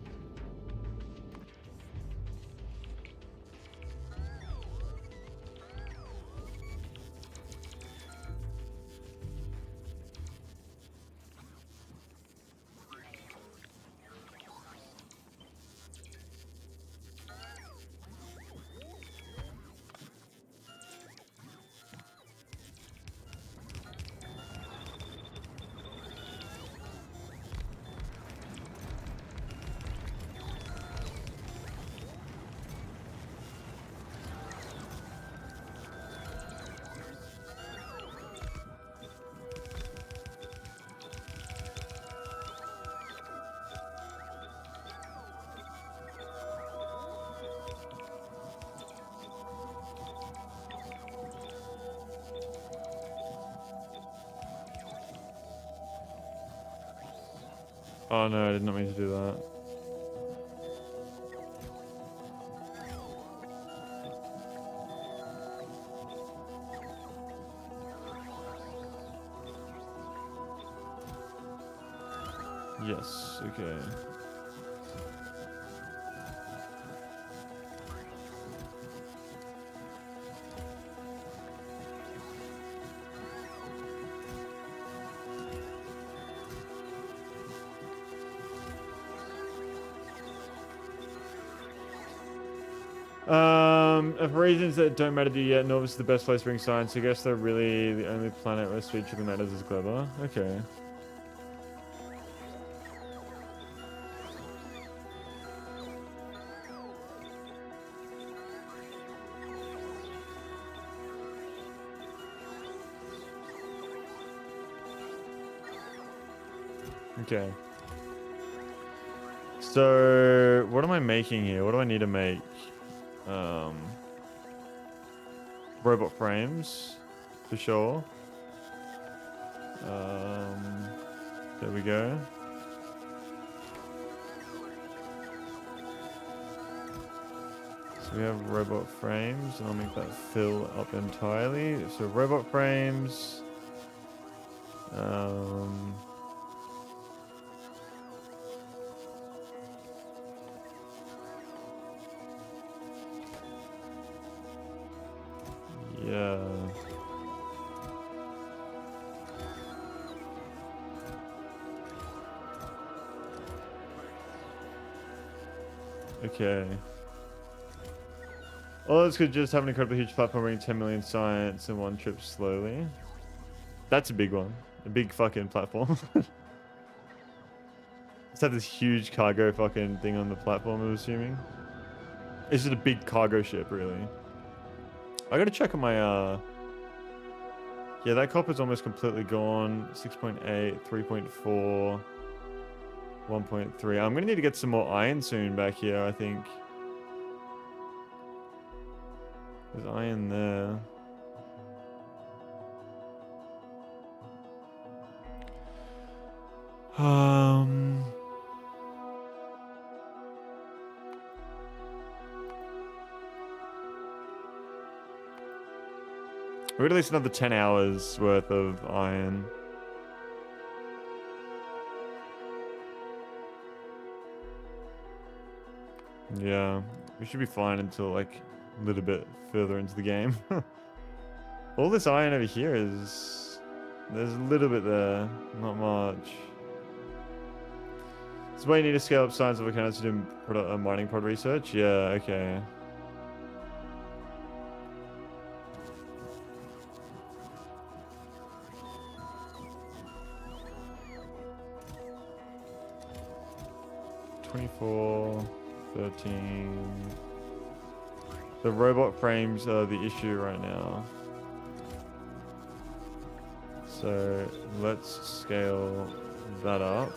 Oh no, I did not mean to do that. Yes, okay. For reasons that don't matter to you yet, Noob is the best place to bring science. I guess they're really the only planet where speech really matters is clever. Okay. Okay. So, what am I making here? What do I need to make? Robot frames, for sure. There we go. So we have robot frames, and I'll make that fill up entirely. So robot frames. Yeah. Okay. All this could just have an incredibly huge platform bringing 10 million science in one trip slowly. That's a big one. A big fucking platform. Let's have this huge cargo fucking thing on the platform, I'm assuming. It's just a big cargo ship, really. I gotta check on my, yeah, that copper's almost completely gone. 6.8, 3.4, 1.3. I'm gonna need to get some more iron soon back here, I think. There's iron there. We're at least another 10 hours worth of iron. Yeah, we should be fine until like a little bit further into the game. All this iron over here is... There's a little bit there, not much. This is why you need to scale up science of volcanoes to do mining pod research? Yeah, okay. $24, 13. The robot frames are the issue right now. So let's scale that up.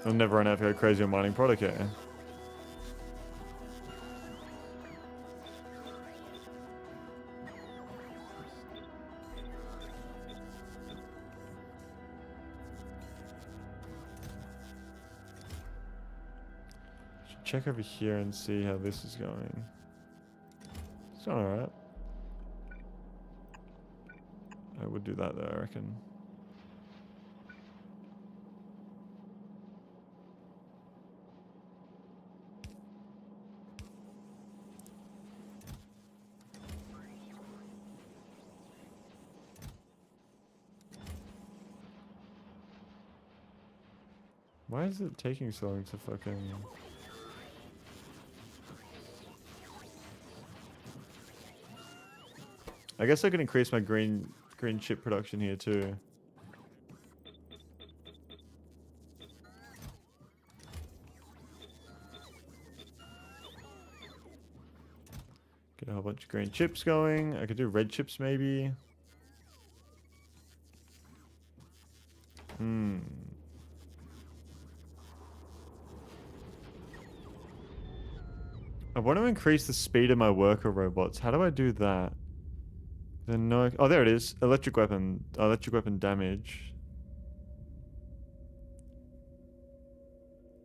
I'll never run out to go crazy on mining product here. Check over here and see how this is going. It's alright. I would do that though, I reckon. Why is it taking so long to fucking... I guess I can increase my green chip production here too. Get a whole bunch of green chips going. I could do red chips maybe. I want to increase the speed of my worker robots. How do I do that? Then no. Oh, there it is. Electric weapon. Electric weapon damage.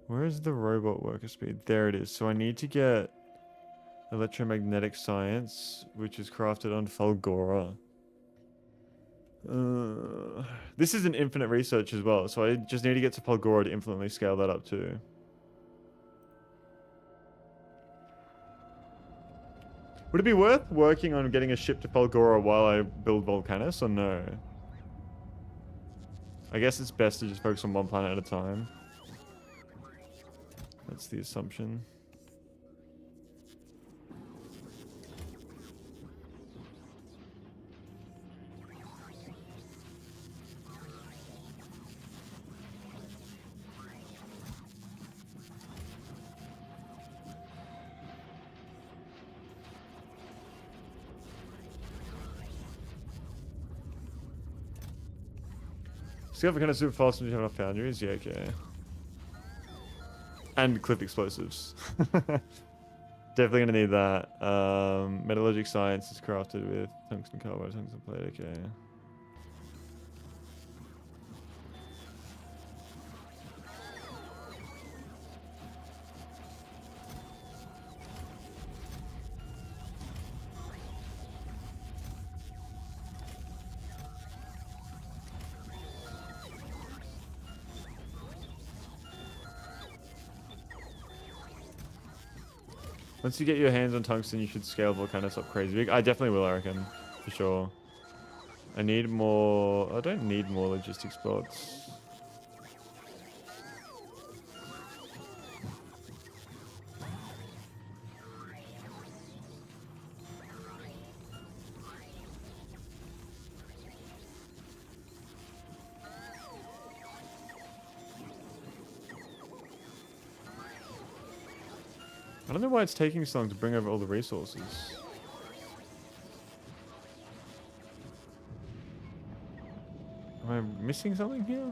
Where is the robot worker speed? There it is. So I need to get electromagnetic science, which is crafted on Falgora. This is an infinite research as well, so I just need to get to Falgora to infinitely scale that up too. Would it be worth working on getting a ship to Falgora while I build Volcanus, or no? I guess it's best to just focus on one planet at a time. That's the assumption. Scale for kind of super fast when you have enough foundries? Yeah, okay. And clip explosives. Definitely gonna need that. Metallurgic science is crafted with tungsten carbide, tungsten plate, okay. Once you get your hands on tungsten, you should scale Volcanus up crazy big. I definitely will, I reckon. For sure. I need more... I don't need more logistics spots. I don't know why it's taking so long to bring over all the resources. Am I missing something here?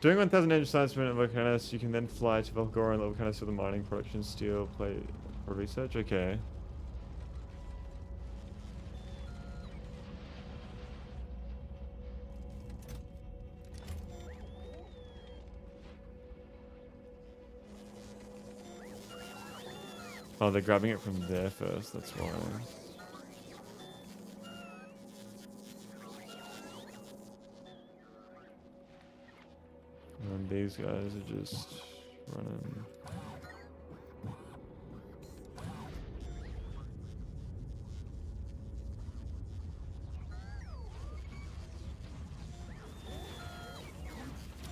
Doing 1,000 engine science per minute Volcanus, you can then fly to Valgora and Volcanus for the mining, production, steel, plate, for research. Okay. Oh, they're grabbing it from there first, that's why. And these guys are just running.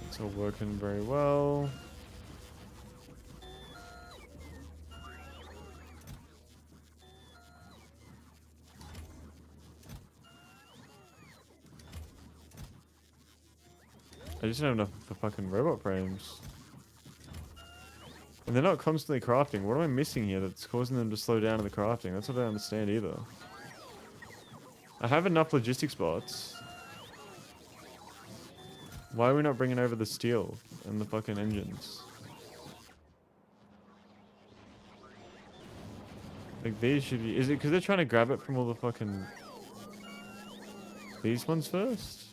It's all working very well. I just don't have enough for fucking robot frames. And they're not constantly crafting. What am I missing here that's causing them to slow down in the crafting? That's what I don't understand either. I have enough logistics spots. Why are we not bringing over the steel and the fucking engines? Like these should be... Is it because they're trying to grab it from all the fucking... These ones first?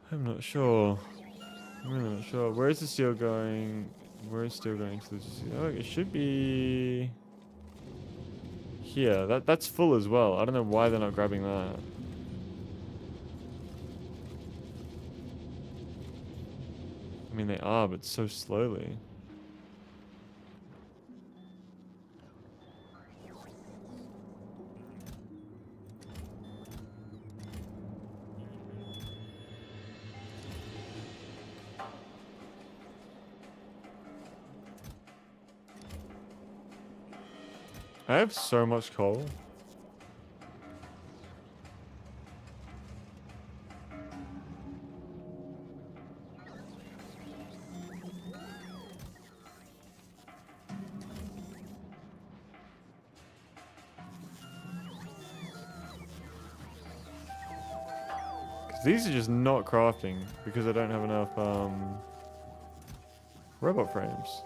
I'm not sure. I'm really not sure. Where is the steel going? Where is steel going to the steel? Oh, it should be here. That's full as well. I don't know why they're not grabbing that. I mean, they are, but so slowly. I have so much coal. These are just not crafting because I don't have enough robot frames.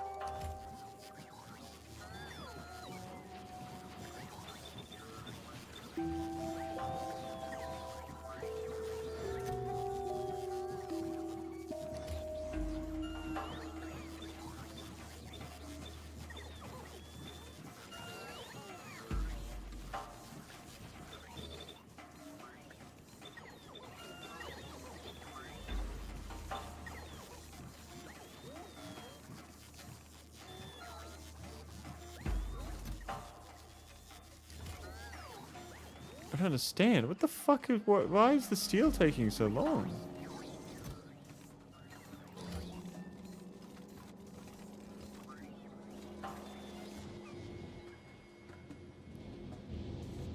I don't understand. What the fuck is why is the steel taking so long?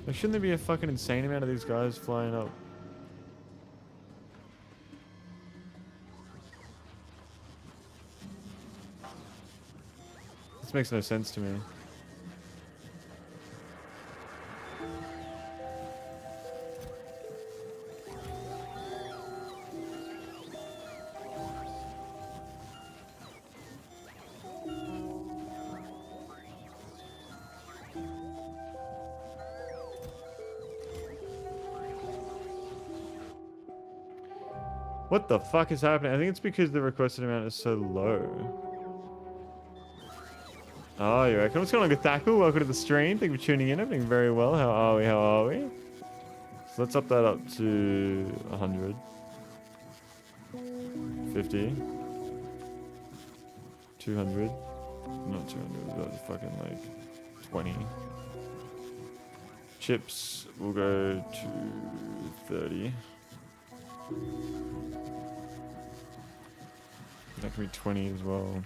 Like, shouldn't there be a fucking insane amount of these guys flying up? This makes no sense to me. What the fuck is happening? I think it's because the requested amount is so low. Oh, you reckon? What's going on, Gathaku? Welcome to the stream. Thank you for tuning in. I'm doing very well. How are we? How are we? So let's up that up to 100. 50. 200. Not 200, but fucking like 20. Chips will go to 30. That can be 20 as well.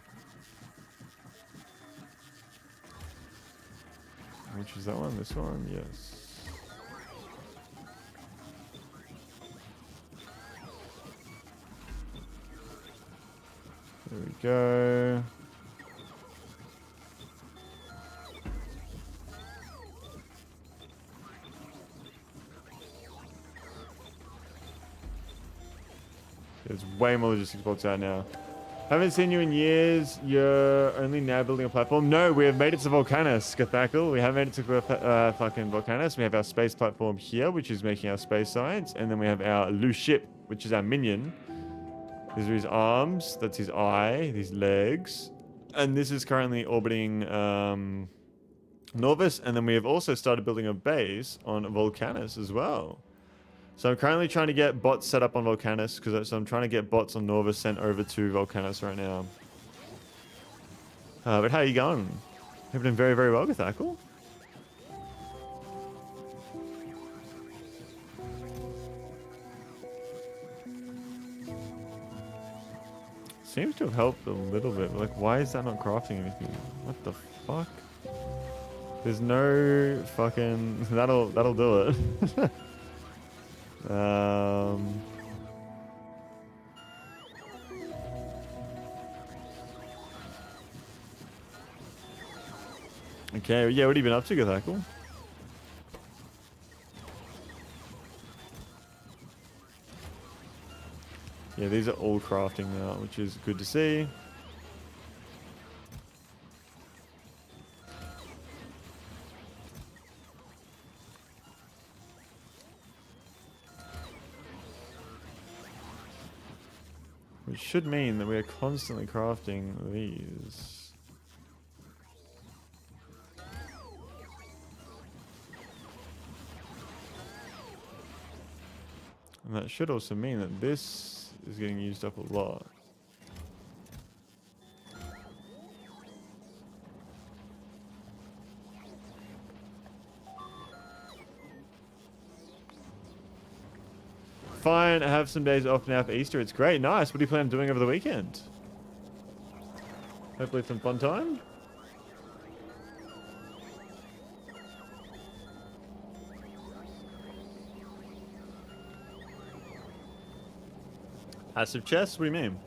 Which is that one? This one? Yes. There we go. There's way more logistics bots out now. Haven't seen you in years. You're only now building a platform. No, we have made it to Volcanus, Gathackle. We have made it to fucking Volcanus. We have our space platform here, which is making our space science. And then we have our loose ship, which is our minion. These are his arms. That's his eye, his legs. And this is currently orbiting Norvis. And then we have also started building a base on Volcanus as well. So I'm currently trying to get bots set up on Volcanus, so I'm trying to get bots on Norvis sent over to Volcanus right now. But how are you going? You've been very, very well, Gathackle. Seems to have helped a little bit. But like, why is that not crafting anything? What the fuck? There's no fucking... That'll do it. Okay, yeah, what have you been up to, Gathackle? Yeah, these are all crafting now, which is good to see. Which should mean that we are constantly crafting these. And that should also mean that this is getting used up a lot. Fine, I have some days off now for Easter. It's great. Nice. What do you plan on doing over the weekend? Hopefully some fun time. Passive chests? What do you mean?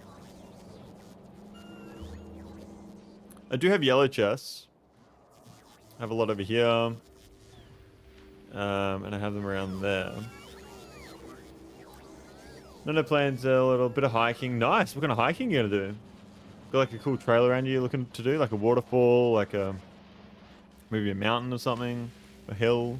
I do have yellow chests. I have a lot over here. And I have them around there. No plans, a little bit of hiking. Nice. What kind of hiking you gonna do? Got like a cool trail around you looking to do? Like a waterfall, like a maybe a mountain or something? A hill?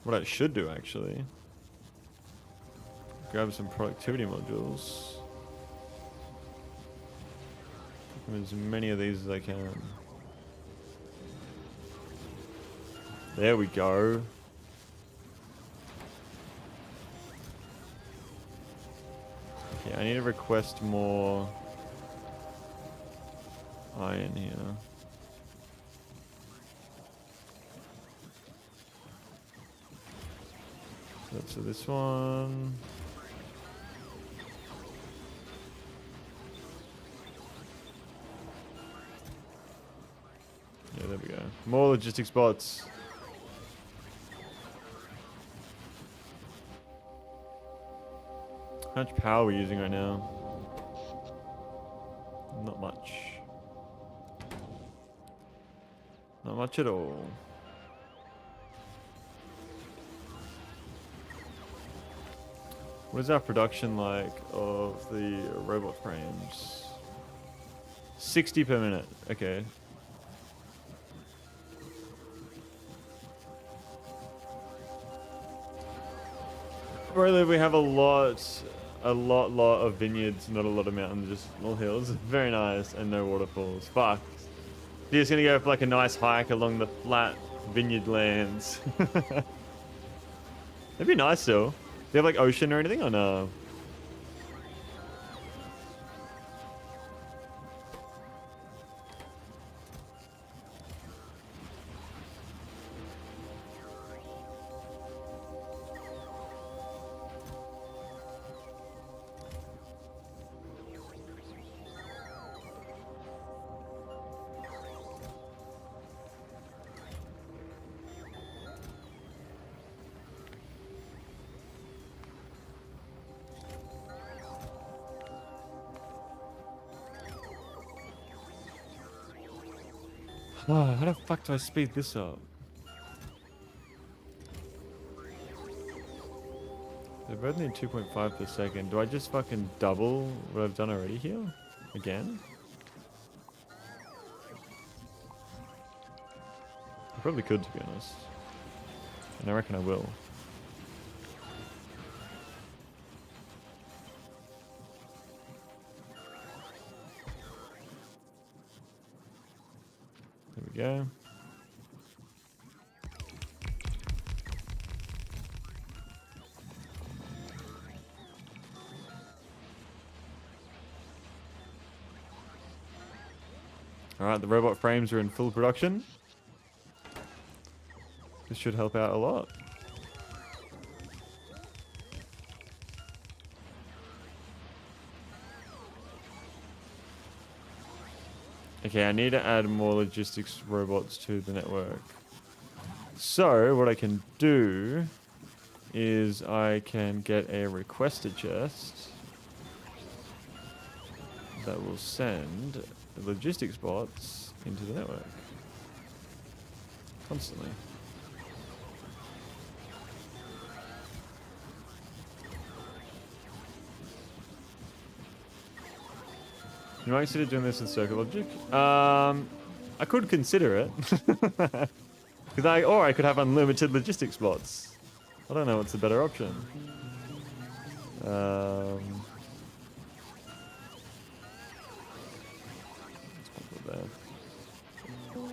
What I should do actually. Grab some productivity modules. As many of these as I can. There we go. Okay, I need to request more iron here. So this one. Yeah, there we go. More logistics bots. How much power are we using right now? Not much. Not much at all. What is our production like of the robot frames? 60 per minute. Okay. Really, we have a lot of vineyards, not a lot of mountains, just all hills. Very nice, and no waterfalls. Fuck. You're just gonna go for like a nice hike along the flat vineyard lands. That'd be nice though. Do you have like ocean or anything or no? Oh, how the fuck do I speed this up? They both need 2.5 per second. Do I just fucking double what I've done already here? Again? I probably could, to be honest. And I reckon I will. There we go. Alright, the robot frames are in full production. This should help out a lot. Okay, I need to add more logistics robots to the network. So, what I can do is I can get a requested chest that will send the logistics bots into the network constantly. You might consider doing this in circuit logic. I could consider it. Or I could have unlimited logistics bots. I don't know what's the better option. Let's put that.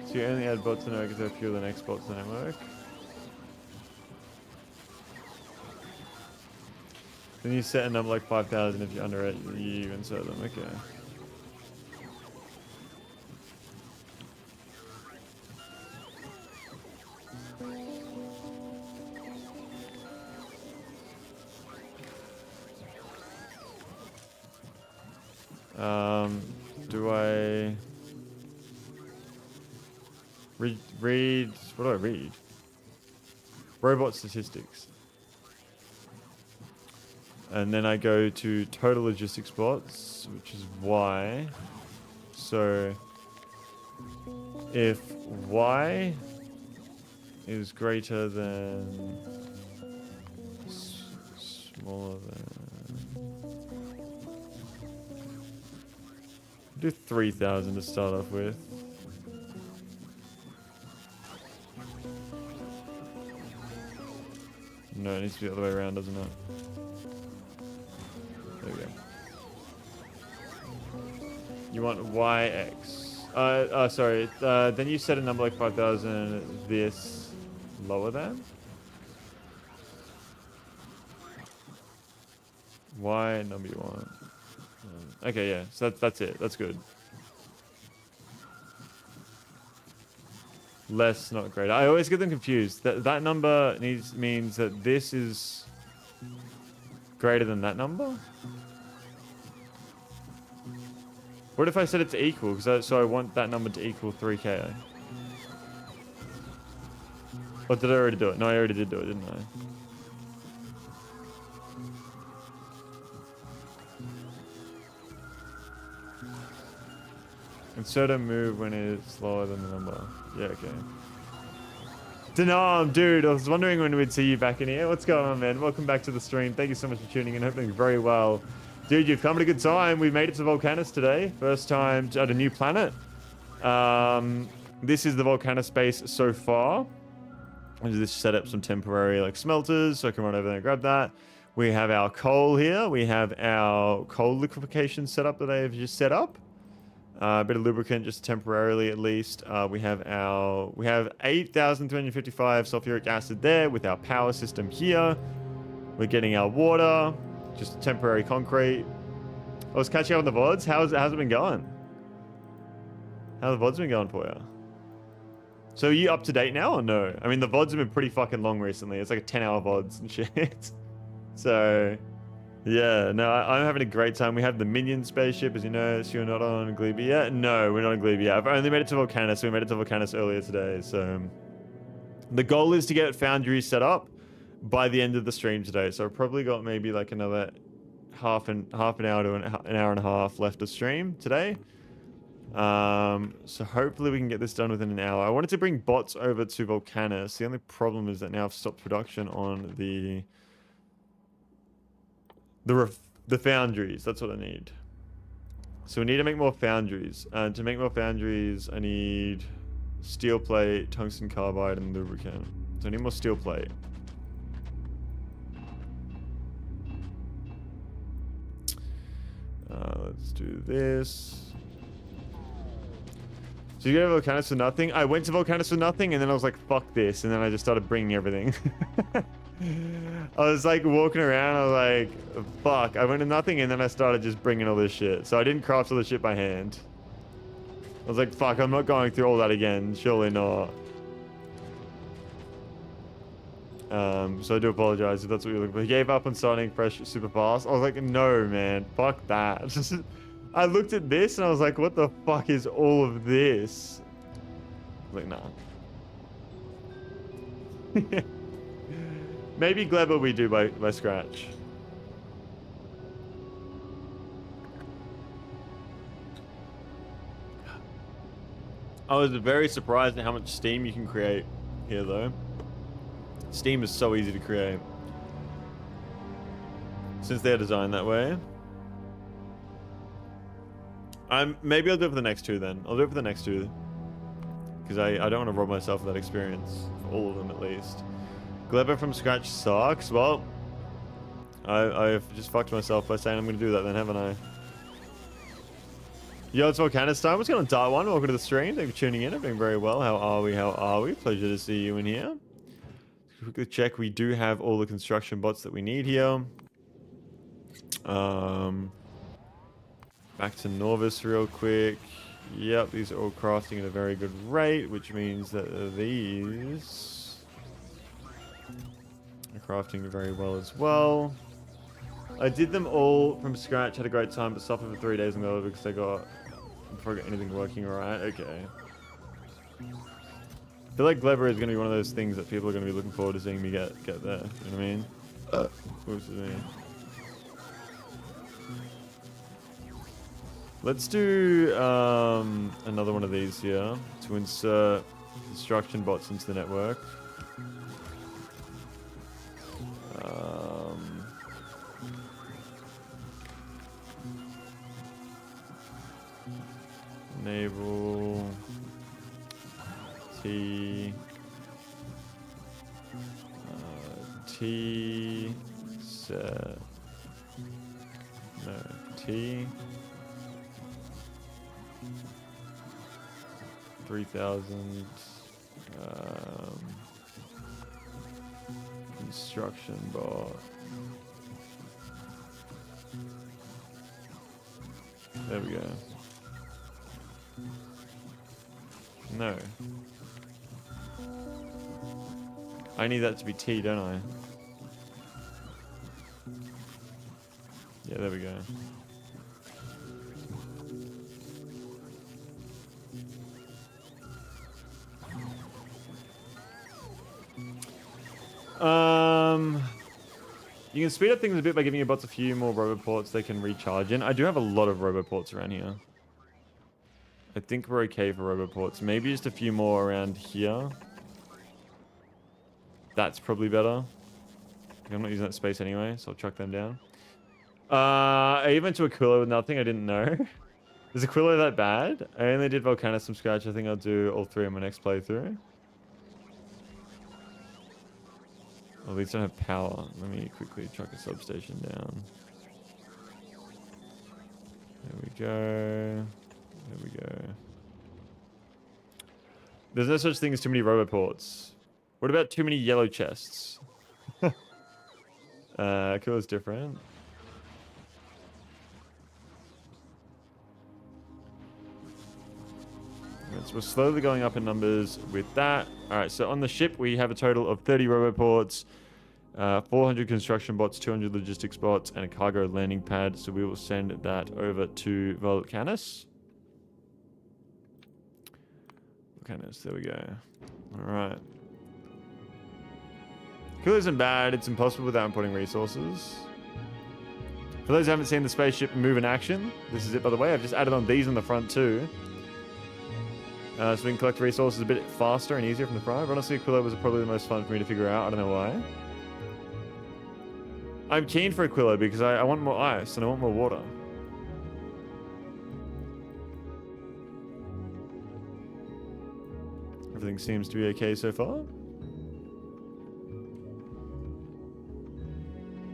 So you only add bots to the network if there are fewer than X bots to the network. Then you set a number like 5,000 if you're under it, you insert them. Okay. Do I read? What do I read? Robot statistics. And then I go to total logistics bots, which is Y. So if y is greater than smaller than, do 3,000 to start off with. No, it needs to be the other way around, doesn't it? There we go. You want yx. Sorry. Then you set a number like 5,000. This lower than? Y number you want. Okay, yeah. So that's it. That's good. Less, not greater. I always get them confused. That number means that this is greater than that number. What if I said it's equal? So I want that number to equal 3k. Or did I already do it? No, I already did do it, didn't I? Insert a move when it's lower than the number. Yeah, okay. Denom, dude, I was wondering when we'd see you back in here. What's going on, man? Welcome back to the stream. Thank you so much for tuning in. Hoping very well. Dude, you've come at a good time. We made it to Volcanus today. First time at a new planet. This is the Volcanus base so far. I just set up some temporary like smelters so I can run over there and grab that. We have our coal here. We have our coal liquefaction setup that I've just set up. A bit of lubricant just temporarily at least. We have 8,355 sulfuric acid there with our power system here. We're getting our water, just temporary concrete. I was catching up on the VODs. How's it been going? How's the VODs been going for you? So are you up to date now or no? I mean, the VODs have been pretty fucking long recently. It's like a 10-hour VODs and shit. So... yeah, no, I'm having a great time. We have the Minion spaceship, as you know. So you're not on Glebe yet? No, we're not on Glebe yet. I've only made it to Volcanus. We made it to Volcanus earlier today. So the goal is to get Foundry set up by the end of the stream today. So I've probably got maybe like another half an hour to an hour and a half left to stream today. So hopefully we can get this done within an hour. I wanted to bring bots over to Volcanus. The only problem is that now I've stopped production on the foundries. That's what I need. So we need to make more foundries. And to make more foundries, I need steel plate, tungsten carbide, and lubricant. So I need more steel plate. Let's do this. So you go to Volcanus for nothing? I went to Volcanus for nothing, and then I was like, fuck this. And then I just started bringing everything. I was like walking around, I was like, fuck. I went to nothing, and then I started just bringing all this shit. So I didn't craft all the shit by hand. I was like, fuck, I'm not going through all that again. Surely not. So I do apologize if that's what you're looking for. He gave up on starting fresh super fast. I was like, no, man. Fuck that. I looked at this, and I was like, what the fuck is all of this? I was like, nah. Maybe Gleba we do by scratch. I was very surprised at how much steam you can create here, though. Steam is so easy to create. Since they're designed that way. Maybe I'll do it for the next two then. I'll do it for the next two. Because I don't want to rob myself of that experience. For all of them, at least. Gleba from scratch sucks. Well, I've just fucked myself by saying I'm going to do that then, haven't I? Yo, it's Volcanus time. What's going on, Dart One? Welcome to the stream. Thank you for tuning in. I'm doing very well. How are we? How are we? Pleasure to see you in here. Quickly check. We do have all the construction bots that we need here. Back to Norvis real quick. Yep, these are all crafting at a very good rate, which means that these are crafting very well as well. I did them all from scratch, had a great time, but suffered for 3 days and go because before I got anything working right. Okay. I feel like Gleba is going to be one of those things that people are going to be looking forward to seeing me get there. You know what I mean? Oops, it's me. Let's do another one of these here to insert construction bots into the network. Enable T T set no T 3000 construction bot. There we go. No. I need that to be T, don't I? Yeah, there we go. You can speed up things a bit by giving your bots a few more roboports they can recharge in. I do have a lot of roboports around here. I think we're okay for roboports. Maybe just a few more around here. That's probably better. I'm not using that space anyway, so I'll chuck them down. I even went to Aquila with nothing. I didn't know. Is Aquila that bad? I only did Volcanus from scratch. I think I'll do all three on my next playthrough. Well, at least I don't have power. Let me quickly chuck a substation down. There we go. There we go. There's no such thing as too many roboports. What about too many yellow chests? Aquila's different. So we're slowly going up in numbers with that. All right, so on the ship, we have a total of 30 roboports, 400 construction bots, 200 logistics bots, and a cargo landing pad. So we will send that over to Volcanus. Volcanus, there we go. All right. Cool isn't bad. It's impossible without importing resources. For those who haven't seen the spaceship move in action, this is it, by the way. I've just added on these on the front, too. So we can collect resources a bit faster and easier from the front. But honestly, Aquila was probably the most fun for me to figure out. I don't know why. I'm keen for Aquila because I want more ice and I want more water. Everything seems to be okay so far.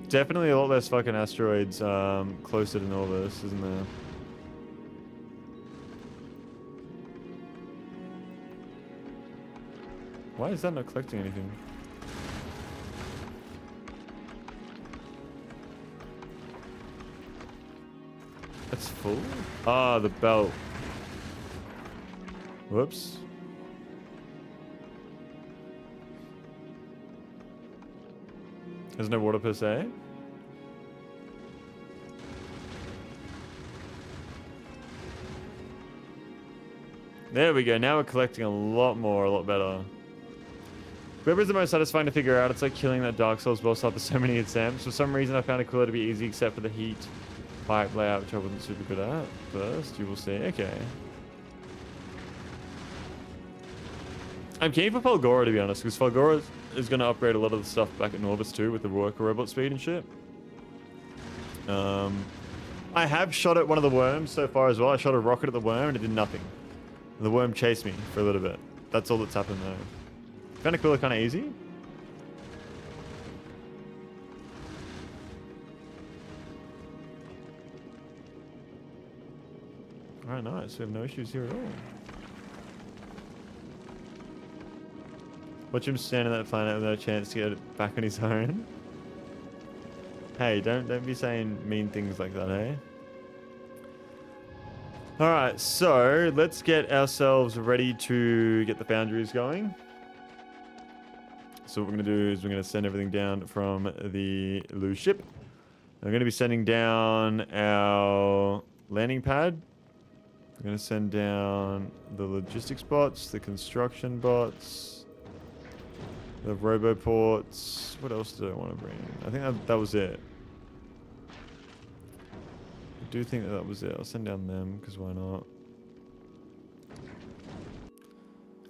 Definitely a lot less fucking asteroids closer to Norvis, isn't there? Why is that not collecting anything? That's full? Ah, the belt. Whoops. There's no water per se. There we go. Now we're collecting a lot more, a lot better. Whoever's the most satisfying to figure out, it's like killing that Dark Souls boss after so many attempts. For some reason, I found Aquila to be easy except for the heat pipe layout, which I wasn't super good at. First, you will see. Okay. I'm keen for Falgora, to be honest, because Falgora is going to upgrade a lot of the stuff back at Norvis too with the worker robot speed and shit. I have shot at one of the worms so far as well. I shot a rocket at the worm and it did nothing. And the worm chased me for a little bit. That's all that's happened though. Found Aquila kind of easy. Alright, nice. We have no issues here at all. Watch him stand on that planet without a chance to get it back on his own. Hey, don't be saying mean things like that, hey? Alright, so let's get ourselves ready to get the foundries going. So what we're going to do is we're going to send everything down from the loose ship. We're going to be sending down our landing pad. We're going to send down the logistics bots, the construction bots, the roboports. What else do I want to bring? I think that was it. do think that that was it. I'll send down them, because why not?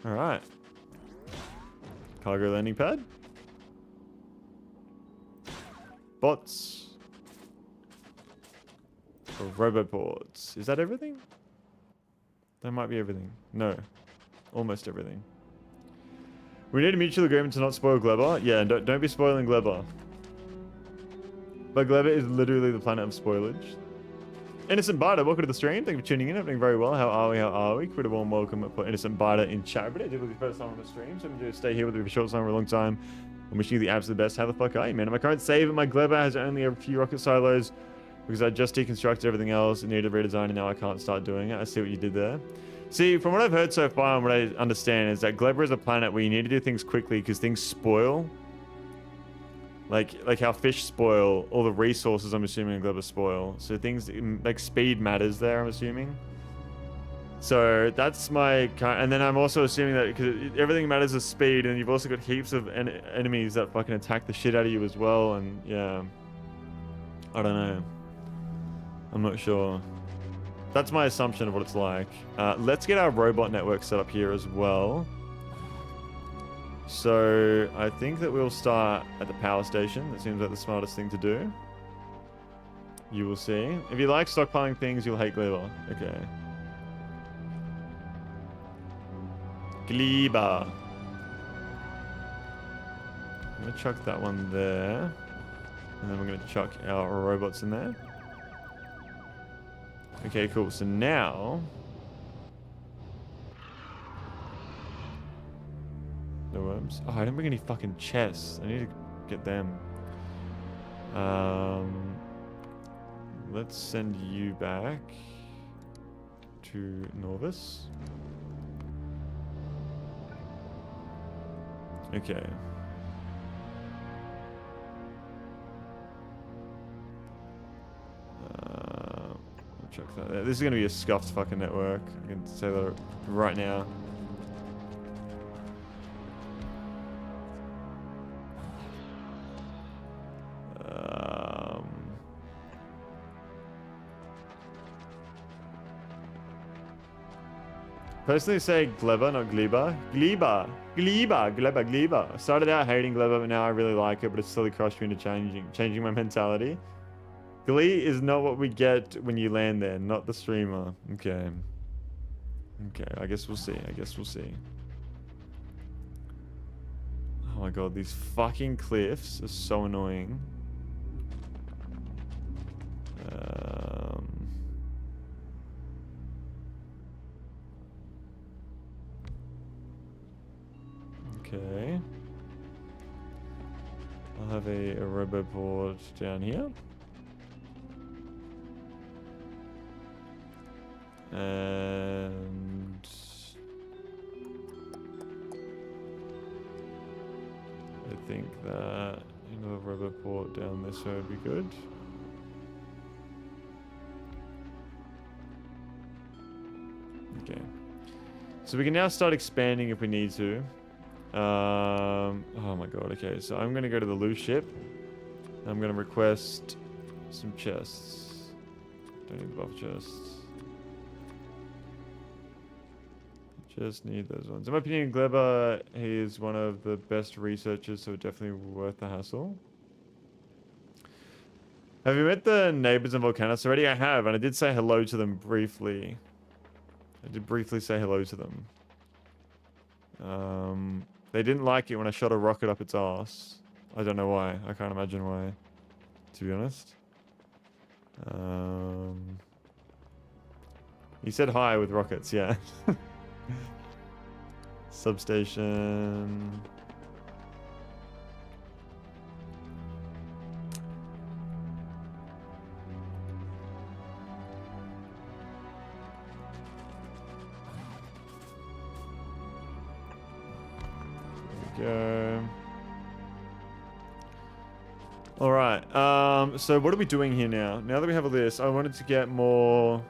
Alright. Cargo landing pad. Bots. Or roboports. Is that everything? That might be everything. No. Almost everything. We need a mutual agreement to not spoil Gleber. Yeah, don't be spoiling Gleber. But Gleber is literally the planet of spoilage. Innocent Biter, welcome to the stream. Thank you for tuning in. I'm doing very well. How are we? How are we? Quite a warm welcome for Innocent Biter in chat. But I did with the first time on the stream, so I'm going to stay here with you for a short time or a long time. I'm wishing you the absolute best. How the fuck are you, man? My current save at my Gleber has only a few rocket silos because I just deconstructed everything else. It needed redesign, and now I can't start doing it. I see what you did there. See, from what I've heard so far and what I understand is that Gleber is a planet where you need to do things quickly because things spoil. Like how fish spoil, all the resources I'm assuming in Gleber spoil. So things like speed matters there, I'm assuming. So that's my kind, and then I'm also assuming that because everything matters is speed, and you've also got heaps of enemies that fucking attack the shit out of you as well. And yeah, I don't know. I'm not sure. That's my assumption of what it's like. Let's get our robot network set up here as well. So I think that we'll start at the power station. That seems like the smartest thing to do. You will see. If you like stockpiling things, you'll hate Gleber. Okay. Gleber. I'm going to chuck that one there. And then we're going to chuck our robots in there. Okay, cool. So now... No worms. Oh, I didn't bring any fucking chests. I need to get them. Let's send you back to Norvis. Okay. I'll chuck that there. This is going to be a scuffed fucking network. I can say that right now. Personally say Gleber, not Gleber. Gleber. Gleber. Gleber. Gleber. I started out hating Gleber, but now I really like it, but it's slowly crushed me into changing my mentality. Glee is not what we get when you land there, not the streamer. Okay. Okay, I guess we'll see. I guess we'll see. Oh my god, these fucking cliffs are so annoying. Okay. I'll have a roboport down here. And I think that another roboport down this way would be good. Okay. So we can now start expanding if we need to. Oh my god, okay, so I'm gonna go to the loot ship. I'm gonna request some chests. Don't need the buff chests. Just need those ones. In my opinion, Gleber, he is one of the best researchers, so definitely worth the hassle. Have you met the neighbors in Volcanus already? I have, and I did say hello to them briefly. I did briefly say hello to them. They didn't like it when I shot a rocket up its ass. I don't know why. I can't imagine why, to be honest. He said hi with rockets, yeah. Substation. Go. All right. So what are we doing here now? Now that we have a list, I wanted to get more.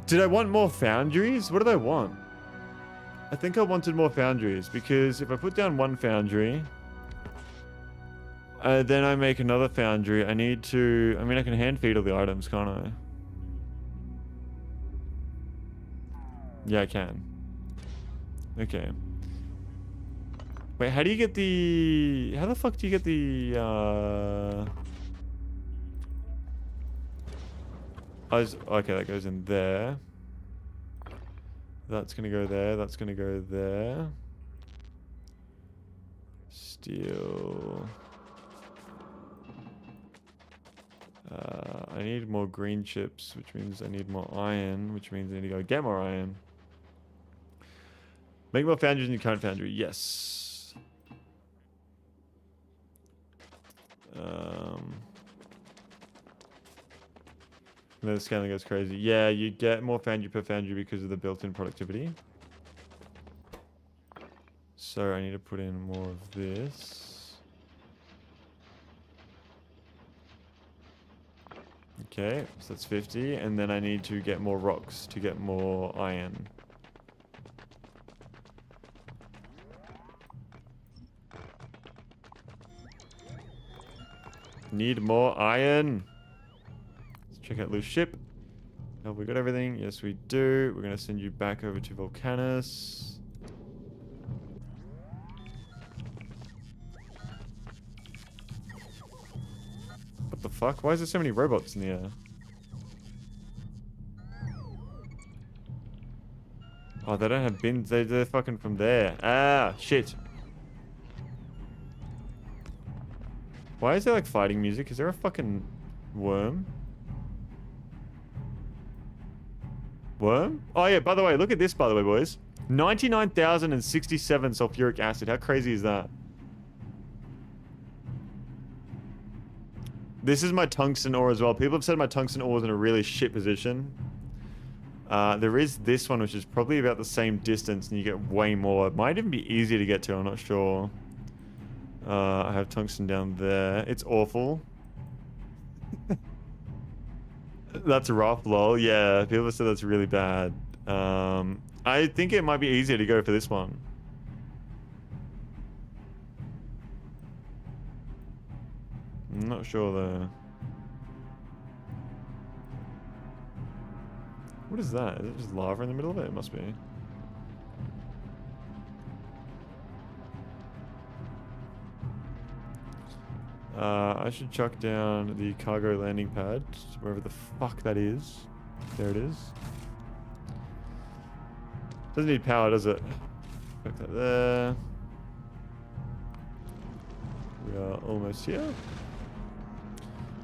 Did I want more foundries? What did I want? I think I wanted more foundries because if I put down one foundry, Then I make another foundry. I need to... I mean, I can hand feed all the items, can't I? Yeah, I can. Okay. Wait, how do you get the... How the fuck do you get the... Okay, that goes in there. That's gonna go there. That's gonna go there. Steel. I need more green chips, which means I need more iron, which means I need to go get more iron. Make more foundries in your current foundry. Yes. The scaling goes crazy. Yeah, you get more foundry per foundry because of the built-in productivity. So I need to put in more of this. Okay, so that's 50. And then I need to get more rocks to get more iron. Need more iron. Let's check out loose ship. Have we got everything? Yes, we do. We're going to send you back over to Volcanus. What the fuck? Why is there so many robots in the air? Oh, they don't have bins. They're fucking from there. Ah, shit. Why is there like fighting music? Is there a fucking worm? Worm? Oh yeah, by the way, look at this, by the way, boys. 99,067 sulfuric acid. How crazy is that? This is my tungsten ore as well. People have said my tungsten ore is in a really shit position. There is this one, which is probably about the same distance, and you get way more. It might even be easier to get to, I'm not sure. I have tungsten down there. It's awful. That's rough, lol. Yeah, people have said that's really bad. I think it might be easier to go for this one. I'm not sure though. What is that? Is it just lava in the middle of it? It must be. I should chuck down the cargo landing pad, wherever the fuck that is. There it is. Doesn't need power, does it? Chuck that there. We are almost here.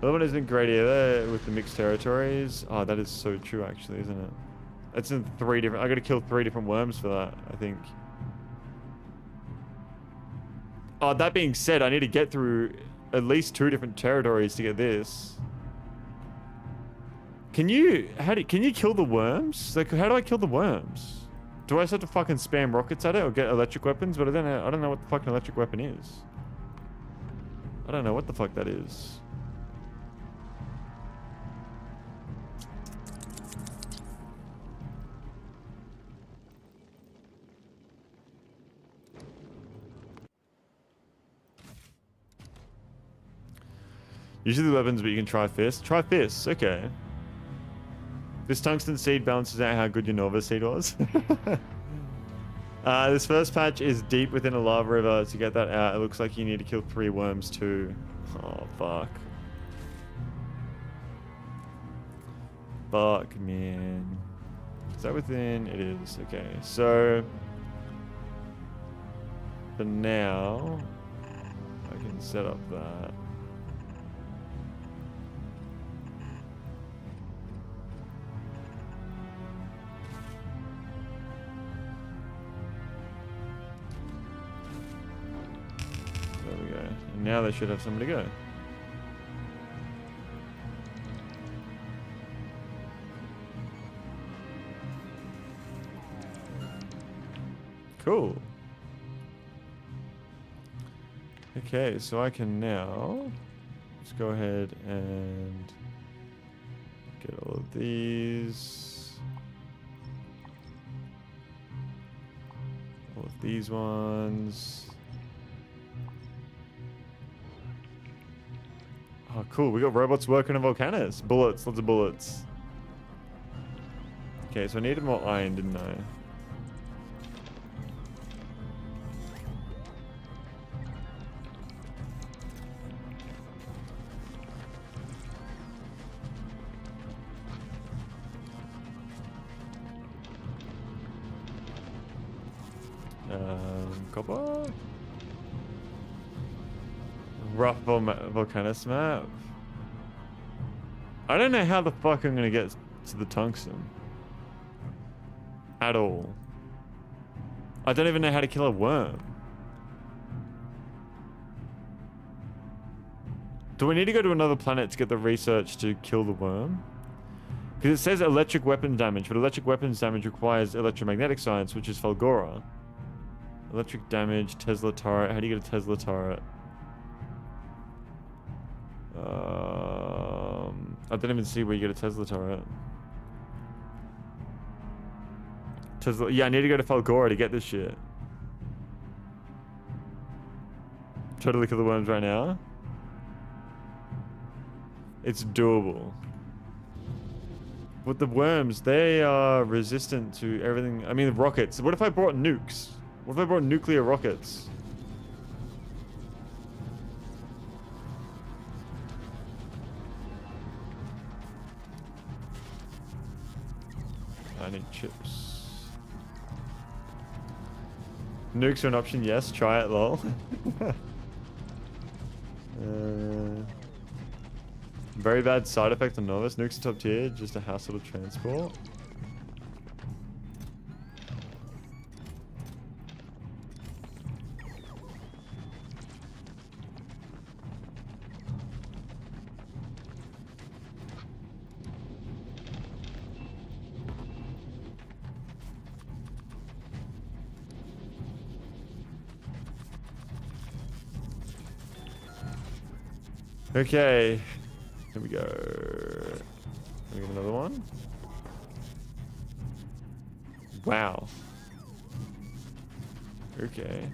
The other one isn't great either with the mixed territories. Oh, that is so true actually, isn't it? It's in 3 different... I gotta kill 3 different worms for that, I think. Oh, that being said, I need to get through at least 2 different territories to get this. Can you... Can you kill the worms? Like, how do I kill the worms? Do I just have to fucking spam rockets at it or get electric weapons? But I don't know what the fucking electric weapon is. I don't know what the fuck that is. Usually the weapons, but you can try fists. Try fists, okay. This tungsten seed balances out how good your Nova seed was. This first patch is deep within a lava river. To get that out, it looks like you need to kill 3 worms too. Oh, fuck. Fuck, man. Is that within? It is. Okay, so... For now, I can set up that. There we go. And now they should have somewhere to go. Cool. Okay, so I can now just go ahead and get all of these. All of these ones. Oh, cool. We got robots working on volcanoes. Bullets. Lots of bullets. Okay, so I needed more iron, didn't I? Copper? Rough volcanoes map. I don't know how the fuck I'm gonna get to the tungsten. At all. I don't even know how to kill a worm. Do we need to go to another planet to get the research to kill the worm? Because it says electric weapons damage, but electric weapons damage requires electromagnetic science, which is Fulgora. Electric damage, Tesla turret. How do you get a Tesla turret? I didn't even see where you get a Tesla turret. Tesla. Yeah, I need to go to Fulgora to get this shit. Totally kill the worms right now. It's doable. With the worms, they are resistant to everything. I mean, the rockets. What if I brought nukes? What if I brought nuclear rockets? I need chips. Nukes are an option, yes. Try it, lol. Very bad side effect on novice. Nukes are top tier, just a hassle to transport. Okay, here we go. Can we get another one? Wow. Okay.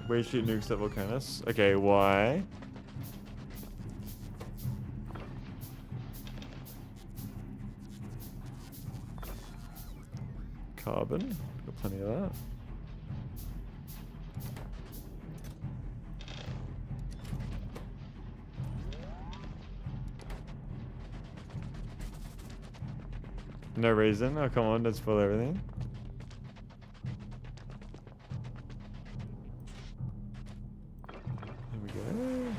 Where shoot nukes at volcanoes? Okay, why? Carbon. Got plenty of that. No reason. Oh, come on. Don't spoil everything. There we go.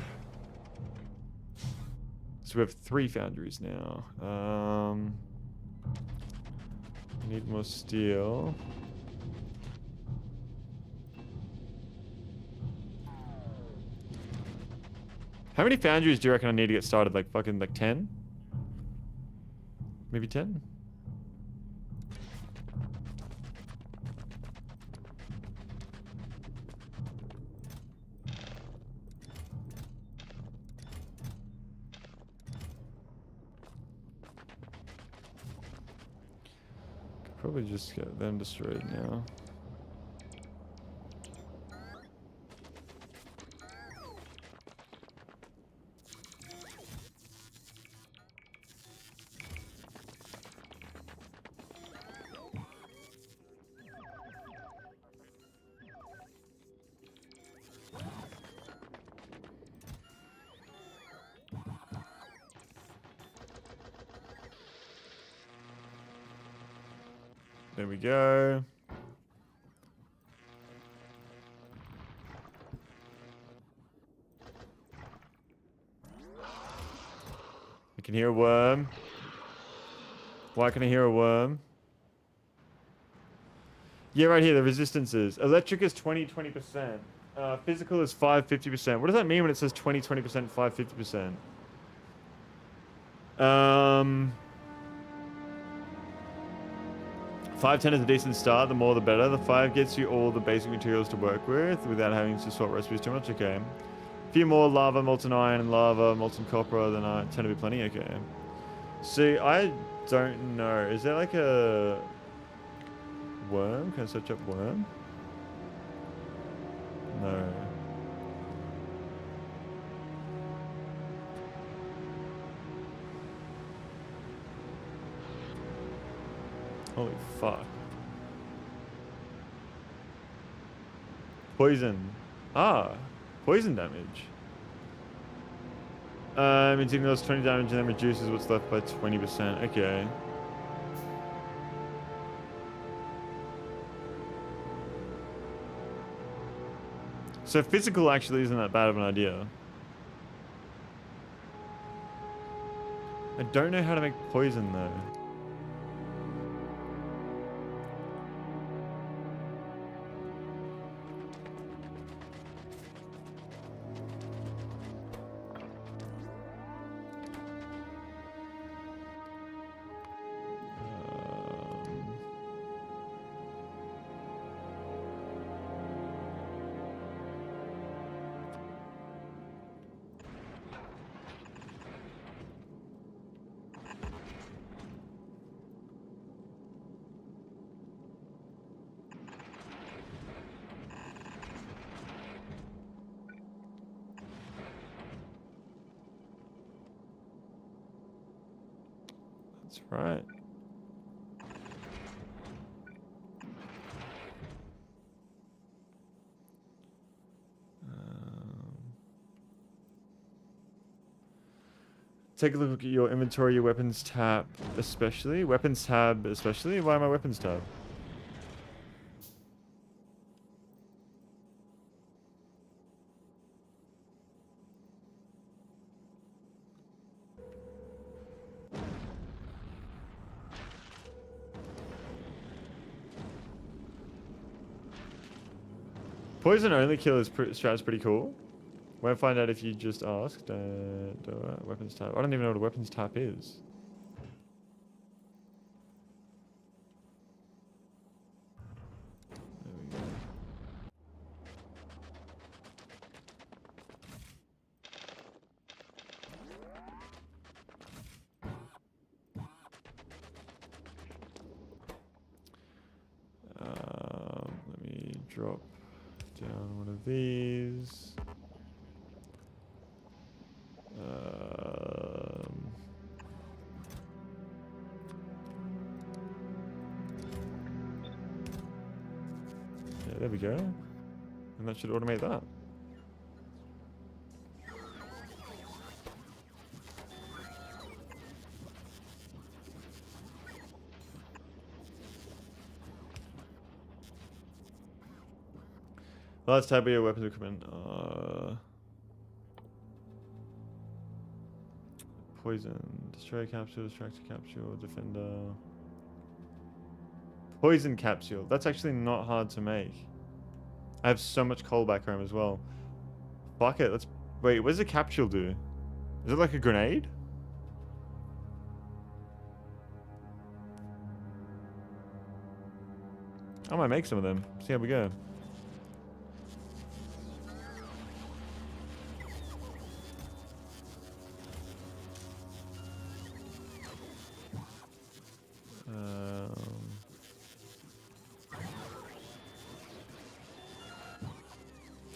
So we have 3 foundries now. Need more steel. How many foundries do you reckon I need to get started? Like fucking like 10? Maybe 10? Probably just get them destroyed now. There we go. I can hear a worm. Why can I hear a worm? Yeah, right here, the resistances. Electric is 20%. Physical is 50%. What does that mean when it says 20%, 50%? 510 is a decent start. The more the better. The 5 gets you all the basic materials to work with without having to swap recipes too much. Okay. A few more lava, molten iron, and lava, molten copper, then I tend to be plenty. Okay. See, I don't know. Is there like a worm? Can I search up worm? No. Poison. Ah, poison damage. It deals 20 damage and then reduces what's left by 20%. Okay. So physical actually isn't that bad of an idea. I don't know how to make poison though. That's right. Take a look at your inventory, your weapons tab, especially. Weapons tab, especially. Why am I weapons tab? Poison only kill is strat's pretty cool. Won't find out if you just asked. Weapons tab. I don't even know what a weapons tab is. There we go. Let me drop down one of these. Yeah, there we go. And that should automate that. Last tab of your weapons equipment. Poison. Destroy capsule, distract capsule, defender. Poison capsule. That's actually not hard to make. I have so much coal back home as well. Fuck it. Let's... Wait, what does a capsule do? Is it like a grenade? I might make some of them. See how we go.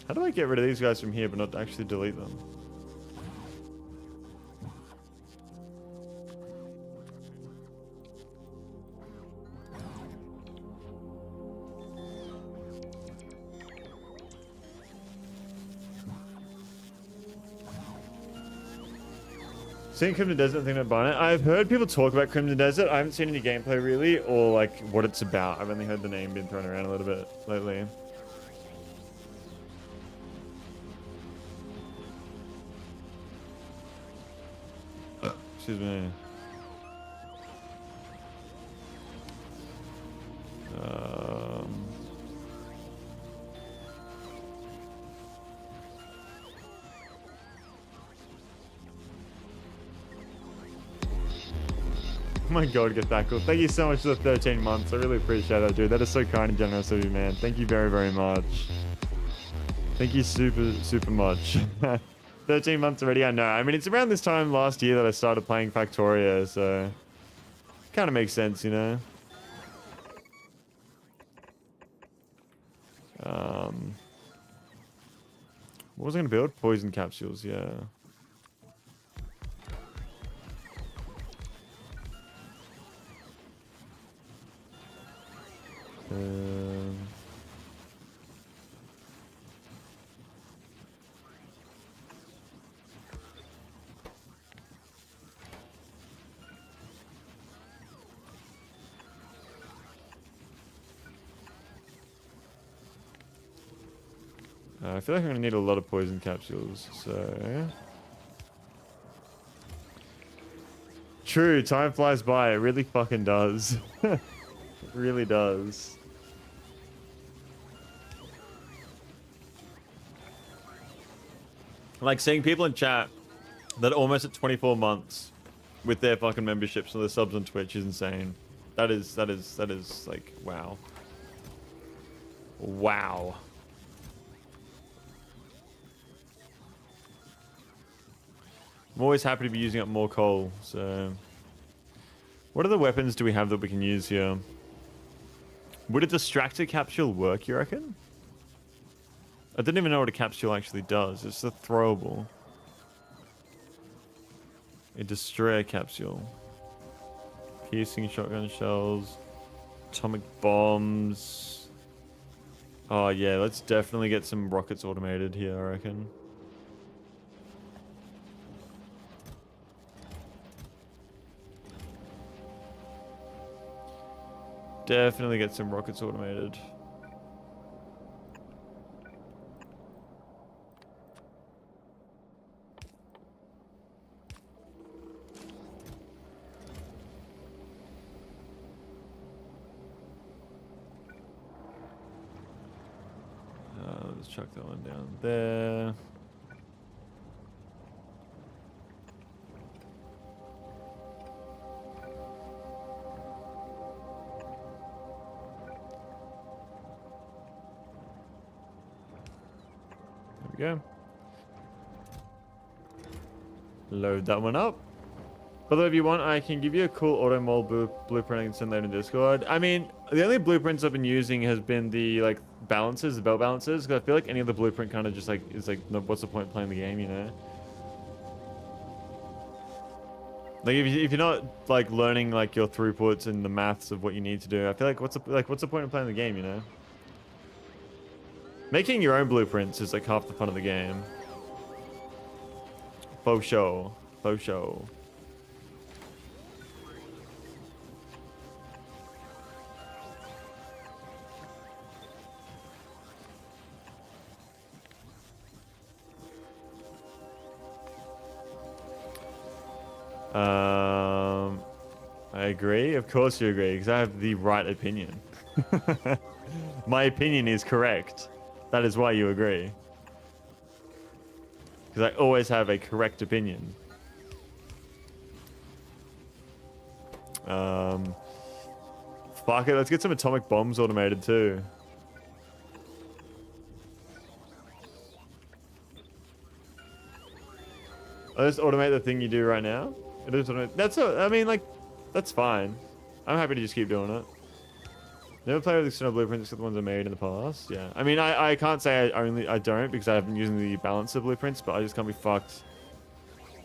How do I get rid of these guys from here but not actually delete them? Seen Crimson Desert and thinking about buying it. I've heard people talk about Crimson Desert. I haven't seen any gameplay really, or like what it's about. I've only heard the name being thrown around a little bit lately. Excuse me. Oh my god, get that cool. Thank you so much for the 13 months. I really appreciate that, dude. That is so kind and generous of you, man. Thank you very, very much. Thank you super much. 13 months already, I know. I mean, it's around this time last year that I started playing Factorio, so... kind of makes sense, you know? What was I going to build? Poison capsules, yeah. I feel like I'm going to need a lot of poison capsules, so... True, time flies by. It really fucking does. It really does. Like, seeing people in chat that are almost at 24 months with their fucking memberships or their subs on Twitch is insane. That is, like, wow. Wow. I'm always happy to be using up more coal, so... What other weapons do we have that we can use here? Would a distractor capsule work, you reckon? I didn't even know what a capsule actually does. It's a throwable. A destroyer capsule. Piercing shotgun shells. Atomic bombs. Oh yeah, let's definitely get some rockets automated here, I reckon. Definitely get some rockets automated. Let's chuck that one down there. There we go. Load that one up. Although if you want, I can give you a cool auto mold blueprint I can send that in Discord. I mean, the only blueprints I've been using has been the like balances, the belt balances, because I feel like any other blueprint kind of just like is like, what's the point of playing the game, you know? Like if you're not like learning like your throughputs and the maths of what you need to do, I feel like what's the point of playing the game, you know? Making your own blueprints is like half the fun of the game. Faux show. Faux show. I agree. Of course you agree, because I have the right opinion. My opinion is correct. That is why you agree. Because I always have a correct opinion. Fuck it, let's get some atomic bombs automated too. I'll just automate the thing you do right now. It is automate. I mean, like, that's fine. I'm happy to just keep doing it. Never play with external blueprints except the ones I made in the past. Yeah. I mean, I can't say I don't because I have been using the balancer blueprints, but I just can't be fucked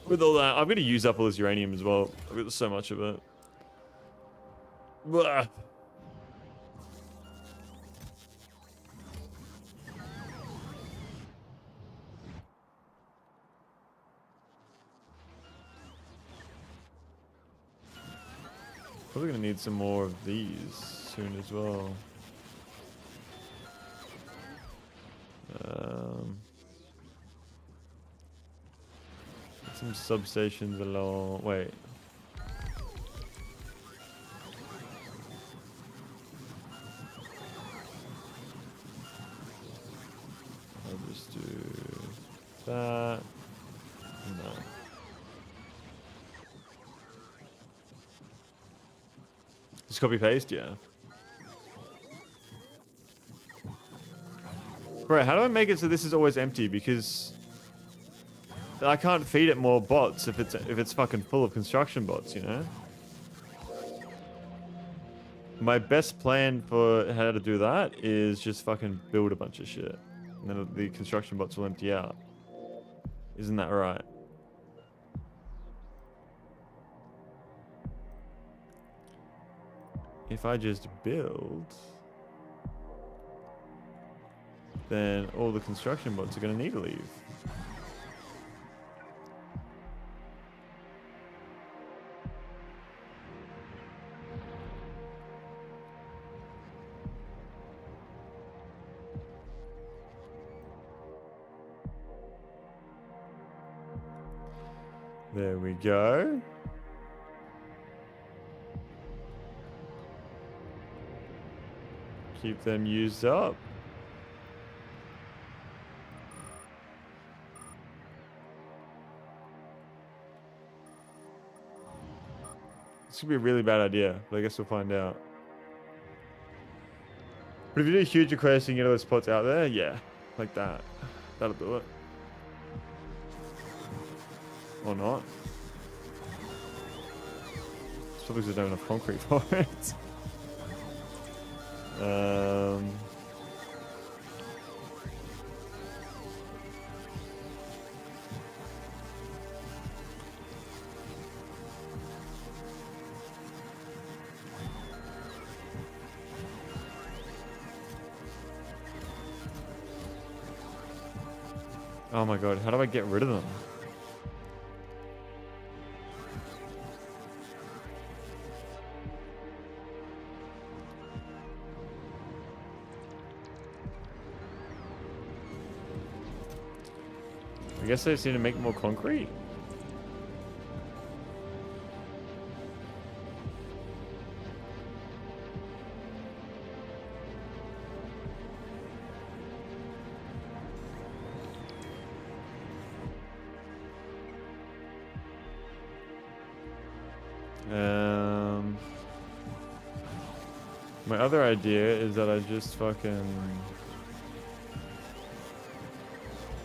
with all that. I'm going to use up all this uranium as well. I've got so much of it. Blah. Probably going to need some more of these soon as well. Some substations along. Wait. I'll just do that. No. Just copy paste, yeah. Right, how do I make it so this is always empty? Because I can't feed it more bots if it's fucking full of construction bots, you know? My best plan for how to do that is just fucking build a bunch of shit. And then the construction bots will empty out. Isn't that right? If I just build, then all the construction bots are going to need to leave. There we go. Keep them used up. This could be a really bad idea, but I guess we'll find out. But if you do a huge request and you get all those spots out there, yeah, like that. That'll do it. Or not. It's probably because I don't have enough concrete for it. Oh my god, how do I get rid of them? I guess I just need to make more concrete. My other idea is that I just fucking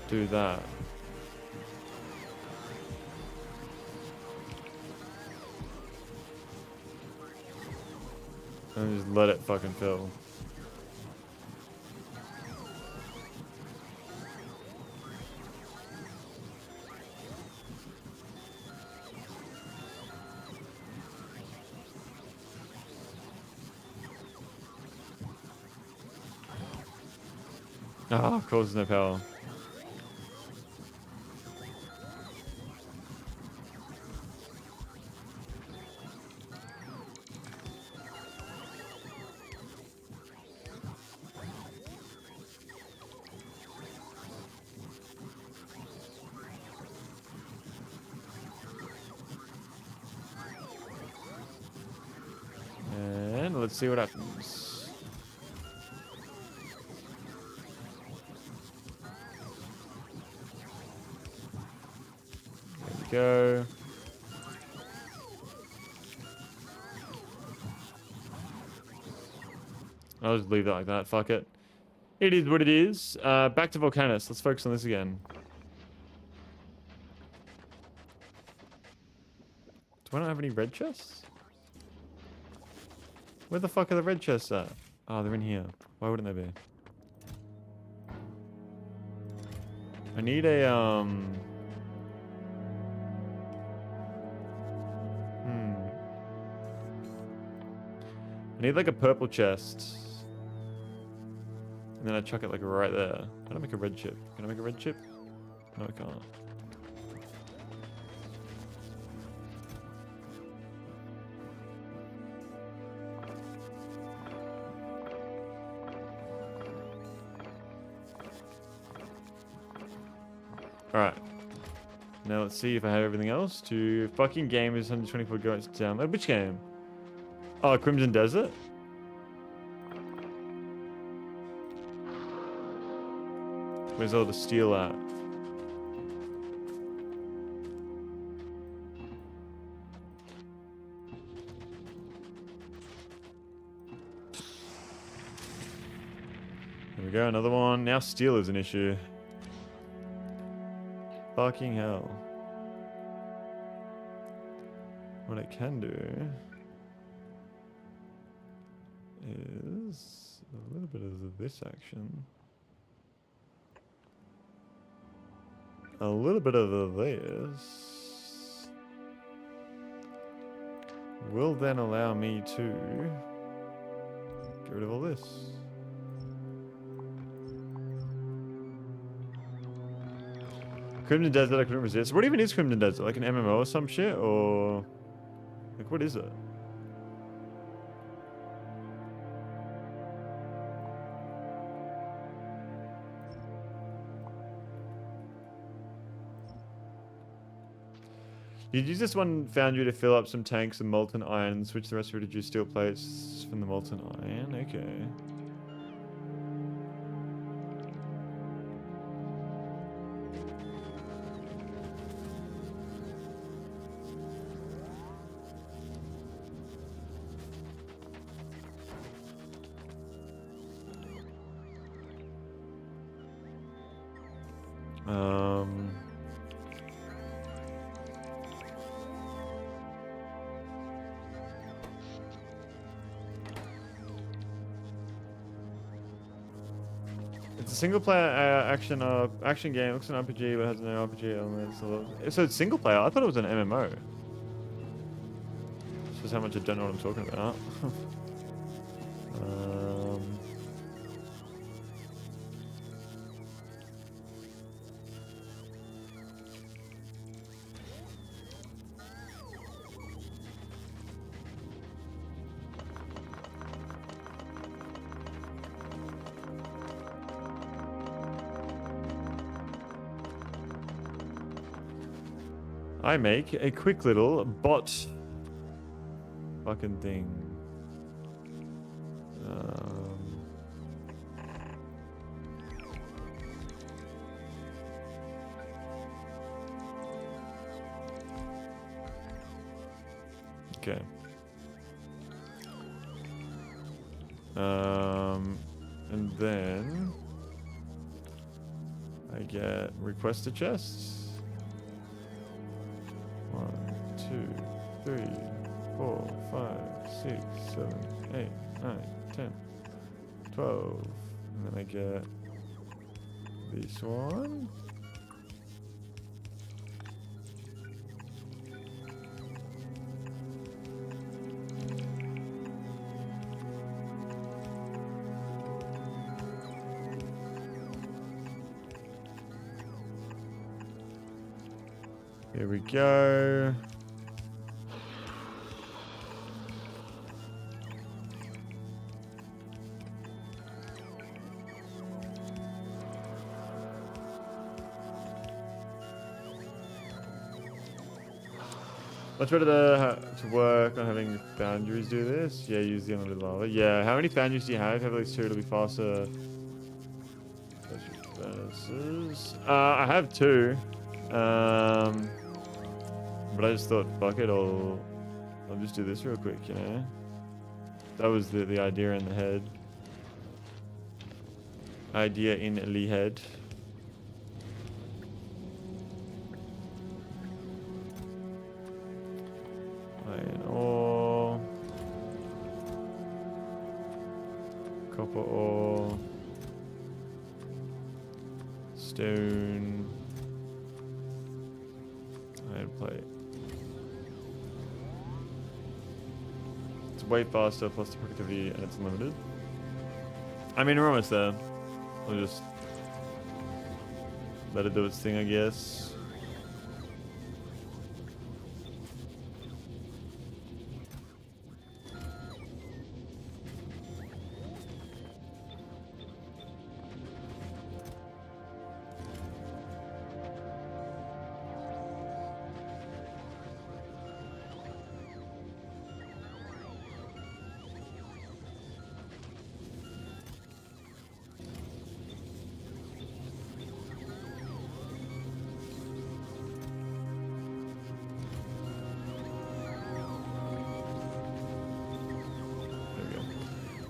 do that. And just let it fucking fill. Ah, of course, no power. And let's see what happens. Go. I'll just leave that like that. Fuck it. It is what it is. Back to Volcanus. Let's focus on this again. Do I not have any red chests? Where the fuck are the red chests at? Oh, they're in here. Why wouldn't they be? I need a, I need like a purple chest. And then I chuck it like right there. How do I make a red chip? Can I make a red chip? No, I can't. Alright. Now let's see if I have everything else. To fucking game is 124 gigabytes download. Which game? Oh, Crimson Desert? Where's all the steel at? There we go, another one. Now steel is an issue. Fucking hell. What I can do is a little bit of this action. A little bit of this will then allow me to get rid of all this. Crimson Desert, I couldn't resist. What even is Crimson Desert? Like an MMO or some shit? Or like what is it? You'd use this one foundry to fill up some tanks of molten iron and switch the recipe to juice steel plates from the molten iron. Okay. It's a single player action game. Looks like an RPG, but has no RPG elements. So it's single player. I thought it was an MMO. This is how much I don't know what I'm talking about. I make a quick little bot fucking thing. Okay. And then I get request a chest. 1, 2, 3, 4, 5, 6, 7, 8, 9, 10, 12. And then I get this one. Here we go. Much better to work on having foundries do this. Yeah, use the unlimited lava. Yeah, how many foundries do you have? Have at least 2 to be faster. Furnaces. I have 2. But I just thought, fuck it, I'll just do this real quick, you know? That was the idea in the head. Idea in the head. Iron ore. Copper ore. Stone. Iron plate. It's way faster, plus the productivity, and it's limited. I mean, we're almost there. We'll just let it do its thing, I guess.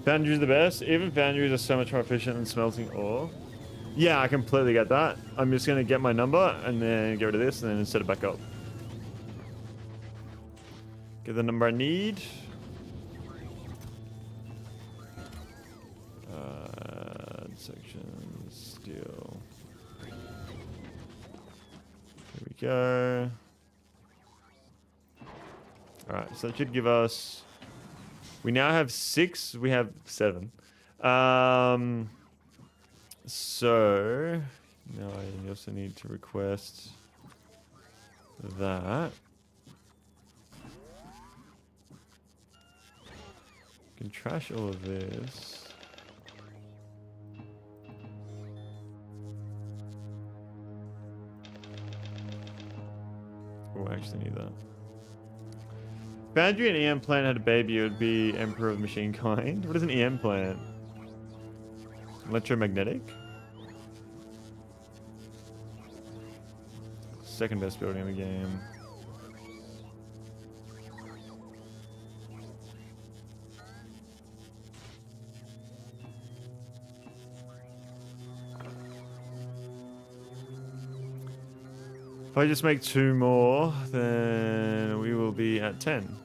Foundries are the best. Even foundries are so much more efficient than smelting ore. Yeah, I completely get that. I'm just going to get my number and then get rid of this and then set it back up. Get the number I need. Section, steel. Here we go. Alright, so that should give us... We now have 6. We have 7. So now I also need to request that. Can trash all of this. actually need that. Foundry and EM plant had a baby, it would be Emperor of Machine Kind. What is an EM plant? Electromagnetic? Second best building in the game. If I just make 2 more, then we will be at 10.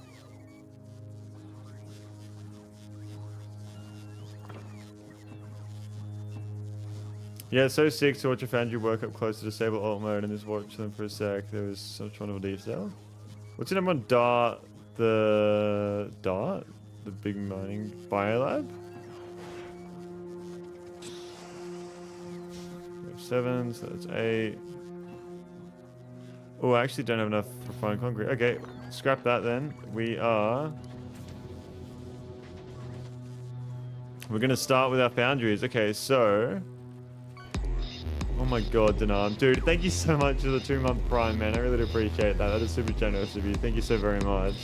Yeah, it's so sick to watch a Foundry work up close to disable alt mode and just watch them for a sec. There was such wonderful detail. What's the number on Dart? The big mining biolab? We have 7, so that's 8. Oh, I actually don't have enough refined concrete. Okay, scrap that then. We're gonna start with our foundries. Okay, so... Oh my god, Denam. Dude, thank you so much for the 2-month prime, man. I really do appreciate that. That is super generous of you. Thank you so very much.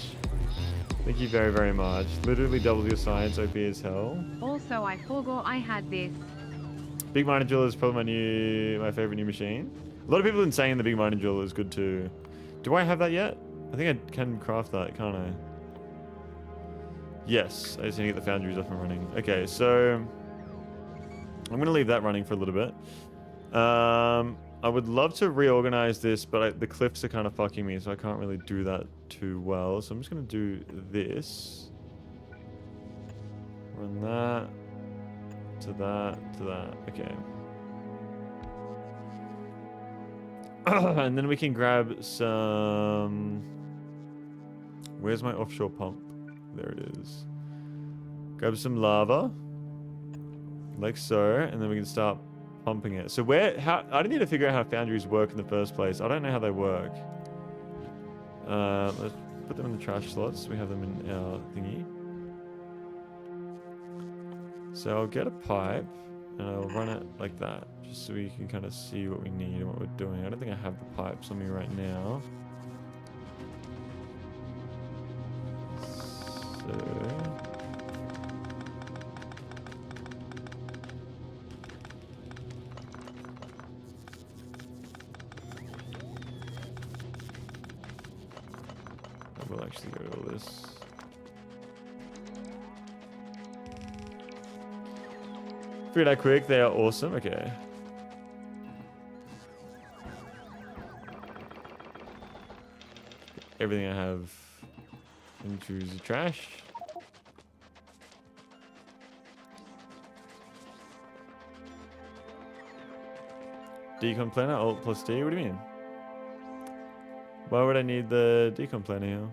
Thank you very, very much. Literally double your science, OP as hell. Also, I forgot I had this. Big Mining Drill is probably my favorite new machine. A lot of people have been saying the Big Mining Drill is good too. Do I have that yet? I think I can craft that, can't I? Yes, I just need to get the foundries up and running. Okay, so... I'm going to leave that running for a little bit. I would love to reorganize this, but the cliffs are kind of fucking me, so I can't really do that too well. So I'm just going to do this. Run that. To that. To that. Okay. And then we can grab some... Where's my offshore pump? There it is. Grab some lava. Like so. And then we can start pumping it. So I need to figure out how foundries work in the first place. I don't know how they work. Let's put them in the trash slots. We have them in our thingy. So I'll get a pipe and I'll run it like that, just so we can kind of see what we need and what we're doing. I don't think I have the pipes on me right now. So... We'll actually go to all this. Figured out quick, they are awesome. Okay. Everything I have into the trash. Decon planner, Alt plus D. What do you mean? Why would I need the decon planner here?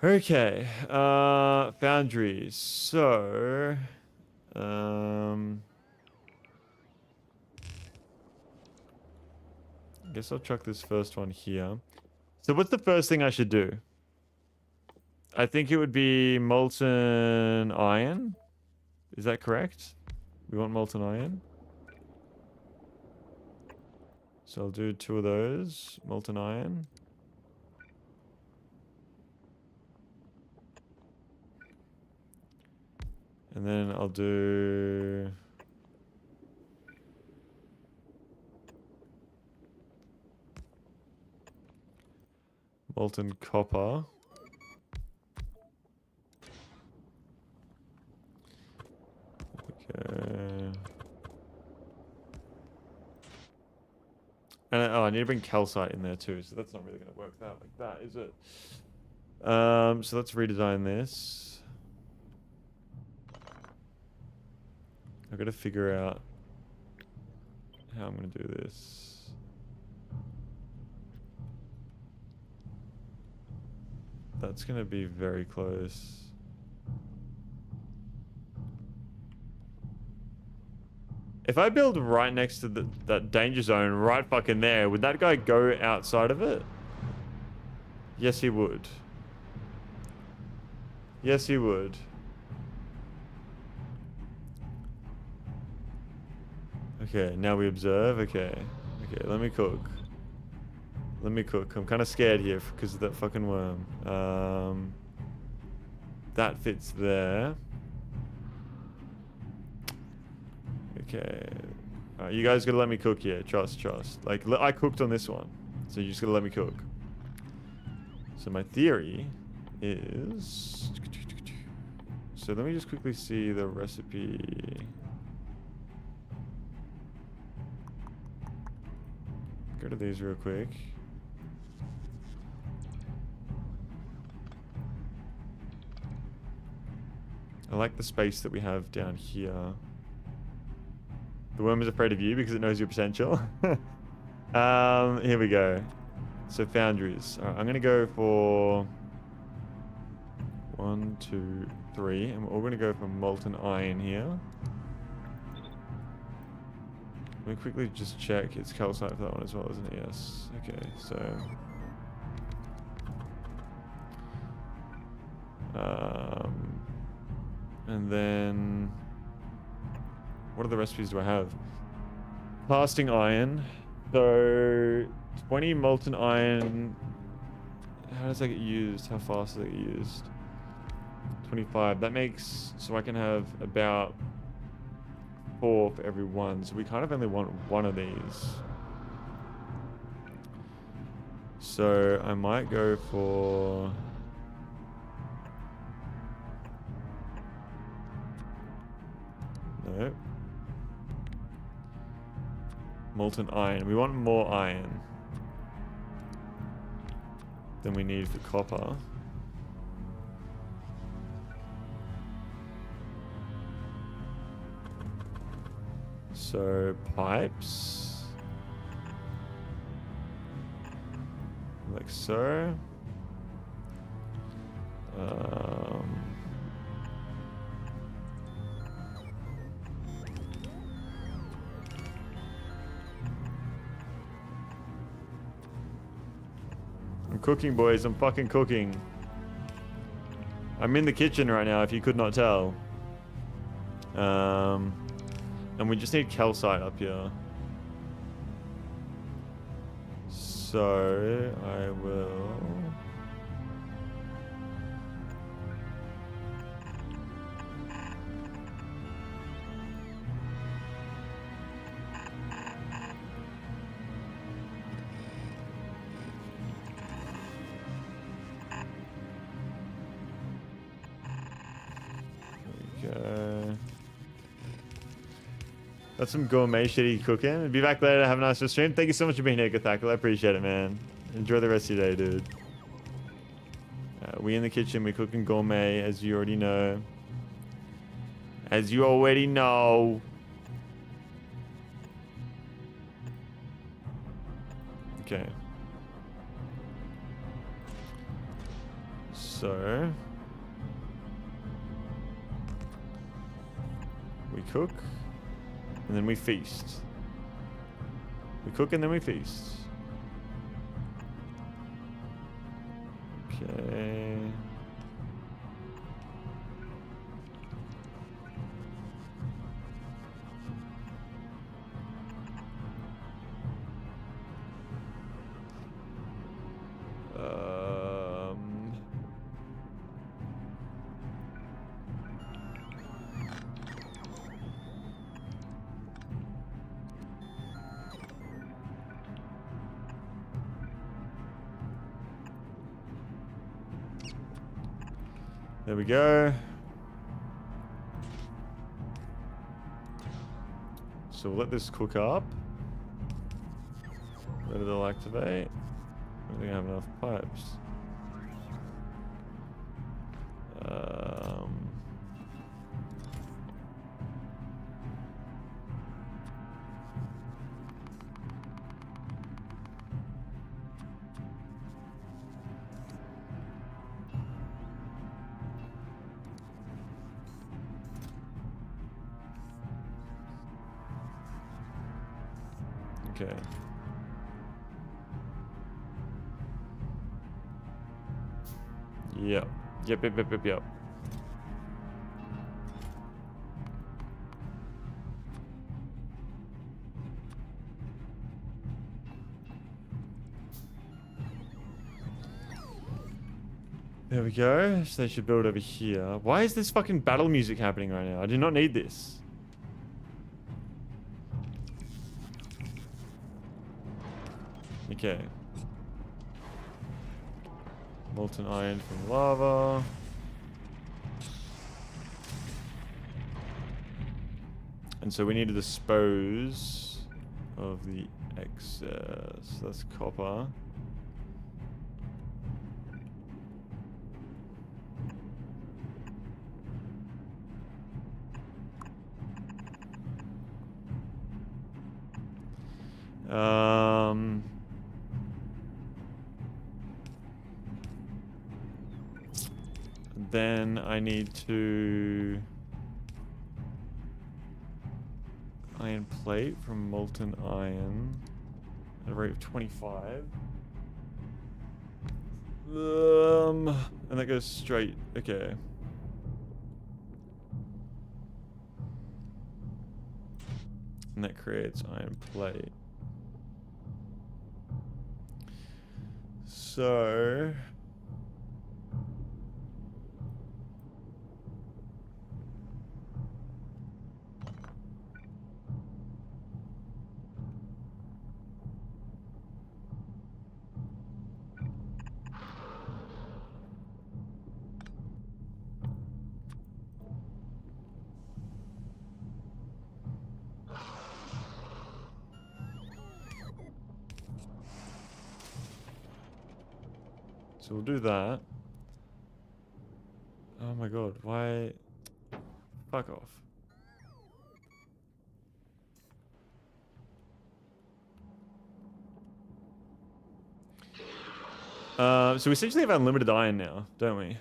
Okay, foundries. So, I guess I'll chuck this first one here. So what's the first thing I should do? I think it would be molten iron. Is that correct? We want molten iron. So I'll do 2 of those, molten iron. And then I'll do... molten copper. Okay. And I need to bring calcite in there too, so that's not really going to work out like that, is it? So let's redesign this. I've got to figure out how I'm going to do this. That's going to be very close. If I build right next to that danger zone, right fucking there, would that guy go outside of it? Yes, he would. Yes, he would. Okay, now we observe. Okay. Okay, let me cook. Let me cook. I'm kind of scared here because of that fucking worm. That fits there. Okay. Alright, you guys gotta let me cook here. Trust. Like, I cooked on this one. So you just gotta let me cook. So my theory is... So let me just quickly see the recipe. Go to these real quick. I like the space that we have down here. The worm is afraid of you because it knows your potential. Here we go. So foundries. All right, I'm gonna go for 1, 2, 3, and we're all gonna go for molten iron here. Let me quickly just check. It's calcite for that one as well, isn't it? Yes. Okay, so and then what other recipes do I have? Casting iron. So 20 molten iron. How does that get used? How fast does that get used? 25. That makes, so I can have about 4 for every one. So we kind of only want one of these. So I might go for... No. Molten iron. We want more iron than we need for copper. So pipes. Like so. I'm cooking, boys. I'm fucking cooking. I'm in the kitchen right now, if you could not tell. And we just need calcite up here. So I will... Okay. That's some gourmet shitty cooking. Be back later. Have a nice stream. Thank you so much for being here, Gothakal. I appreciate it, man. Enjoy the rest of your day, dude. We in the kitchen. We're cooking gourmet, as you already know. As you already know. Okay. So... we cook. And then we feast. We cook and then we feast. Okay. There we go. So we'll let this cook up. Let it all activate. I think I have enough pipes. Okay. Yep. Yep. There we go. So they should build over here. Why is this fucking battle music happening right now? I do not need this. Okay. Molten iron from lava. And so we need to dispose of the excess. That's copper. Then I need to iron plate from molten iron at a rate of 25. And that goes straight. Okay. And that creates iron plate. So we'll do that. Oh my god, why? Fuck off. So we essentially have unlimited iron now, don't we?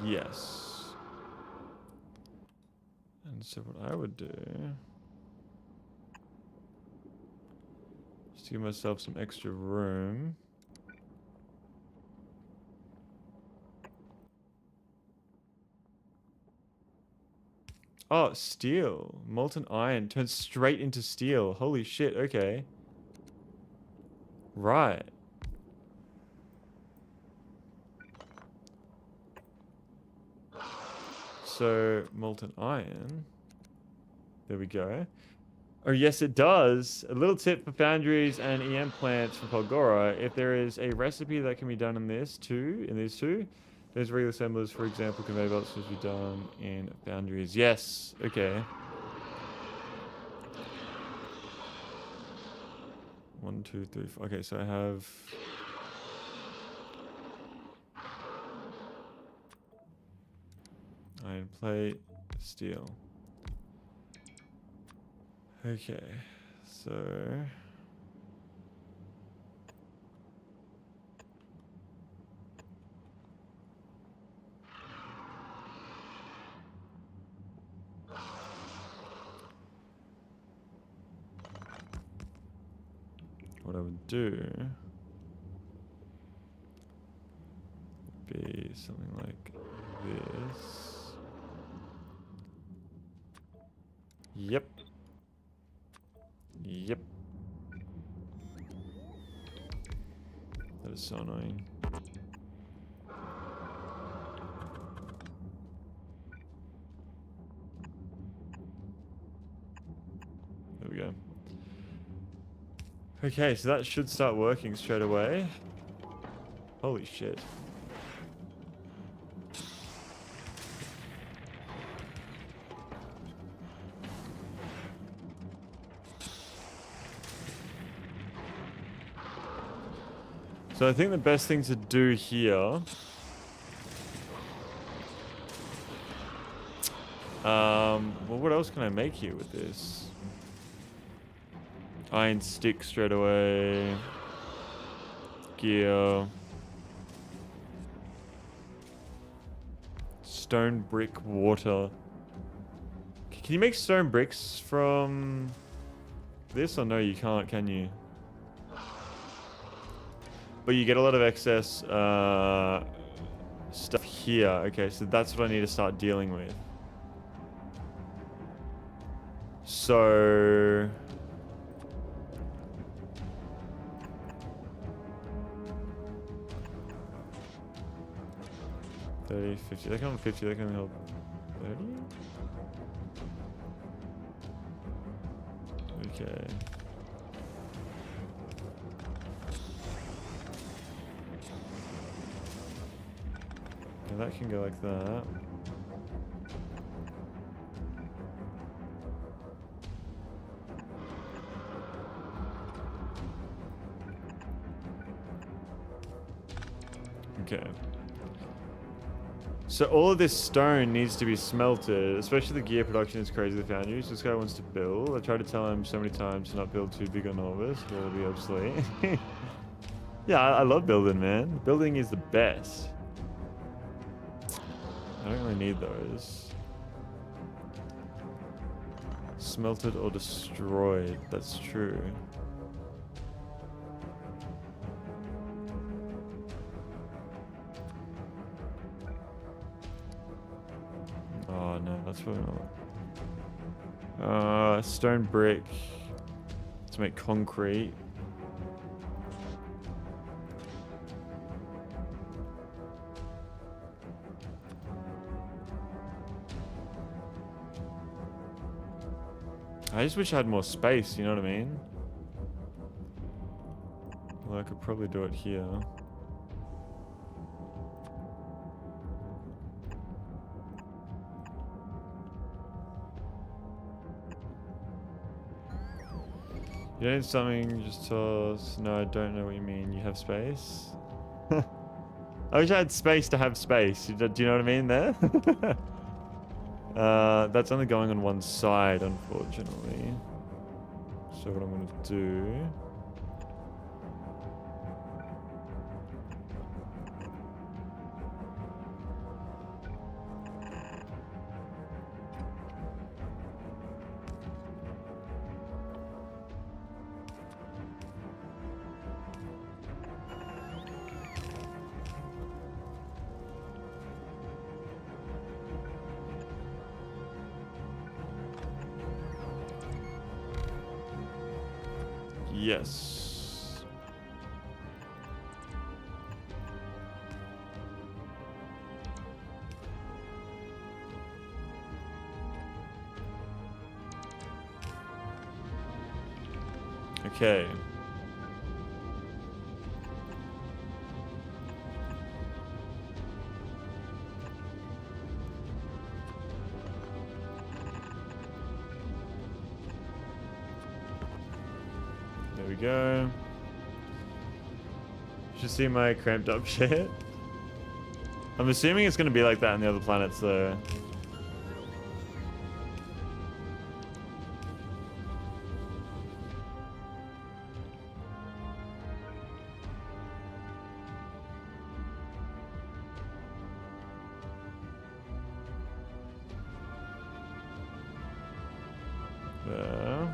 Yes. And so what I would do is to give myself some extra room. Oh, steel. Molten iron turns straight into steel. Holy shit, okay. Right. So, molten iron. There we go. Oh, yes, it does. A little tip for foundries and EM plants for Polgora. If there is a recipe that can be done in this too, in these two, those regular assemblers, for example, conveyor belts should be done in foundries. Yes. Okay. 1, 2, 3, 4. Okay, so I have. Iron plate, steel. Okay, so what I would do would be something like this. Yep. Yep. That is so annoying. There we go. Okay, so that should start working straight away. Holy shit. So I think the best thing to do here well, what else can I make here with this? Iron stick straight away. Gear. Stone brick water. Can you make stone bricks from this? Or no, you can't, can you? But you get a lot of excess stuff here. Okay, so that's what I need to start dealing with. So... 30, 50. They can help 50. They can help 30. Okay. Now that can go like that. Okay. So all of this stone needs to be smelted, especially the gear production is crazy, the foundries. This guy wants to build. I tried to tell him so many times to not build too big on Orbis, but it'll be obsolete. Yeah, I love building, man. Building is the best. I don't really need those. Smelted or destroyed, that's true. Oh no, that's probably not. Stone brick to make concrete. I just wish I had more space, you know what I mean? Well, I could probably do it here. You need something, just tell us. No, I don't know what you mean. You have space? I wish I had space to have space. Do you know what I mean there? That's only going on one side, unfortunately. So what I'm going to do... Yes. Okay. There we go. You should see my cramped up shit. I'm assuming it's going to be like that on the other planets though. There.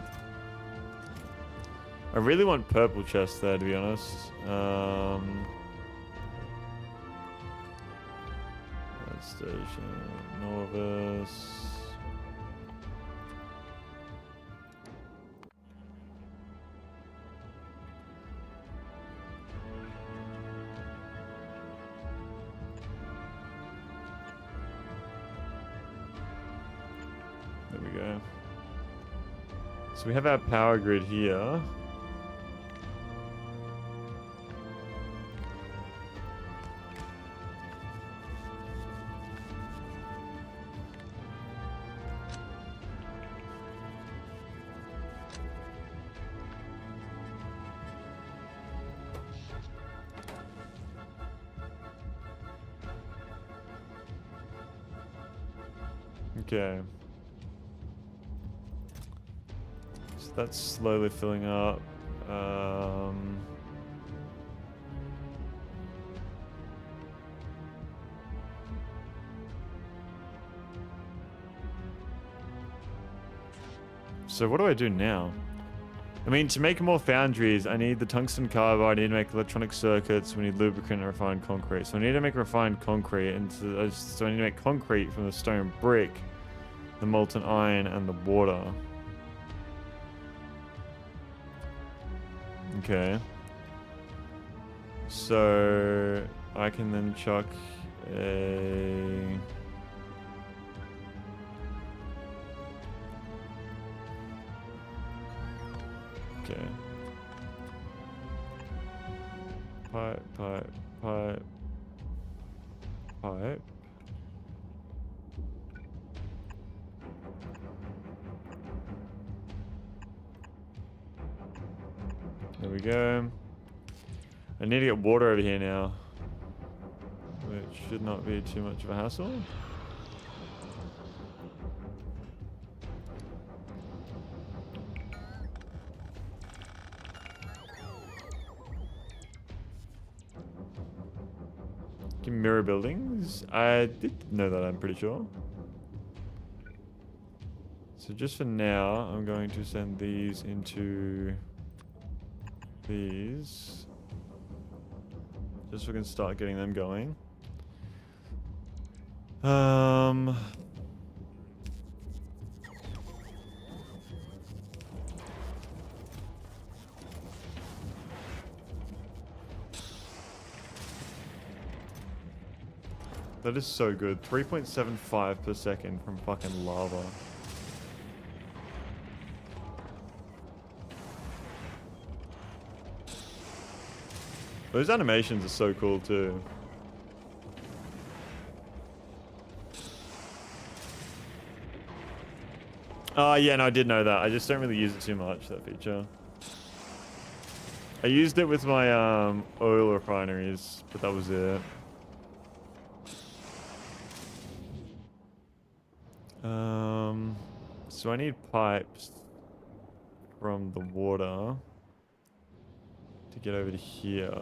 I really want purple chests there, to be honest. Station, Norvis. There we go. So we have our power grid here. Okay. So that's slowly filling up. So what do I do now? I mean, to make more foundries, I need the tungsten carbide, I need to make electronic circuits, we need lubricant and refined concrete. So I need to make refined concrete, and so I need to make concrete from the stone brick, the molten iron, and the water. Okay. So I can then chuck a... Okay. Pipe, pipe, pipe, pipe. There we go. I need to get water over here now, which should not be too much of a hassle. Mirror buildings. I did know that, I'm pretty sure. So just for now, I'm going to send these into these. Just so we can start getting them going. That is so good. 3.75 per second from fucking lava. Those animations are so cool too. Yeah, no, I did know that. I just don't really use it too much, that feature. I used it with my oil refineries, but that was it. So I need pipes from the water to get over to here.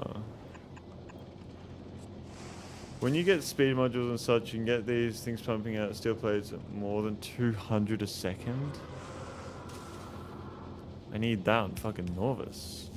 When you get speed modules and such, you can get these things pumping out steel plates at more than 200 a second. I need that on fucking Norvis.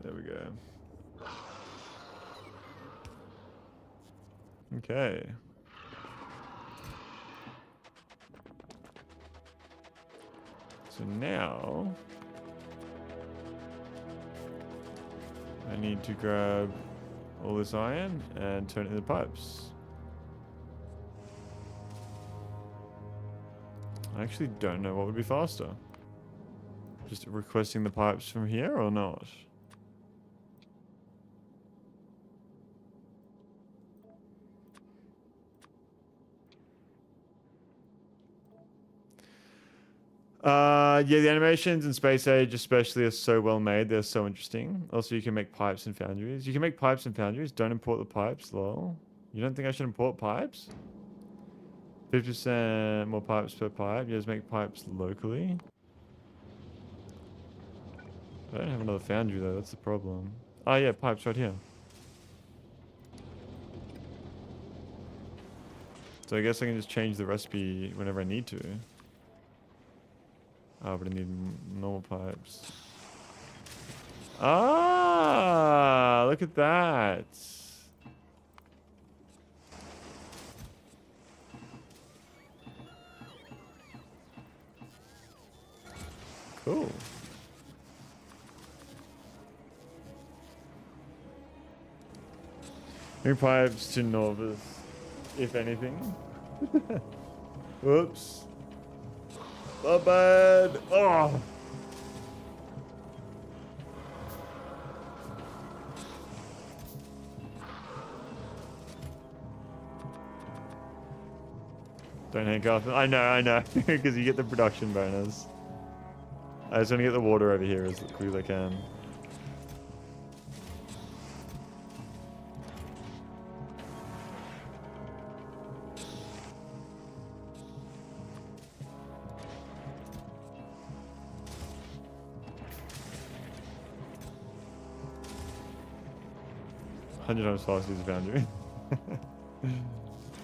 There we go. Okay. So now I need to grab all this iron and turn it into pipes. I actually don't know what would be faster. Just requesting the pipes from here or not? Yeah, the animations in Space Age especially are so well made. They're so interesting. Also, you can make pipes and foundries. You can make pipes and foundries. Don't import the pipes, lol. You don't think I should import pipes? 50% more pipes per pipe. You just make pipes locally. I don't have another foundry though, that's the problem. Oh yeah, pipes right here. So I guess I can just change the recipe whenever I need to. Oh, but I need normal pipes. Ah, look at that. Cool. New pipes to Norvis, if anything. Whoops. My bad. Oh. Don't handcuff. I know, because you get the production bonus. I just want to get the water over here as quickly as I can. 100 times faster is a foundry.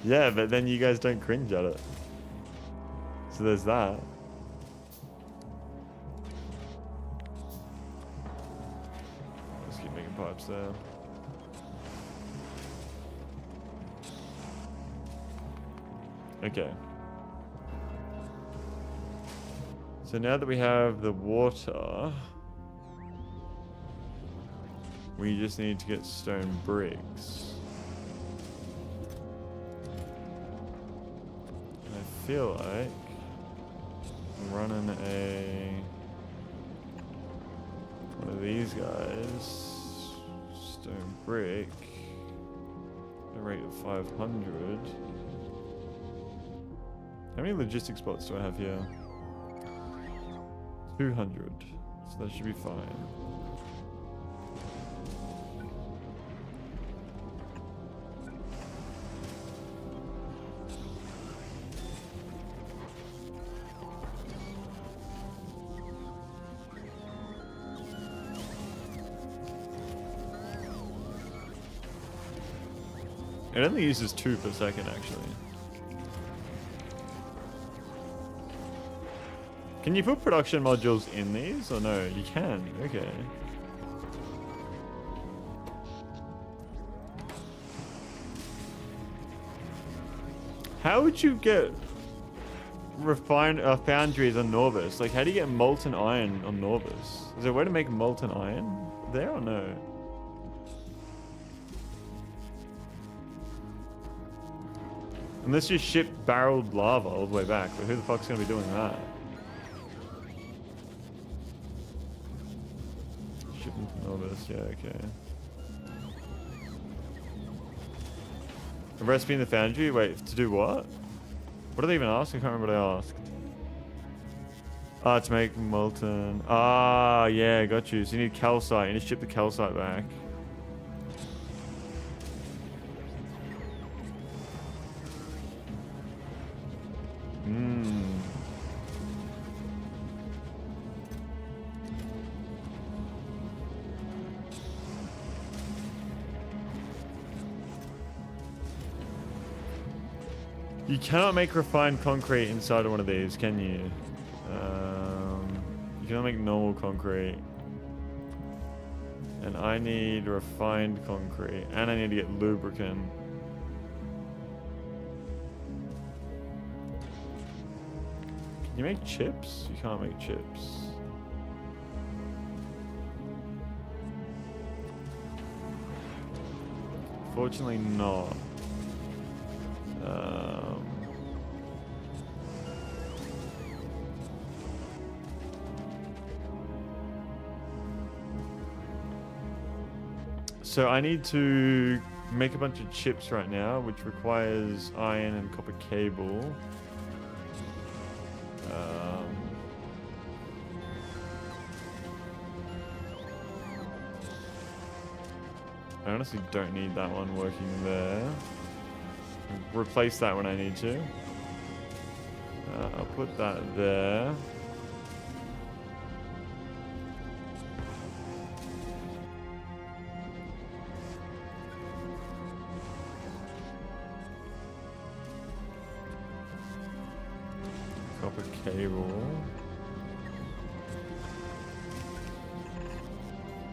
Yeah, but then you guys don't cringe at it. So there's that. Let's keep making pipes there. Okay. So now that we have the water, we just need to get stone bricks. And I feel like I'm running one of these guys, stone brick, at a rate of 500. How many logistics spots do I have here? 200. So that should be fine. It only uses 2 per second, actually. Can you put production modules in these? Or no? You can. Okay. How would you get refined foundries on Norvis? Like, how do you get molten iron on Norvis? Is there a way to make molten iron there or no? Unless you ship barreled lava all the way back, but who the fuck's gonna be doing that? Shipping from Norvis, yeah, okay. A recipe in the foundry? Wait, to do what? What did they even ask? I can't remember what I asked. Ah, to make molten. Ah, yeah, got you. So you need calcite. You need to ship the calcite back. You cannot make refined concrete inside of one of these, can you? You can only make normal concrete. And I need refined concrete. And I need to get lubricant. Can you make chips? You can't make chips. Fortunately not. So I need to make a bunch of chips right now, which requires iron and copper cable. I honestly don't need that one working there. Replace that when I need to. I'll put that there. Copper cable.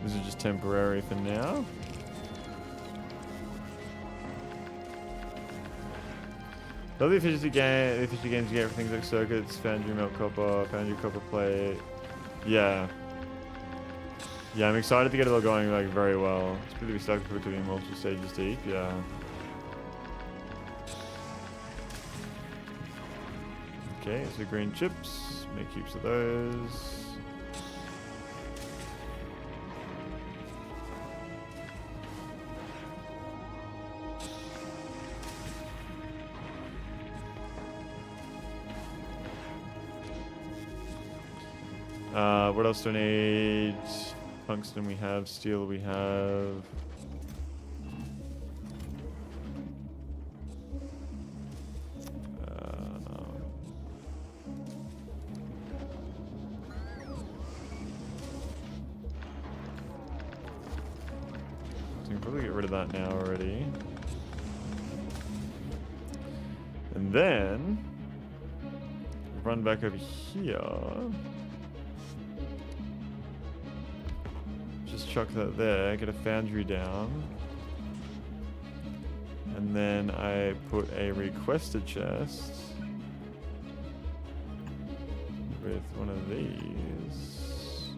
This is just temporary for now. Love the efficiency game. The efficiency games, you get everything like circuits, foundry melt copper, foundry copper plate. Yeah. Yeah, I'm excited to get it all going like very well. It's pretty stuck between multiple stages deep. Yeah. Okay, so green chips. Make heaps of those. What else do I need? Tungsten we have, steel we have. So we can probably get rid of that now already. And then run back over here. Just chuck that there, get a foundry down. And then I put a requested chest with one of these.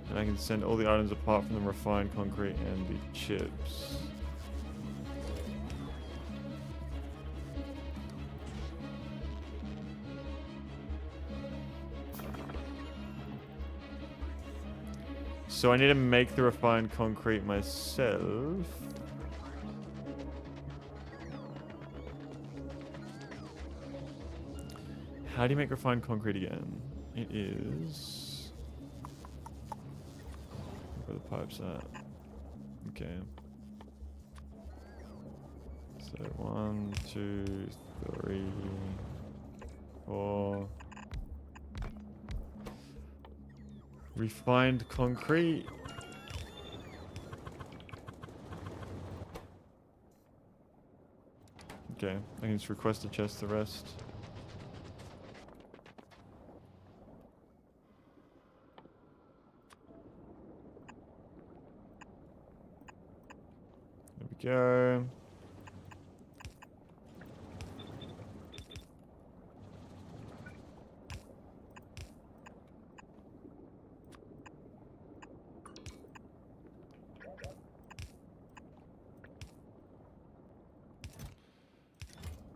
And I can send all the items apart from the refined concrete and the chips. So I need to make the refined concrete myself. How do you make refined concrete again? It is... where the pipes at? Okay. So 1, 2, 3, 4. Refined concrete. Okay, I can just request a chest the rest. There we go.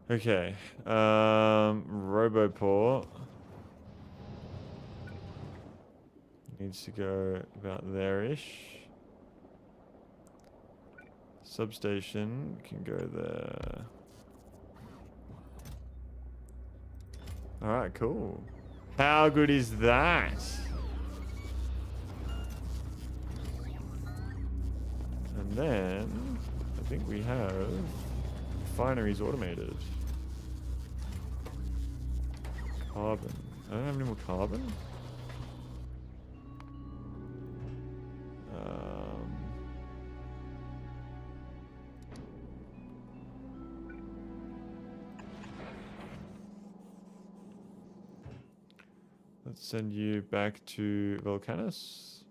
Okay, Roboport needs to go about there-ish. Substation can go there. Alright, cool. How good is that? And then, I think we have refineries automated. Carbon. I don't have any more carbon. Let's send you back to Volcanus.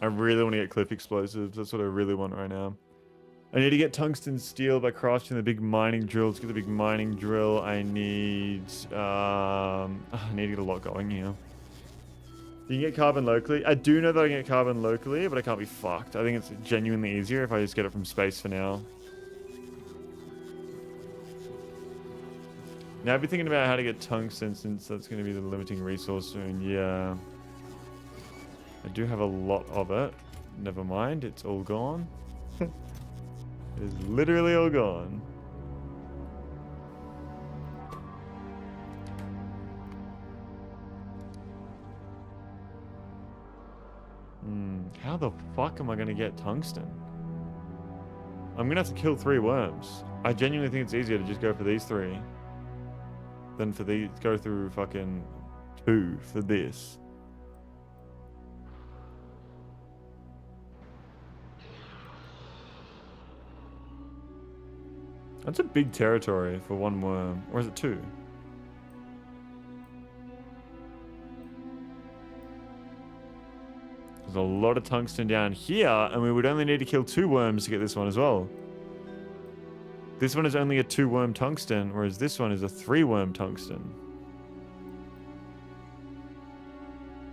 I really want to get cliff explosives. That's what I really want right now. I need to get tungsten steel by crafting the big mining drill. To get the big mining drill, I need to get a lot going here. You can get carbon locally. I do know that I can get carbon locally, but I can't be fucked. I think it's genuinely easier if I just get it from space for now. Now I've been thinking about how to get tungsten since that's going to be the limiting resource soon. Yeah. I do have a lot of it. Never mind, it's all gone. It is literally all gone. How the fuck am I going to get tungsten? I'm going to have to kill 3 worms. I genuinely think it's easier to just go for these 3 than for these, go through fucking 2 for this. That's a big territory for 1 worm. Or is it 2? There's a lot of tungsten down here, and we would only need to kill 2 worms to get this one as well. This one is only a 2 worm tungsten, whereas this one is a 3 worm tungsten.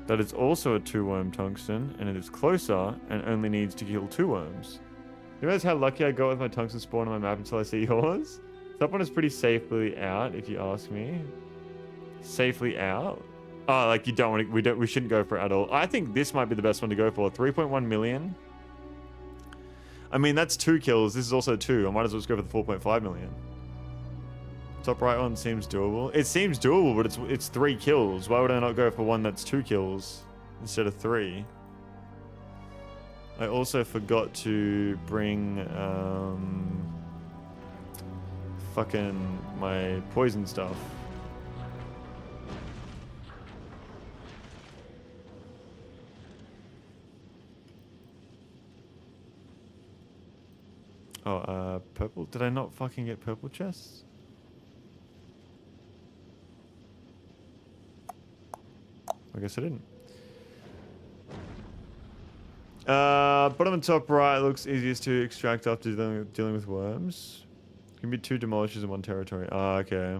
That is also a 2 worm tungsten, and it is closer, and only needs to kill 2 worms. You realize how lucky I got with my tungsten spawn on my map until I see yours? That one is pretty safely out, if you ask me. Safely out? Oh, like you don't want to, we shouldn't go for it at all. I think this might be the best one to go for. 3.1 million. I mean, that's 2 kills. This is also 2. I might as well just go for the 4.5 million. Top right one seems doable. It seems doable, but it's 3 kills. Why would I not go for one that's 2 kills instead of 3? I also forgot to bring fucking my poison stuff. Oh, purple? Did I not fucking get purple chests? I guess I didn't. Bottom and top right looks easiest to extract after dealing with worms. Can be 2 demolishers in 1 territory. Ah, okay.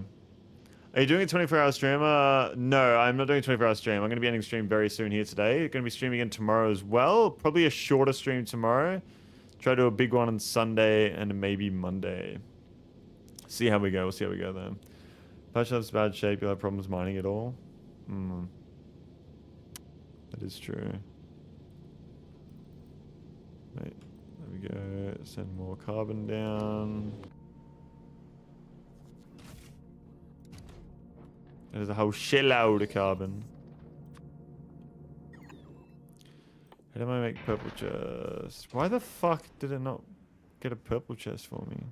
Are you doing a 24-hour stream? No, I'm not doing a 24-hour stream. I'm going to be ending stream very soon here today. Going to be streaming again tomorrow as well. Probably a shorter stream tomorrow. Try to do a big one on Sunday and maybe Monday. See how we go. We'll see how we go then. Patch up's bad shape. You'll have problems mining it all. Hmm. That is true. Wait, there we go. Send more carbon down. There's a whole shitload of carbon. How do I make purple chest? Why the fuck did it not get a purple chest for me?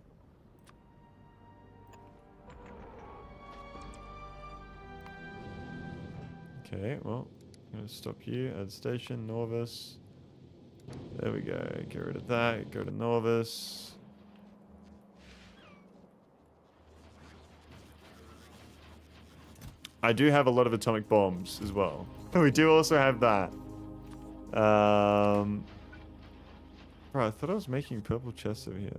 Okay, well, I'm gonna stop you. Add station, Norvis. There we go. Get rid of that. Go to Norvis. I do have a lot of atomic bombs as well. We do also have that. Bro, I thought I was making purple chests over here.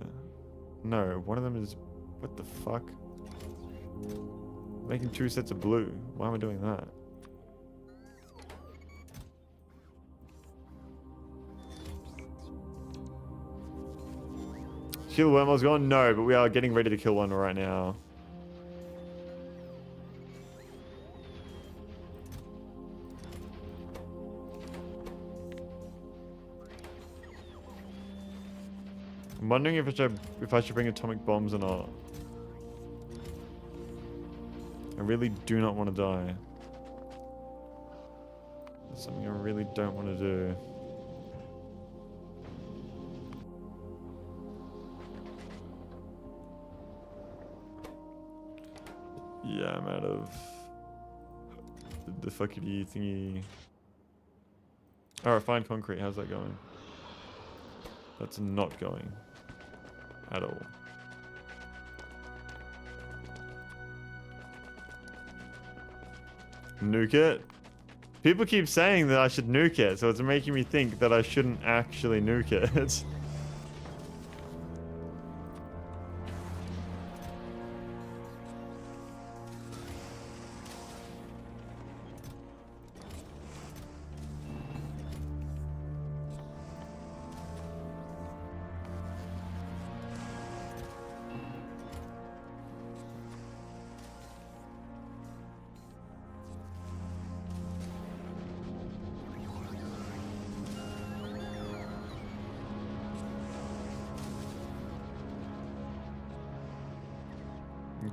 No, one of them is... What the fuck? Making 2 sets of blue. Why am I doing that? Kill the wormhole's gone? No, but we are getting ready to kill one right now. I'm wondering if I should bring atomic bombs or not. I really do not want to die. That's something I really don't want to do. Yeah, I'm out of the fuckity thingy. Oh, refined concrete. How's that going? That's not going at all. Nuke it? People keep saying that I should nuke it, so it's making me think that I shouldn't actually nuke it.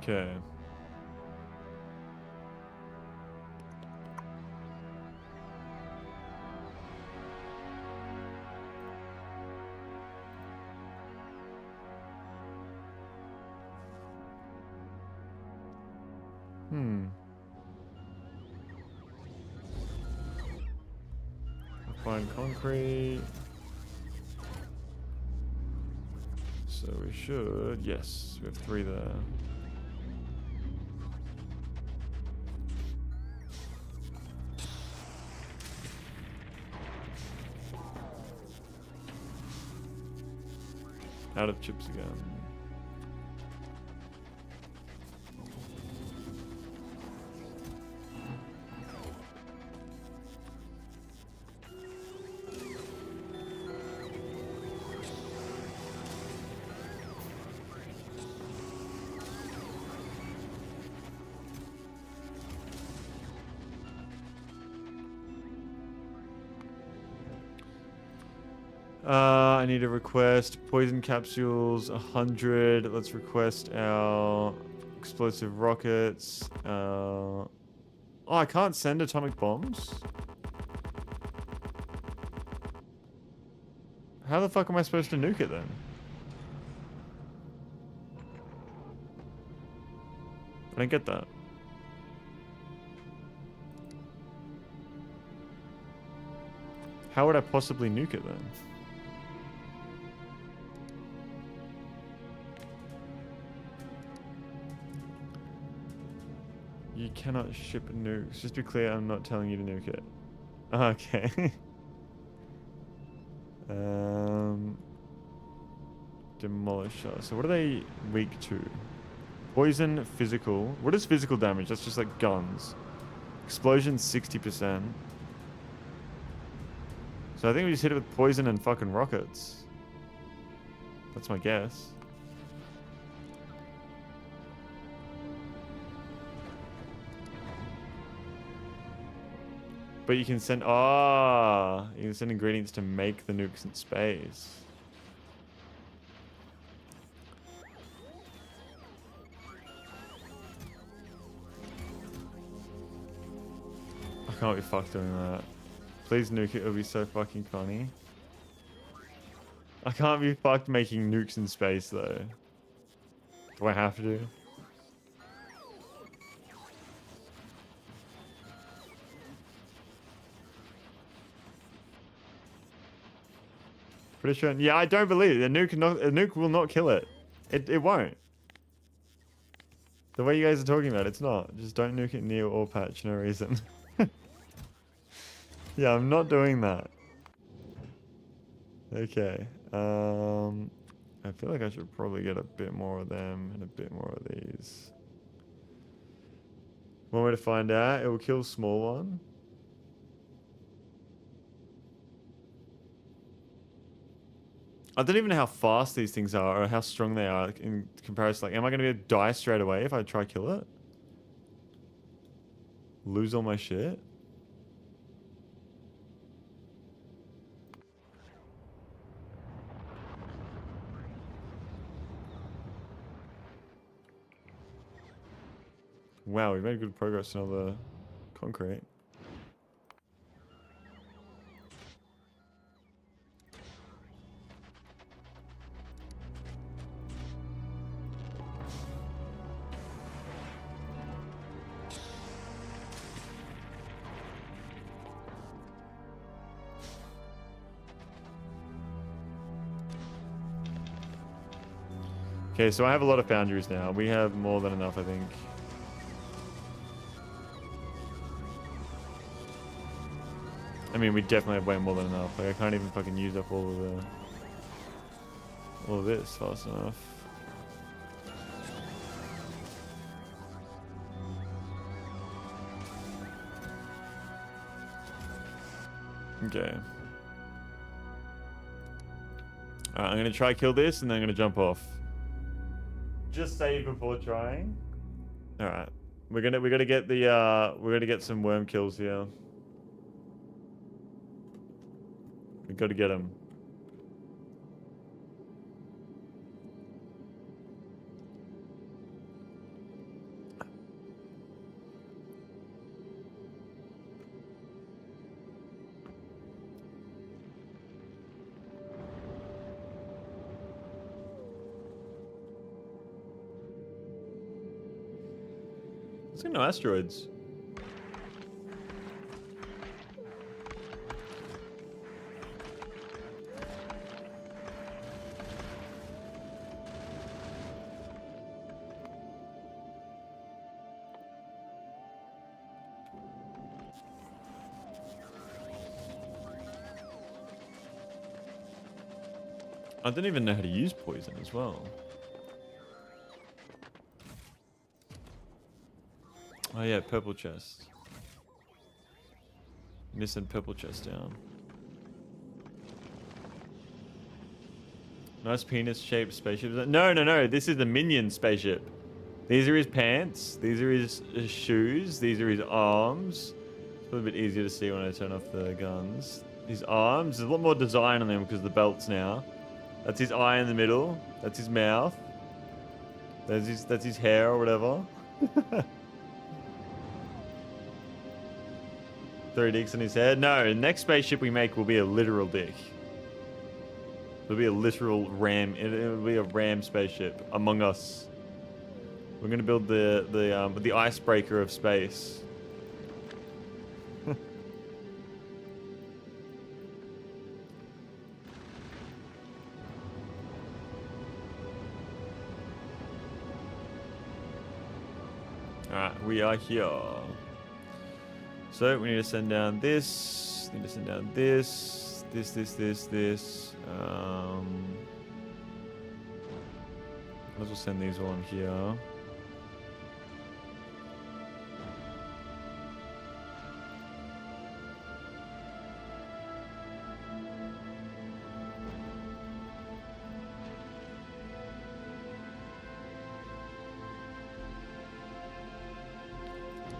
Okay. Find concrete. So we should, yes, we have 3 there. Out of chips again. I need to request poison capsules, 100. Let's request our explosive rockets. Oh, I can't send atomic bombs? How the fuck am I supposed to nuke it then? I don't get that. How would I possibly nuke it then? You cannot ship nukes. Just be clear, I'm not telling you to nuke it. Okay. Demolisher. So what are they weak to? Poison, physical. What is physical damage? That's just like guns. Explosion, 60%. So I think we just hit it with poison and fucking rockets. That's my guess. But you can send... Ah! You can send ingredients to make the nukes in space. I can't be fucked doing that. Please nuke it, it'll be so fucking funny. I can't be fucked making nukes in space though. Do I have to? Pretty sure. Yeah, I don't believe it. A nuke will not kill it. It won't. The way you guys are talking about it, it's not. Just don't nuke it near or patch, no reason. Yeah, I'm not doing that. Okay. I feel like I should probably get a bit more of them and a bit more of these. One way to find out, it will kill small one. I don't even know how fast these things are or how strong they are in comparison. Like, am I going to be able to die straight away if I try to kill it? Lose all my shit? Wow, we made good progress on all the concrete. Okay, so I have a lot of foundries now. We have more than enough, I think. I mean, we definitely have way more than enough. Like, I can't even fucking use up all of this fast enough. Okay. Alright, I'm gonna try kill this and then I'm gonna jump off. Just save before trying. Alright. We're gonna get the we're gonna get some worm kills here. We gotta get him. Let's get no asteroids. I don't even know how to use poison as well. Oh yeah, purple chest. Missing purple chest down. Nice penis-shaped spaceship. No. This is the minion spaceship. These are his pants. These are his shoes. These are his arms. It's a little bit easier to see when I turn off the guns. His arms. There's a lot more design on them because of the belts now. That's his eye in the middle. That's his mouth. That's his hair or whatever. 3 dicks on his head. No, the next spaceship we make will be a literal dick. It'll be a literal ram. It'll be a ram spaceship among us. We're gonna build the icebreaker of space. Alright, we are here. So we need to send down this. Need to send down this. This. Might as well send these all on here.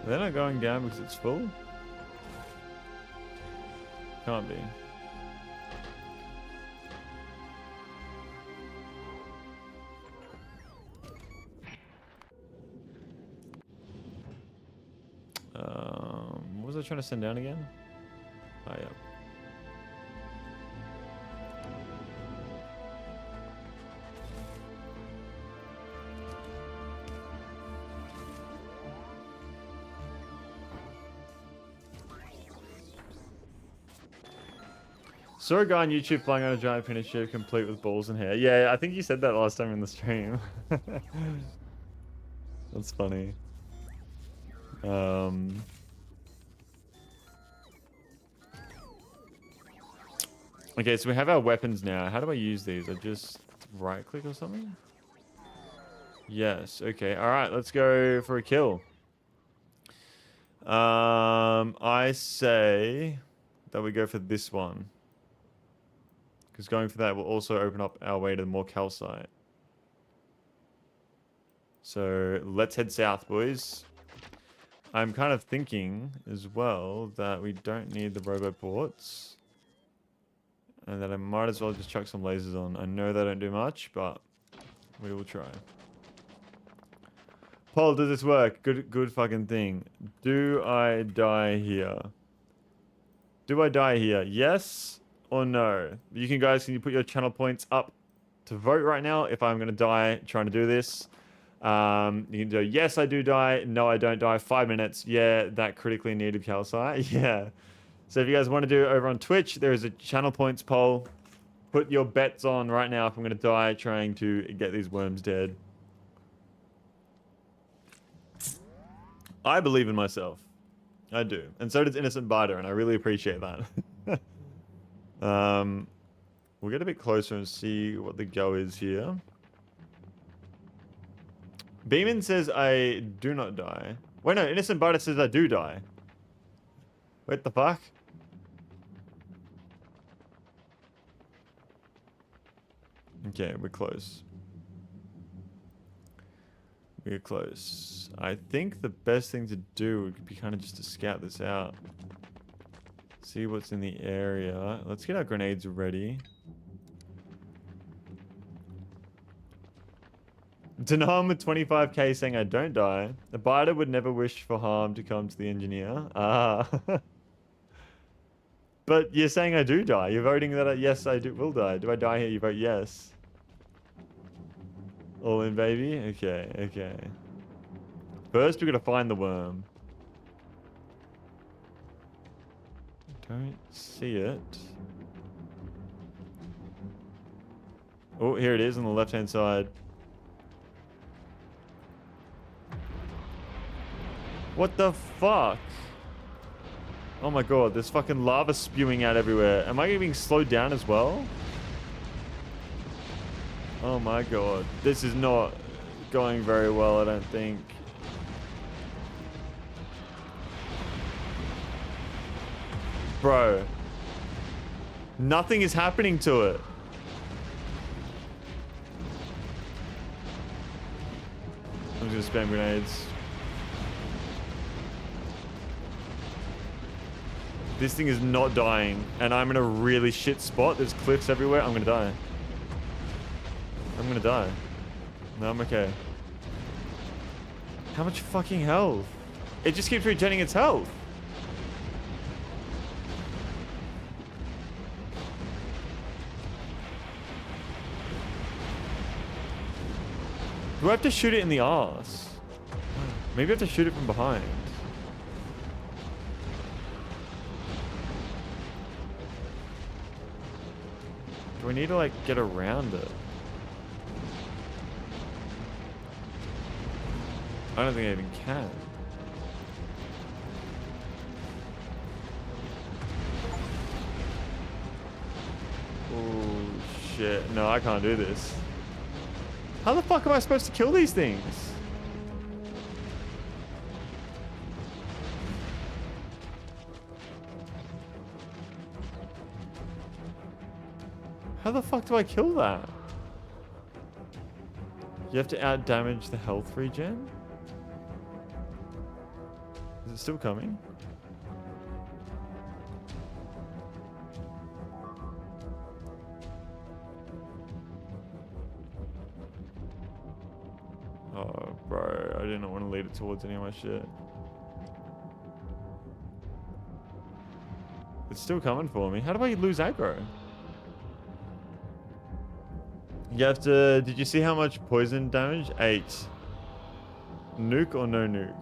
They're not going down because it's full? Can't be. What was I trying to send down again? Oh, yeah. Saw a guy on YouTube flying on a giant finish ship complete with balls and hair. Yeah, I think you said that last time in the stream. That's funny. Okay, so we have our weapons now. How do I use these? I just right click or something? Yes, okay. Alright, let's go for a kill. I say that we go for this one. Because going for that will also open up our way to more calcite. So let's head south, boys. I'm kind of thinking as well that we don't need the roboports. And that I might as well just chuck some lasers on. I know they don't do much, but we will try. Paul, does this work? Good fucking thing. Do I die here? Do I die here? Yes or no? You can you put your channel points up to vote right now if I'm going to die trying to do this. You can do yes, I do die. No, I don't die. 5 minutes. Yeah, that critically needed calcite. Yeah. So if you guys want to do it over on Twitch, there is a channel points poll. Put your bets on right now if I'm going to die trying to get these worms dead. I believe in myself. I do. And so does Innocent Biter, and I really appreciate that. We'll get a bit closer and see what the go is here. Beeman says I do not die. Wait, no, Innocent Biter says I do die. What the fuck? Okay, we're close. We're close. I think the best thing to do would be kind of just to scout this out. See what's in the area. Let's get our grenades ready. Denham with 25k saying I don't die. The biter would never wish for harm to come to the engineer. Ah. But you're saying I do die. You're voting that yes, I will die. Do I die here? You vote yes. All in, baby? Okay, okay. First, we gotta find the worm. Don't see it. Oh, here it is on the left-hand side. What the fuck? Oh my god, there's fucking lava spewing out everywhere. Am I getting slowed down as well? Oh my god. This is not going very well, I don't think. Bro. Nothing is happening to it. I'm just gonna spam grenades. This thing is not dying, and I'm in a really shit spot. There's cliffs everywhere. I'm gonna die. I'm gonna die. No, I'm okay. How much fucking health? It just keeps regenerating its health. Do I have to shoot it in the arse? Maybe I have to shoot it from behind. Do I need to, like, get around it? I don't think I even can. Oh, shit. No, I can't do this. How the fuck am I supposed to kill these things? How the fuck do I kill that? You have to out-damage the health regen? Is it still coming? Oh, bro. I didn't want to lead it towards any of my shit. It's still coming for me. How do I lose aggro? You have to... Did you see how much poison damage? 8. Nuke or no nuke?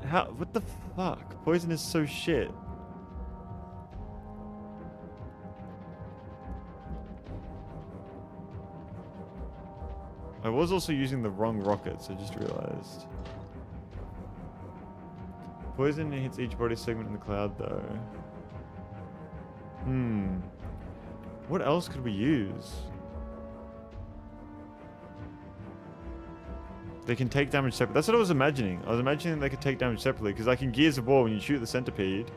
How... What the fuck? Poison is so shit. I was also using the wrong rockets, I just realized. Poison hits each body segment in the cloud, though. What else could we use? They can take damage separately. That's what I was imagining. I was imagining they could take damage separately, because like in Gears of War, when you shoot the centipede...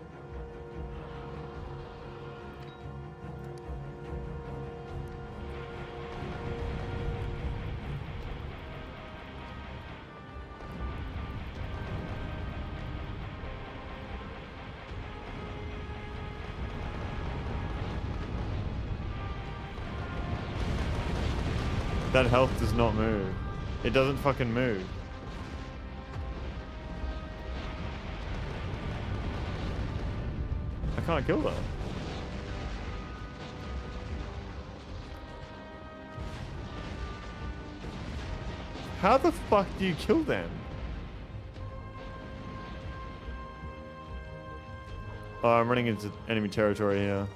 That health does not move. It doesn't fucking move. I can't kill that. How the fuck do you kill them? Oh, I'm running into enemy territory here.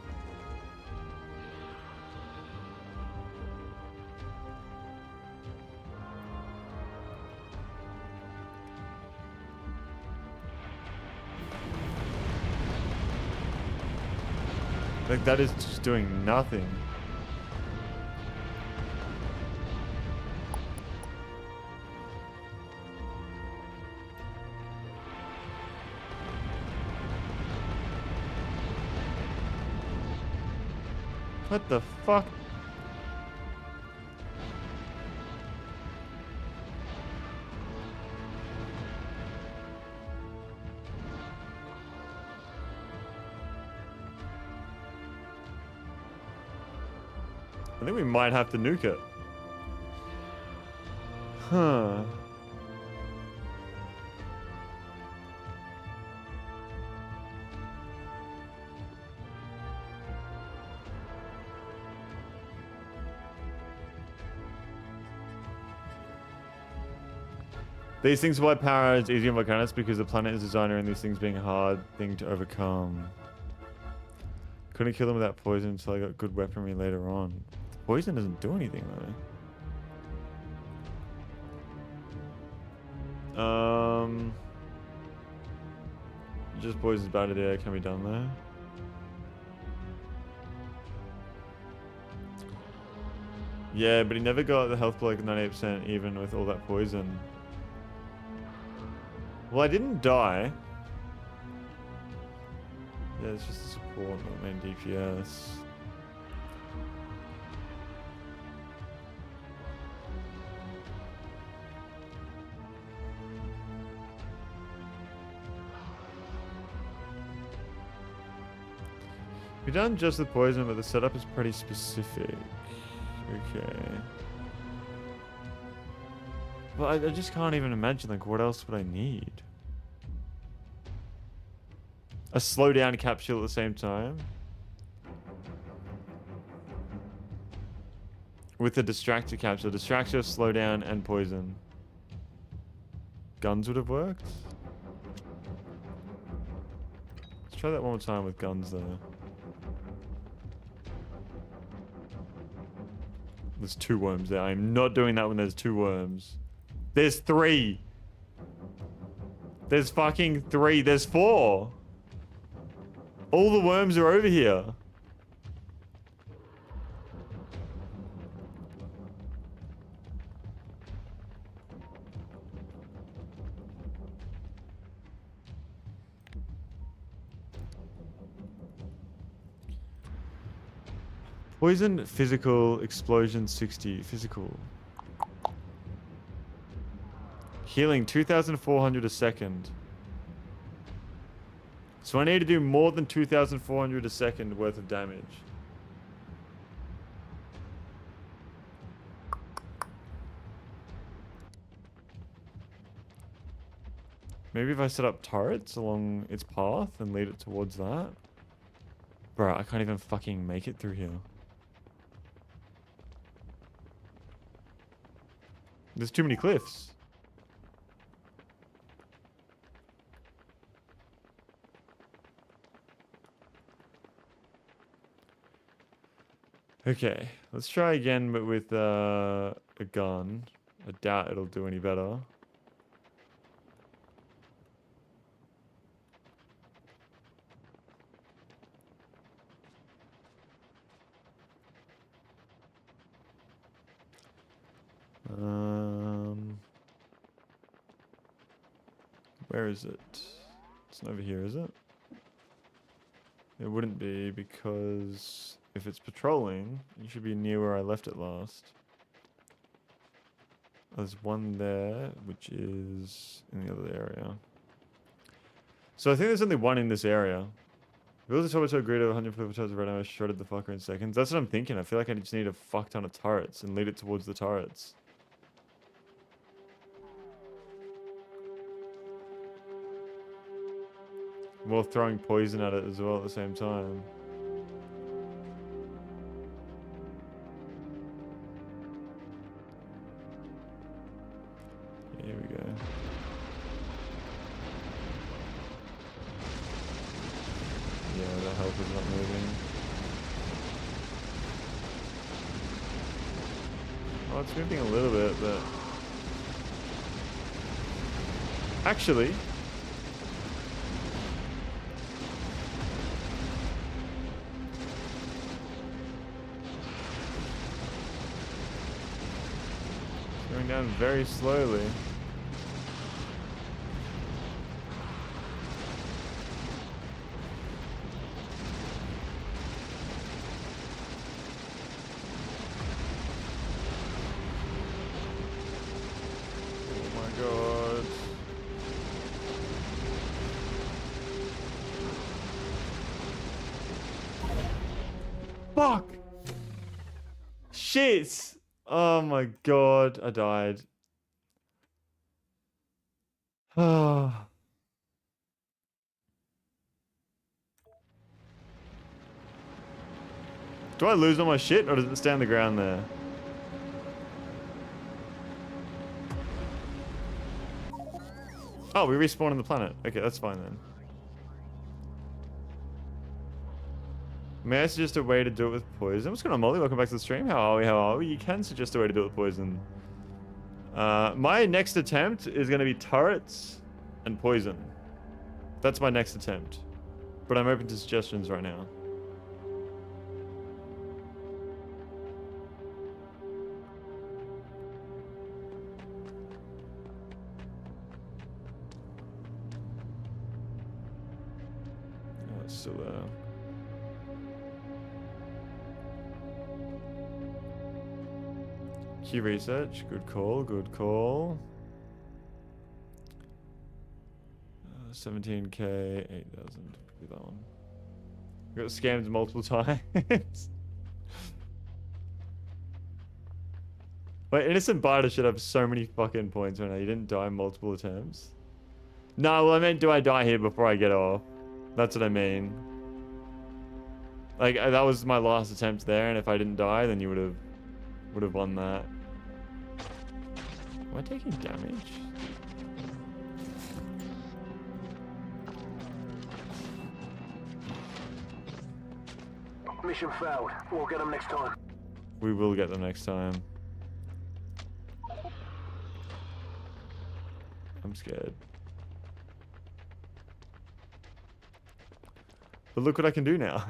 Like, that is just doing nothing. What the fuck? I think we might have to nuke it. Huh. These things provide power as easy on volcanoes because the planet is designed around these things being a hard thing to overcome. Couldn't kill them without poison until I got good weaponry later on. Poison doesn't do anything though. Just poison's bad idea, can be done there. Yeah, but he never got the health below like 98% even with all that poison. Well, I didn't die. Yeah, it's just a support, not main DPS. We've done just the poison, but the setup is pretty specific. Okay. Well, I just can't even imagine, like, what else would I need? A slowdown capsule at the same time? With a distractor capsule. Distractor, slowdown, and poison. Guns would have worked? Let's try that one more time with guns, though. There's 2 worms there. I'm not doing that when there's 2 worms. There's 3. There's fucking 3. There's 4. All the worms are over here. Poison, physical, explosion 60, physical. Healing 2,400 a second. So I need to do more than 2,400 a second worth of damage. Maybe if I set up turrets along its path and lead it towards that. Bro, I can't even fucking make it through here. There's too many cliffs. Okay, let's try again, but with a gun. I doubt it'll do any better. Where is it? It's not over here, is it? It wouldn't be, because if it's patrolling, you should be near where I left it last. There's one there, which is in the other area. So I think there's only one in this area. Build a torpedo grid of 100 torpedoes right now. I shredded the fucker in seconds. That's what I'm thinking. I feel like I just need a fuck ton of turrets and lead it towards the turrets. While throwing poison at it as well at the same time. Here we go. Yeah, the health is not moving. Oh, it's moving a little bit, but... Actually... Going down very slowly. Oh my god. Fuck! Shit! Oh my god, I died. Ah. Do I lose all my shit, or does it stay on the ground there? Oh, we respawn on the planet. Okay, that's fine then. May I suggest a way to do it with poison? What's going on, Molly? Welcome back to the stream. How are we? How are we? You can suggest a way to do it with poison. My next attempt is going to be turrets and poison. That's my next attempt. But I'm open to suggestions right now. Oh, it's still there. Key research, good call, good call. 17k, 8,000. Do that one. Got scammed multiple times. Wait, innocent biter should have so many fucking points right now. You didn't die multiple attempts. No, well I meant, do I die here before I get off? That's what I mean. Like that was my last attempt there, and if I didn't die, then you would have won that. Am I taking damage? Mission failed. We'll get them next time. We will get them next time. I'm scared. But look what I can do now.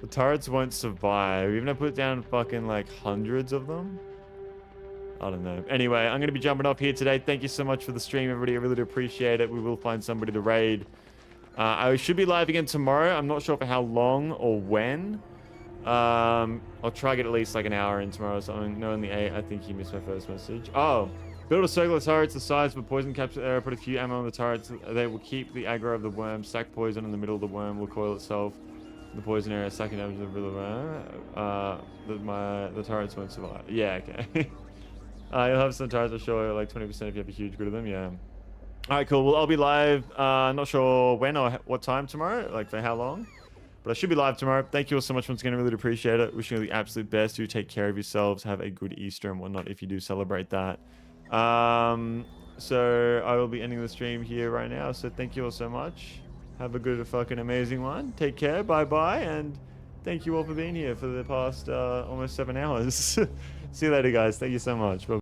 The turrets won't survive. Even if I put down fucking like hundreds of them. I don't know. Anyway, I'm going to be jumping off here today. Thank you so much for the stream, everybody. I really do appreciate it. We will find somebody to raid. I should be live again tomorrow. I'm not sure for how long or when. I'll try to get at least like an hour in tomorrow or something. No, in the 8, I think you missed my first message. Oh, build a circular turrets the size of a poison capsule area. Put a few ammo on the turrets. They will keep the aggro of the worm. Stack poison in the middle of the worm. Will coil itself. The poison area. Stacking damage of the worm. The turrets won't survive. Yeah, okay. You'll have some turrets, I'm sure, like 20% if you have a huge grid of them. Yeah. All right, cool. Well, I'll be live. Not sure when or what time tomorrow, like for how long. But I should be live tomorrow. Thank you all so much once again. I really do appreciate it. Wishing you the absolute best. Do take care of yourselves. Have a good Easter and whatnot if you do celebrate that. So I will be ending the stream here right now. So thank you all so much. Have a good fucking amazing one. Take care. Bye-bye. And thank you all for being here for the past almost 7 hours. See you later, guys. Thank you so much. Bye.